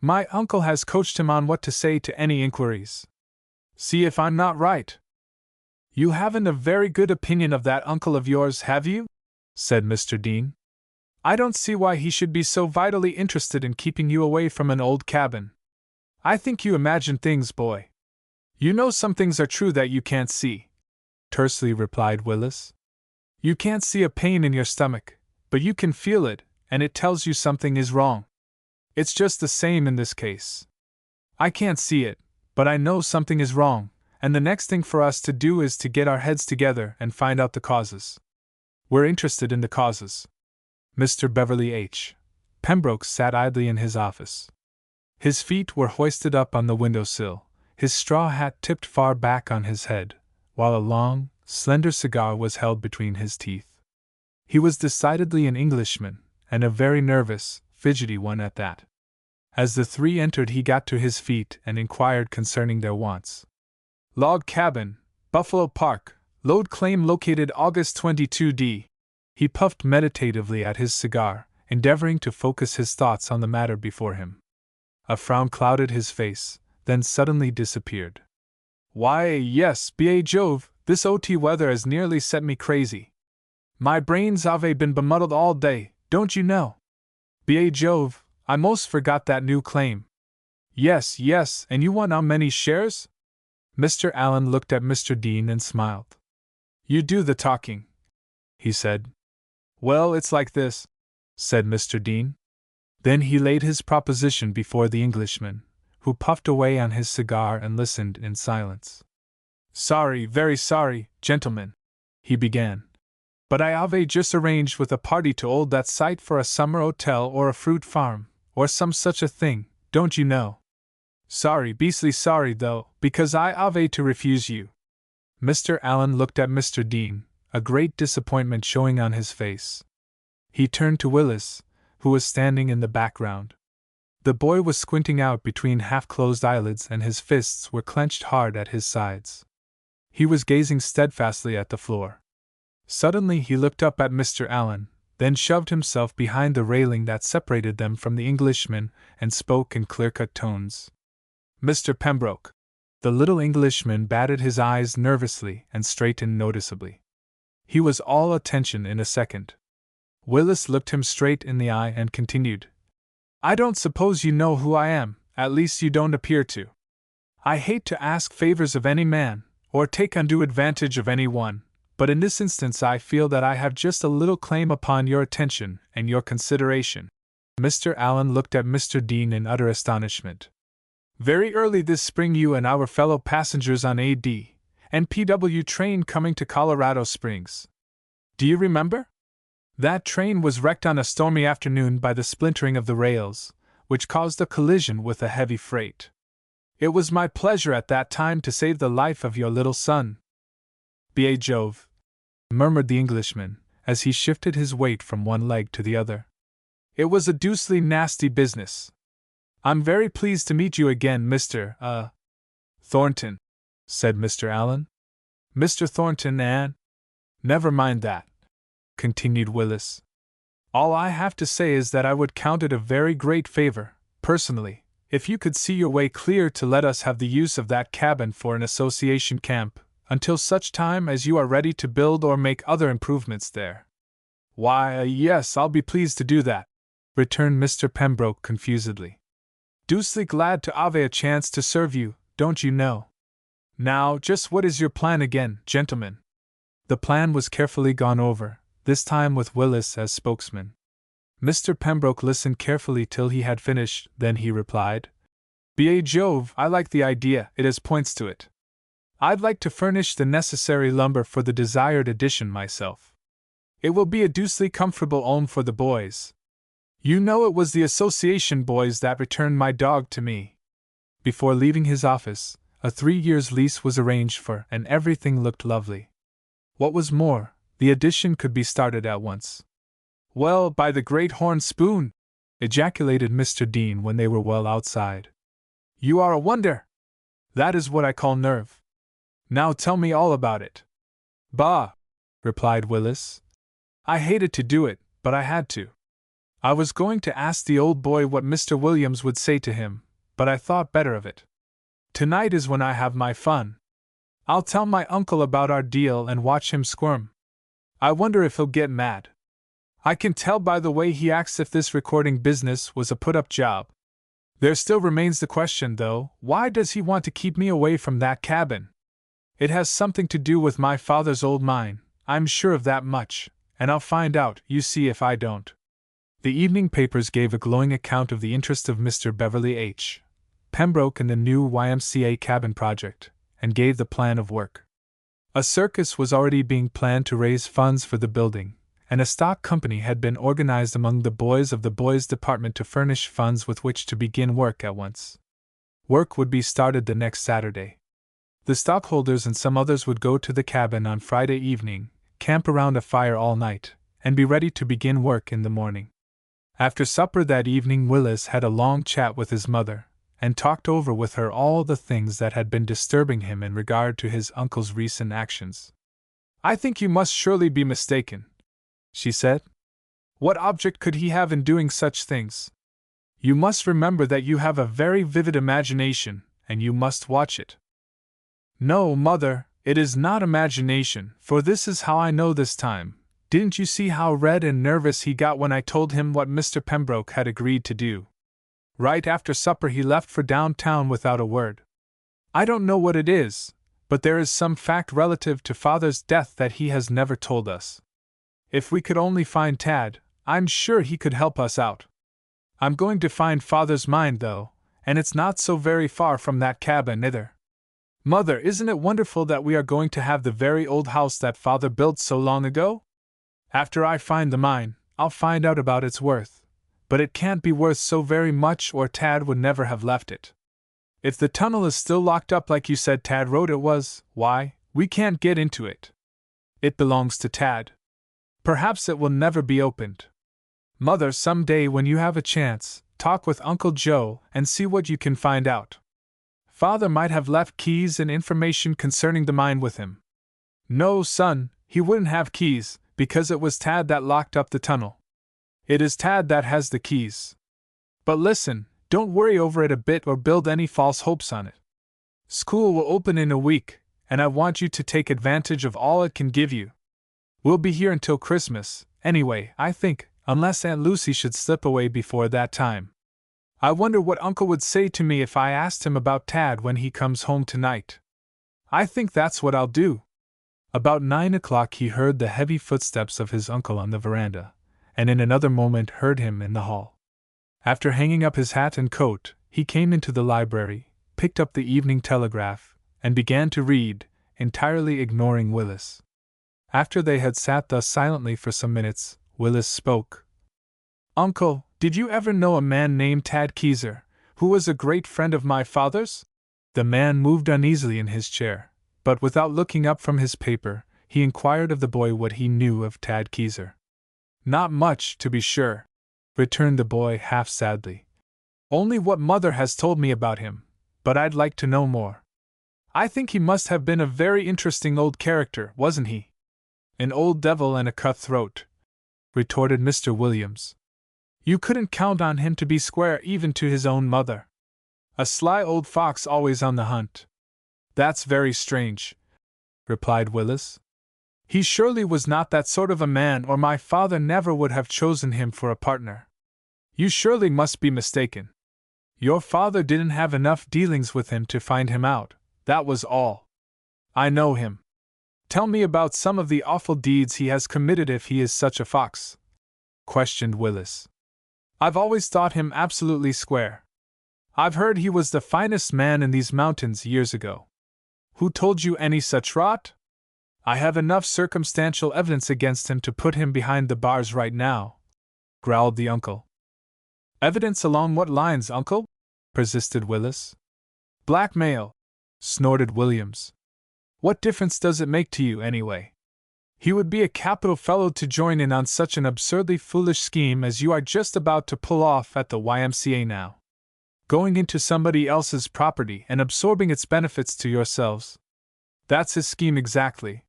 My uncle has coached him on what to say to any inquiries. See if I'm not right. You haven't a very good opinion of that uncle of yours, have you? Said Mr. Dean. I don't see why he should be so vitally interested in keeping you away from an old cabin. I think you imagine things, boy. You know some things are true that you can't see, tersely replied Willis. You can't see a pain in your stomach, but you can feel it, and it tells you something is wrong. It's just the same in this case. I can't see it, but I know something is wrong, and the next thing for us to do is to get our heads together and find out the causes. We're interested in the causes. Mr. Beverly H. Pembroke sat idly in his office. His feet were hoisted up on the windowsill, his straw hat tipped far back on his head, while a long, slender cigar was held between his teeth. He was decidedly an Englishman, and a very nervous, fidgety one at that. As the three entered, he got to his feet and inquired concerning their wants. Log cabin, Buffalo Park, load claim located August 22d. He puffed meditatively at his cigar, endeavoring to focus his thoughts on the matter before him. A frown clouded his face, then suddenly disappeared. Why, yes, by Jove, this OT weather has nearly set me crazy. My brains have been bemuddled all day, don't you know? By Jove, I most forgot that new claim. Yes, and you want how many shares? Mr. Allen looked at Mr. Dean and smiled. You do the talking, he said. Well, it's like this, said Mr. Dean. Then he laid his proposition before the Englishman, who puffed away on his cigar and listened in silence. Sorry, very sorry, gentlemen, he began. But I have just arranged with a party to hold that site for a summer hotel or a fruit farm, or some such a thing, don't you know? Sorry, beastly sorry though, because I have to refuse you. Mr. Allen looked at Mr. Dean, a great disappointment showing on his face. He turned to Willis, who was standing in the background. The boy was squinting out between half-closed eyelids and his fists were clenched hard at his sides. He was gazing steadfastly at the floor. Suddenly he looked up at Mr. Allen, then shoved himself behind the railing that separated them from the Englishman and spoke in clear-cut tones. Mr. Pembroke. The little Englishman batted his eyes nervously and straightened noticeably. He was all attention in a second. Willis looked him straight in the eye and continued. I don't suppose you know who I am, at least you don't appear to. I hate to ask favors of any man, or take undue advantage of any one, but in this instance I feel that I have just a little claim upon your attention and your consideration. Mr. Allen looked at Mr. Dean in utter astonishment. Very early this spring you and I were fellow passengers on A.D. and P.W. train coming to Colorado Springs. Do you remember? That train was wrecked on a stormy afternoon by the splintering of the rails, which caused a collision with a heavy freight. It was my pleasure at that time to save the life of your little son. By Jove, murmured the Englishman, as he shifted his weight from one leg to the other. It was a deucedly nasty business. I'm very pleased to meet you again, Mr. Thornton, said Mr. Allen. Mr. Thornton and... Never mind that, continued Willis. All I have to say is that I would count it a very great favor, personally, if you could see your way clear to let us have the use of that cabin for an association camp, until such time as you are ready to build or make other improvements there. Why, yes, I'll be pleased to do that, returned Mr. Pembroke confusedly. Deucedly glad to have a chance to serve you, don't you know? Now, just what is your plan again, gentlemen? The plan was carefully gone over, this time with Willis as spokesman. Mr. Pembroke listened carefully till he had finished, then he replied, "By Jove, I like the idea, it has points to it. I'd like to furnish the necessary lumber for the desired addition myself. It will be a deucedly comfortable home for the boys. You know it was the association boys that returned my dog to me." Before leaving his office, a 3-years lease was arranged for, and everything looked lovely. What was more, the addition could be started at once. "Well, by the great horn spoon!" ejaculated Mr. Dean when they were well outside. "You are a wonder! That is what I call nerve. Now tell me all about it." "Bah!" replied Willis. "I hated to do it, but I had to. I was going to ask the old boy what Mr. Williams would say to him, but I thought better of it. Tonight is when I have my fun. I'll tell my uncle about our deal and watch him squirm. I wonder if he'll get mad. I can tell by the way he acts if this recording business was a put-up job. There still remains the question, though, why does he want to keep me away from that cabin? It has something to do with my father's old mine, I'm sure of that much, and I'll find out, you see, if I don't." The evening papers gave a glowing account of the interest of Mr. Beverly H. Pembroke in the new YMCA cabin project, and gave the plan of work. A circus was already being planned to raise funds for the building, and a stock company had been organized among the boys of the boys' department to furnish funds with which to begin work at once. Work would be started the next Saturday. The stockholders and some others would go to the cabin on Friday evening, camp around a fire all night, and be ready to begin work in the morning. After supper that evening, Willis had a long chat with his mother, and talked over with her all the things that had been disturbing him in regard to his uncle's recent actions. "I think you must surely be mistaken," she said. "What object could he have in doing such things? You must remember that you have a very vivid imagination, and you must watch it." "No, Mother, it is not imagination, for this is how I know this time. Didn't you see how red and nervous he got when I told him what Mr. Pembroke had agreed to do? Right after supper he left for downtown without a word. I don't know what it is, but there is some fact relative to Father's death that he has never told us. If we could only find Tad, I'm sure he could help us out. I'm going to find Father's mine, though, and it's not so very far from that cabin either. Mother, isn't it wonderful that we are going to have the very old house that Father built so long ago? After I find the mine, I'll find out about its worth, but it can't be worth so very much or Tad would never have left it. If the tunnel is still locked up like you said Tad wrote it was, why, we can't get into it. It belongs to Tad. Perhaps it will never be opened. Mother, some day when you have a chance, talk with Uncle Joe and see what you can find out. Father might have left keys and information concerning the mine with him. No, son, he wouldn't have keys, because it was Tad that locked up the tunnel. It is Tad that has the keys. But listen, don't worry over it a bit or build any false hopes on it. School will open in a week, and I want you to take advantage of all it can give you. We'll be here until Christmas, anyway, I think, unless Aunt Lucy should slip away before that time. I wonder what Uncle would say to me if I asked him about Tad when he comes home tonight. I think that's what I'll do." About 9 o'clock he heard the heavy footsteps of his uncle on the veranda, and in another moment heard him in the hall. After hanging up his hat and coat, he came into the library, picked up the Evening Telegraph, and began to read, entirely ignoring Willis. After they had sat thus silently for some minutes, Willis spoke. "Uncle, did you ever know a man named Tad Keyser, who was a great friend of my father's?" The man moved uneasily in his chair, but without looking up from his paper, he inquired of the boy what he knew of Tad Keyser. "Not much, to be sure," returned the boy half sadly. "Only what Mother has told me about him, but I'd like to know more. I think he must have been a very interesting old character, wasn't he?" "An old devil and a cutthroat," retorted Mr. Williams. "You couldn't count on him to be square even to his own mother. A sly old fox always on the hunt." "That's very strange," replied Willis. "He surely was not that sort of a man, or my father never would have chosen him for a partner. You surely must be mistaken. Your father didn't have enough dealings with him to find him out, that was all." I know him. Tell me about some of the awful deeds he has committed if he is such a fox, questioned Willis. I've always thought him absolutely square. I've heard he was the finest man in these mountains years ago. Who told you any such rot? I have enough circumstantial evidence against him to put him behind the bars right now, growled the uncle. Evidence along what lines, uncle? Persisted Willis. Blackmail, snorted Williams. What difference does it make to you, anyway? He would be a capital fellow to join in on such an absurdly foolish scheme as you are just about to pull off at the YMCA now. Going into somebody else's property and absorbing its benefits to yourselves. That's his scheme exactly.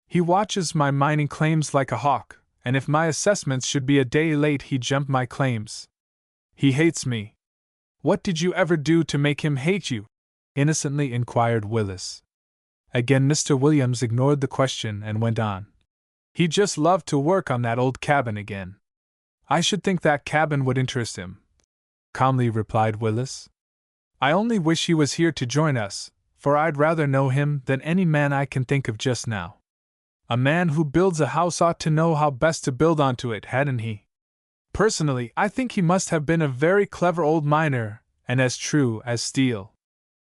He watches my mining claims like a hawk, and if my assessments should be a day late, he'd jump my claims. He hates me. What did you ever do to make him hate you? Innocently inquired Willis. Again Mr. Williams ignored the question and went on. He'd just love to work on that old cabin again. I should think that cabin would interest him, calmly replied Willis. I only wish he was here to join us, for I'd rather know him than any man I can think of just now. A man who builds a house ought to know how best to build onto it, hadn't he? Personally, I think he must have been a very clever old miner, and as true as steel.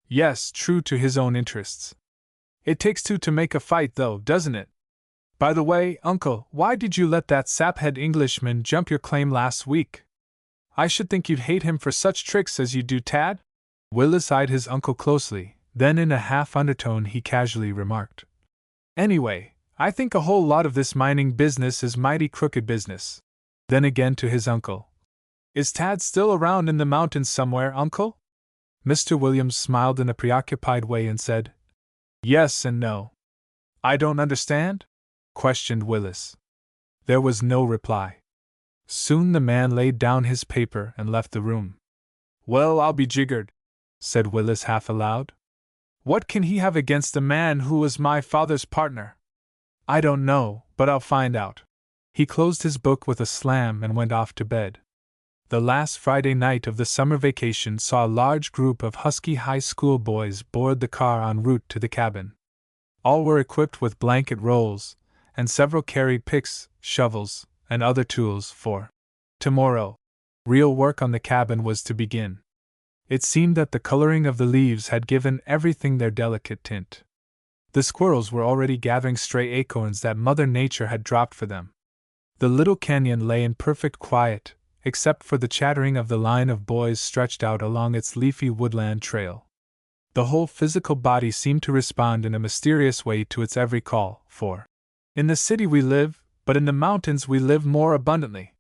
Yes, true to his own interests. It takes two to make a fight, though, doesn't it? By the way, Uncle, why did you let that saphead Englishman jump your claim last week? I should think you'd hate him for such tricks as you do, Tad. Willis eyed his uncle closely, then in a half undertone he casually remarked. Anyway, I think a whole lot of this mining business is mighty crooked business. Then again to his uncle. Is Tad still around in the mountains somewhere, Uncle? Mr. Williams smiled in a preoccupied way and said, Yes and no. I don't understand? Questioned Willis. There was no reply. Soon the man laid down his paper and left the room. Well, I'll be jiggered, said Willis half aloud. What can he have against the man who was my father's partner? I don't know, but I'll find out. He closed his book with a slam and went off to bed. The last Friday night of the summer vacation saw a large group of husky high school boys board the car en route to the cabin. All were equipped with blanket rolls, and several carried picks, shovels, and other tools, for tomorrow, real work on the cabin was to begin. It seemed that the coloring of the leaves had given everything their delicate tint. The squirrels were already gathering stray acorns that Mother Nature had dropped for them. The little canyon lay in perfect quiet, except for the chattering of the line of boys stretched out along its leafy woodland trail. The whole physical body seemed to respond in a mysterious way to its every call, for in the city we live, but in the mountains we live more abundantly.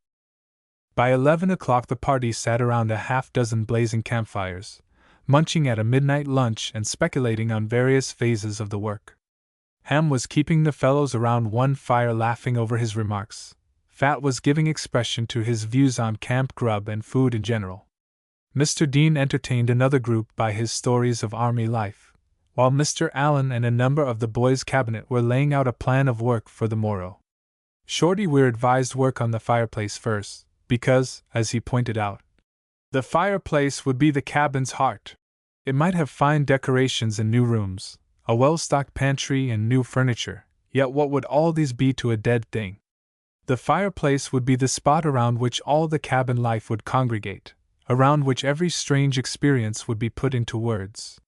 By 11 o'clock the party sat around a half-dozen blazing campfires, munching at a midnight lunch and speculating on various phases of the work. Ham was keeping the fellows around one fire laughing over his remarks. Fat was giving expression to his views on camp grub and food in general. Mr. Dean entertained another group by his stories of army life, while Mr. Allen and a number of the boys' cabinet were laying out a plan of work for the morrow. Shorty Weir advised work on the fireplace first, because, as he pointed out, the fireplace would be the cabin's heart. It might have fine decorations and new rooms, a well-stocked pantry and new furniture, yet what would all these be to a dead thing? The fireplace would be the spot around which all the cabin life would congregate, around which every strange experience would be put into words.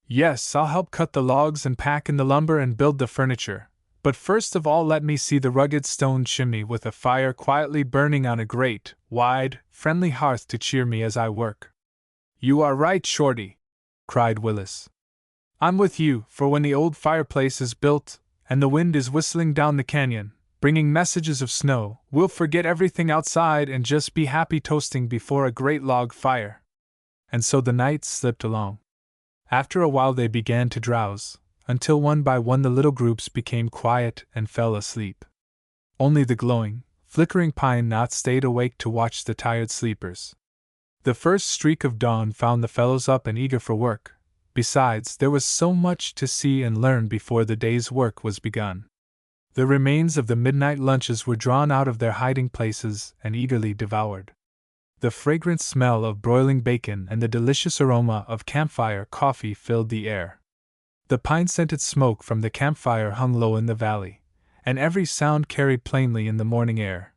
Yes, I'll help cut the logs and pack in the lumber and build the furniture, but first of all let me see the rugged stone chimney with a fire quietly burning on a great, wide, friendly hearth to cheer me as I work. You are right, Shorty, cried Willis. I'm with you, for when the old fireplace is built, and the wind is whistling down the canyon, bringing messages of snow, we'll forget everything outside and just be happy toasting before a great log fire. And so the nights slipped along. After a while they began to drowse, until one by one the little groups became quiet and fell asleep. Only the glowing, flickering pine knots stayed awake to watch the tired sleepers. The first streak of dawn found the fellows up and eager for work. Besides, there was so much to see and learn before the day's work was begun. The remains of the midnight lunches were drawn out of their hiding places and eagerly devoured. The fragrant smell of broiling bacon and the delicious aroma of campfire coffee filled the air. The pine-scented smoke from the campfire hung low in the valley, and every sound carried plainly in the morning air.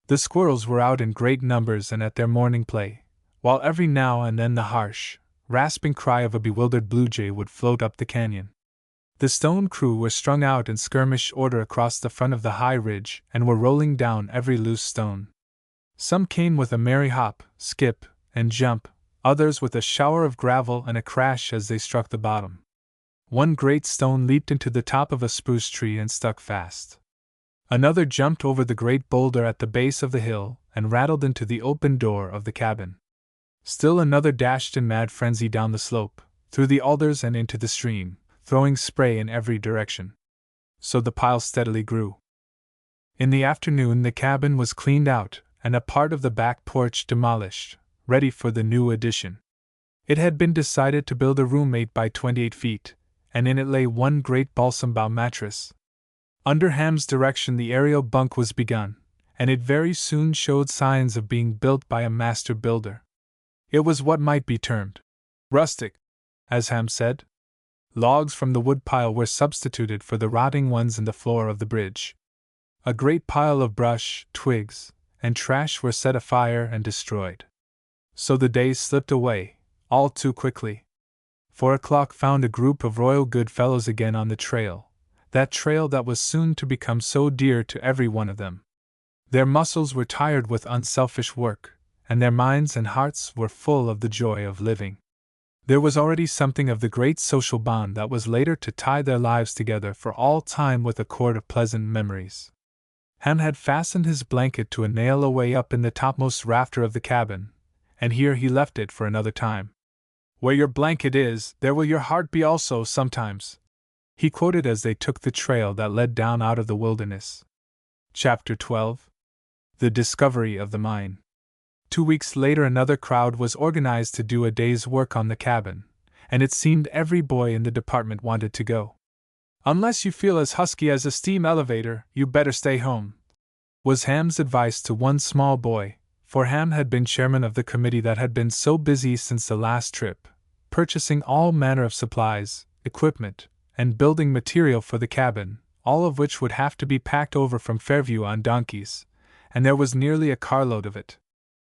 The squirrels were out in great numbers and at their morning play, while every now and then the harsh, rasping cry of a bewildered blue jay would float up the canyon. The stone crew were strung out in skirmish order across the front of the high ridge and were rolling down every loose stone. Some came with a merry hop, skip, and jump, others with a shower of gravel and a crash as they struck the bottom. One great stone leaped into the top of a spruce tree and stuck fast. Another jumped over the great boulder at the base of the hill and rattled into the open door of the cabin. Still another dashed in mad frenzy down the slope, through the alders and into the stream, throwing spray in every direction. So the pile steadily grew. In the afternoon the cabin was cleaned out and a part of the back porch demolished, ready for the new addition. It had been decided to build a room 8 by 28 feet, and in it lay one great balsam bough mattress. Under Ham's direction the aerial bunk was begun, and it very soon showed signs of being built by a master builder. It was what might be termed rustic, as Ham said. Logs from the woodpile were substituted for the rotting ones in the floor of the bridge. A great pile of brush, twigs, and trash were set afire and destroyed. So the days slipped away, all too quickly. 4 o'clock found a group of royal good fellows again on the trail, that trail that was soon to become so dear to every one of them. Their muscles were tired with unselfish work, and their minds and hearts were full of the joy of living. There was already something of the great social bond that was later to tie their lives together for all time with a cord of pleasant memories. Ham had fastened his blanket to a nail away up in the topmost rafter of the cabin, and here he left it for another time. "Where your blanket is, there will your heart be also sometimes," he quoted as they took the trail that led down out of the wilderness. Chapter 12. The Discovery of the Mine. 2 weeks later another crowd was organized to do a day's work on the cabin, and it seemed every boy in the department wanted to go. "Unless you feel as husky as a steam elevator, you better stay home," was Ham's advice to one small boy, for Ham had been chairman of the committee that had been so busy since the last trip, purchasing all manner of supplies, equipment, and building material for the cabin, all of which would have to be packed over from Fairview on donkeys, and there was nearly a carload of it.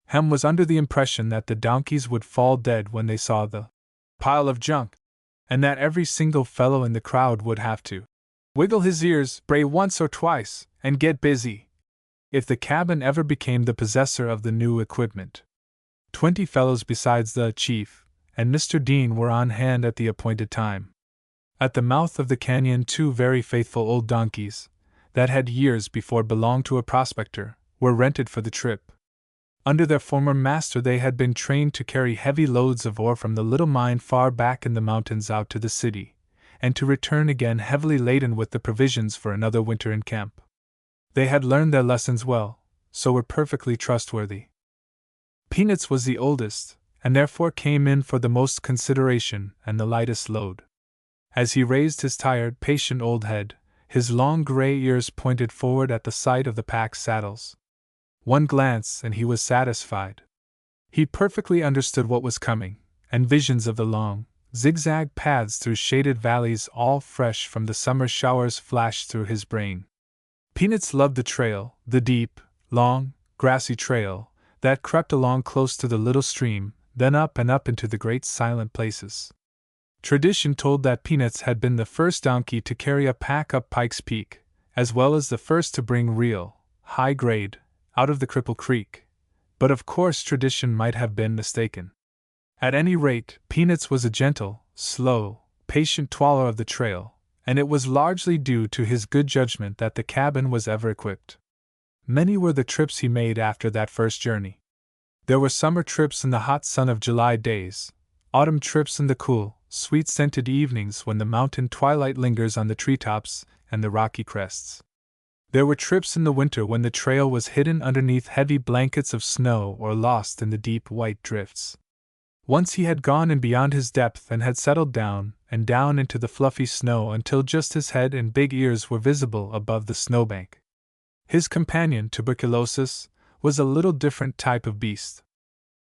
Ham was under the impression that the donkeys would fall dead when they saw the pile of junk, and that every single fellow in the crowd would have to wiggle his ears, bray once or twice, and get busy, if the cabin ever became the possessor of the new equipment. 20 fellows besides the chief and Mr. Dean were on hand at the appointed time. At the mouth of the canyon 2 very faithful old donkeys, that had years before belonged to a prospector, were rented for the trip. Under their former master they had been trained to carry heavy loads of ore from the little mine far back in the mountains out to the city, and to return again heavily laden with the provisions for another winter in camp. They had learned their lessons well, so were perfectly trustworthy. Peanuts was the oldest, and therefore came in for the most consideration and the lightest load. As he raised his tired, patient old head, his long gray ears pointed forward at the sight of the pack saddles. One glance and he was satisfied. He perfectly understood what was coming, and visions of the long, zigzag paths through shaded valleys all fresh from the summer showers flashed through his brain. Peanuts loved the trail, the deep, long, grassy trail, that crept along close to the little stream, then up and up into the great silent places. Tradition told that Peanuts had been the first donkey to carry a pack up Pike's Peak, as well as the first to bring real, high grade, out of the Cripple Creek, but of course tradition might have been mistaken. At any rate, Peanuts was a gentle, slow, patient twaller of the trail, and it was largely due to his good judgment that the cabin was ever equipped. Many were the trips he made after that first journey. There were summer trips in the hot sun of July days, autumn trips in the cool, sweet-scented evenings when the mountain twilight lingers on the treetops and the rocky crests. There were trips in the winter when the trail was hidden underneath heavy blankets of snow or lost in the deep white drifts. Once he had gone in beyond his depth and had settled down and down into the fluffy snow until just his head and big ears were visible above the snowbank. His companion, Tuberculosis, was a little different type of beast.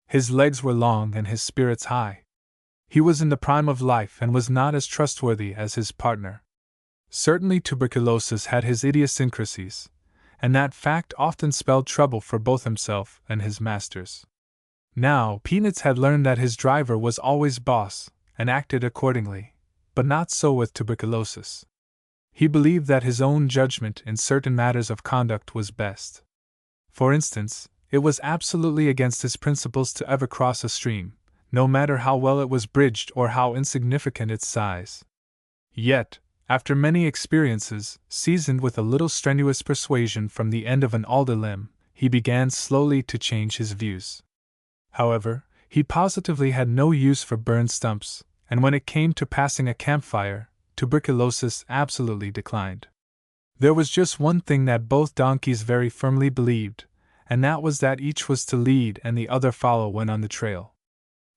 His legs were long and his spirits high. He was in the prime of life and was not as trustworthy as his partner. Certainly tuberculosis had his idiosyncrasies, and that fact often spelled trouble for both himself and his masters. Now, Peanuts had learned that his driver was always boss, and acted accordingly, but not so with tuberculosis. He believed that his own judgment in certain matters of conduct was best. For instance, it was absolutely against his principles to ever cross a stream, no matter how well it was bridged or how insignificant its size. Yet, after many experiences, seasoned with a little strenuous persuasion from the end of an alder limb, he began slowly to change his views. However, he positively had no use for burned stumps, and when it came to passing a campfire, tuberculosis absolutely declined. There was just one thing that both donkeys very firmly believed, and that was that each was to lead and the other follow when on the trail.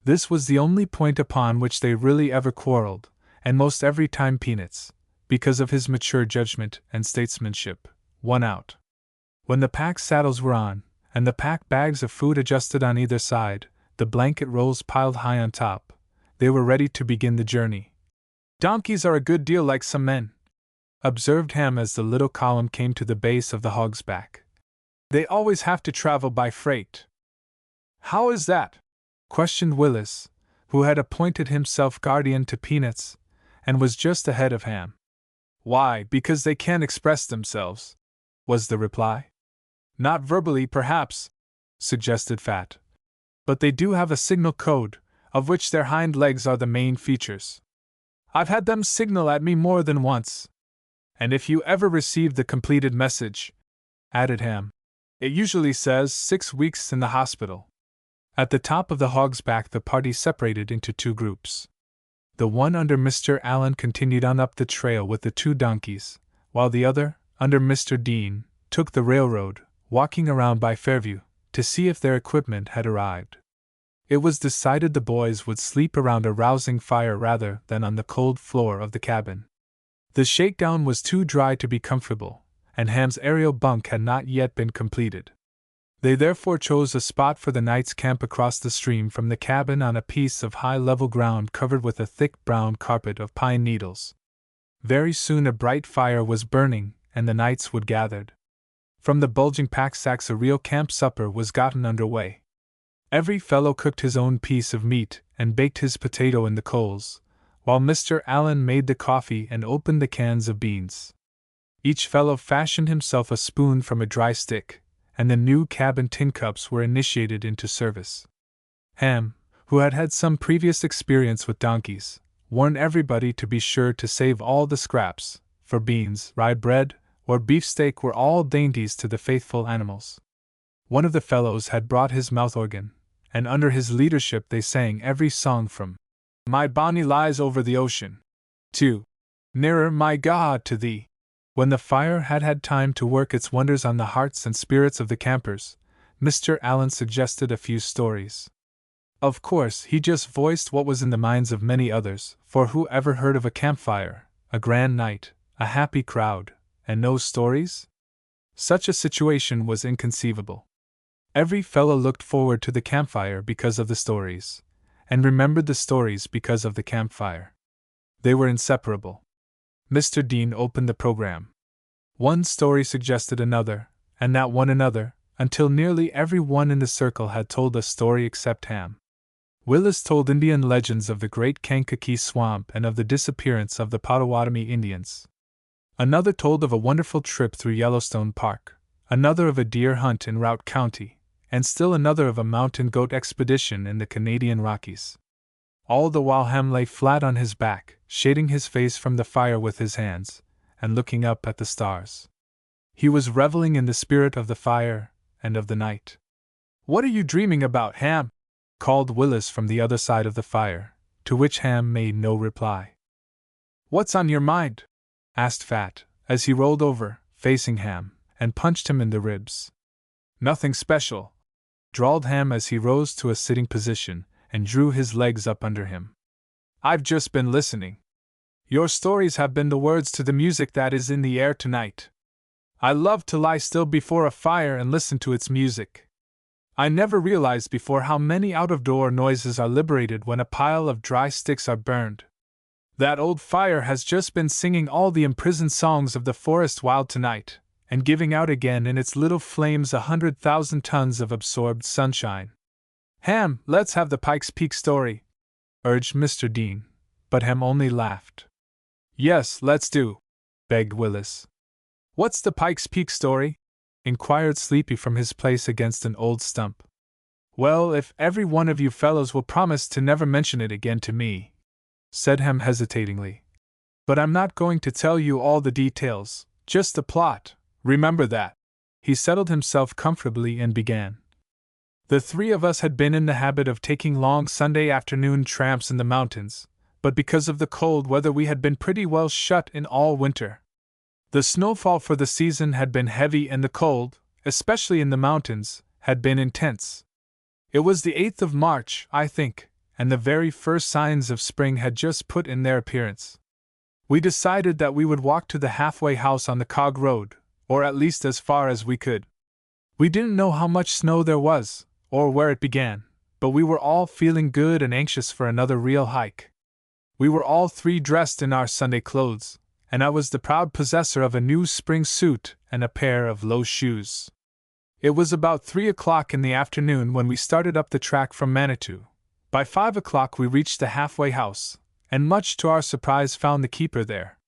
This was the only point upon which they really ever quarreled, and most every time Peanuts, because of his mature judgment and statesmanship, won out. When the pack saddles were on, and the pack bags of food adjusted on either side, the blanket rolls piled high on top, they were ready to begin the journey. "Donkeys are a good deal like some men," observed Ham as the little column came to the base of the hog's back. "They always have to travel by freight." "How is that?" questioned Willis, who had appointed himself guardian to Peanuts, and was just ahead of Ham. "Why, because they can't express themselves," was the reply. "Not verbally, perhaps," suggested Fat. "But they do have a signal code, of which their hind legs are the main features. I've had them signal at me more than once. And if you ever received the completed message," added Ham, "it usually says 6 weeks in the hospital." At the top of the hog's back the party separated into two groups. The one under Mr. Allen continued on up the trail with the two donkeys, while the other, under Mr. Dean, took the railroad, walking around by Fairview, to see if their equipment had arrived. It was decided the boys would sleep around a rousing fire rather than on the cold floor of the cabin. The shakedown was too dry to be comfortable, and Ham's aerial bunk had not yet been completed. They therefore chose a spot for the night's camp across the stream from the cabin on a piece of high level ground covered with a thick brown carpet of pine needles. Very soon a bright fire was burning, and the nights would gathered. From the bulging pack sacks a real camp supper was gotten under way. Every fellow cooked his own piece of meat and baked his potato in the coals, while Mr. Allen made the coffee and opened the cans of beans. Each fellow fashioned himself a spoon from a dry stick, and the new cabin tin cups were initiated into service. Ham, who had had some previous experience with donkeys, warned everybody to be sure to save all the scraps, for beans, rye bread, or beefsteak were all dainties to the faithful animals. One of the fellows had brought his mouth organ, and under his leadership they sang every song from "My Bonnie Lies Over the Ocean" to "Nearer, My God, to Thee." When the fire had had time to work its wonders on the hearts and spirits of the campers, Mr. Allen suggested a few stories. Of course, he just voiced what was in the minds of many others, for who ever heard of a campfire, a grand night, a happy crowd, and no stories? Such a situation was inconceivable. Every fellow looked forward to the campfire because of the stories, and remembered the stories because of the campfire. They were inseparable. Mr. Dean opened the program. One story suggested another, and that one another, until nearly every one in the circle had told a story except Ham. Willis told Indian legends of the great Kankakee Swamp and of the disappearance of the Potawatomi Indians. Another told of a wonderful trip through Yellowstone Park, another of a deer hunt in Routt County, and still another of a mountain goat expedition in the Canadian Rockies. All the while Ham lay flat on his back, shading his face from the fire with his hands, and looking up at the stars. He was reveling in the spirit of the fire and of the night. "What are you dreaming about, Ham?" called Willis from the other side of the fire, to which Ham made no reply. "What's on your mind?" asked Fat, as he rolled over, facing Ham, and punched him in the ribs. "Nothing special," drawled Ham as he rose to a sitting position and drew his legs up under him. "I've just been listening. Your stories have been the words to the music that is in the air tonight. I love to lie still before a fire and listen to its music. I never realized before how many out-of-door noises are liberated when a pile of dry sticks are burned. That old fire has just been singing all the imprisoned songs of the forest wild tonight, and giving out again in its little flames 100,000 tons of absorbed sunshine. Ham, let's have the Pikes Peak story, urged Mr. Dean, but Ham only laughed. Yes, let's do, begged Willis. What's the Pikes Peak story? Inquired Sleepy from his place against an old stump. Well, if every one of you fellows will promise to never mention it again to me, said Ham hesitatingly. But I'm not going to tell you all the details, just the plot, remember that. He settled himself comfortably and began. The three of us had been in the habit of taking long Sunday afternoon tramps in the mountains, but because of the cold weather we had been pretty well shut in all winter. The snowfall for the season had been heavy and the cold, especially in the mountains, had been intense. It was the 8th of March, I think, and the very first signs of spring had just put in their appearance. We decided that we would walk to the halfway house on the Cog Road, or at least as far as we could. We didn't know how much snow there was, or where it began, but we were all feeling good and anxious for another real hike. We were all three dressed in our Sunday clothes, and I was the proud possessor of a new spring suit and a pair of low shoes. It was about 3 o'clock in the afternoon when we started up the track from Manitou. By 5 o'clock we reached the halfway house, and much to our surprise found the keeper there.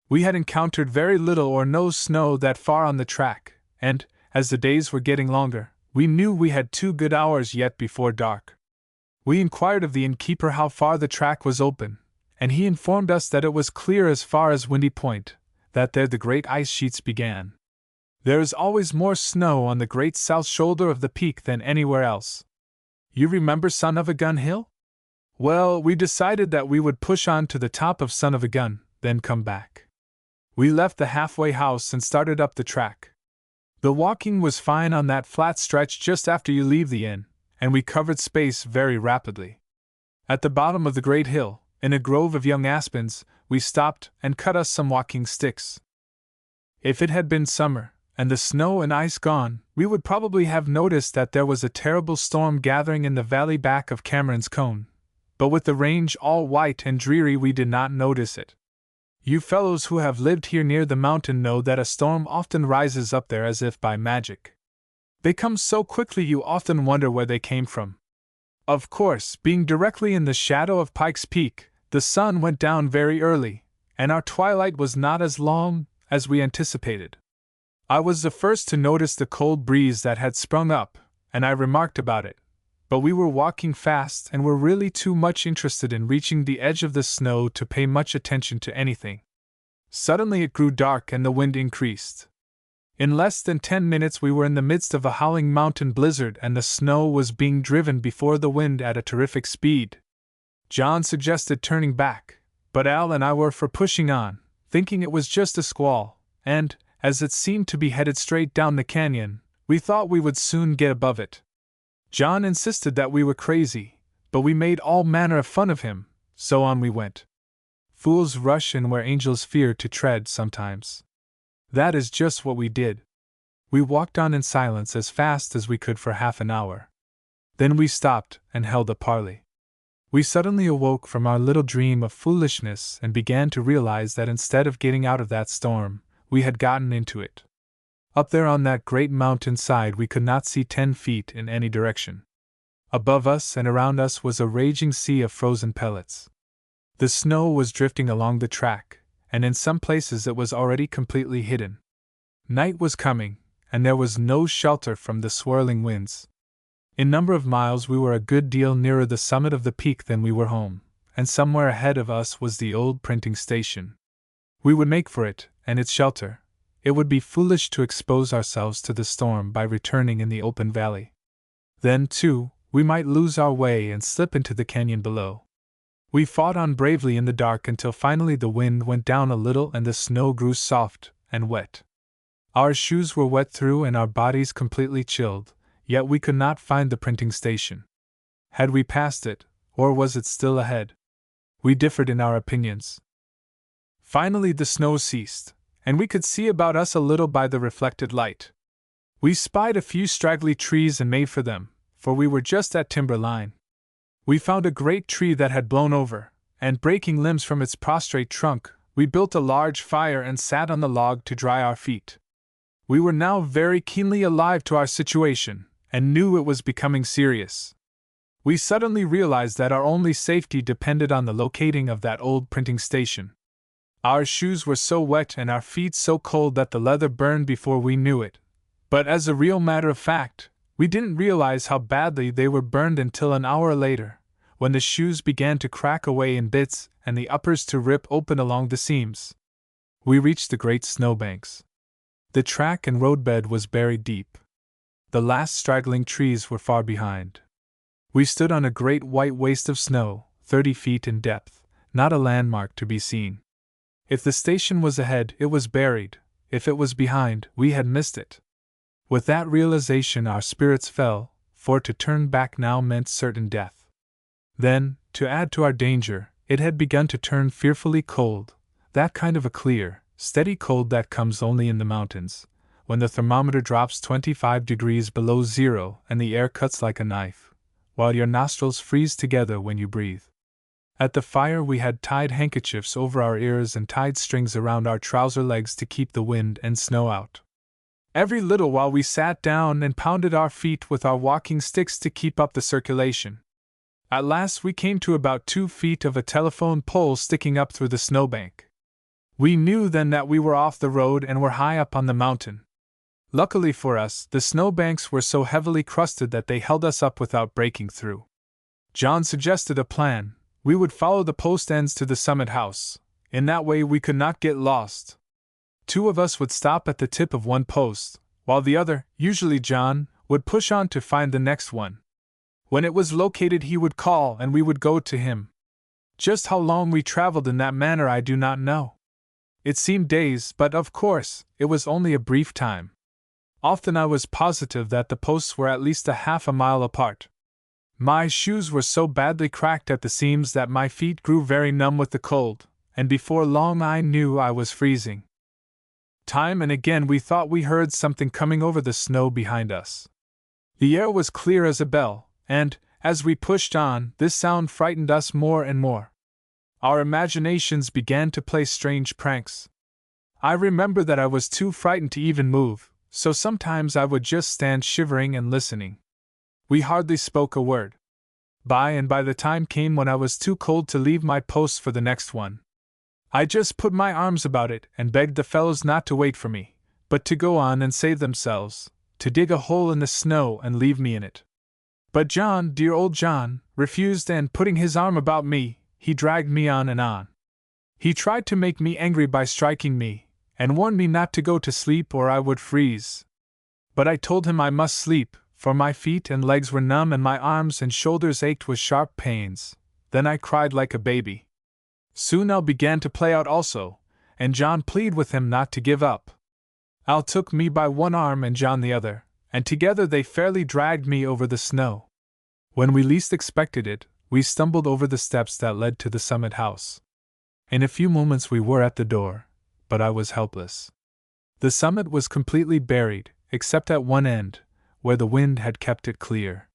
We had encountered very little or no snow that far on the track, and, as the days were getting longer, we knew we had 2 good hours yet before dark. We inquired of the innkeeper how far the track was open, and he informed us that it was clear as far as Windy Point, that there the great ice sheets began. There is always more snow on the great south shoulder of the peak than anywhere else. You remember Son of a Gun Hill? Well, we decided that we would push on to the top of Son of a Gun, then come back. We left the halfway house and started up the track. The walking was fine on that flat stretch just after you leave the inn, and we covered space very rapidly. At the bottom of the great hill, in a grove of young aspens, we stopped and cut us some walking sticks. If it had been summer, and the snow and ice gone, we would probably have noticed that there was a terrible storm gathering in the valley back of Cameron's Cone, but with the range all white and dreary we did not notice it. You fellows who have lived here near the mountain know that a storm often rises up there as if by magic. They come so quickly you often wonder where they came from. Of course, being directly in the shadow of Pikes Peak, the sun went down very early, and our twilight was not as long as we anticipated. I was the first to notice the cold breeze that had sprung up, and I remarked about it, but we were walking fast and were really too much interested in reaching the edge of the snow to pay much attention to anything. Suddenly it grew dark and the wind increased. In less than 10 minutes we were in the midst of a howling mountain blizzard and the snow was being driven before the wind at a terrific speed. John suggested turning back, but Al and I were for pushing on, thinking it was just a squall, and, as it seemed to be headed straight down the canyon, we thought we would soon get above it. John insisted that we were crazy, but we made all manner of fun of him, so on we went. Fools rush in where angels fear to tread sometimes. That is just what we did. We walked on in silence as fast as we could for half an hour. Then we stopped and held a parley. We suddenly awoke from our little dream of foolishness and began to realize that instead of getting out of that storm, we had gotten into it. Up there on that great mountain side we could not see 10 feet in any direction. Above us and around us was a raging sea of frozen pellets. The snow was drifting along the track, and in some places it was already completely hidden. Night was coming, and there was no shelter from the swirling winds. In number of miles we were a good deal nearer the summit of the peak than we were home, and somewhere ahead of us was the old printing station. We would make for it, and its shelter. It would be foolish to expose ourselves to the storm by returning in the open valley. Then, too, we might lose our way and slip into the canyon below. We fought on bravely in the dark until finally the wind went down a little and the snow grew soft and wet. Our shoes were wet through and our bodies completely chilled, yet we could not find the printing station. Had we passed it, or was it still ahead? We differed in our opinions. Finally the snow ceased, and we could see about us a little by the reflected light. We spied a few straggly trees and made for them, for we were just at timber line. We found a great tree that had blown over, and breaking limbs from its prostrate trunk, we built a large fire and sat on the log to dry our feet. We were now very keenly alive to our situation, and knew it was becoming serious. We suddenly realized that our only safety depended on the locating of that old printing station. Our shoes were so wet and our feet so cold that the leather burned before we knew it. But as a real matter of fact, we didn't realize how badly they were burned until an hour later, when the shoes began to crack away in bits and the uppers to rip open along the seams. We reached the great snowbanks. The track and roadbed was buried deep. The last straggling trees were far behind. We stood on a great white waste of snow, 30 feet in depth, not a landmark to be seen. If the station was ahead, it was buried. If it was behind, we had missed it. With that realization, our spirits fell, for to turn back now meant certain death. Then, to add to our danger, it had begun to turn fearfully cold, that kind of a clear, steady cold that comes only in the mountains, when the thermometer drops 25 degrees below zero and the air cuts like a knife, while your nostrils freeze together when you breathe. At the fire we had tied handkerchiefs over our ears and tied strings around our trouser legs to keep the wind and snow out. Every little while we sat down and pounded our feet with our walking sticks to keep up the circulation. At last we came to about 2 feet of a telephone pole sticking up through the snowbank. We knew then that we were off the road and were high up on the mountain. Luckily for us, the snowbanks were so heavily crusted that they held us up without breaking through. John suggested a plan. We would follow the post ends to the summit house. In that way we could not get lost. 2 of us would stop at the tip of one post, while the other, usually John, would push on to find the next one. When it was located he would call and we would go to him. Just how long we traveled in that manner I do not know. It seemed days, but of course, it was only a brief time. Often I was positive that the posts were at least a half a mile apart. My shoes were so badly cracked at the seams that my feet grew very numb with the cold, and before long I knew I was freezing. Time and again we thought we heard something coming over the snow behind us. The air was clear as a bell, and, as we pushed on, this sound frightened us more and more. Our imaginations began to play strange pranks. I remember that I was too frightened to even move, so sometimes I would just stand shivering and listening. We hardly spoke a word. By and by the time came when I was too cold to leave my post for the next one. I just put my arms about it and begged the fellows not to wait for me, but to go on and save themselves, to dig a hole in the snow and leave me in it. But John, dear old John, refused, and putting his arm about me, he dragged me on and on. He tried to make me angry by striking me, and warned me not to go to sleep or I would freeze. But I told him I must sleep, for my feet and legs were numb and my arms and shoulders ached with sharp pains. Then I cried like a baby. Soon Al began to play out also, and John pleaded with him not to give up. Al took me by one arm and John the other, and together they fairly dragged me over the snow. When we least expected it, we stumbled over the steps that led to the summit house. In a few moments we were at the door, but I was helpless. The summit was completely buried, except at one end, where the wind had kept it clear.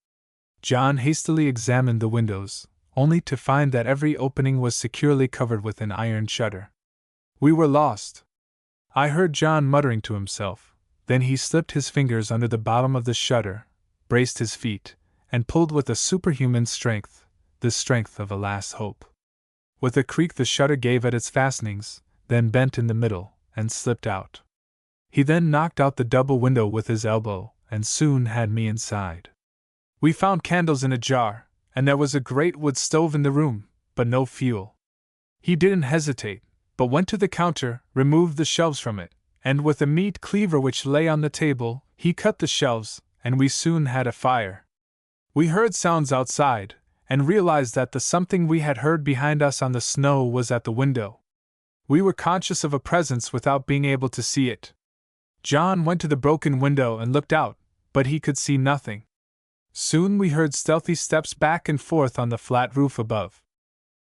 John hastily examined the windows, only to find that every opening was securely covered with an iron shutter. We were lost. I heard John muttering to himself. Then he slipped his fingers under the bottom of the shutter, braced his feet, and pulled with a superhuman strength, the strength of a last hope. With a creak the shutter gave at its fastenings, then bent in the middle, and slipped out. He then knocked out the double window with his elbow, and soon had me inside. We found candles in a jar, and there was a great wood stove in the room, but no fuel. He didn't hesitate, but went to the counter, removed the shelves from it, and with a meat cleaver which lay on the table, he cut the shelves, and we soon had a fire. We heard sounds outside, and realized that the something we had heard behind us on the snow was at the window. We were conscious of a presence without being able to see it. John went to the broken window and looked out, but he could see nothing. Soon we heard stealthy steps back and forth on the flat roof above.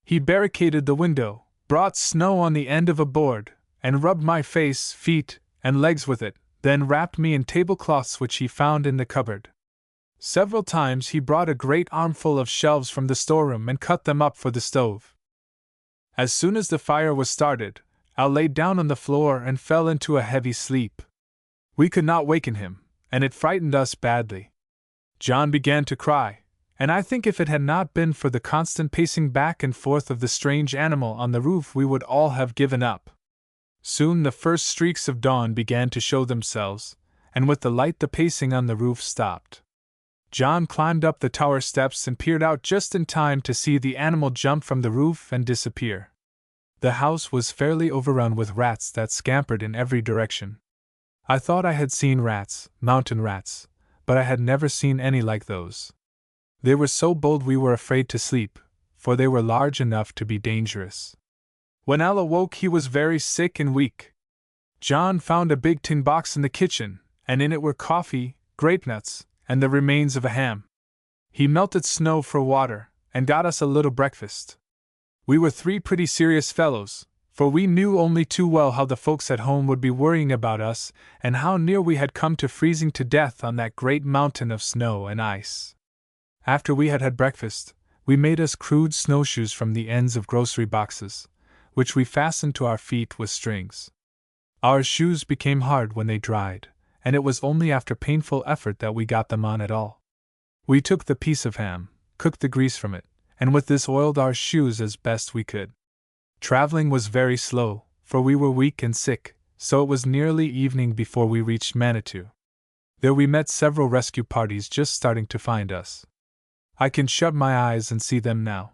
He barricaded the window, brought snow on the end of a board, and rubbed my face, feet, and legs with it, then wrapped me in tablecloths which he found in the cupboard. Several times he brought a great armful of shelves from the storeroom and cut them up for the stove. As soon as the fire was started, Al lay down on the floor and fell into a heavy sleep. We could not waken him, and it frightened us badly. John began to cry, and I think if it had not been for the constant pacing back and forth of the strange animal on the roof, we would all have given up. Soon the first streaks of dawn began to show themselves, and with the light the pacing on the roof stopped. John climbed up the tower steps and peered out just in time to see the animal jump from the roof and disappear. The house was fairly overrun with rats that scampered in every direction. I thought I had seen rats, mountain rats, but I had never seen any like those. They were so bold we were afraid to sleep, for they were large enough to be dangerous. When Al awoke, he was very sick and weak. John found a big tin box in the kitchen, and in it were coffee, grape nuts, and the remains of a ham. He melted snow for water, and got us a little breakfast. We were three pretty serious fellows, for we knew only too well how the folks at home would be worrying about us, and how near we had come to freezing to death on that great mountain of snow and ice. After we had had breakfast, we made us crude snowshoes from the ends of grocery boxes, which we fastened to our feet with strings. Our shoes became hard when they dried, and it was only after painful effort that we got them on at all. We took the piece of ham, cooked the grease from it, and with this oiled our shoes as best we could. Traveling was very slow, for we were weak and sick, so it was nearly evening before we reached Manitou. There we met several rescue parties just starting to find us. I can shut my eyes and see them now.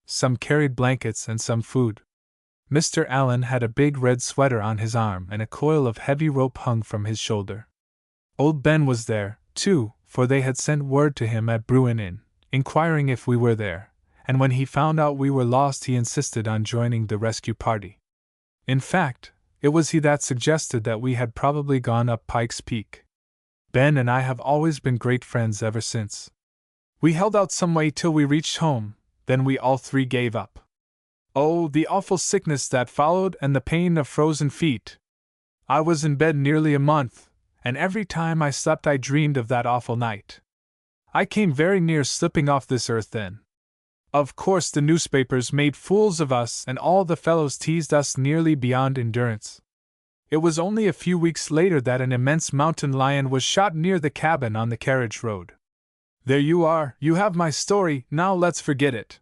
Some carried blankets and some food. Mr. Allen had a big red sweater on his arm and a coil of heavy rope hung from his shoulder. Old Ben was there, too, for they had sent word to him at Bruin Inn, inquiring if we were there, and when he found out we were lost he insisted on joining the rescue party. In fact, it was he that suggested that we had probably gone up Pike's Peak. Ben and I have always been great friends ever since. We held out some way till we reached home, then we all three gave up. Oh, the awful sickness that followed and the pain of frozen feet! I was in bed nearly a month, and every time I slept I dreamed of that awful night. I came very near slipping off this earth then. Of course the newspapers made fools of us and all the fellows teased us nearly beyond endurance. It was only a few weeks later that an immense mountain lion was shot near the cabin on the carriage road. There you are, you have my story, now let's forget it.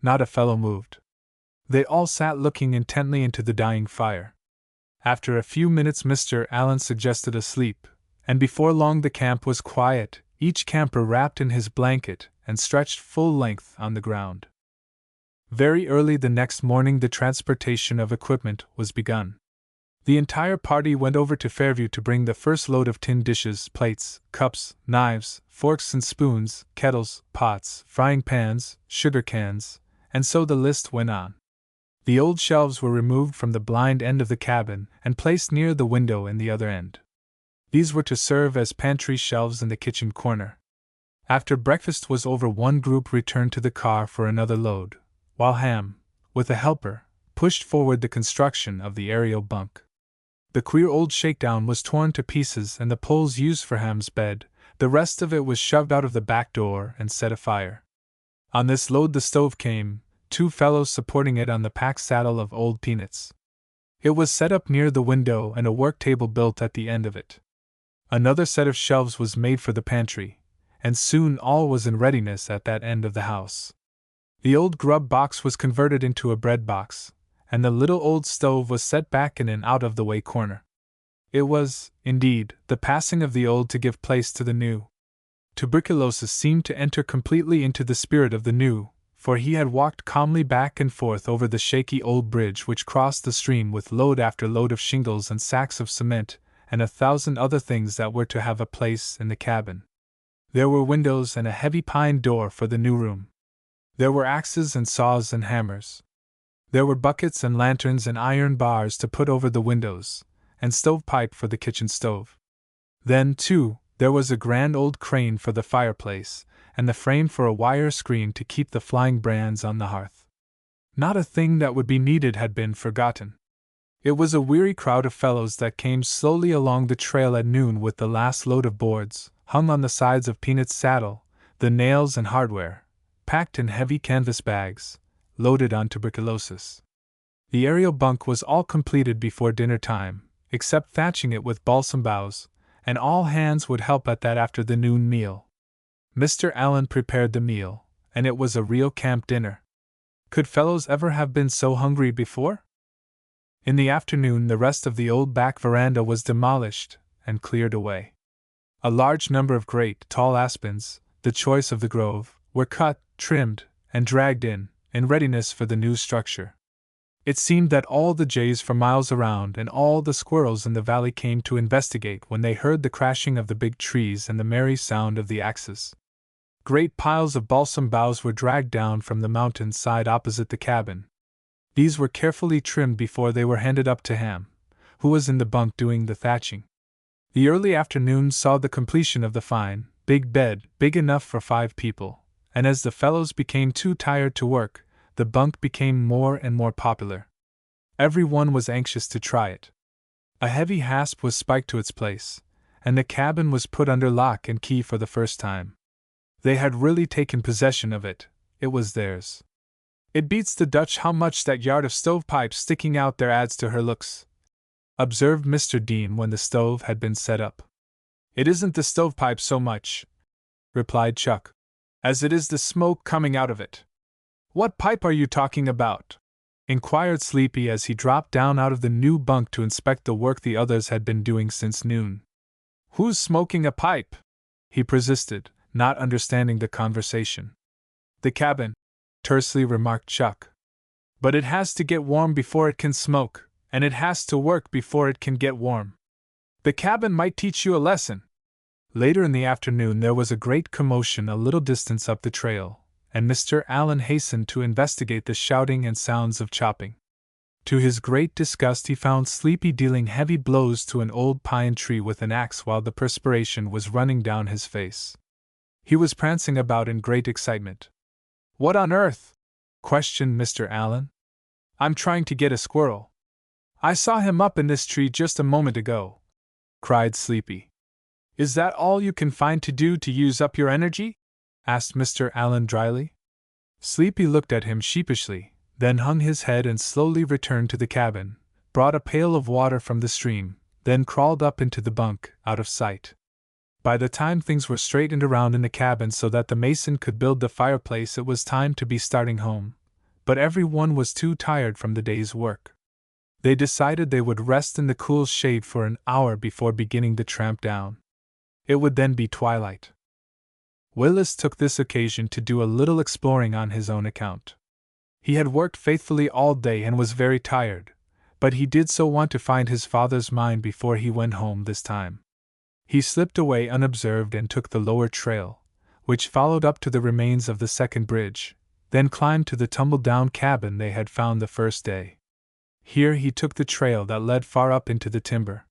Not a fellow moved. They all sat looking intently into the dying fire. After a few minutes Mr. Allen suggested a sleep, and before long the camp was quiet, each camper wrapped in his blanket and stretched full length on the ground. Very early the next morning the transportation of equipment was begun. The entire party went over to Fairview to bring the first load of tin dishes, plates, cups, knives, forks and spoons, kettles, pots, frying pans, sugar cans, and so the list went on. The old shelves were removed from the blind end of the cabin and placed near the window in the other end. These were to serve as pantry shelves in the kitchen corner. After breakfast was over, one group returned to the car for another load, while Ham, with a helper, pushed forward the construction of the aerial bunk. The queer old shakedown was torn to pieces and the poles used for Ham's bed, the rest of it was shoved out of the back door and set afire. On this load the stove came, 2 fellows supporting it on the pack saddle of old Peanuts. It was set up near the window and a work table built at the end of it. Another set of shelves was made for the pantry, and soon all was in readiness at that end of the house. The old grub box was converted into a bread box, and the little old stove was set back in an out-of-the-way corner. It was, indeed, the passing of the old to give place to the new. Tuberculosis seemed to enter completely into the spirit of the new, for he had walked calmly back and forth over the shaky old bridge which crossed the stream with load after load of shingles and sacks of cement, and 1,000 other things that were to have a place in the cabin. There were windows and a heavy pine door for the new room. There were axes and saws and hammers. There were buckets and lanterns and iron bars to put over the windows, and stovepipe for the kitchen stove. Then, too, there was a grand old crane for the fireplace, and the frame for a wire screen to keep the flying brands on the hearth. Not a thing that would be needed had been forgotten. It was a weary crowd of fellows that came slowly along the trail at noon with the last load of boards, hung on the sides of Peanut's saddle, the nails and hardware, packed in heavy canvas bags, loaded on tuberculosis. The aerial bunk was all completed before dinner time, except thatching it with balsam boughs, and all hands would help at that after the noon meal. Mr. Allen prepared the meal, and it was a real camp dinner. Could fellows ever have been so hungry before? In the afternoon, the rest of the old back veranda was demolished and cleared away. A large number of great, tall aspens, the choice of the grove, were cut, trimmed, and dragged in readiness for the new structure. It seemed that all the jays for miles around and all the squirrels in the valley came to investigate when they heard the crashing of the big trees and the merry sound of the axes. Great piles of balsam boughs were dragged down from the mountain side opposite the cabin. These were carefully trimmed before they were handed up to Ham, who was in the bunk doing the thatching. The early afternoon saw the completion of the fine, big bed, big enough for 5 people, and as the fellows became too tired to work, the bunk became more and more popular. Every one was anxious to try it. A heavy hasp was spiked to its place, and the cabin was put under lock and key for the first time. They had really taken possession of it. It was theirs. "It beats the Dutch how much that yard of stovepipes sticking out there adds to her looks," observed Mr. Dean when the stove had been set up. "It isn't the stovepipe so much," replied Chuck, "as it is the smoke coming out of it." "What pipe are you talking about?" inquired Sleepy as he dropped down out of the new bunk to inspect the work the others had been doing since noon. "Who's smoking a pipe?" he persisted, not understanding the conversation. "The cabin," tersely remarked Chuck. "But it has to get warm before it can smoke, and it has to work before it can get warm. The cabin might teach you a lesson." Later in the afternoon there was a great commotion a little distance up the trail, and Mr. Allen hastened to investigate the shouting and sounds of chopping. To his great disgust he found Sleepy dealing heavy blows to an old pine tree with an axe while the perspiration was running down his face. He was prancing about in great excitement. "What on earth?" questioned Mr. Allen. "I'm trying to get a squirrel. I saw him up in this tree just a moment ago," cried Sleepy. "Is that all you can find to do to use up your energy?" asked Mr. Allen dryly. Sleepy looked at him sheepishly, then hung his head and slowly returned to the cabin, brought a pail of water from the stream, then crawled up into the bunk, out of sight. By the time things were straightened around in the cabin so that the mason could build the fireplace, it was time to be starting home, but every one was too tired from the day's work. They decided they would rest in the cool shade for an hour before beginning the tramp down. It would then be twilight. Willis took this occasion to do a little exploring on his own account. He had worked faithfully all day and was very tired, but he did so want to find his father's mine before he went home this time. He slipped away unobserved and took the lower trail, which followed up to the remains of the second bridge, then climbed to the tumble-down cabin they had found the first day. Here he took the trail that led far up into the timber.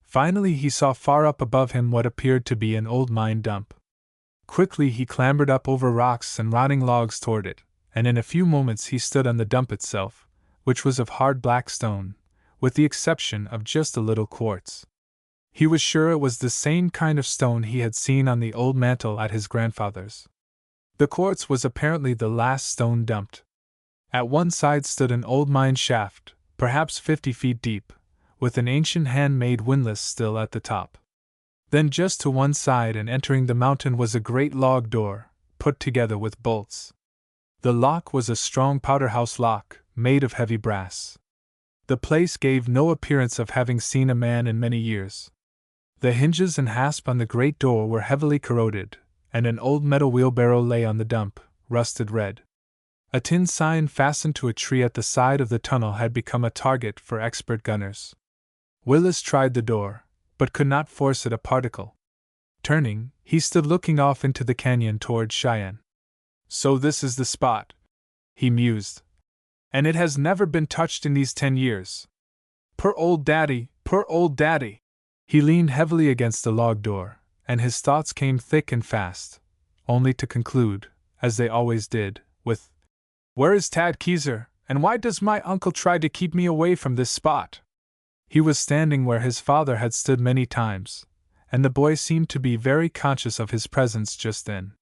Finally he saw far up above him what appeared to be an old mine dump. Quickly he clambered up over rocks and rotting logs toward it, and in a few moments he stood on the dump itself, which was of hard black stone, with the exception of just a little quartz. He was sure it was the same kind of stone he had seen on the old mantel at his grandfather's. The quartz was apparently the last stone dumped. At one side stood an old mine shaft, perhaps 50 feet deep, with an ancient hand-made windlass still at the top. Then just to one side and entering the mountain was a great log door, put together with bolts. The lock was a strong powder-house lock, made of heavy brass. The place gave no appearance of having seen a man in many years. The hinges and hasp on the great door were heavily corroded, and an old metal wheelbarrow lay on the dump, rusted red. A tin sign fastened to a tree at the side of the tunnel had become a target for expert gunners. Willis tried the door, but could not force it a particle. Turning, he stood looking off into the canyon toward Cheyenne. "So this is the spot," he mused. "And it has never been touched in these 10 years. Poor old Daddy, poor old Daddy!" He leaned heavily against the log door, and his thoughts came thick and fast, only to conclude, as they always did, with, "Where is Tad Keyser, and why does my uncle try to keep me away from this spot?" He was standing where his father had stood many times, and the boy seemed to be very conscious of his presence just then.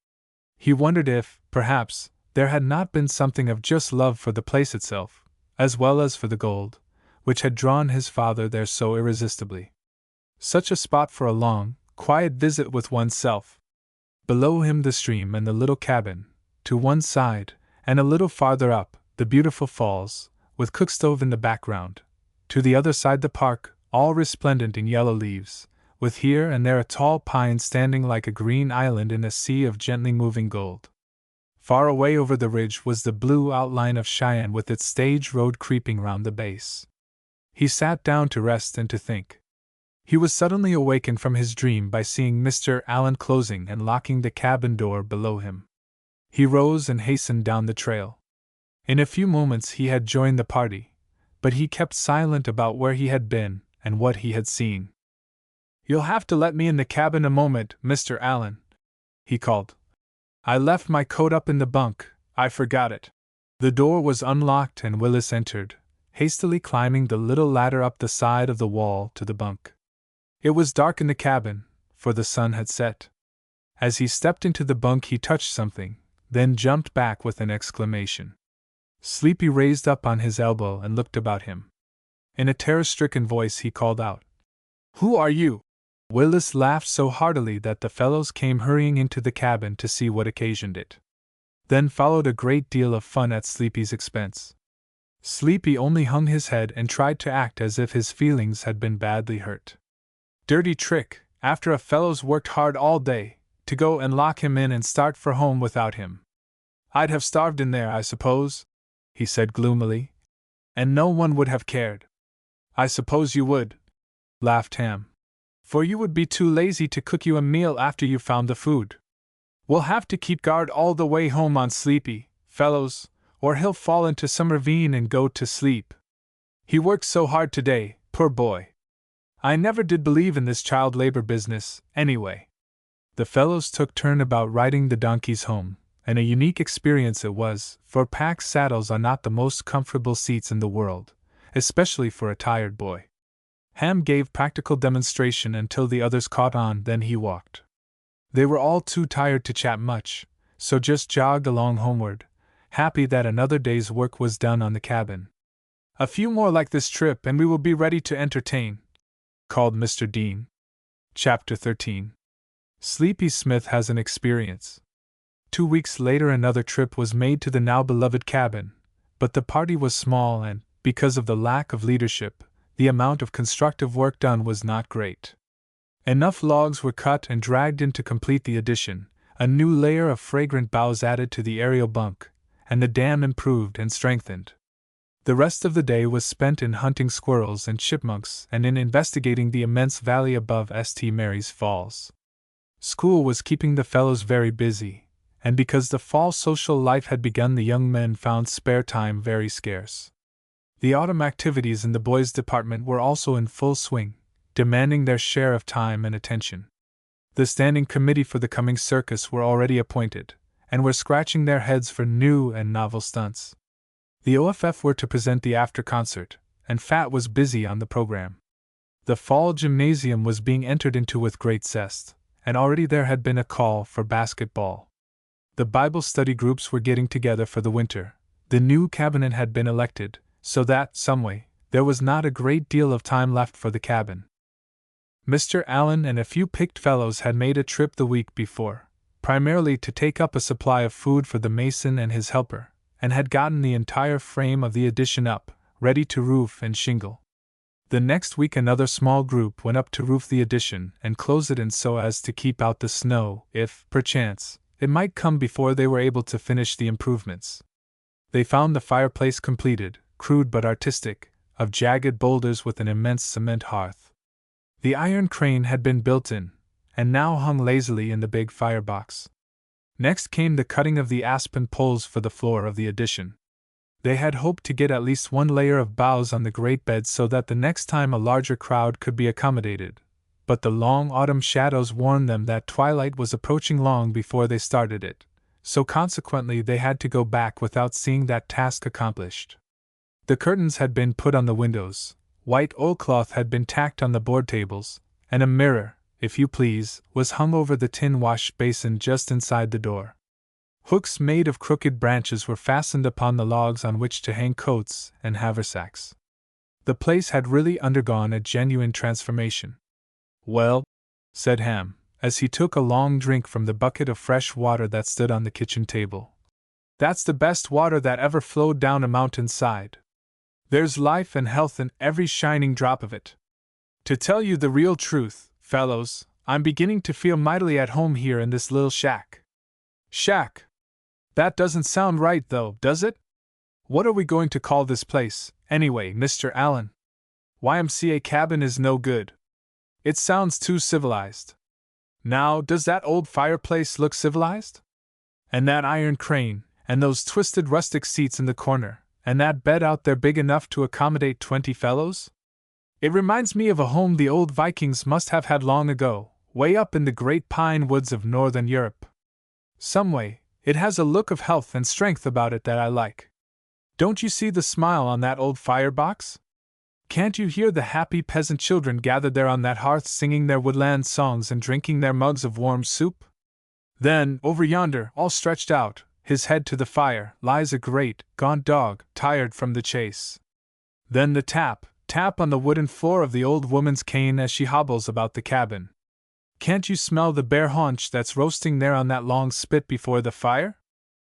He wondered if, perhaps, there had not been something of just love for the place itself, as well as for the gold, which had drawn his father there so irresistibly. Such a spot for a long, quiet visit with oneself. Below him the stream and the little cabin, to one side, and a little farther up, the beautiful falls, with cookstove in the background. To the other side the park, all resplendent in yellow leaves, with here and there a tall pine standing like a green island in a sea of gently moving gold. Far away over the ridge was the blue outline of Cheyenne with its stage road creeping round the base. He sat down to rest and to think. He was suddenly awakened from his dream by seeing Mr. Allen closing and locking the cabin door below him. He rose and hastened down the trail. In a few moments he had joined the party, but he kept silent about where he had been and what he had seen. "You'll have to let me in the cabin a moment, Mr. Allen," he called. "I left my coat up in the bunk, I forgot it." The door was unlocked and Willis entered, hastily climbing the little ladder up the side of the wall to the bunk. It was dark in the cabin, for the sun had set. As he stepped into the bunk he touched something, then jumped back with an exclamation. Sleepy raised up on his elbow and looked about him. In a terror-stricken voice he called out, "Who are you?" Willis laughed so heartily that the fellows came hurrying into the cabin to see what occasioned it. Then followed a great deal of fun at Sleepy's expense. Sleepy only hung his head and tried to act as if his feelings had been badly hurt. Dirty trick, after a fellow's worked hard all day, to go and lock him in and start for home without him. "I'd have starved in there, I suppose," he said gloomily, "and no one would have cared." "I suppose you would," laughed Ham, "for you would be too lazy to cook you a meal after you found the food. We'll have to keep guard all the way home on Sleepy, fellows, or he'll fall into some ravine and go to sleep. He worked so hard today, poor boy. I never did believe in this child labor business, anyway." The fellows took turn about riding the donkeys home, and a unique experience it was, for pack saddles are not the most comfortable seats in the world, especially for a tired boy. Ham gave practical demonstration until the others caught on, then he walked. They were all too tired to chat much, so just jogged along homeward, happy that another day's work was done on the cabin. "A few more like this trip and we will be ready to entertain," called Mr. Dean. Chapter 13. Sleepy Smith has an experience. 2 weeks later another trip was made to the now beloved cabin, but the party was small and, because of the lack of leadership, the amount of constructive work done was not great. Enough logs were cut and dragged in to complete the addition, a new layer of fragrant boughs added to the aerial bunk, and the dam improved and strengthened. The rest of the day was spent in hunting squirrels and chipmunks and in investigating the immense valley above St. Mary's Falls. School was keeping the fellows very busy, and because the fall social life had begun the young men found spare time very scarce. The autumn activities in the boys' department were also in full swing, demanding their share of time and attention. The standing committee for the coming circus were already appointed, and were scratching their heads for new and novel stunts. The OFF were to present the after-concert, and Fat was busy on the program. The fall gymnasium was being entered into with great zest, and already there had been a call for basketball. The Bible study groups were getting together for the winter, the new cabinet had been elected, so that, someway, there was not a great deal of time left for the cabin. Mr. Allen and a few picked fellows had made a trip the week before, primarily to take up a supply of food for the mason and his helper, and had gotten the entire frame of the addition up, ready to roof and shingle. The next week another small group went up to roof the addition and close it in so as to keep out the snow, if, perchance, it might come before they were able to finish the improvements. They found the fireplace completed, crude but artistic, of jagged boulders with an immense cement hearth. The iron crane had been built in, and now hung lazily in the big firebox. Next came the cutting of the aspen poles for the floor of the addition. They had hoped to get at least one layer of boughs on the great bed so that the next time a larger crowd could be accommodated, but the long autumn shadows warned them that twilight was approaching long before they started it, so consequently they had to go back without seeing that task accomplished. The curtains had been put on the windows, white oilcloth had been tacked on the board tables, and a mirror, if you please, was hung over the tin wash basin just inside the door. Hooks made of crooked branches were fastened upon the logs on which to hang coats and haversacks. The place had really undergone a genuine transformation. "Well," said Ham, as he took a long drink from the bucket of fresh water that stood on the kitchen table, "that's the best water that ever flowed down a mountain side. There's life and health in every shining drop of it. To tell you the real truth, fellows, I'm beginning to feel mightily at home here in this little shack." "Shack? That doesn't sound right, though, does it? What are we going to call this place, anyway, Mr. Allen? YMCA cabin is no good. It sounds too civilized. Now, does that old fireplace look civilized? And that iron crane, and those twisted rustic seats in the corner, and that bed out there big enough to accommodate 20 fellows? It reminds me of a home the old Vikings must have had long ago, way up in the great pine woods of northern Europe. Someway, it has a look of health and strength about it that I like. Don't you see the smile on that old firebox? Can't you hear the happy peasant children gathered there on that hearth singing their woodland songs and drinking their mugs of warm soup? Then, over yonder, all stretched out, his head to the fire, lies a great, gaunt dog, tired from the chase. Then the tap on the wooden floor of the old woman's cane as she hobbles about the cabin. Can't you smell the bare haunch that's roasting there on that long spit before the fire?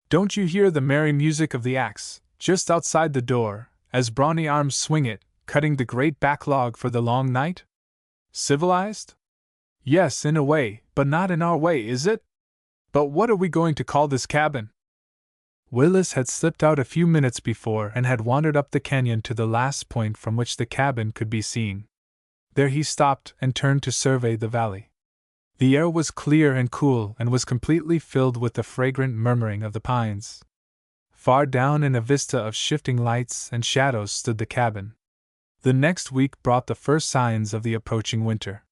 Don't you hear the merry music of the axe, just outside the door, as brawny arms swing it, cutting the great backlog for the long night? Civilized? Yes, in a way, but not in our way, is it? But what are we going to call this cabin?" Willis had slipped out a few minutes before and had wandered up the canyon to the last point from which the cabin could be seen. There he stopped and turned to survey the valley. The air was clear and cool and was completely filled with the fragrant murmuring of the pines. Far down in a vista of shifting lights and shadows stood the cabin. The next week brought the first signs of the approaching winter.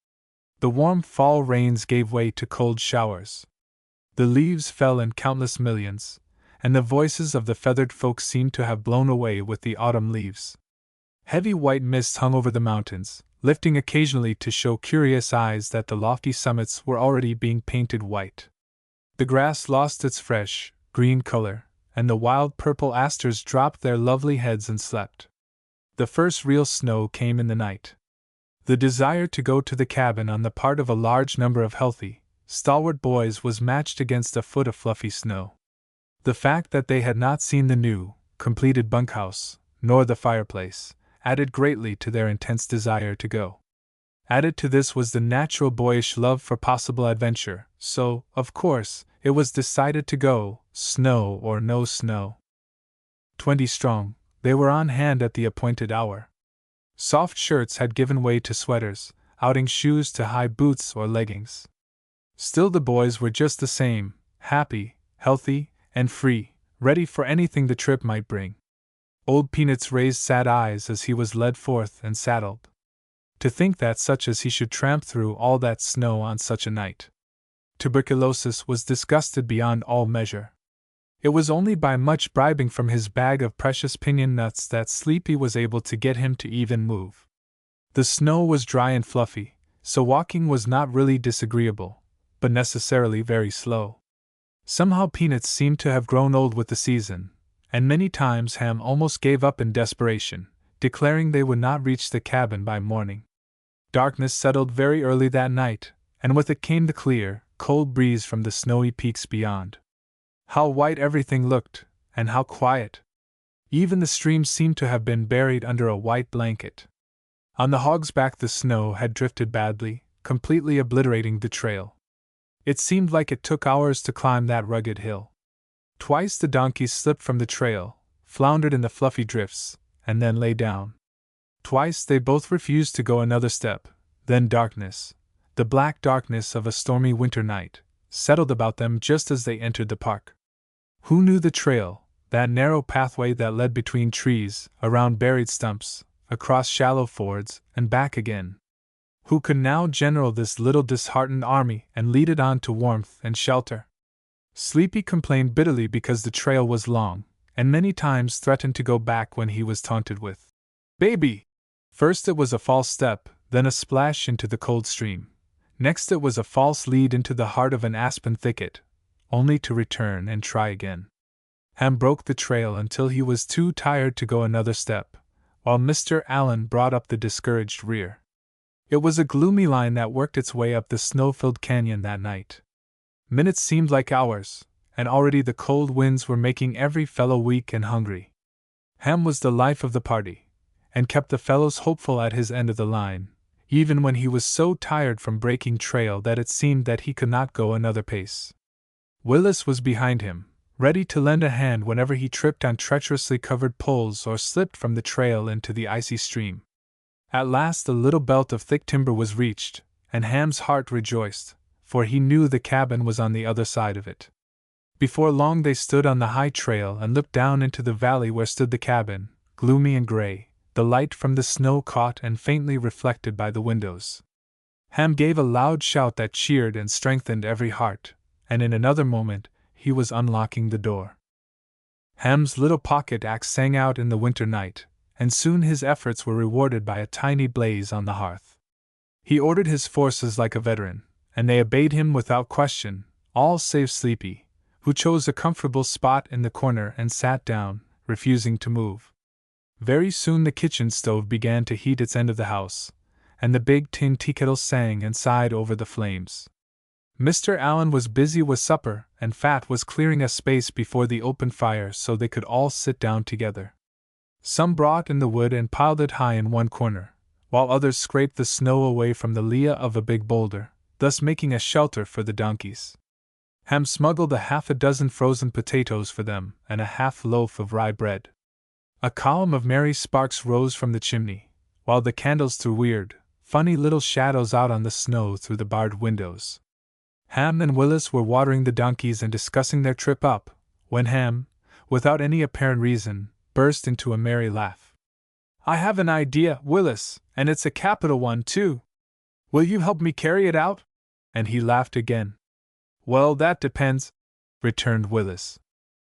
The warm fall rains gave way to cold showers. The leaves fell in countless millions, and the voices of the feathered folk seemed to have blown away with the autumn leaves. Heavy white mist hung over the mountains, lifting occasionally to show curious eyes that the lofty summits were already being painted white. The grass lost its fresh, green color, and the wild purple asters dropped their lovely heads and slept. The first real snow came in the night. The desire to go to the cabin on the part of a large number of healthy, stalwart boys was matched against a foot of fluffy snow. The fact that they had not seen the new, completed bunkhouse, nor the fireplace, added greatly to their intense desire to go. Added to this was the natural boyish love for possible adventure, so, of course, it was decided to go, snow or no snow. 20 strong, they were on hand at the appointed hour. Soft shirts had given way to sweaters, outing shoes to high boots or leggings. Still the boys were just the same, happy, healthy, and free, ready for anything the trip might bring. Old Peanuts raised sad eyes as he was led forth and saddled. To think that such as he should tramp through all that snow on such a night. Tuberculosis was disgusted beyond all measure. It was only by much bribing from his bag of precious piñon nuts that Sleepy was able to get him to even move. The snow was dry and fluffy, so walking was not really disagreeable, but necessarily very slow. Somehow Peanuts seemed to have grown old with the season, and many times Ham almost gave up in desperation, declaring they would not reach the cabin by morning. Darkness settled very early that night, and with it came the clear, cold breeze from the snowy peaks beyond. How white everything looked, and how quiet! Even the stream seemed to have been buried under a white blanket. On the hog's back the snow had drifted badly, completely obliterating the trail. It seemed like it took hours to climb that rugged hill. Twice the donkeys slipped from the trail, floundered in the fluffy drifts, and then lay down. Twice they both refused to go another step. Then darkness, the black darkness of a stormy winter night, settled about them just as they entered the park. Who knew the trail, that narrow pathway that led between trees, around buried stumps, across shallow fords, and back again? Who could now general this little disheartened army and lead it on to warmth and shelter? Sleepy complained bitterly because the trail was long, and many times threatened to go back when he was taunted with, "Baby! First it was a false step, then a splash into the cold stream. Next it was a false lead into the heart of an aspen thicket, only to return and try again. Ham broke the trail until he was too tired to go another step, while Mr. Allen brought up the discouraged rear. It was a gloomy line that worked its way up the snow-filled canyon that night. Minutes seemed like hours, and already the cold winds were making every fellow weak and hungry. Ham was the life of the party, and kept the fellows hopeful at his end of the line, even when he was so tired from breaking trail that it seemed that he could not go another pace. Willis was behind him, ready to lend a hand whenever he tripped on treacherously covered poles or slipped from the trail into the icy stream. At last the little belt of thick timber was reached, and Ham's heart rejoiced, for he knew the cabin was on the other side of it. Before long they stood on the high trail and looked down into the valley where stood the cabin, gloomy and gray, the light from the snow caught and faintly reflected by the windows. Ham gave a loud shout that cheered and strengthened every heart, and in another moment he was unlocking the door. Ham's little pocket axe sang out in the winter night, and soon his efforts were rewarded by a tiny blaze on the hearth. He ordered his forces like a veteran, and they obeyed him without question, all save Sleepy, who chose a comfortable spot in the corner and sat down, refusing to move. Very soon the kitchen stove began to heat its end of the house, and the big tin teakettle sang and sighed over the flames. Mr. Allen was busy with supper, and Fat was clearing a space before the open fire so they could all sit down together. Some brought in the wood and piled it high in one corner, while others scraped the snow away from the lee of a big boulder, thus making a shelter for the donkeys. Ham smuggled a half a dozen frozen potatoes for them and a half loaf of rye bread. A column of merry sparks rose from the chimney, while the candles threw weird, funny little shadows out on the snow through the barred windows. Ham and Willis were watering the donkeys and discussing their trip up, when Ham, without any apparent reason, burst into a merry laugh. "I have an idea, Willis, and it's a capital one, too. Will you help me carry it out?" And he laughed again. "Well, that depends," returned Willis.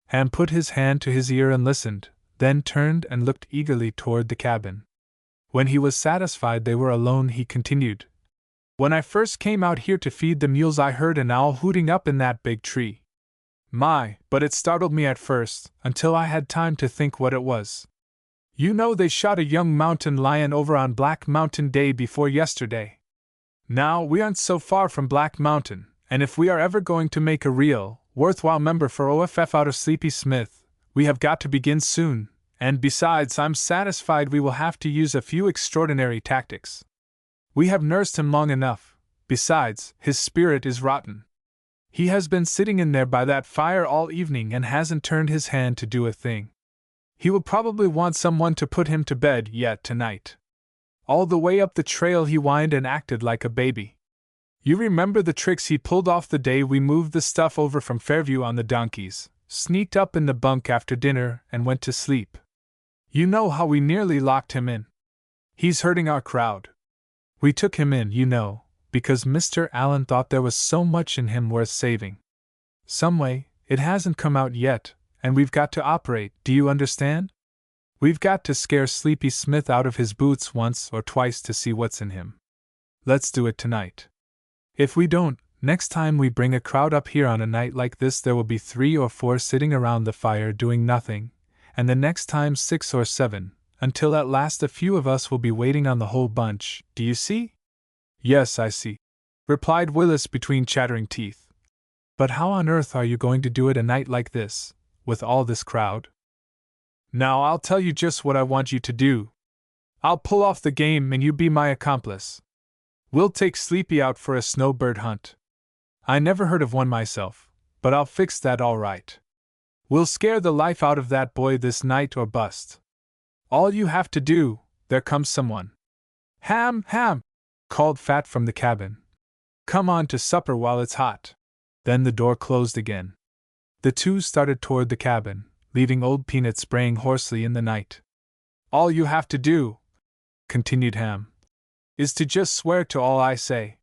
Ham put his hand to his ear and listened, then turned and looked eagerly toward the cabin. When he was satisfied they were alone, he continued, "When I first came out here to feed the mules I heard an owl hooting up in that big tree. My, but it startled me at first, until I had time to think what it was. You know they shot a young mountain lion over on Black Mountain day before yesterday. Now, we aren't so far from Black Mountain, and if we are ever going to make a real, worthwhile member for OFF out of Sleepy Smith, we have got to begin soon, and besides I'm satisfied we will have to use a few extraordinary tactics. We have nursed him long enough, besides, his spirit is rotten. He has been sitting in there by that fire all evening and hasn't turned his hand to do a thing. He will probably want someone to put him to bed yet tonight. All the way up the trail he whined and acted like a baby. You remember the tricks he pulled off the day we moved the stuff over from Fairview on the donkeys, sneaked up in the bunk after dinner and went to sleep. You know how we nearly locked him in. He's hurting our crowd. We took him in, you know, because Mr. Allen thought there was so much in him worth saving. Someway, it hasn't come out yet, and we've got to operate, do you understand? We've got to scare Sleepy Smith out of his boots once or twice to see what's in him. Let's do it tonight. If we don't, next time we bring a crowd up here on a night like this there will be 3 or 4 sitting around the fire doing nothing, and the next time 6 or 7, until at last a few of us will be waiting on the whole bunch, do you see?" "Yes, I see," replied Willis between chattering teeth. "But how on earth are you going to do it a night like this, with all this crowd?" "Now I'll tell you just what I want you to do. I'll pull off the game and you be my accomplice. We'll take Sleepy out for a snowbird hunt. I never heard of one myself, but I'll fix that all right. We'll scare the life out of that boy this night or bust. All you have to do, there comes someone." "Ham, Ham!" called Fat from the cabin. "Come on to supper while it's hot." Then the door closed again. The two started toward the cabin, leaving Old Peanut braying hoarsely in the night. "All you have to do," continued Ham, "is to just swear to all I say.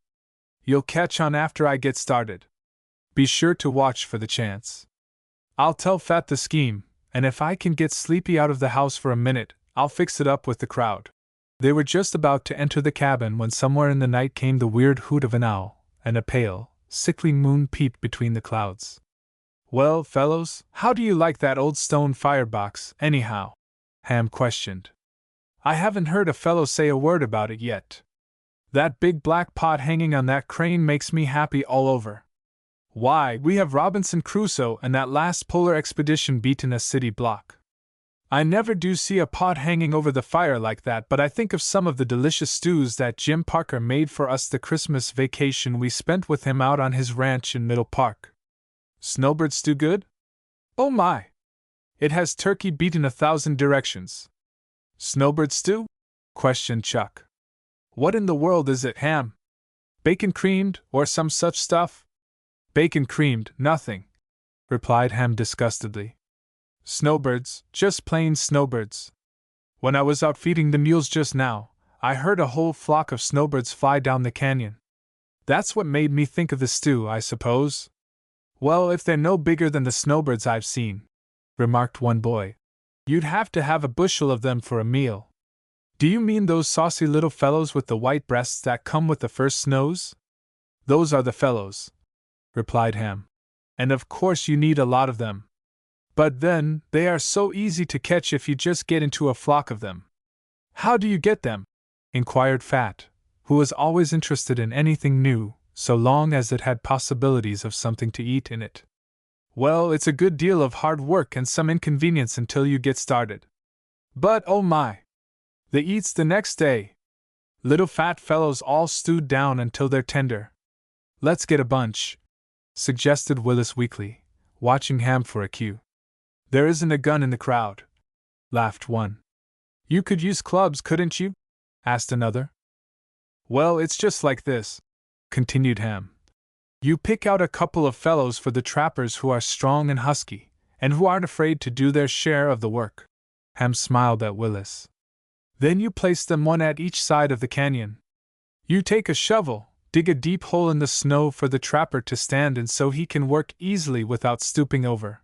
You'll catch on after I get started. Be sure to watch for the chance. I'll tell Fat the scheme, and if I can get Sleepy out of the house for a minute, I'll fix it up with the crowd. They were just about to enter the cabin when somewhere in the night came the weird hoot of an owl, and a pale, sickly moon peeped between the clouds. "Well, fellows, how do you like that old stone firebox, anyhow?" Ham questioned. "I haven't heard a fellow say a word about it yet. That big black pot hanging on that crane makes me happy all over. Why, we have Robinson Crusoe and that last polar expedition beaten a city block. I never do see a pot hanging over the fire like that, but I think of some of the delicious stews that Jim Parker made for us the Christmas vacation we spent with him out on his ranch in Middle Park. Snowbird stew good? Oh my! It has turkey beaten 1,000 directions." "Snowbird stew?" questioned Chuck. "What in the world is it, Ham? Bacon creamed, or some such stuff?" "Bacon creamed, nothing," replied Ham disgustedly. "Snowbirds, just plain snowbirds. When I was out feeding the mules just now, I heard a whole flock of snowbirds fly down the canyon. That's what made me think of the stew, I suppose." "Well, if they're no bigger than the snowbirds I've seen," remarked one boy, "you'd have to have a bushel of them for a meal." "Do you mean those saucy little fellows with the white breasts that come with the first snows?" "Those are the fellows," replied Ham. "And of course you need a lot of them. But then, they are so easy to catch if you just get into a flock of them." "How do you get them?" inquired Fat, who was always interested in anything new, so long as it had possibilities of something to eat in it. "Well, it's a good deal of hard work and some inconvenience until you get started. But oh my! They eats the next day. Little fat fellows all stewed down until they're tender." "Let's get a bunch," suggested Willis weakly, watching Ham for a cue. "There isn't a gun in the crowd," laughed one. "You could use clubs, couldn't you?" asked another. "Well, it's just like this," continued Ham. "You pick out a couple of fellows for the trappers who are strong and husky, and who aren't afraid to do their share of the work." Ham smiled at Willis. "Then you place them one at each side of the canyon. You take a shovel, dig a deep hole in the snow for the trapper to stand in so he can work easily without stooping over.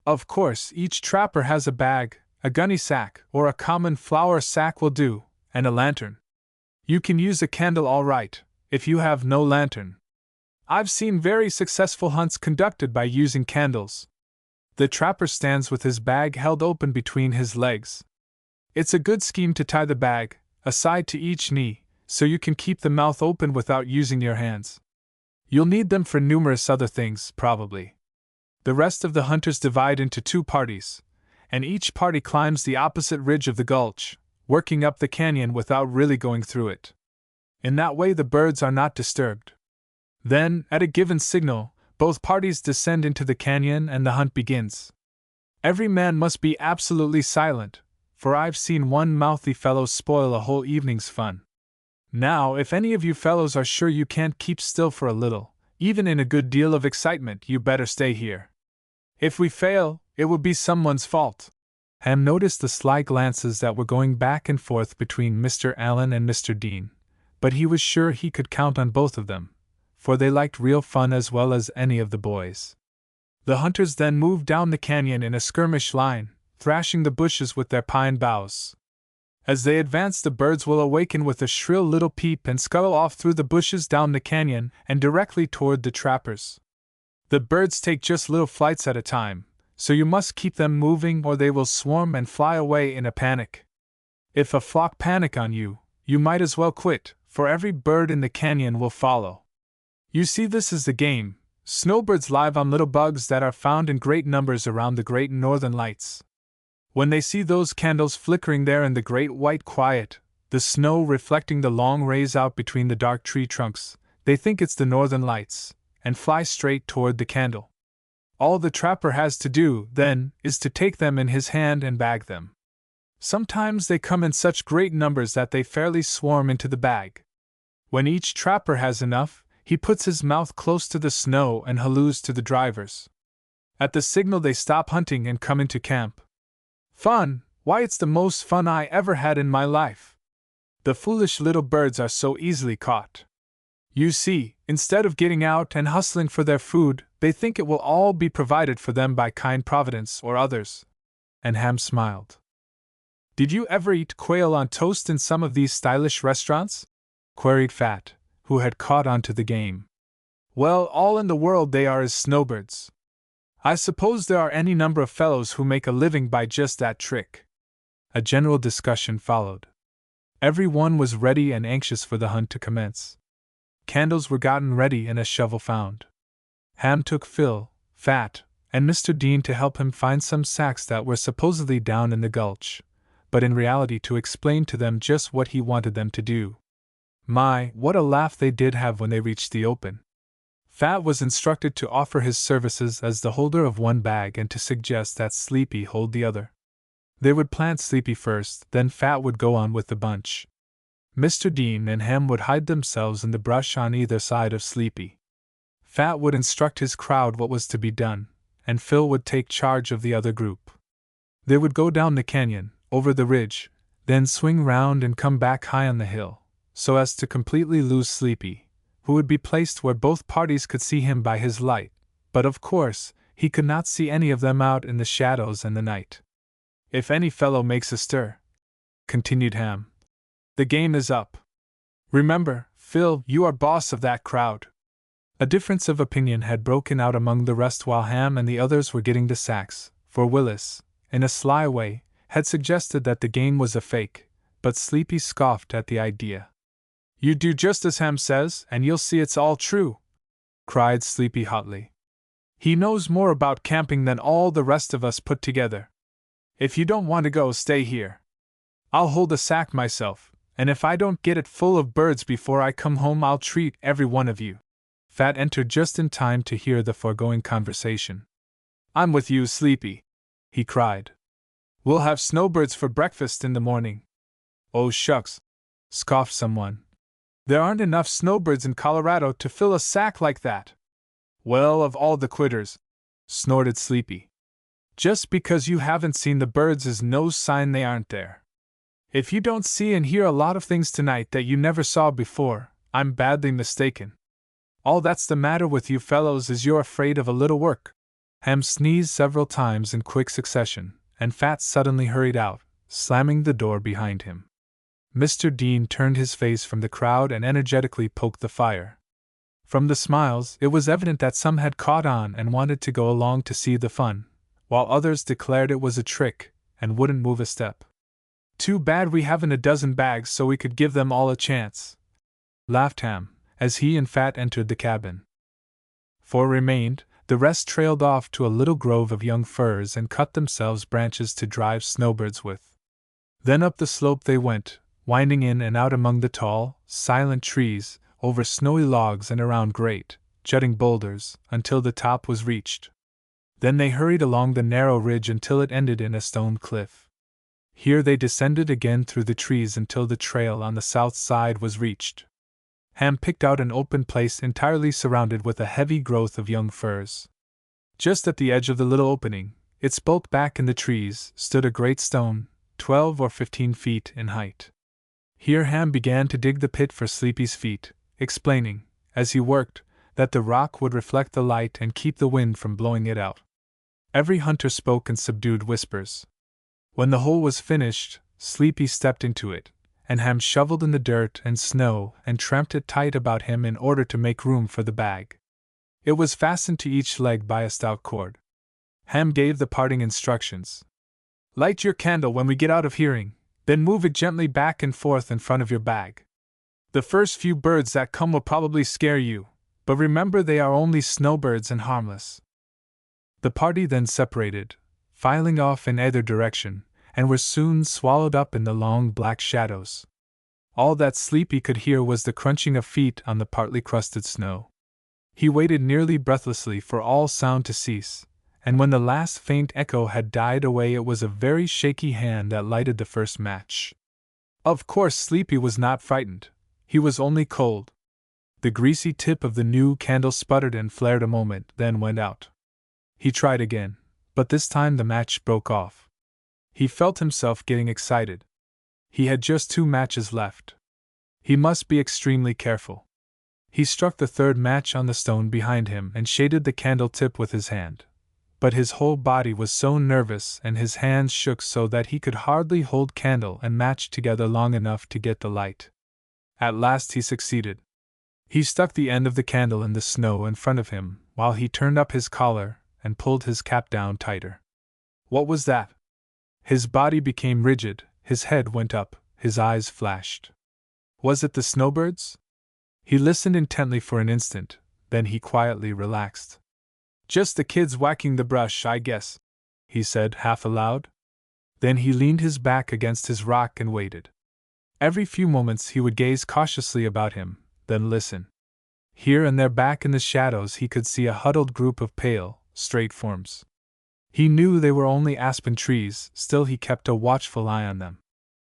Of course, each trapper has a bag, a gunny sack, or a common flour sack will do, and a lantern. You can use a candle all right, if you have no lantern. I've seen very successful hunts conducted by using candles. The trapper stands with his bag held open between his legs. It's a good scheme to tie the bag, a side to each knee, so you can keep the mouth open without using your hands. You'll need them for numerous other things, probably. The rest of the hunters divide into two parties, and each party climbs the opposite ridge of the gulch, working up the canyon without really going through it. In that way the birds are not disturbed. Then, at a given signal, both parties descend into the canyon and the hunt begins. Every man must be absolutely silent, for I've seen one mouthy fellow spoil a whole evening's fun. Now, if any of you fellows are sure you can't keep still for a little, even in a good deal of excitement, you better stay here. If we fail, it will be someone's fault." Ham noticed the sly glances that were going back and forth between Mr. Allen and Mr. Dean, but he was sure he could count on both of them, for they liked real fun as well as any of the boys. The hunters then moved down the canyon in a skirmish line, thrashing the bushes with their pine boughs. As they advanced, the birds will awaken with a shrill little peep and scuttle off through the bushes down the canyon and directly toward the trappers. The birds take just little flights at a time, so you must keep them moving or they will swarm and fly away in a panic. If a flock panic on you, you might as well quit, for every bird in the canyon will follow. You see, this is the game. Snowbirds live on little bugs that are found in great numbers around the great northern lights. When they see those candles flickering there in the great white quiet, the snow reflecting the long rays out between the dark tree trunks, they think it's the northern lights, and fly straight toward the candle. All the trapper has to do, then, is to take them in his hand and bag them. Sometimes they come in such great numbers that they fairly swarm into the bag. When each trapper has enough, he puts his mouth close to the snow and halloos to the drivers. At the signal they stop hunting and come into camp. Fun! Why, it's the most fun I ever had in my life. The foolish little birds are so easily caught. You see, instead of getting out and hustling for their food, they think it will all be provided for them by kind Providence or others. And Ham smiled. Did you ever eat quail on toast in some of these stylish restaurants? Queried Fat, who had caught on to the game. Well, all in the world they are as snowbirds. I suppose there are any number of fellows who make a living by just that trick. A general discussion followed. Every one was ready and anxious for the hunt to commence. Candles were gotten ready and a shovel found. Ham took Phil, Fat, and Mr. Dean to help him find some sacks that were supposedly down in the gulch, but in reality to explain to them just what he wanted them to do. My, what a laugh they did have when they reached the open. Fat was instructed to offer his services as the holder of one bag and to suggest that Sleepy hold the other. They would plant Sleepy first, then Fat would go on with the bunch. Mr. Dean and Ham would hide themselves in the brush on either side of Sleepy. Fat would instruct his crowd what was to be done, and Phil would take charge of the other group. They would go down the canyon, over the ridge, then swing round and come back high on the hill, so as to completely lose Sleepy, who would be placed where both parties could see him by his light, but of course, he could not see any of them out in the shadows and the night. If any fellow makes a stir, continued Ham, the game is up. Remember, Phil, you are boss of that crowd. A difference of opinion had broken out among the rest while Ham and the others were getting the sacks, for Willis, in a sly way, had suggested that the game was a fake, but Sleepy scoffed at the idea. You do just as Ham says, and you'll see it's all true, cried Sleepy hotly. He knows more about camping than all the rest of us put together. If you don't want to go, stay here. I'll hold the sack myself, and if I don't get it full of birds before I come home, I'll treat every one of you. Fat entered just in time to hear the foregoing conversation. I'm with you, Sleepy, he cried. We'll have snowbirds for breakfast in the morning. Oh shucks, scoffed someone. There aren't enough snowbirds in Colorado to fill a sack like that. Well, of all the quitters, snorted Sleepy. Just because you haven't seen the birds is no sign they aren't there. If you don't see and hear a lot of things tonight that you never saw before, I'm badly mistaken. All that's the matter with you fellows is you're afraid of a little work. Ham sneezed several times in quick succession, and Fat suddenly hurried out, slamming the door behind him. Mr. Dean turned his face from the crowd and energetically poked the fire. From the smiles, it was evident that some had caught on and wanted to go along to see the fun, while others declared it was a trick and wouldn't move a step. Too bad we haven't a dozen bags so we could give them all a chance, laughed Ham, as he and Fat entered the cabin. Four remained, the rest trailed off to a little grove of young firs and cut themselves branches to drive snowbirds with. Then up the slope they went, winding in and out among the tall, silent trees, over snowy logs and around great, jutting boulders, until the top was reached. Then they hurried along the narrow ridge until it ended in a stone cliff. Here they descended again through the trees until the trail on the south side was reached. Ham picked out an open place entirely surrounded with a heavy growth of young firs. Just at the edge of the little opening, its bulk back in the trees, stood a great stone, 12 or 15 feet in height. Here Ham began to dig the pit for Sleepy's feet, explaining, as he worked, that the rock would reflect the light and keep the wind from blowing it out. Every hunter spoke in subdued whispers. When the hole was finished, Sleepy stepped into it, and Ham shoveled in the dirt and snow and tramped it tight about him in order to make room for the bag. It was fastened to each leg by a stout cord. Ham gave the parting instructions. Light your candle when we get out of hearing, then move it gently back and forth in front of your bag. The first few birds that come will probably scare you, but remember they are only snowbirds and harmless. The party then separated, filing off in either direction, and were soon swallowed up in the long black shadows. All that Sleepy could hear was the crunching of feet on the partly crusted snow. He waited nearly breathlessly for all sound to cease, and when the last faint echo had died away it was a very shaky hand that lighted the first match. Of course Sleepy was not frightened, he was only cold. The greasy tip of the new candle sputtered and flared a moment, then went out. He tried again, but this time the match broke off. He felt himself getting excited. He had just 2 matches left. He must be extremely careful. He struck the third match on the stone behind him and shaded the candle tip with his hand. but his whole body was so nervous and his hands shook so that he could hardly hold candle and match together long enough to get the light. At last he succeeded. He stuck the end of the candle in the snow in front of him while he turned up his collar and pulled his cap down tighter. What was that? His body became rigid, his head went up, his eyes flashed. Was it the snowbirds? He listened intently for an instant, then he quietly relaxed. Just the kids whacking the brush, I guess, he said half aloud. Then he leaned his back against his rock and waited. Every few moments he would gaze cautiously about him, then listen. Here and there back in the shadows he could see a huddled group of pale, straight forms. He knew they were only aspen trees, still he kept a watchful eye on them.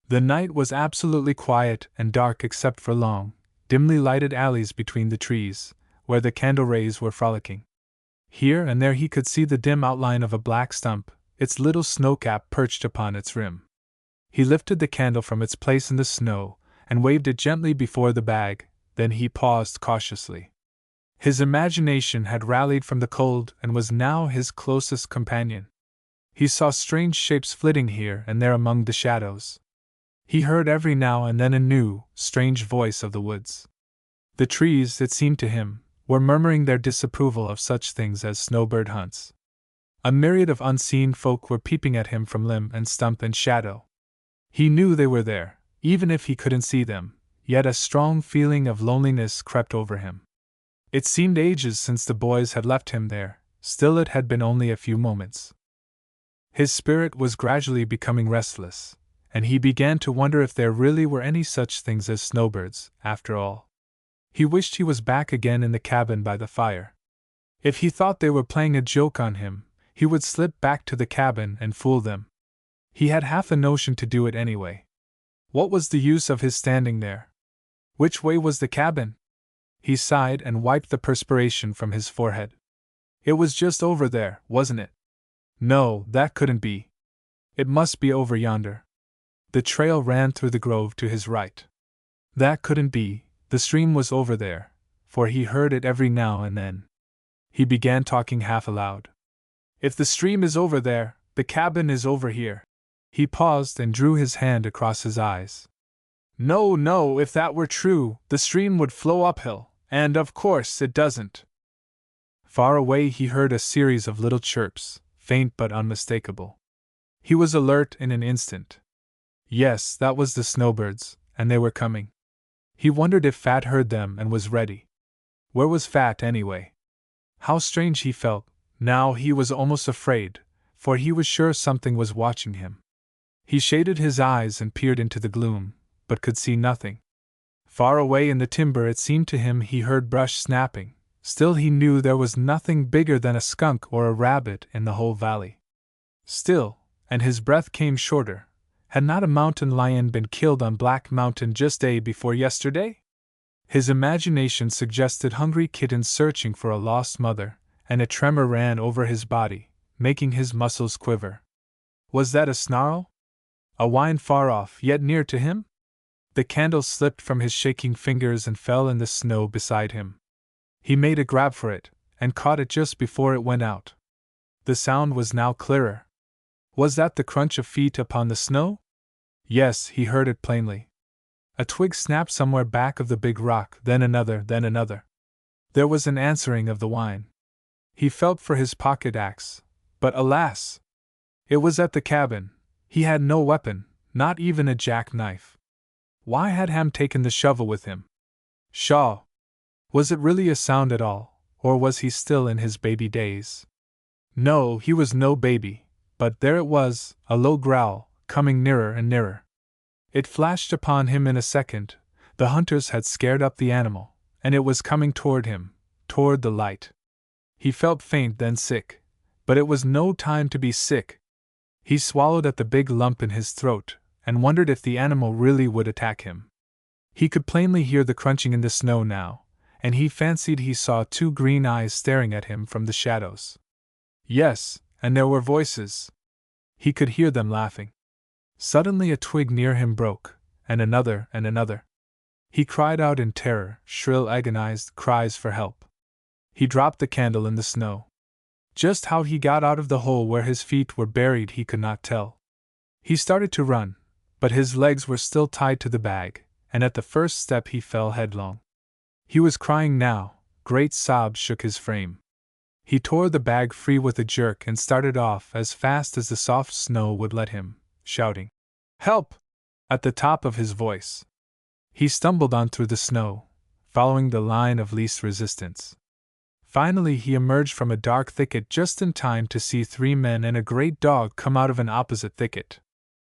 The night was absolutely quiet and dark except for long, dimly lighted alleys between the trees, where the candle rays were frolicking. Here and there he could see the dim outline of a black stump, its little snowcap perched upon its rim. He lifted the candle from its place in the snow and waved it gently before the bag, then he paused cautiously. His imagination had rallied from the cold and was now his closest companion. He saw strange shapes flitting here and there among the shadows. He heard every now and then a new, strange voice of the woods. The trees, it seemed to him, were murmuring their disapproval of such things as snowbird hunts. A myriad of unseen folk were peeping at him from limb and stump and shadow. He knew they were there, even if he couldn't see them, yet a strong feeling of loneliness crept over him. It seemed ages since the boys had left him there, still it had been only a few moments. His spirit was gradually becoming restless, and he began to wonder if there really were any such things as snowbirds, after all. He wished he was back again in the cabin by the fire. If he thought they were playing a joke on him, he would slip back to the cabin and fool them. He had half a notion to do it anyway. What was the use of his standing there? Which way was the cabin? He sighed and wiped the perspiration from his forehead. It was just over there, wasn't it? No, that couldn't be. It must be over yonder. The trail ran through the grove to his right. That couldn't be, the stream was over there, for he heard it every now and then. He began talking half aloud. If the stream is over there, the cabin is over here. He paused and drew his hand across his eyes. No, no, if that were true, the stream would flow uphill, and of course it doesn't. Far away he heard a series of little chirps, faint but unmistakable. He was alert in an instant. Yes, that was the snowbirds, and they were coming. He wondered if Fat heard them and was ready. Where was Fat anyway? How strange he felt, now he was almost afraid, for he was sure something was watching him. He shaded his eyes and peered into the gloom, but could see nothing. Far away in the timber it seemed to him he heard brush snapping, still he knew there was nothing bigger than a skunk or a rabbit in the whole valley. Still, and his breath came shorter, had not a mountain lion been killed on Black Mountain just day before yesterday? His imagination suggested hungry kittens searching for a lost mother, and a tremor ran over his body, making his muscles quiver. Was that a snarl? A whine far off, yet near to him? The candle slipped from his shaking fingers and fell in the snow beside him. He made a grab for it, and caught it just before it went out. The sound was now clearer. Was that the crunch of feet upon the snow? Yes, he heard it plainly. A twig snapped somewhere back of the big rock, then another, then another. There was an answering of the whine. He felt for his pocket axe, but alas! It was at the cabin. He had no weapon, not even a jackknife. Why had Ham taken the shovel with him? Pshaw! Was it really a sound at all, or was he still in his baby days? No, he was no baby, but there it was, a low growl, coming nearer and nearer. It flashed upon him in a second. The hunters had scared up the animal, and it was coming toward him, toward the light. He felt faint, then sick, but it was no time to be sick. He swallowed at the big lump in his throat, and wondered if the animal really would attack him. He could plainly hear the crunching in the snow now, and he fancied he saw two green eyes staring at him from the shadows. Yes, and there were voices. He could hear them laughing. Suddenly a twig near him broke, and another and another. He cried out in terror, shrill agonized cries for help. He dropped the candle in the snow. Just how he got out of the hole where his feet were buried he could not tell. He started to run, but his legs were still tied to the bag, and at the first step he fell headlong. He was crying now, great sobs shook his frame. He tore the bag free with a jerk and started off as fast as the soft snow would let him, shouting, "Help!" at the top of his voice. He stumbled on through the snow, following the line of least resistance. Finally he emerged from a dark thicket just in time to see 3 men and a great dog come out of an opposite thicket.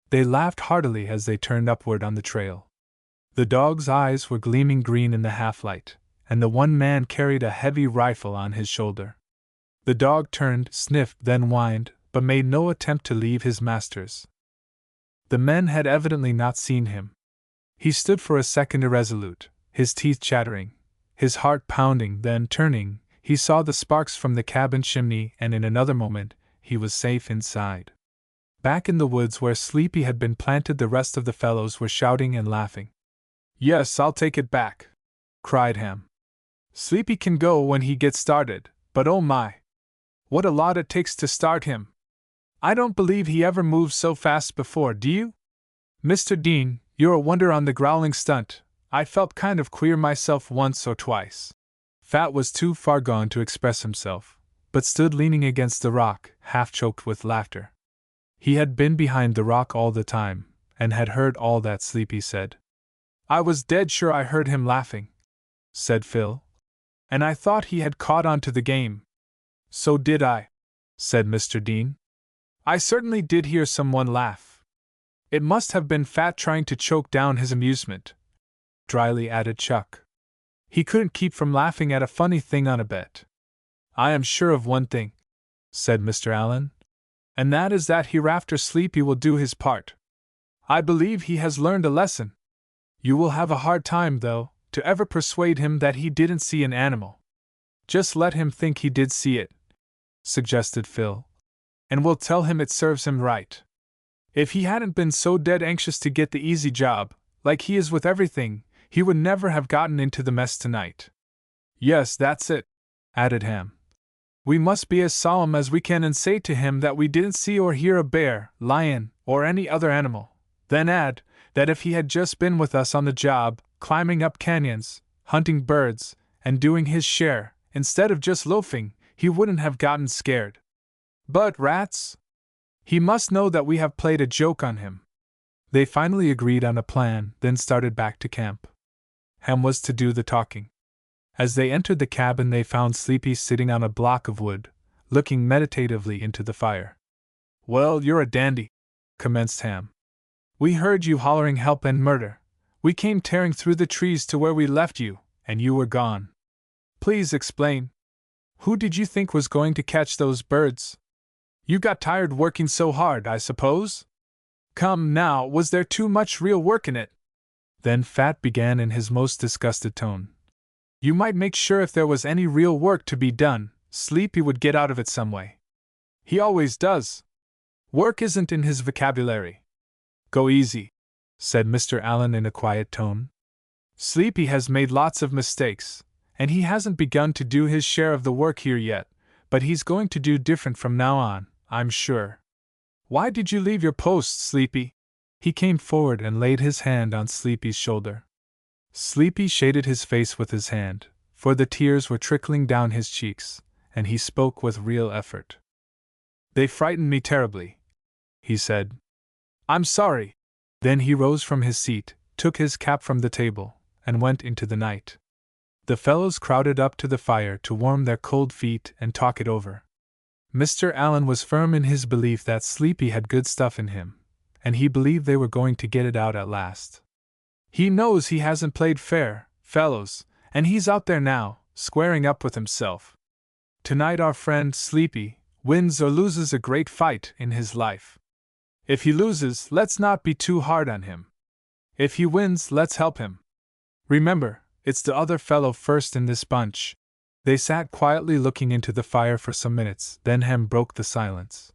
They laughed heartily as they turned upward on the trail. The dog's eyes were gleaming green in the half-light, and the one man carried a heavy rifle on his shoulder. The dog turned, sniffed, then whined, but made no attempt to leave his masters. The men had evidently not seen him. He stood for a second irresolute, his teeth chattering, his heart pounding, then turning, he saw the sparks from the cabin chimney, and in another moment, he was safe inside. Back in the woods where Sleepy had been planted, the rest of the fellows were shouting and laughing. "Yes, I'll take it back," cried Ham. "Sleepy can go when he gets started, but oh my! What a lot it takes to start him! I don't believe he ever moved so fast before, do you? Mr. Dean, you're a wonder on the growling stunt. I felt kind of queer myself once or twice." Fat was too far gone to express himself, but stood leaning against the rock, half choked with laughter. He had been behind the rock all the time, and had heard all that Sleepy said. "I was dead sure I heard him laughing," said Phil. "And I thought he had caught on to the game." "So did I," said Mr. Dean. "I certainly did hear someone laugh. It must have been Fat trying to choke down his amusement," dryly added Chuck. "He couldn't keep from laughing at a funny thing on a bet." "I am sure of one thing," said Mr. Allen, "and that is that hereafter Sleepy will do his part. I believe he has learned a lesson. You will have a hard time, though, to ever persuade him that he didn't see an animal. Just let him think he did see it," suggested Phil, "and we'll tell him it serves him right. If he hadn't been so dead anxious to get the easy job, like he is with everything, he would never have gotten into the mess tonight." "Yes, that's it," added Ham. "We must be as solemn as we can and say to him that we didn't see or hear a bear, lion, or any other animal. Then add, that if he had just been with us on the job, climbing up canyons, hunting birds, and doing his share, instead of just loafing, he wouldn't have gotten scared. But rats! He must know that we have played a joke on him." They finally agreed on a plan, then started back to camp. Ham was to do the talking. As they entered the cabin, they found Sleepy sitting on a block of wood, looking meditatively into the fire. "Well, you're a dandy," commenced Ham. "We heard you hollering help and murder. We came tearing through the trees to where we left you, and you were gone. Please explain. Who did you think was going to catch those birds? You got tired working so hard, I suppose? Come now, was there too much real work in it?" Then Fat began in his most disgusted tone. "You might make sure if there was any real work to be done, Sleepy would get out of it some way. He always does. Work isn't in his vocabulary." "Go easy," said Mr. Allen in a quiet tone. "Sleepy has made lots of mistakes, and he hasn't begun to do his share of the work here yet, but he's going to do different from now on, I'm sure. Why did you leave your post, Sleepy?" He came forward and laid his hand on Sleepy's shoulder. Sleepy shaded his face with his hand, for the tears were trickling down his cheeks, and he spoke with real effort. "They frightened me terribly," he said. "I'm sorry." Then he rose from his seat, took his cap from the table, and went into the night. The fellows crowded up to the fire to warm their cold feet and talk it over. Mr. Allen was firm in his belief that Sleepy had good stuff in him, and he believed they were going to get it out at last. "He knows he hasn't played fair, fellows, and he's out there now, squaring up with himself. Tonight our friend Sleepy wins or loses a great fight in his life. If he loses, let's not be too hard on him. If he wins, let's help him. Remember, it's the other fellow first in this bunch." They sat quietly looking into the fire for some minutes, then Ham broke the silence.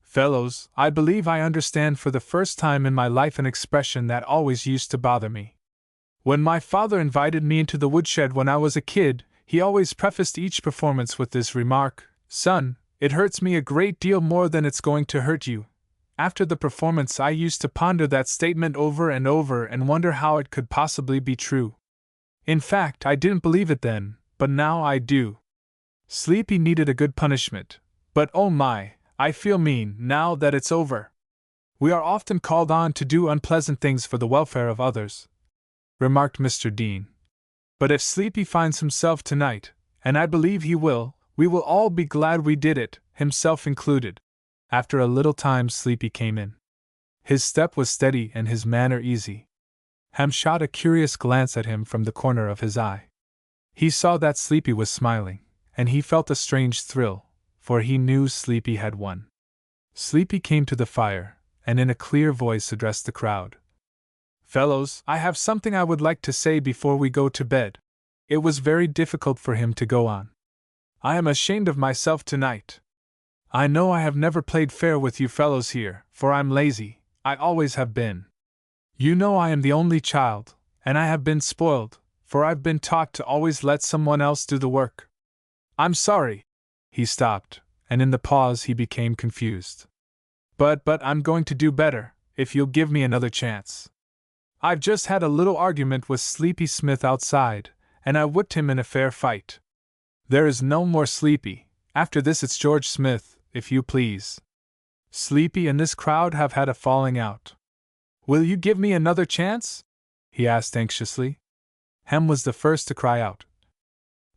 "Fellows, I believe I understand for the first time in my life an expression that always used to bother me. When my father invited me into the woodshed when I was a kid, he always prefaced each performance with this remark: 'Son, It hurts me a great deal more than it's going to hurt you. After the performance, I used to ponder that statement over and over and wonder how it could possibly be true. In fact, I didn't believe it then, but now I do. Sleepy needed a good punishment, but oh my, I feel mean now that it's over. We are often called on to do unpleasant things for the welfare of others, remarked Mr. Dean. But if Sleepy finds himself tonight, and I believe he will, we will all be glad we did it, himself included. After a little time, Sleepy came in. His step was steady and his manner easy. Ham shot a curious glance at him from the corner of his eye. He saw that Sleepy was smiling, and he felt a strange thrill, for he knew Sleepy had won. Sleepy came to the fire, and in a clear voice addressed the crowd. Fellows, I have something I would like to say before we go to bed. It was very difficult for him to go on. I am ashamed of myself tonight. I know I have never played fair with you fellows here, for I'm lazy, I always have been. You know I am the only child, and I have been spoiled, for I've been taught to always let someone else do the work. I'm sorry. He stopped, and in the pause he became confused. But I'm going to do better, if you'll give me another chance. I've just had a little argument with Sleepy Smith outside, and I whipped him in a fair fight. There is no more Sleepy. After this it's George Smith, if you please. Sleepy and this crowd have had a falling out. Will you give me another chance? He asked anxiously. Ham was the first to cry out.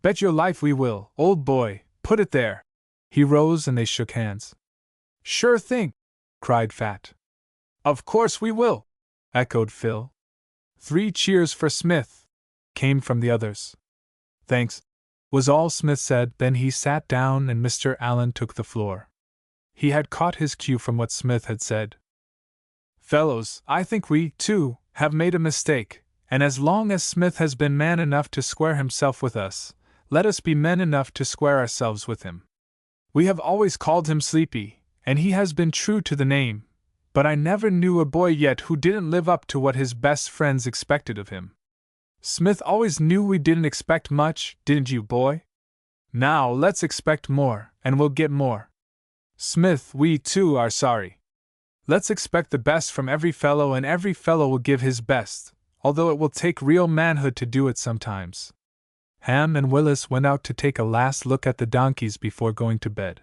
Bet your life we will, old boy, put it there. He rose and they shook hands. Sure thing, cried Fat. Of course we will, echoed Phil. 3 cheers for Smith, came from the others. Thanks, was all Smith said. Then he sat down and Mr. Allen took the floor. He had caught his cue from what Smith had said. Fellows, I think we, too, have made a mistake, and as long as Smith has been man enough to square himself with us, let us be men enough to square ourselves with him. We have always called him Sleepy, and he has been true to the name, but I never knew a boy yet who didn't live up to what his best friends expected of him. Smith always knew we didn't expect much, didn't you, boy? Now let's expect more, and we'll get more. Smith, we too are sorry. Let's expect the best from every fellow, and every fellow will give his best, although it will take real manhood to do it sometimes. Ham and Willis went out to take a last look at the donkeys before going to bed.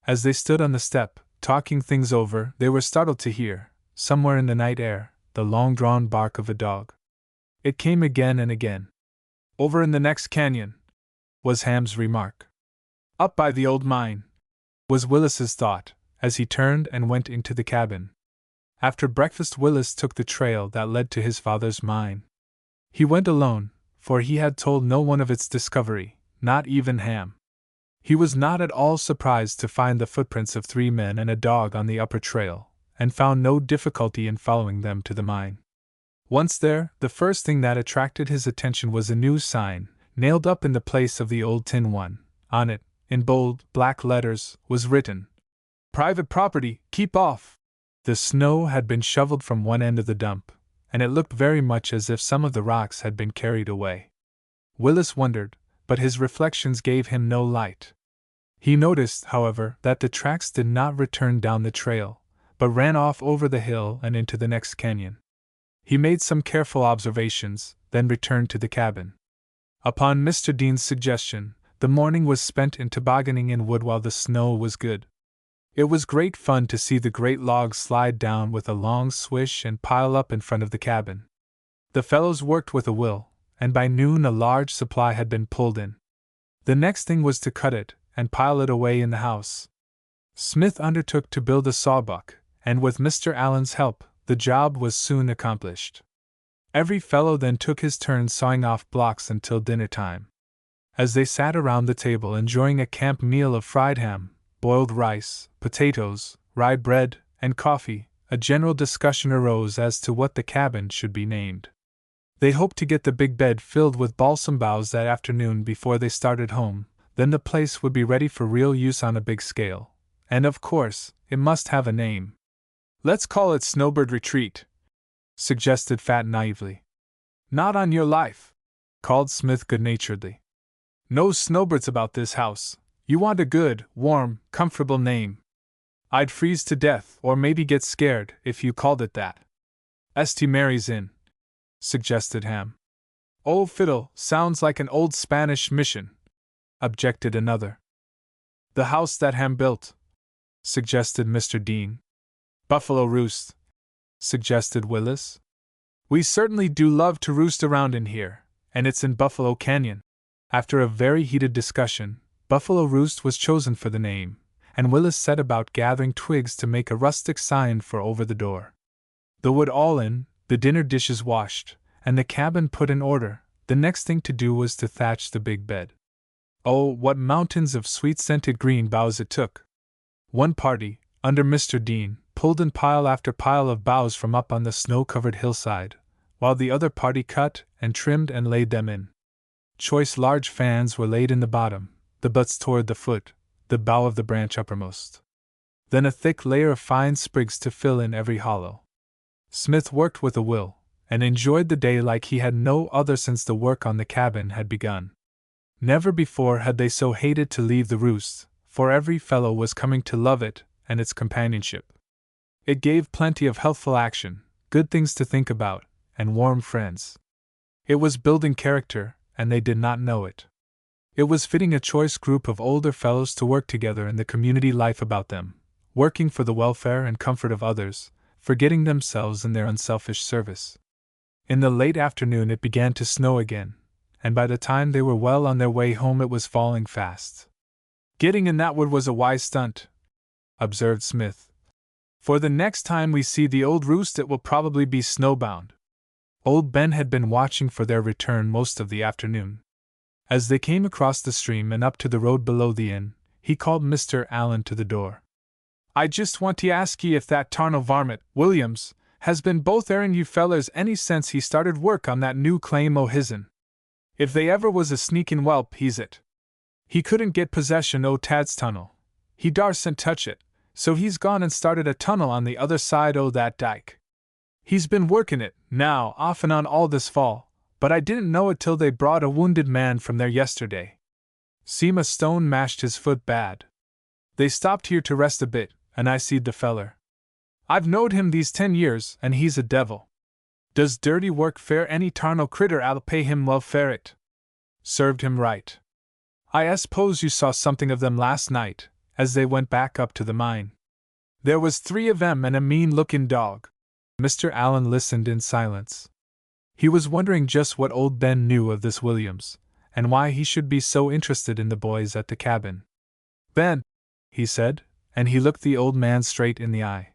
As they stood on the step, talking things over, they were startled to hear, somewhere in the night air, the long-drawn bark of a dog. It came again and again. Over in the next canyon, was Ham's remark. Up by the old mine, was Willis's thought, as he turned and went into the cabin. After breakfast, Willis took the trail that led to his father's mine. He went alone, for he had told no one of its discovery, not even Ham. He was not at all surprised to find the footprints of 3 men and a dog on the upper trail, and found no difficulty in following them to the mine. Once there, the first thing that attracted his attention was a new sign, nailed up in the place of the old tin one. On it, in bold, black letters, was written, Private property, keep off! The snow had been shoveled from one end of the dump, and it looked very much as if some of the rocks had been carried away. Willis wondered, but his reflections gave him no light. He noticed, however, that the tracks did not return down the trail, but ran off over the hill and into the next canyon. He made some careful observations, then returned to the cabin. Upon Mr. Dean's suggestion, the morning was spent in tobogganing in wood while the snow was good. It was great fun to see the great logs slide down with a long swish and pile up in front of the cabin. The fellows worked with a will, and by noon a large supply had been pulled in. The next thing was to cut it and pile it away in the house. Smith undertook to build a sawbuck, and with Mr. Allen's help, the job was soon accomplished. Every fellow then took his turn sawing off blocks until dinner time. As they sat around the table enjoying a camp meal of fried ham, boiled rice, potatoes, rye bread, and coffee, a general discussion arose as to what the cabin should be named. They hoped to get the big bed filled with balsam boughs that afternoon before they started home, then the place would be ready for real use on a big scale, and of course, it must have a name. Let's call it Snowbird Retreat, suggested Fat naively. Not on your life, called Smith good-naturedly. No snowbirds about this house, You want a good, warm, comfortable name. I'd freeze to death or maybe get scared if you called it that. St. Mary's Inn, suggested Ham. Oh, fiddle, sounds like an old Spanish mission, objected another. The house that Ham built, suggested Mr. Dean. Buffalo Roost, suggested Willis. We certainly do love to roost around in here, and it's in Buffalo Canyon. After a very heated discussion, Buffalo Roost was chosen for the name, and Willis set about gathering twigs to make a rustic sign for over the door. The wood all in, the dinner dishes washed, and the cabin put in order, the next thing to do was to thatch the big bed. Oh, what mountains of sweet-scented green boughs it took! One party, under Mr. Dean, pulled in pile after pile of boughs from up on the snow-covered hillside, while the other party cut and trimmed and laid them in. Choice large fans were laid in the bottom, the butts toward the foot, the bough of the branch uppermost. Then a thick layer of fine sprigs to fill in every hollow. Smith worked with a will, and enjoyed the day like he had no other since the work on the cabin had begun. Never before had they so hated to leave the roost, for every fellow was coming to love it and its companionship. It gave plenty of healthful action, good things to think about, and warm friends. It was building character, and they did not know it. It was fitting a choice group of older fellows to work together in the community life about them, working for the welfare and comfort of others, forgetting themselves in their unselfish service. In the late afternoon it began to snow again, and by the time they were well on their way home it was falling fast. Getting in that wood was a wise stunt, observed Smith. For the next time we see the old roost it will probably be snowbound. Old Ben had been watching for their return most of the afternoon. As they came across the stream and up to the road below the inn, he called Mr. Allen to the door. I just want to ask ye if that tarnal varmint, Williams, has been botherin' you fellers any since he started work on that new claim o' his'n. If they ever was a sneakin' whelp, he's it. He couldn't get possession o' Tad's tunnel. He darsn't touch it, so he's gone and started a tunnel on the other side o' that dike. He's been workin' it, now, off and on all this fall, but I didn't know it till they brought a wounded man from there yesterday. Seem a stone mashed his foot bad. They stopped here to rest a bit, and I seed the feller. I've knowed him these 10 years, and he's a devil. Does dirty work fare any tarnal critter I'll pay him well fare it. Served him right. I suppose you saw something of them last night, as they went back up to the mine. There was 3 of 'em and a mean-looking dog. Mr. Allen listened in silence. He was wondering just what old Ben knew of this Williams, and why he should be so interested in the boys at the cabin. Ben, he said, and he looked the old man straight in the eye.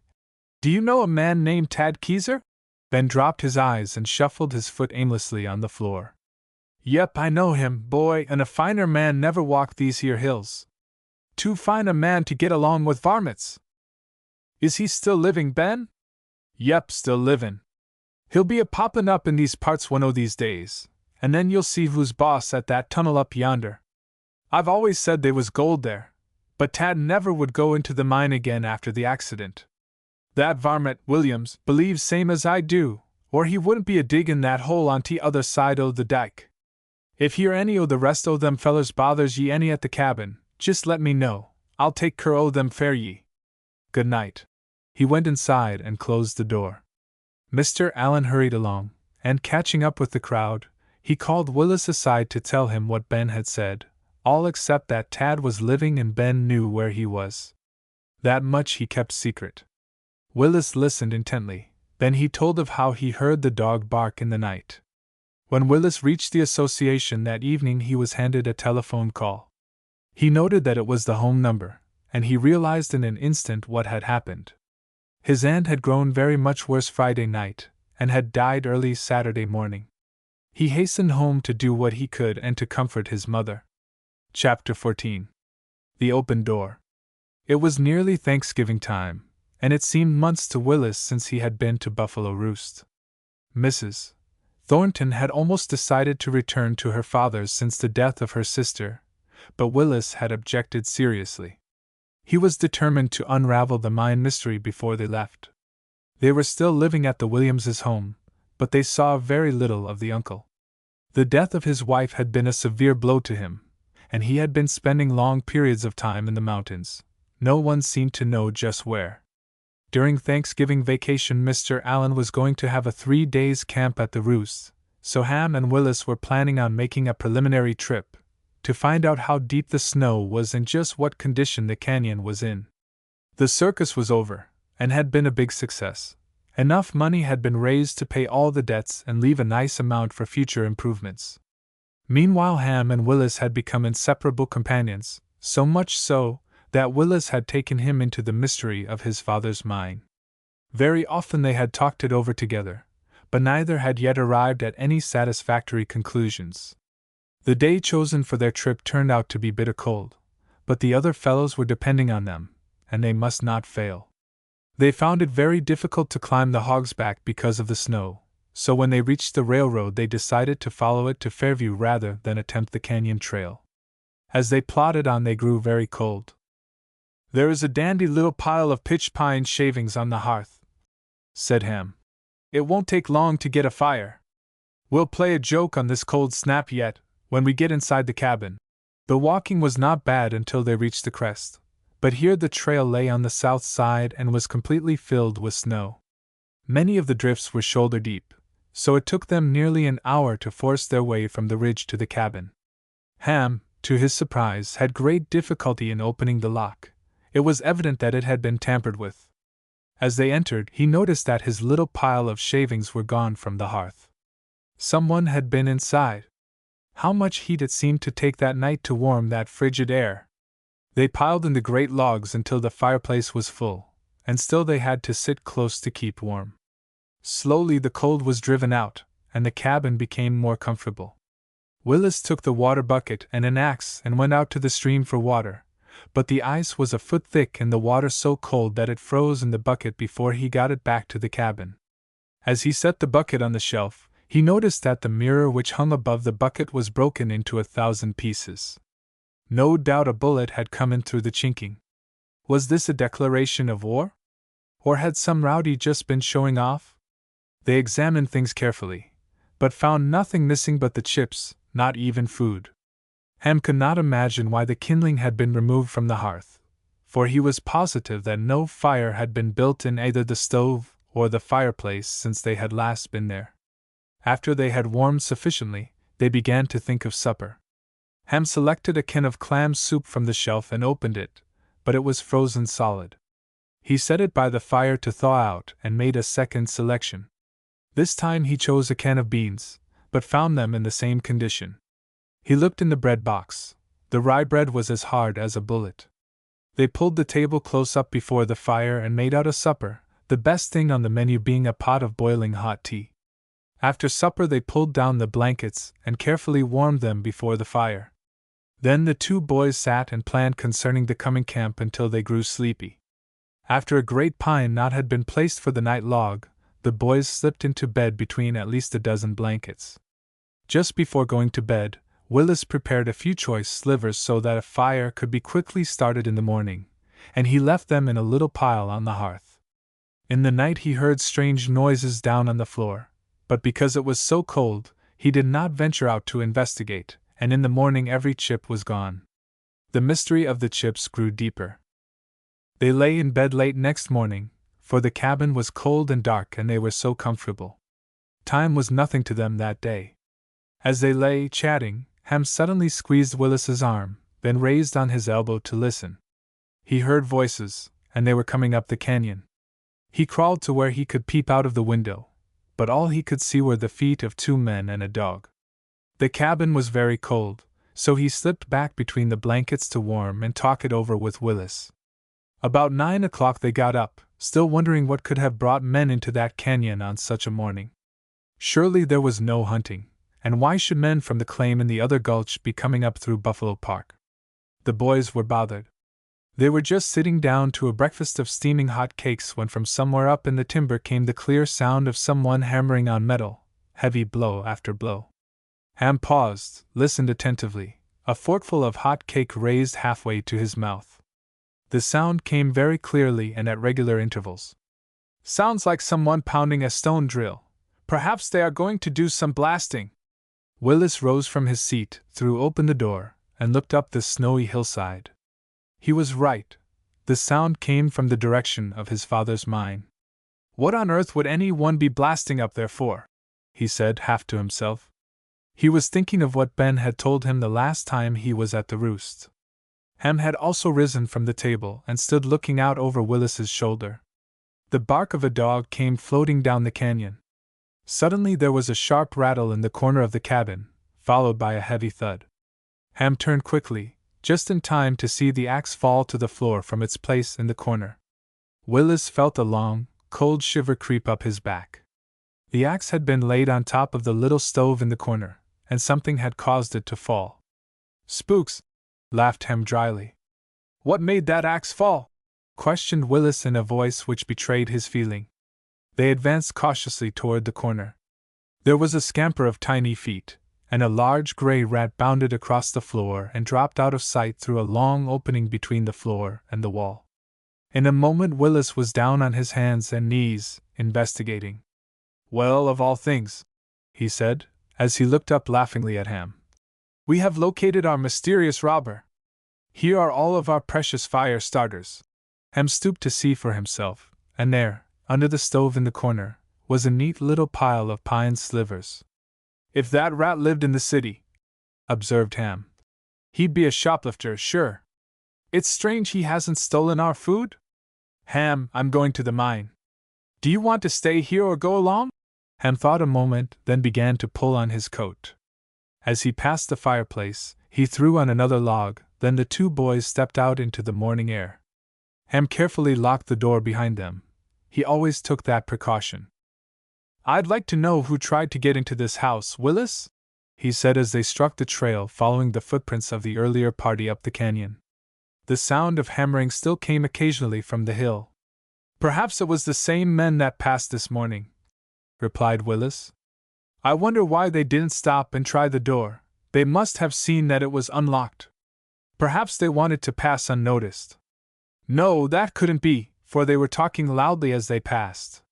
Do you know a man named Tad Keyser? Ben dropped his eyes and shuffled his foot aimlessly on the floor. Yep, I know him, boy, and a finer man never walked these here hills. Too fine a man to get along with varmints. Is he still living, Ben? Yep, still livin'. He'll be a-poppin' up in these parts one o' these days, and then you'll see who's boss at that tunnel up yonder. I've always said they was gold there, but Tad never would go into the mine again after the accident. That varmint, Williams, believes same as I do, or he wouldn't be a-diggin' that hole on t' other side o' the dike. If here any o' the rest o' them fellers bothers ye any at the cabin, just let me know. I'll take care o' them fair ye. Good night. He went inside and closed the door. Mr. Allen hurried along, and catching up with the crowd, he called Willis aside to tell him what Ben had said, all except that Tad was living and Ben knew where he was. That much he kept secret. Willis listened intently, then he told of how he heard the dog bark in the night. When Willis reached the association that evening he was handed a telephone call. He noted that it was the home number, and he realized in an instant what had happened. His aunt had grown very much worse Friday night, and had died early Saturday morning. He hastened home to do what he could and to comfort his mother. Chapter 14. The Open Door. It was nearly Thanksgiving time, and it seemed months to Willis since he had been to Buffalo Roost. Mrs. Thornton had almost decided to return to her father's since the death of her sister, but Willis had objected seriously. He was determined to unravel the mine mystery before they left. They were still living at the Williamses' home, but they saw very little of the uncle. The death of his wife had been a severe blow to him, and he had been spending long periods of time in the mountains. No one seemed to know just where. During Thanksgiving vacation, Mr. Allen was going to have a 3 days camp at the Roost, so Ham and Willis were planning on making a preliminary trip to find out how deep the snow was and just what condition the canyon was in. The circus was over, and had been a big success. Enough money had been raised to pay all the debts and leave a nice amount for future improvements. Meanwhile, Ham and Willis had become inseparable companions, so much so that Willis had taken him into the mystery of his father's mine. Very often they had talked it over together, but neither had yet arrived at any satisfactory conclusions. The day chosen for their trip turned out to be bitter cold, but the other fellows were depending on them, and they must not fail. They found it very difficult to climb the Hog's Back because of the snow, so when they reached the railroad they decided to follow it to Fairview rather than attempt the canyon trail. As they plodded on they grew very cold. "There is a dandy little pile of pitch pine shavings on the hearth," said Ham. "It won't take long to get a fire. We'll play a joke on this cold snap yet, when we get inside the cabin." The walking was not bad until they reached the crest, but here the trail lay on the south side and was completely filled with snow. Many of the drifts were shoulder deep, so it took them nearly an hour to force their way from the ridge to the cabin. Ham, to his surprise, had great difficulty in opening the lock. It was evident that it had been tampered with. As they entered, he noticed that his little pile of shavings were gone from the hearth. Someone had been inside. How much heat it seemed to take that night to warm that frigid air! They piled in the great logs until the fireplace was full, and still they had to sit close to keep warm. Slowly the cold was driven out, and the cabin became more comfortable. Willis took the water bucket and an axe and went out to the stream for water, but the ice was a foot thick and the water so cold that it froze in the bucket before he got it back to the cabin. As he set the bucket on the shelf, he noticed that the mirror which hung above the bucket was broken into 1,000 pieces. No doubt a bullet had come in through the chinking. Was this a declaration of war? Or had some rowdy just been showing off? They examined things carefully, but found nothing missing but the chips, not even food. Ham could not imagine why the kindling had been removed from the hearth, for he was positive that no fire had been built in either the stove or the fireplace since they had last been there. After they had warmed sufficiently, they began to think of supper. Ham selected a can of clam soup from the shelf and opened it, but it was frozen solid. He set it by the fire to thaw out and made a second selection. This time he chose a can of beans, but found them in the same condition. He looked in the bread box. The rye bread was as hard as a bullet. They pulled the table close up before the fire and made out a supper, the best thing on the menu being a pot of boiling hot tea. After supper they pulled down the blankets and carefully warmed them before the fire. Then the two boys sat and planned concerning the coming camp until they grew sleepy. After a great pine knot had been placed for the night log, the boys slipped into bed between at least a dozen blankets. Just before going to bed, Willis prepared a few choice slivers so that a fire could be quickly started in the morning, and he left them in a little pile on the hearth. In the night he heard strange noises down on the floor, but because it was so cold, he did not venture out to investigate, and in the morning every chip was gone. The mystery of the chips grew deeper. They lay in bed late next morning, for the cabin was cold and dark and they were so comfortable. Time was nothing to them that day. As they lay chatting, Ham suddenly squeezed Willis's arm, then raised on his elbow to listen. He heard voices, and they were coming up the canyon. He crawled to where he could peep out of the window, but all he could see were the feet of 2 men and a dog. The cabin was very cold, so he slipped back between the blankets to warm and talk it over with Willis. About 9 o'clock they got up, still wondering what could have brought men into that canyon on such a morning. Surely there was no hunting, and why should men from the claim in the other gulch be coming up through Buffalo Park? The boys were bothered. They were just sitting down to a breakfast of steaming hot cakes when from somewhere up in the timber came the clear sound of someone hammering on metal, heavy blow after blow. Ham paused, listened attentively, a forkful of hot cake raised halfway to his mouth. The sound came very clearly and at regular intervals. "Sounds like someone pounding a stone drill. Perhaps they are going to do some blasting." Willis rose from his seat, threw open the door, and looked up the snowy hillside. He was right. The sound came from the direction of his father's mine. What on earth would anyone be blasting up there for? He said, half to himself. He was thinking of what Ben had told him the last time he was at the Roost. Ham had also risen from the table and stood looking out over Willis's shoulder. The bark of a dog came floating down the canyon. Suddenly there was a sharp rattle in the corner of the cabin, followed by a heavy thud. Ham turned quickly, just in time to see the axe fall to the floor from its place in the corner. Willis felt a long, cold shiver creep up his back. The axe had been laid on top of the little stove in the corner, and something had caused it to fall. Spooks! Laughed Ham dryly. What made that axe fall? Questioned Willis in a voice which betrayed his feeling. They advanced cautiously toward the corner. There was a scamper of tiny feet, and a large gray rat bounded across the floor and dropped out of sight through a long opening between the floor and the wall. In a moment Willis was down on his hands and knees, investigating. Well, of all things, he said, as he looked up laughingly at Ham. We have located our mysterious robber. Here are all of our precious fire starters. Ham stooped to see for himself, and there, under the stove in the corner, was a neat little pile of pine slivers. If that rat lived in the city, observed Ham, he'd be a shoplifter, sure. It's strange he hasn't stolen our food. Ham, I'm going to the mine. Do you want to stay here or go along? Ham thought a moment, then began to pull on his coat. As he passed the fireplace, he threw on another log, then the two boys stepped out into the morning air. Ham carefully locked the door behind them. He always took that precaution. I'd like to know who tried to get into this house, Willis? He said as they struck the trail following the footprints of the earlier party up the canyon. The sound of hammering still came occasionally from the hill. Perhaps it was the same men that passed this morning, replied Willis. I wonder why they didn't stop and try the door. They must have seen that it was unlocked. Perhaps they wanted to pass unnoticed. No, that couldn't be, for they were talking loudly as they passed.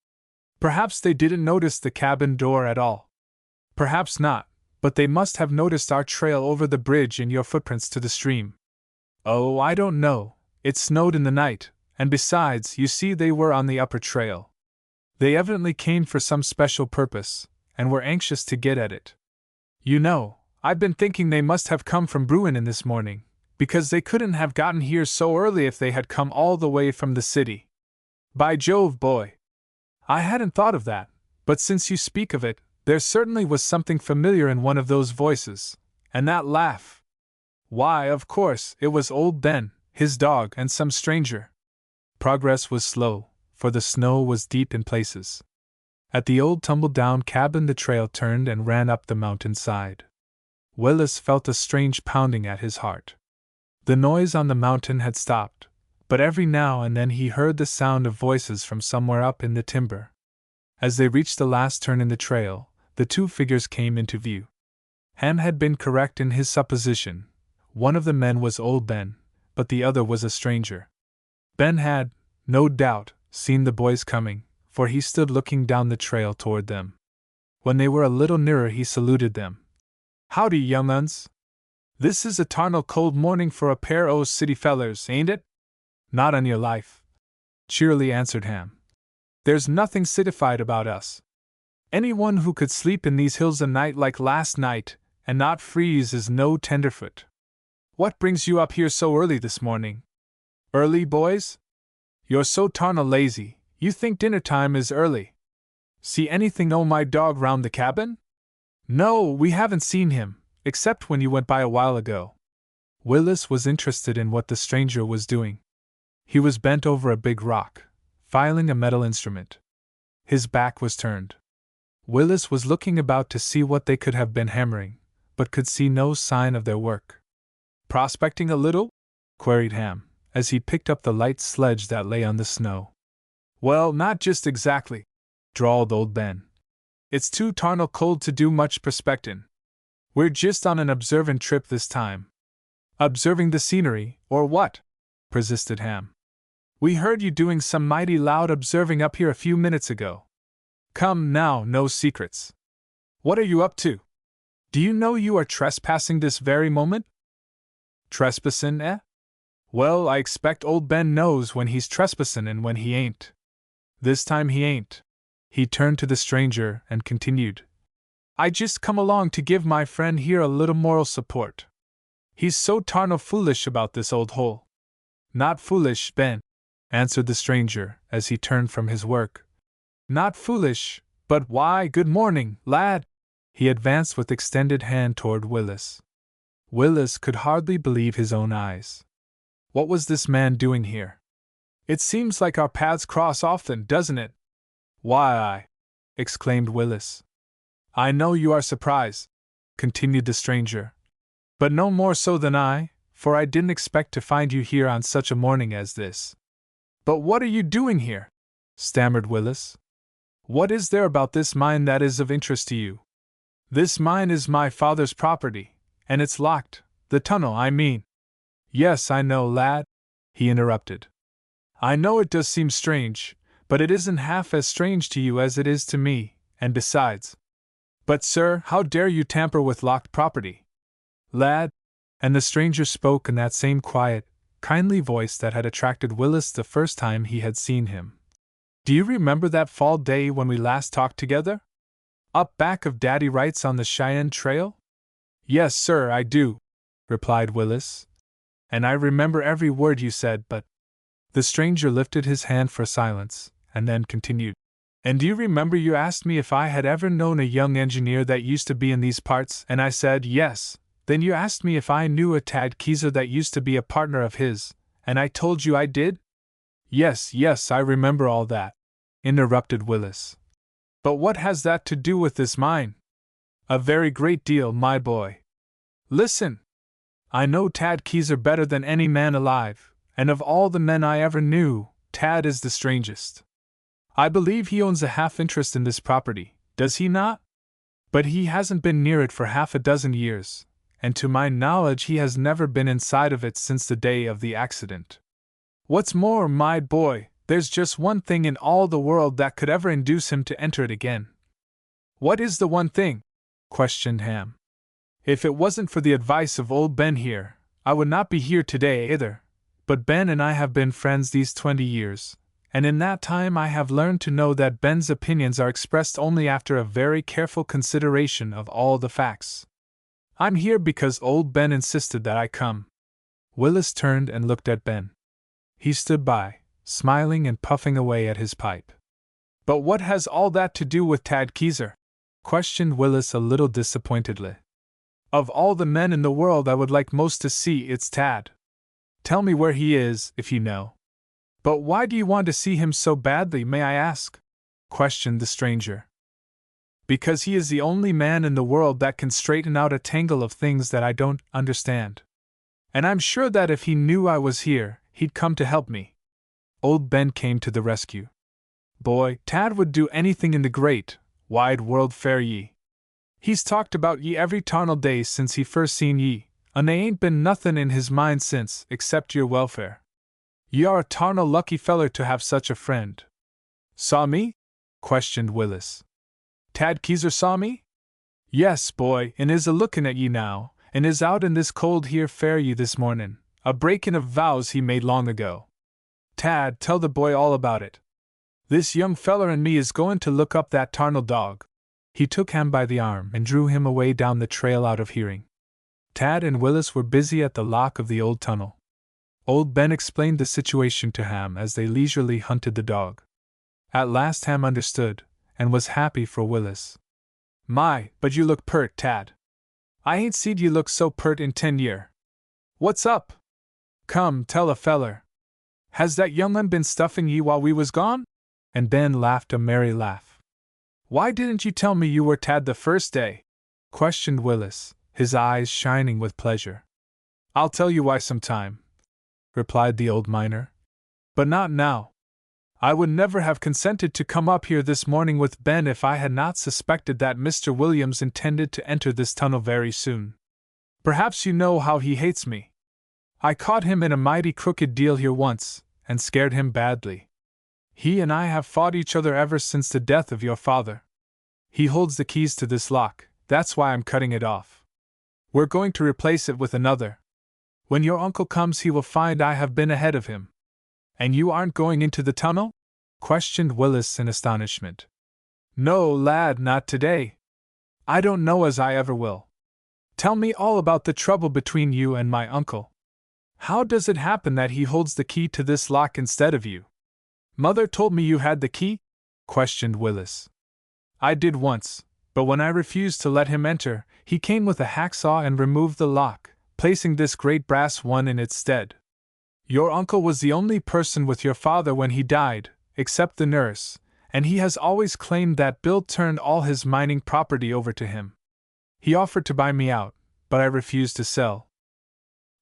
Perhaps they didn't notice the cabin door at all. Perhaps not, but they must have noticed our trail over the bridge and your footprints to the stream. Oh, I don't know. It snowed in the night, and besides, you see, they were on the upper trail. They evidently came for some special purpose, and were anxious to get at it. You know, I've been thinking they must have come from Bruin this morning, because they couldn't have gotten here so early if they had come all the way from the city. By Jove, boy! I hadn't thought of that, but since you speak of it, there certainly was something familiar in one of those voices, and that laugh. Why, of course, it was old Ben, his dog, and some stranger. Progress was slow, for the snow was deep in places. At the old tumble-down cabin the trail turned and ran up the mountainside. Willis felt a strange pounding at his heart. The noise on the mountain had stopped, but every now and then he heard the sound of voices from somewhere up in the timber. As they reached the last turn in the trail, the two figures came into view. Ham had been correct in his supposition. One of the men was old Ben, but the other was a stranger. Ben had, no doubt, seen the boys coming, for he stood looking down the trail toward them. When they were a little nearer he saluted them. Howdy, young uns. This is a tarnal cold morning for a pair o' city fellers, ain't it? Not on your life, cheerily answered Ham. There's nothing citified about us. Anyone who could sleep in these hills a night like last night, and not freeze, is no tenderfoot. What brings you up here so early this morning? Early, boys? You're so tarnal lazy, you think dinner time is early. See anything o' my dog round the cabin? No, we haven't seen him, except when you went by a while ago. Willis was interested in what the stranger was doing. He was bent over a big rock, filing a metal instrument. His back was turned. Willis was looking about to see what they could have been hammering, but could see no sign of their work. Prospecting a little? Queried Ham, as he picked up the light sledge that lay on the snow. Well, not just exactly, drawled old Ben. It's too tarnal cold to do much prospectin'. We're just on an observin' trip this time. Observing the scenery, or what? Persisted Ham. We heard you doing some mighty loud observing up here a few minutes ago. Come now, no secrets. What are you up to? Do you know you are trespassing this very moment? Trespassing, eh? Well, I expect old Ben knows when he's trespassing and when he ain't. This time he ain't. He turned to the stranger and continued. I just come along to give my friend here a little moral support. He's so tarnal foolish about this old hole. Not foolish, Ben, answered the stranger as he turned from his work. Not foolish, but why, good morning, lad. He advanced with extended hand toward Willis. Willis could hardly believe his own eyes. What was this man doing here? It seems like our paths cross often, doesn't it? Why, exclaimed Willis. I know you are surprised, continued the stranger, but no more so than I, for I didn't expect to find you here on such a morning as this. But what are you doing here? Stammered Willis. What is there about this mine that is of interest to you? This mine is my father's property, and it's locked, the tunnel, I mean. Yes, I know, lad, he interrupted. I know it does seem strange, but it isn't half as strange to you as it is to me, and besides. But, sir, how dare you tamper with locked property? Lad, and the stranger spoke in that same quiet, kindly voice that had attracted Willis the first time he had seen him. Do you remember that fall day when we last talked together? Up back of Daddy Wright's on the Cheyenne Trail? Yes, sir, I do, replied Willis. And I remember every word you said, but… The stranger lifted his hand for silence, and then continued. And do you remember you asked me if I had ever known a young engineer that used to be in these parts, and I said yes. Then you asked me if I knew a Tad Keyser that used to be a partner of his, and I told you I did? Yes, I remember all that, interrupted Willis. But what has that to do with this mine? A very great deal, my boy. Listen! I know Tad Keyser better than any man alive, and of all the men I ever knew, Tad is the strangest. I believe he owns a half interest in this property, does he not? But he hasn't been near it for half a dozen years, and to my knowledge he has never been inside of it since the day of the accident. What's more, my boy, there's just one thing in all the world that could ever induce him to enter it again. What is the one thing? Questioned Ham. If it wasn't for the advice of old Ben here, I would not be here today either, but Ben and I have been friends these 20 years, and in that time I have learned to know that Ben's opinions are expressed only after a very careful consideration of all the facts. I'm here because old Ben insisted that I come. Willis turned and looked at Ben. He stood by, smiling and puffing away at his pipe. But what has all that to do with Tad Keyser? Questioned Willis a little disappointedly. Of all the men in the world I would like most to see, it's Tad. Tell me where he is, if you know. But why do you want to see him so badly, may I ask? Questioned the stranger. Because he is the only man in the world that can straighten out a tangle of things that I don't understand. And I'm sure that if he knew I was here, he'd come to help me. Old Ben came to the rescue. Boy, Tad would do anything in the great, wide world fair ye. He's talked about ye every tarnal day since he first seen ye, and they ain't been nothin' in his mind since, except your welfare. Ye are a tarnal lucky feller to have such a friend. Saw me? Questioned Willis. Tad Keyser saw me? Yes, boy, and is a-lookin' at ye now, and is out in this cold here fair ye this mornin', a-breakin' of vows he made long ago. Tad, tell the boy all about it. This young feller and me is goin' to look up that tarnal dog. He took Ham by the arm and drew him away down the trail out of hearing. Tad and Willis were busy at the lock of the old tunnel. Old Ben explained the situation to Ham as they leisurely hunted the dog. At last Ham understood, and was happy for Willis. My, but you look pert, Tad. I ain't seed you look so pert in 10 year. What's up? Come, tell a feller. Has that young un been stuffing ye while we was gone? And Ben laughed a merry laugh. Why didn't you tell me you were Tad the first day? Questioned Willis, his eyes shining with pleasure. I'll tell you why sometime, replied the old miner. But not now. I would never have consented to come up here this morning with Ben if I had not suspected that Mr. Williams intended to enter this tunnel very soon. Perhaps you know how he hates me. I caught him in a mighty crooked deal here once, and scared him badly. He and I have fought each other ever since the death of your father. He holds the keys to this lock, that's why I'm cutting it off. We're going to replace it with another. When your uncle comes, he will find I have been ahead of him. And you aren't going into the tunnel? Questioned Willis in astonishment. No, lad, not today. I don't know as I ever will. Tell me all about the trouble between you and my uncle. How does it happen that he holds the key to this lock instead of you? Mother told me you had the key? Questioned Willis. I did once, but when I refused to let him enter, he came with a hacksaw and removed the lock, placing this great brass one in its stead. Your uncle was the only person with your father when he died, except the nurse, and he has always claimed that Bill turned all his mining property over to him. He offered to buy me out, but I refused to sell.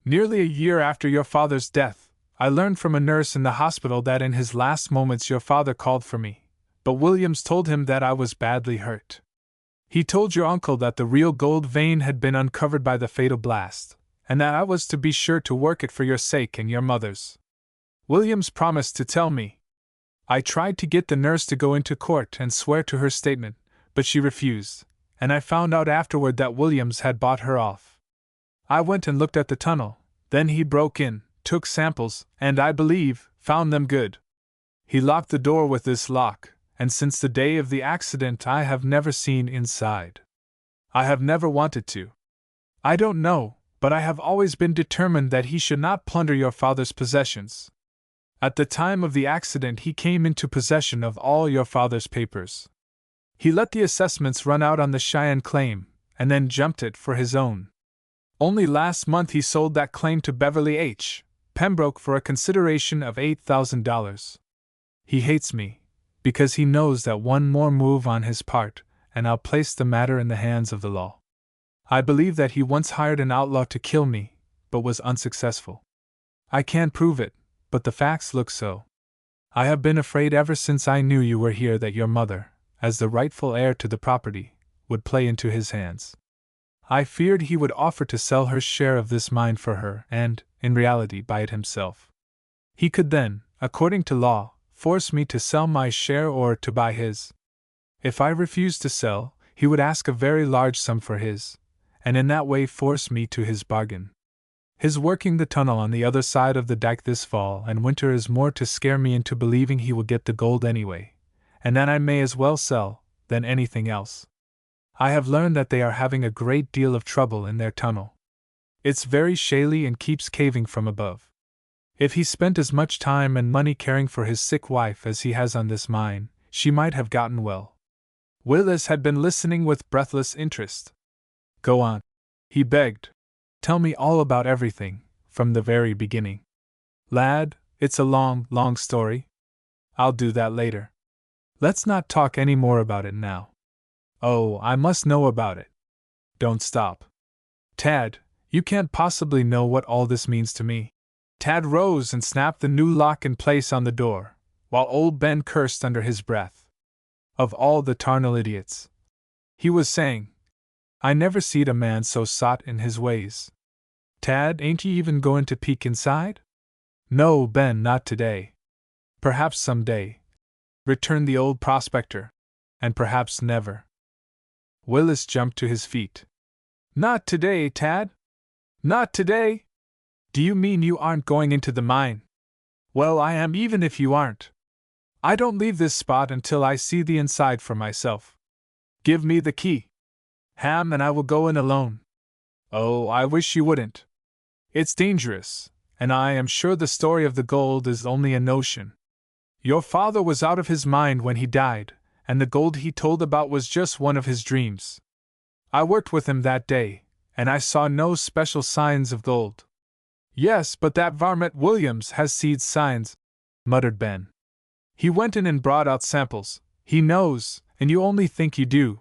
Nearly a year after your father's death, I learned from a nurse in the hospital that in his last moments your father called for me, but Williams told him that I was badly hurt. He told your uncle that the real gold vein had been uncovered by the fatal blast, and that I was to be sure to work it for your sake and your mother's. Williams promised to tell me. I tried to get the nurse to go into court and swear to her statement, but she refused, and I found out afterward that Williams had bought her off. I went and looked at the tunnel, then he broke in, took samples, and I believe, found them good. He locked the door with this lock, and since the day of the accident I have never seen inside. I have never wanted to. I don't know, but I have always been determined that he should not plunder your father's possessions. At the time of the accident he came into possession of all your father's papers. He let the assessments run out on the Cheyenne claim, and then jumped it for his own. Only last month he sold that claim to Beverly H. Pembroke for a consideration of $8,000. He hates me, because he knows that one more move on his part, and I'll place the matter in the hands of the law. I believe that he once hired an outlaw to kill me, but was unsuccessful. I can't prove it, but the facts look so. I have been afraid ever since I knew you were here that your mother, as the rightful heir to the property, would play into his hands. I feared he would offer to sell her share of this mine for her and, in reality, buy it himself. He could then, according to law, force me to sell my share or to buy his. If I refused to sell, he would ask a very large sum for his, and in that way force me to his bargain. His working the tunnel on the other side of the dike this fall and winter is more to scare me into believing he will get the gold anyway, and that I may as well sell, than anything else. I have learned that they are having a great deal of trouble in their tunnel. It's very shaly and keeps caving from above. If he spent as much time and money caring for his sick wife as he has on this mine, she might have gotten well. Willis had been listening with breathless interest. Go on, he begged. Tell me all about everything, from the very beginning. Lad, it's a long, long story. I'll do that later. Let's not talk any more about it now. Oh, I must know about it. Don't stop. Tad, you can't possibly know what all this means to me. Tad rose and snapped the new lock in place on the door, while old Ben cursed under his breath. Of all the tarnal idiots, he was saying, I never seed a man so sot in his ways. Tad, ain't ye even going to peek inside? No, Ben, not today. Perhaps some day, returned the old prospector, and perhaps never. Willis jumped to his feet. Not today, Tad? Not today? Do you mean you aren't going into the mine? Well, I am even if you aren't. I don't leave this spot until I see the inside for myself. Give me the key, Ham, and I will go in alone. Oh, I wish you wouldn't. It's dangerous, and I am sure the story of the gold is only a notion. Your father was out of his mind when he died, and the gold he told about was just one of his dreams. I worked with him that day, and I saw no special signs of gold. Yes, but that varmint Williams has seed signs, muttered Ben. He went in and brought out samples. He knows, and you only think you do.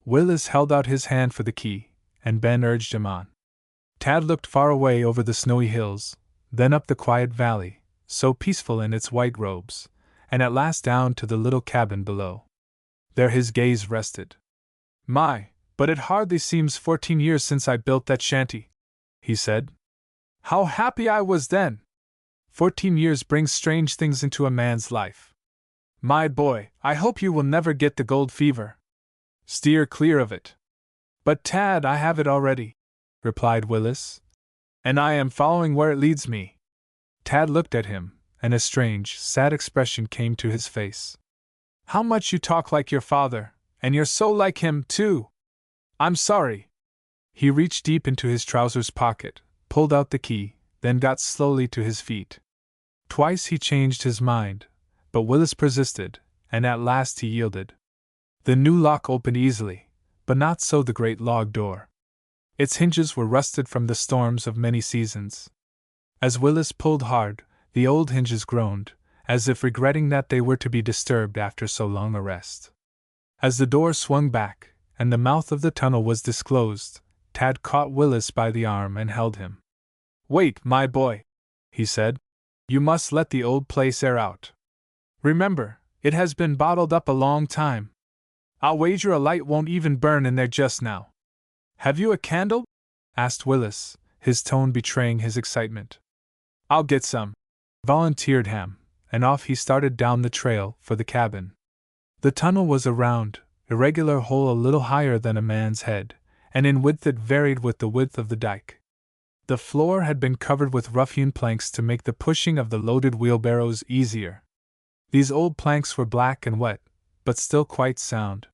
Willis held out his hand for the key, and Ben urged him on. Tad looked far away over the snowy hills, then up the quiet valley, so peaceful in its white robes, and at last down to the little cabin below. There his gaze rested. My, but it hardly seems 14 years since I built that shanty, he said. How happy I was then! 14 years brings strange things into a man's life. My boy, I hope you will never get the gold fever. Steer clear of it. But Tad, I have it already, replied Willis. And I am following where it leads me. Tad looked at him, and a strange, sad expression came to his face. How much you talk like your father, and you're so like him, too. I'm sorry. He reached deep into his trousers pocket, pulled out the key, then got slowly to his feet. Twice he changed his mind, but Willis persisted, and at last he yielded. The new lock opened easily, but not so the great log door. Its hinges were rusted from the storms of many seasons. As Willis pulled hard, the old hinges groaned, as if regretting that they were to be disturbed after so long a rest. As the door swung back, and the mouth of the tunnel was disclosed, Tad caught Willis by the arm and held him. Wait, my boy, he said. You must let the old place air out. Remember, it has been bottled up a long time. I'll wager a light won't even burn in there just now. Have you a candle? Asked Willis, his tone betraying his excitement. I'll get some, volunteered Ham, and off he started down the trail for the cabin. The tunnel was a round, irregular hole a little higher than a man's head, and in width it varied with the width of the dike. The floor had been covered with rough-hewn planks to make the pushing of the loaded wheelbarrows easier. These old planks were black and wet, but still quite sound.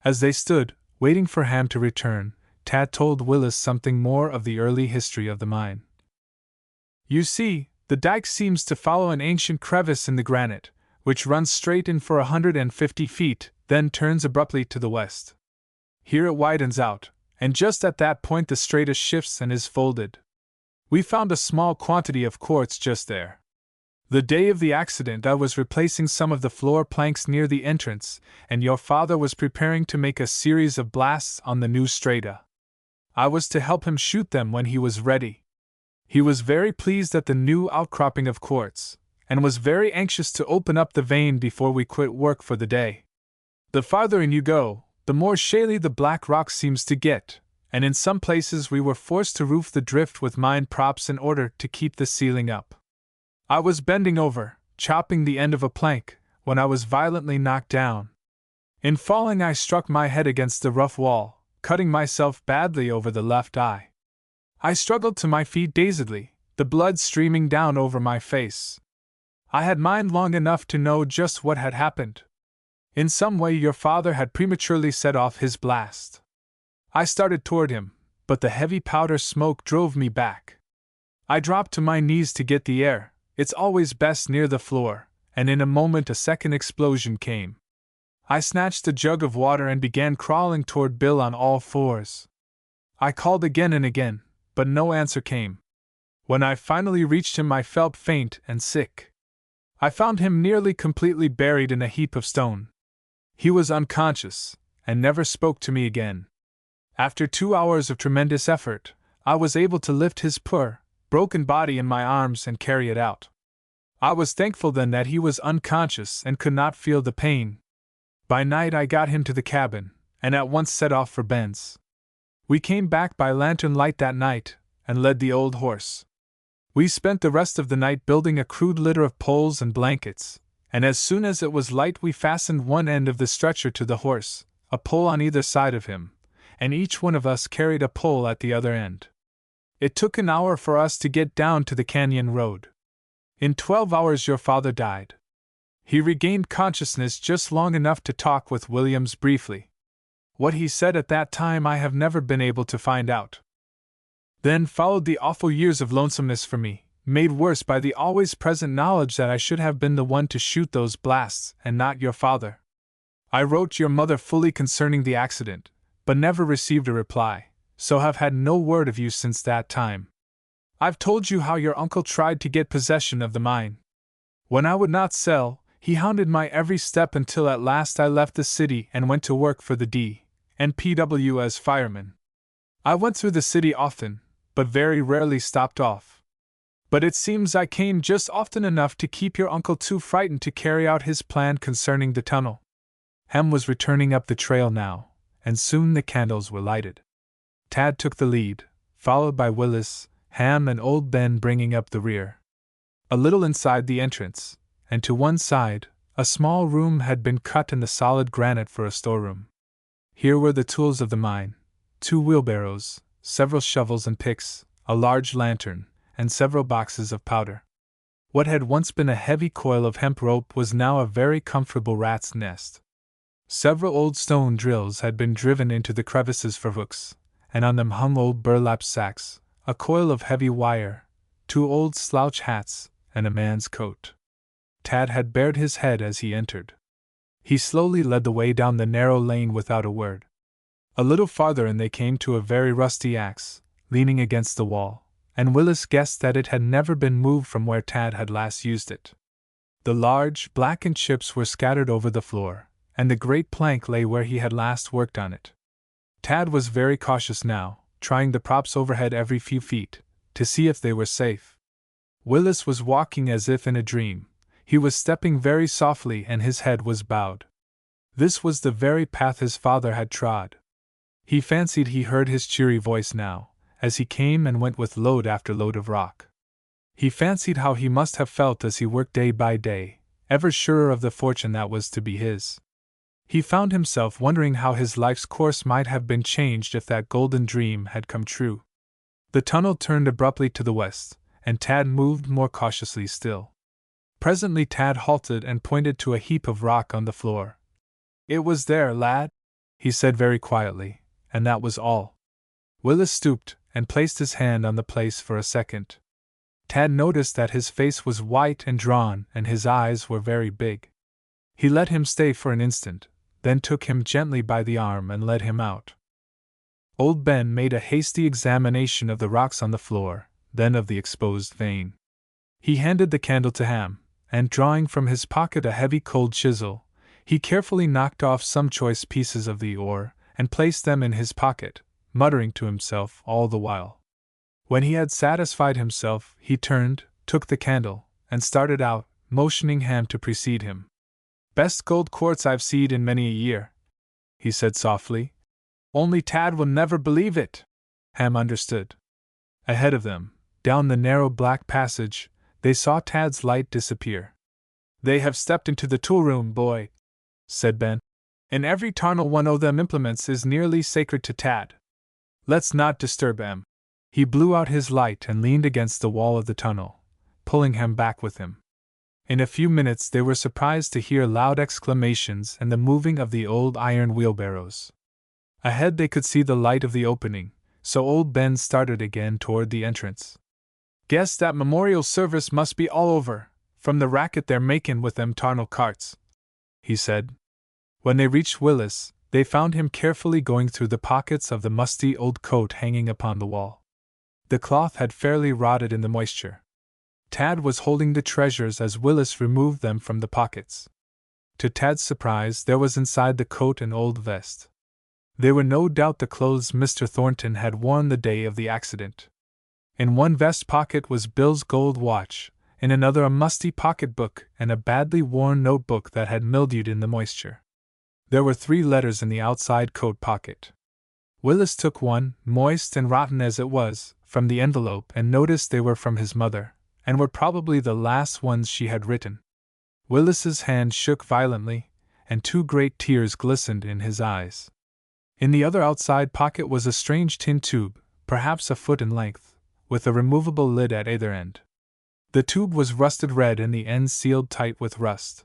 As they stood, waiting for Ham to return, Tad told Willis something more of the early history of the mine. You see, the dike seems to follow an ancient crevice in the granite, which runs straight in for 150 feet, then turns abruptly to the west. Here it widens out, and just at that point the strata shifts and is folded. We found a small quantity of quartz just there. The day of the accident I was replacing some of the floor planks near the entrance, and your father was preparing to make a series of blasts on the new strata. I was to help him shoot them when he was ready. He was very pleased at the new outcropping of quartz, and was very anxious to open up the vein before we quit work for the day. The farther in you go, the more shaly the black rock seems to get, and in some places we were forced to roof the drift with mine props in order to keep the ceiling up. I was bending over, chopping the end of a plank, when I was violently knocked down. In falling I struck my head against the rough wall, cutting myself badly over the left eye. I struggled to my feet dazedly, the blood streaming down over my face. I had mind long enough to know just what had happened. In some way your father had prematurely set off his blast. I started toward him, but the heavy powder smoke drove me back. I dropped to my knees to get the air. It's always best near the floor, and in a moment a second explosion came. I snatched a jug of water and began crawling toward Bill on all fours. I called again and again, but no answer came. When I finally reached him I felt faint and sick. I found him nearly completely buried in a heap of stone. He was unconscious, and never spoke to me again. After 2 hours of tremendous effort, I was able to lift his poor, broken body in my arms and carry it out. I was thankful then that he was unconscious and could not feel the pain. By night I got him to the cabin, and at once set off for Ben's. We came back by lantern light that night, and led the old horse. We spent the rest of the night building a crude litter of poles and blankets, and as soon as it was light we fastened one end of the stretcher to the horse, a pole on either side of him, and each one of us carried a pole at the other end. It took an hour for us to get down to the canyon road. In 12 hours your father died. He regained consciousness just long enough to talk with Williams briefly. What he said at that time I have never been able to find out. Then followed the awful years of lonesomeness for me, made worse by the always present knowledge that I should have been the one to shoot those blasts and not your father. I wrote your mother fully concerning the accident, but never received a reply, so have had no word of you since that time. I've told you how your uncle tried to get possession of the mine. When I would not sell, he hounded my every step until at last I left the city and went to work for the D&PW as fireman. I went through the city often, but very rarely stopped off. But it seems I came just often enough to keep your uncle too frightened to carry out his plan concerning the tunnel. Hem was returning up the trail now, and soon the candles were lighted. Tad took the lead, followed by Willis, Ham and old Ben bringing up the rear. A little inside the entrance, and to one side, a small room had been cut in the solid granite for a storeroom. Here were the tools of the mine, 2 wheelbarrows, several shovels and picks, a large lantern, and several boxes of powder. What had once been a heavy coil of hemp rope was now a very comfortable rat's nest. Several old stone drills had been driven into the crevices for hooks, and on them hung old burlap sacks, a coil of heavy wire, 2 old slouch hats, and a man's coat. Tad had bared his head as he entered. He slowly led the way down the narrow lane without a word. A little farther and they came to a very rusty axe, leaning against the wall, and Willis guessed that it had never been moved from where Tad had last used it. The large, blackened chips were scattered over the floor, and the great plank lay where he had last worked on it. Tad was very cautious now, trying the props overhead every few feet, to see if they were safe. Willis was walking as if in a dream. He was stepping very softly and his head was bowed. This was the very path his father had trod. He fancied he heard his cheery voice now, as he came and went with load after load of rock. He fancied how he must have felt as he worked day by day, ever surer of the fortune that was to be his. He found himself wondering how his life's course might have been changed if that golden dream had come true. The tunnel turned abruptly to the west, and Tad moved more cautiously still. Presently Tad halted and pointed to a heap of rock on the floor. "It was there, lad," he said very quietly, and that was all. Willis stooped and placed his hand on the place for a second. Tad noticed that his face was white and drawn and his eyes were very big. He let him stay for an instant, then took him gently by the arm and led him out. Old Ben made a hasty examination of the rocks on the floor, then of the exposed vein. He handed the candle to Ham, and drawing from his pocket a heavy cold chisel, he carefully knocked off some choice pieces of the ore and placed them in his pocket, muttering to himself all the while. When he had satisfied himself, he turned, took the candle, and started out, motioning Ham to precede him. "Best gold quartz I've seed in many a year," he said softly. "Only Tad will never believe it." Ham understood. Ahead of them, down the narrow black passage, they saw Tad's light disappear. "They have stepped into the tool room, boy," said Ben. "And every tarnal one o' them implements is nearly sacred to Tad. Let's not disturb 'em." He blew out his light and leaned against the wall of the tunnel, pulling Ham back with him. In a few minutes they were surprised to hear loud exclamations and the moving of the old iron wheelbarrows. Ahead they could see the light of the opening, so old Ben started again toward the entrance. "Guess that memorial service must be all over, from the racket they're makin' with them tarnal carts," he said. When they reached Willis, they found him carefully going through the pockets of the musty old coat hanging upon the wall. The cloth had fairly rotted in the moisture. Tad was holding the treasures as Willis removed them from the pockets. To Tad's surprise, there was inside the coat an old vest. They were no doubt the clothes Mr. Thornton had worn the day of the accident. In one vest pocket was Bill's gold watch, in another a musty pocketbook and a badly worn notebook that had mildewed in the moisture. There were 3 letters in the outside coat pocket. Willis took one, moist and rotten as it was, from the envelope and noticed they were from his mother, and were probably the last ones she had written. Willis's hand shook violently, and 2 great tears glistened in his eyes. In the other outside pocket was a strange tin tube, perhaps a foot in length, with a removable lid at either end. The tube was rusted red and the ends sealed tight with rust.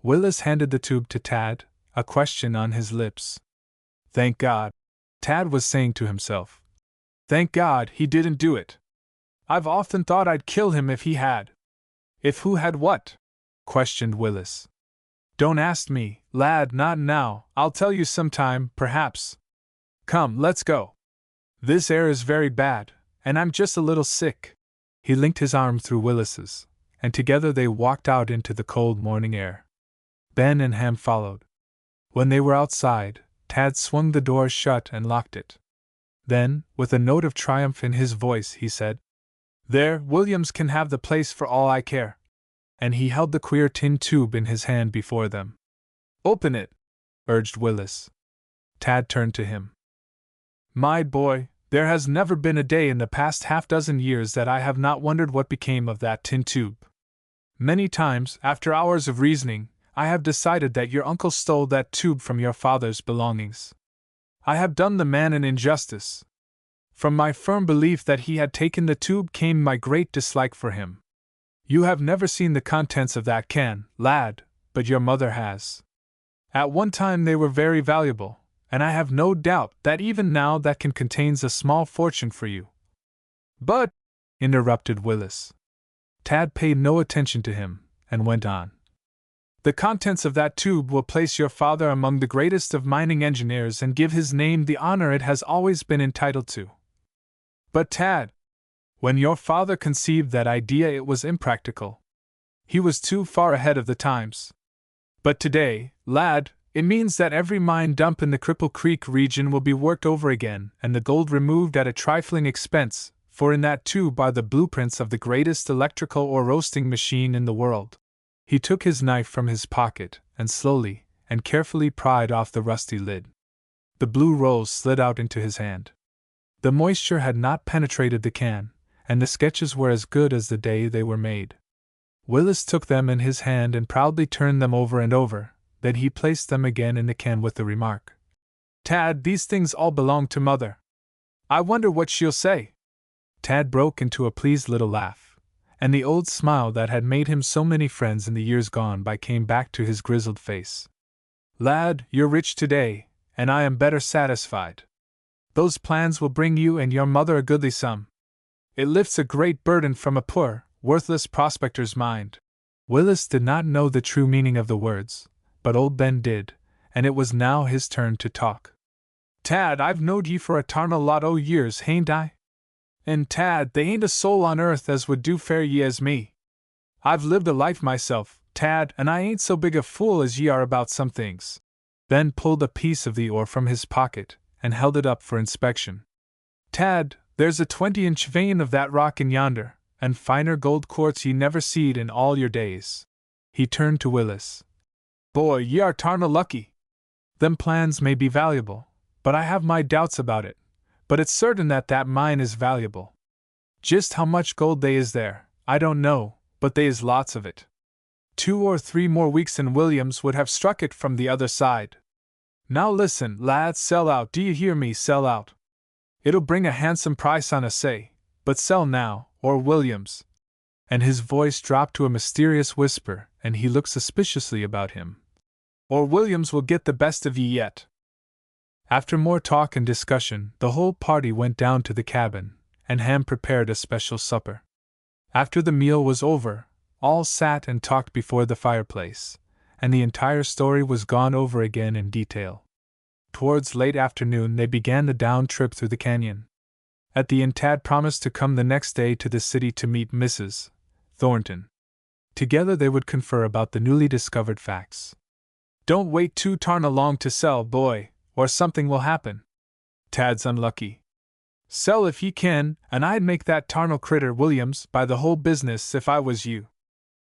Willis handed the tube to Tad, a question on his lips. "Thank God," Tad was saying to himself. "Thank God he didn't do it. I've often thought I'd kill him if he had." "If who had what?" questioned Willis. "Don't ask me, lad, not now. I'll tell you sometime, perhaps. Come, let's go. This air is very bad, and I'm just a little sick." He linked his arm through Willis's, and together they walked out into the cold morning air. Ben and Ham followed. When they were outside, Tad swung the door shut and locked it. Then, with a note of triumph in his voice, he said, "There, Williams can have the place for all I care." And he held the queer tin tube in his hand before them. "Open it," urged Willis. Tad turned to him. "My boy, there has never been a day in the past half-dozen years that I have not wondered what became of that tin tube. Many times, after hours of reasoning, I have decided that your uncle stole that tube from your father's belongings. I have done the man an injustice. From my firm belief that he had taken the tube came my great dislike for him. You have never seen the contents of that can, lad, but your mother has. At one time they were very valuable, and I have no doubt that even now that can contains a small fortune for you. But, interrupted Willis. Tad paid no attention to him, and went on. The contents of that tube will place your father among the greatest of mining engineers and give his name the honor it has always been entitled to. But Tad, when your father conceived that idea it was impractical. He was too far ahead of the times. But today, lad, it means that every mine dump in the Cripple Creek region will be worked over again and the gold removed at a trifling expense, for in that tube are the blueprints of the greatest electrical or roasting machine in the world. He took his knife from his pocket and slowly and carefully pried off the rusty lid. The blue rolls slid out into his hand. The moisture had not penetrated the can, and the sketches were as good as the day they were made. Willis took them in his hand and proudly turned them over and over, then he placed them again in the can with the remark, Tad, these things all belong to Mother. I wonder what she'll say. Tad broke into a pleased little laugh, and the old smile that had made him so many friends in the years gone by came back to his grizzled face. Lad, you're rich today, and I am better satisfied. Those plans will bring you and your mother a goodly sum. It lifts a great burden from a poor, worthless prospector's mind. Willis did not know the true meaning of the words, but old Ben did, and it was now his turn to talk. Tad, I've knowed ye for a tarnal lot o' years, hain't I? And Tad, they ain't a soul on earth as would do fair ye as me. I've lived a life myself, Tad, and I ain't so big a fool as ye are about some things. Ben pulled a piece of the ore from his pocket and held it up for inspection. Tad, there's a 20-inch vein of that rock in yonder, and finer gold quartz ye never seed in all your days. He turned to Willis. Boy, ye are tarnal lucky. Them plans may be valuable, but I have my doubts about it. But it's certain that that mine is valuable. Just how much gold they is there, I don't know, but they is lots of it. 2 or 3 more weeks and Williams would have struck it from the other side. Now listen, lads, sell out, do you hear me, sell out. It'll bring a handsome price on us, say, but sell now, or Williams. And his voice dropped to a mysterious whisper, and he looked suspiciously about him. Or Williams will get the best of ye yet. After more talk and discussion, the whole party went down to the cabin, and Ham prepared a special supper. After the meal was over, all sat and talked before the fireplace, and the entire story was gone over again in detail. Towards late afternoon they began the down trip through the canyon. At the inn Tad promised to come the next day to the city to meet Mrs. Thornton. Together they would confer about the newly discovered facts. Don't wait too tarnal long to sell, boy, or something will happen. Tad's unlucky. Sell if ye can, and I'd make that tarnal critter Williams buy the whole business if I was you.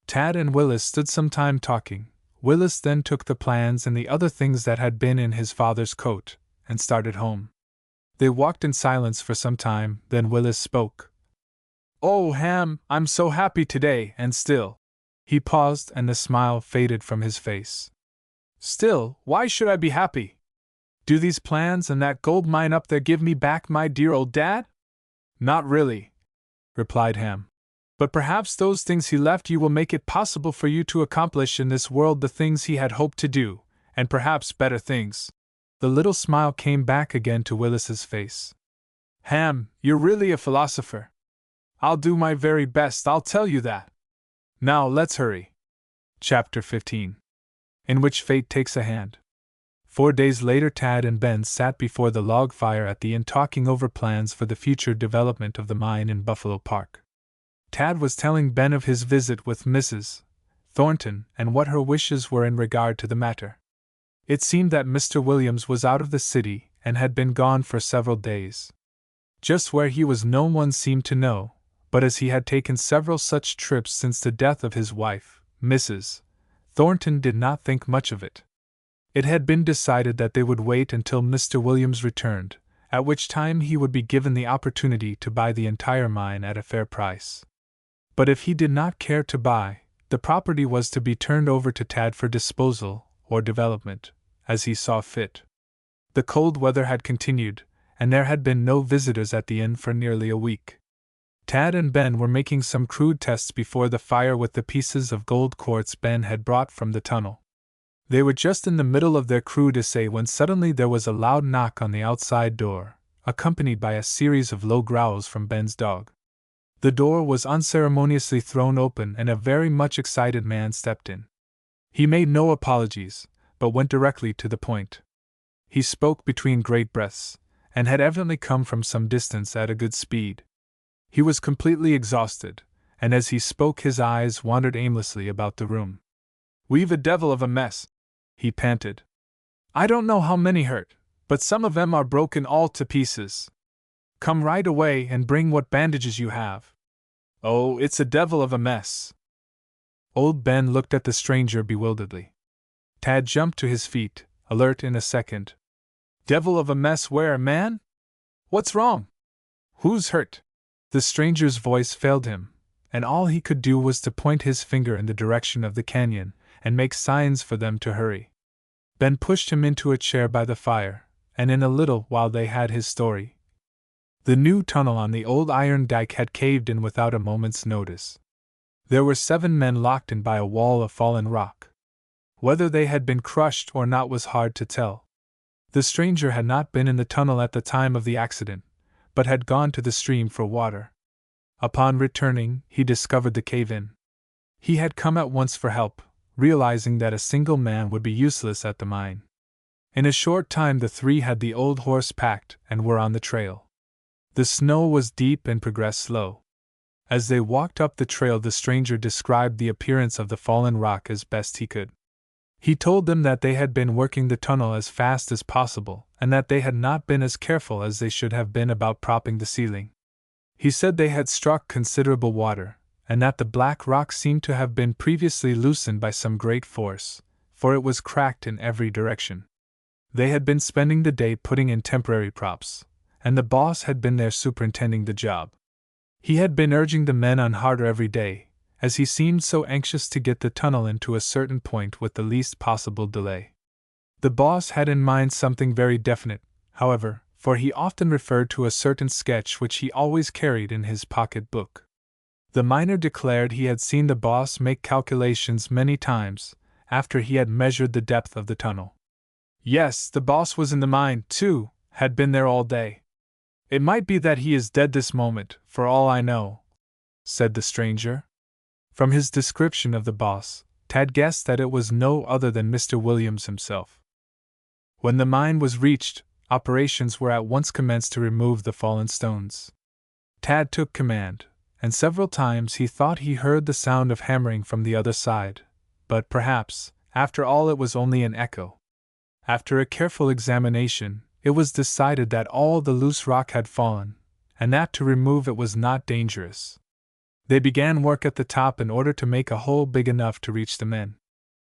Tad and Willis stood some time talking. Willis then took the plans and the other things that had been in his father's coat, and started home. They walked in silence for some time, then Willis spoke. Oh, Ham, I'm so happy today, and still. He paused, and the smile faded from his face. Still, why should I be happy? Do these plans and that gold mine up there give me back my dear old dad? Not really, replied Ham. But perhaps those things he left you will make it possible for you to accomplish in this world the things he had hoped to do, and perhaps better things. The little smile came back again to Willis's face. Ham, you're really a philosopher. I'll do my very best, I'll tell you that. Now let's hurry. Chapter 15. In which fate takes a hand. 4 days later Tad and Ben sat before the log fire at the inn talking over plans for the future development of the mine in Buffalo Park. Tad was telling Ben of his visit with Mrs. Thornton and what her wishes were in regard to the matter. It seemed that Mr. Williams was out of the city and had been gone for several days. Just where he was no one seemed to know, but as he had taken several such trips since the death of his wife, Mrs. Thornton did not think much of it. It had been decided that they would wait until Mr. Williams returned, at which time he would be given the opportunity to buy the entire mine at a fair price. But if he did not care to buy, the property was to be turned over to Tad for disposal or development, as he saw fit. The cold weather had continued, and there had been no visitors at the inn for nearly a week. Tad and Ben were making some crude tests before the fire with the pieces of gold quartz Ben had brought from the tunnel. They were just in the middle of their crude essay when suddenly there was a loud knock on the outside door, accompanied by a series of low growls from Ben's dog. The door was unceremoniously thrown open and a very much excited man stepped in. He made no apologies, but went directly to the point. He spoke between great breaths, and had evidently come from some distance at a good speed. He was completely exhausted, and as he spoke his eyes wandered aimlessly about the room. "We've a devil of a mess," he panted. "I don't know how many hurt, but some of 'em are broken all to pieces. Come right away and bring what bandages you have. Oh, it's a devil of a mess." Old Ben looked at the stranger bewilderedly. Tad jumped to his feet, alert in a second. "Devil of a mess where, man? What's wrong? Who's hurt?" The stranger's voice failed him, and all he could do was to point his finger in the direction of the canyon and make signs for them to hurry. Ben pushed him into a chair by the fire, and in a little while they had his story. The new tunnel on the old iron dike had caved in without a moment's notice. There were 7 men locked in by a wall of fallen rock. Whether they had been crushed or not was hard to tell. The stranger had not been in the tunnel at the time of the accident, but had gone to the stream for water. Upon returning, he discovered the cave-in. He had come at once for help, realizing that a single man would be useless at the mine. In a short time the 3 had the old horse packed and were on the trail. The snow was deep and progressed slow. As they walked up the trail the stranger described the appearance of the fallen rock as best he could. He told them that they had been working the tunnel as fast as possible, and that they had not been as careful as they should have been about propping the ceiling. He said they had struck considerable water, and that the black rock seemed to have been previously loosened by some great force, for it was cracked in every direction. They had been spending the day putting in temporary props, and the boss had been there superintending the job. He had been urging the men on harder every day, as he seemed so anxious to get the tunnel into a certain point with the least possible delay. The boss had in mind something very definite, however, for he often referred to a certain sketch which he always carried in his pocket book. The miner declared he had seen the boss make calculations many times, after he had measured the depth of the tunnel. Yes, the boss was in the mine, too, had been there all day. "It might be that he is dead this moment, for all I know," said the stranger. From his description of the boss, Tad guessed that it was no other than Mr. Williams himself. When the mine was reached, operations were at once commenced to remove the fallen stones. Tad took command, and several times he thought he heard the sound of hammering from the other side, but perhaps, after all, it was only an echo. After a careful examination, it was decided that all the loose rock had fallen, and that to remove it was not dangerous. They began work at the top in order to make a hole big enough to reach the men.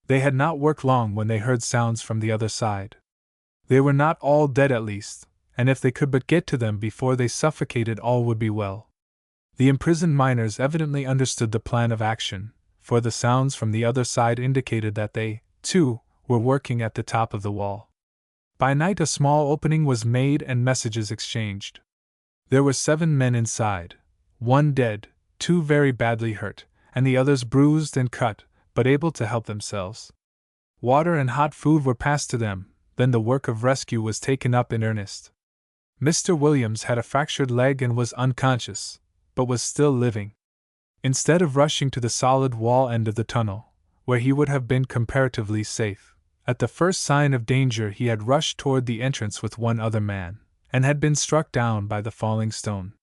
They had not worked long when they heard sounds from the other side. They were not all dead at least, and if they could but get to them before they suffocated all would be well. The imprisoned miners evidently understood the plan of action, for the sounds from the other side indicated that they, too, were working at the top of the wall. By night a small opening was made and messages exchanged. There were 7 men inside, 1 dead, 2 very badly hurt, and the others bruised and cut, but able to help themselves. Water and hot food were passed to them, then the work of rescue was taken up in earnest. Mr. Williams had a fractured leg and was unconscious, but was still living. Instead of rushing to the solid wall end of the tunnel, where he would have been comparatively safe, at the first sign of danger he had rushed toward the entrance with 1 other man, and had been struck down by the falling stone.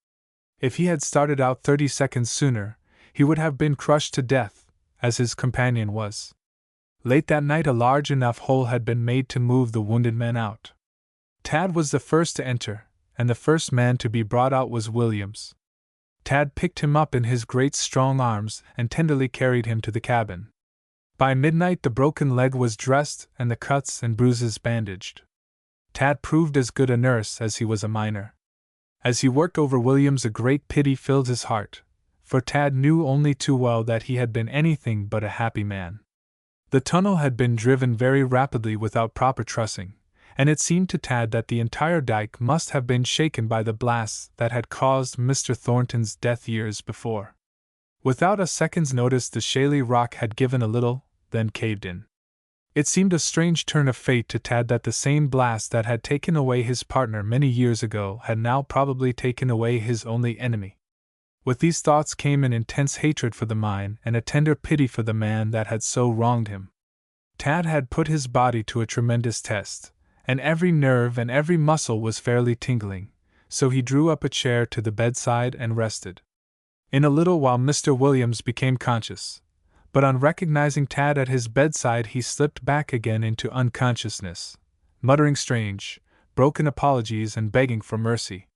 If he had started out 30 seconds sooner, he would have been crushed to death, as his companion was. Late that night a large enough hole had been made to move the wounded men out. Tad was the first to enter, and the first man to be brought out was Williams. Tad picked him up in his great strong arms and tenderly carried him to the cabin. By midnight the broken leg was dressed and the cuts and bruises bandaged. Tad proved as good a nurse as he was a miner. As he worked over Williams a great pity filled his heart, for Tad knew only too well that he had been anything but a happy man. The tunnel had been driven very rapidly without proper trussing, and it seemed to Tad that the entire dike must have been shaken by the blasts that had caused Mr. Thornton's death years before. Without a second's notice, the shaly rock had given a little, then caved in. It seemed a strange turn of fate to Tad that the same blast that had taken away his partner many years ago had now probably taken away his only enemy. With these thoughts came an intense hatred for the mine and a tender pity for the man that had so wronged him. Tad had put his body to a tremendous test, and every nerve and every muscle was fairly tingling, so he drew up a chair to the bedside and rested. In a little while Mr. Williams became conscious, but on recognizing Tad at his bedside he slipped back again into unconsciousness, muttering strange, broken apologies and begging for mercy.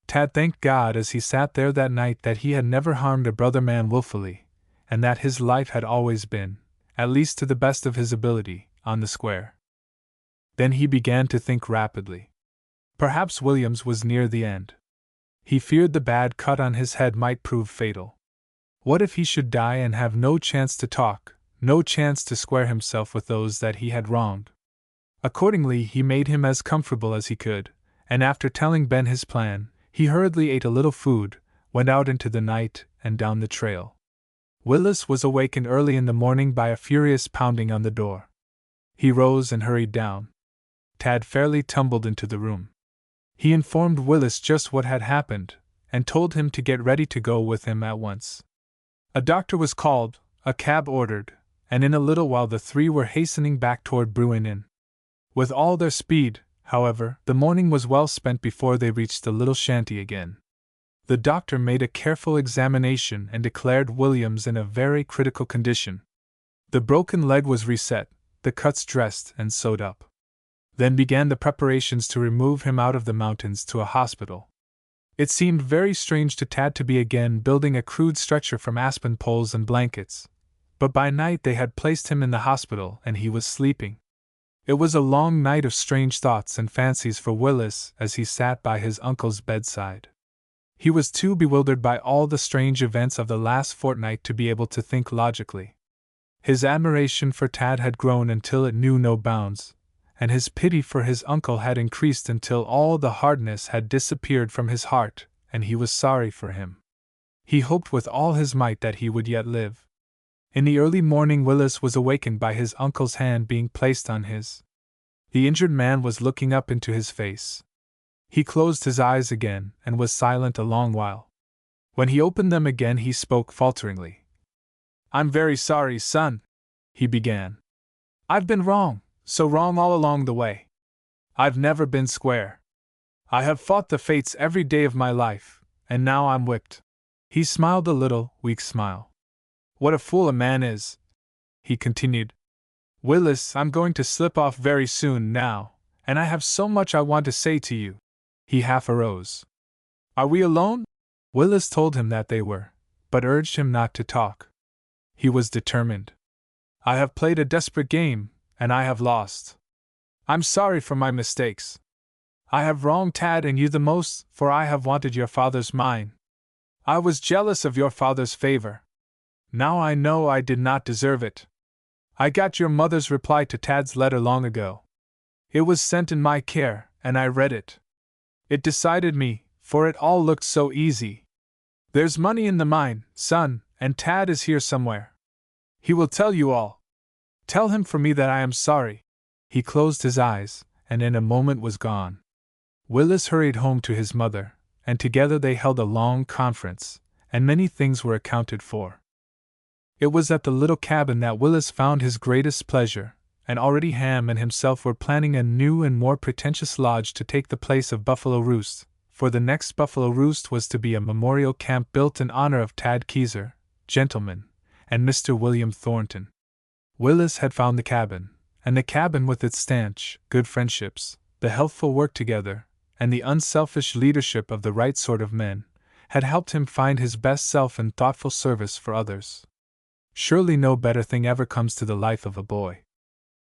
Tad thanked God as he sat there that night that he had never harmed a brother man willfully, and that his life had always been, at least to the best of his ability, on the square. Then he began to think rapidly. Perhaps Williams was near the end. He feared the bad cut on his head might prove fatal. What if he should die and have no chance to talk, no chance to square himself with those that he had wronged? Accordingly, he made him as comfortable as he could, and after telling Ben his plan, he hurriedly ate a little food, went out into the night, and down the trail. Willis was awakened early in the morning by a furious pounding on the door. He rose and hurried down. Tad fairly tumbled into the room. He informed Willis just what had happened, and told him to get ready to go with him at once. A doctor was called, a cab ordered, and in a little while the three were hastening back toward Bruin Inn. With all their speed, however, the morning was well spent before they reached the little shanty again. The doctor made a careful examination and declared Williams in a very critical condition. The broken leg was reset, the cuts dressed and sewed up. Then began the preparations to remove him out of the mountains to a hospital. It seemed very strange to Tad to be again building a crude stretcher from aspen poles and blankets, but by night they had placed him in the hospital and he was sleeping. It was a long night of strange thoughts and fancies for Willis as he sat by his uncle's bedside. He was too bewildered by all the strange events of the last fortnight to be able to think logically. His admiration for Tad had grown until it knew no bounds, and his pity for his uncle had increased until all the hardness had disappeared from his heart, and he was sorry for him. He hoped with all his might that he would yet live. In the early morning Willis was awakened by his uncle's hand being placed on his. The injured man was looking up into his face. He closed his eyes again and was silent a long while. When he opened them again he spoke falteringly. "I'm very sorry, son," he began. "I've been wrong. So wrong all along the way. I've never been square. I have fought the fates every day of my life, and now I'm whipped." He smiled a little, weak smile. "What a fool a man is," he continued. "Willis, I'm going to slip off very soon now, and I have so much I want to say to you." He half arose. "Are we alone?" Willis told him that they were, but urged him not to talk. He was determined. "I have played a desperate game, and I have lost. I'm sorry for my mistakes. I have wronged Tad and you the most, for I have wanted your father's mine. I was jealous of your father's favor. Now I know I did not deserve it. I got your mother's reply to Tad's letter long ago. It was sent in my care, and I read it. It decided me, for it all looked so easy. There's money in the mine, son, and Tad is here somewhere. He will tell you all. Tell him for me that I am sorry." He closed his eyes, and in a moment was gone. Willis hurried home to his mother, and together they held a long conference, and many things were accounted for. It was at the little cabin that Willis found his greatest pleasure, and already Ham and himself were planning a new and more pretentious lodge to take the place of Buffalo Roost, for the next Buffalo Roost was to be a memorial camp built in honor of Tad Keyser, gentleman, and Mr. William Thornton. Willis had found the cabin, and the cabin with its stanch, good friendships, the healthful work together, and the unselfish leadership of the right sort of men, had helped him find his best self in thoughtful service for others. Surely no better thing ever comes to the life of a boy.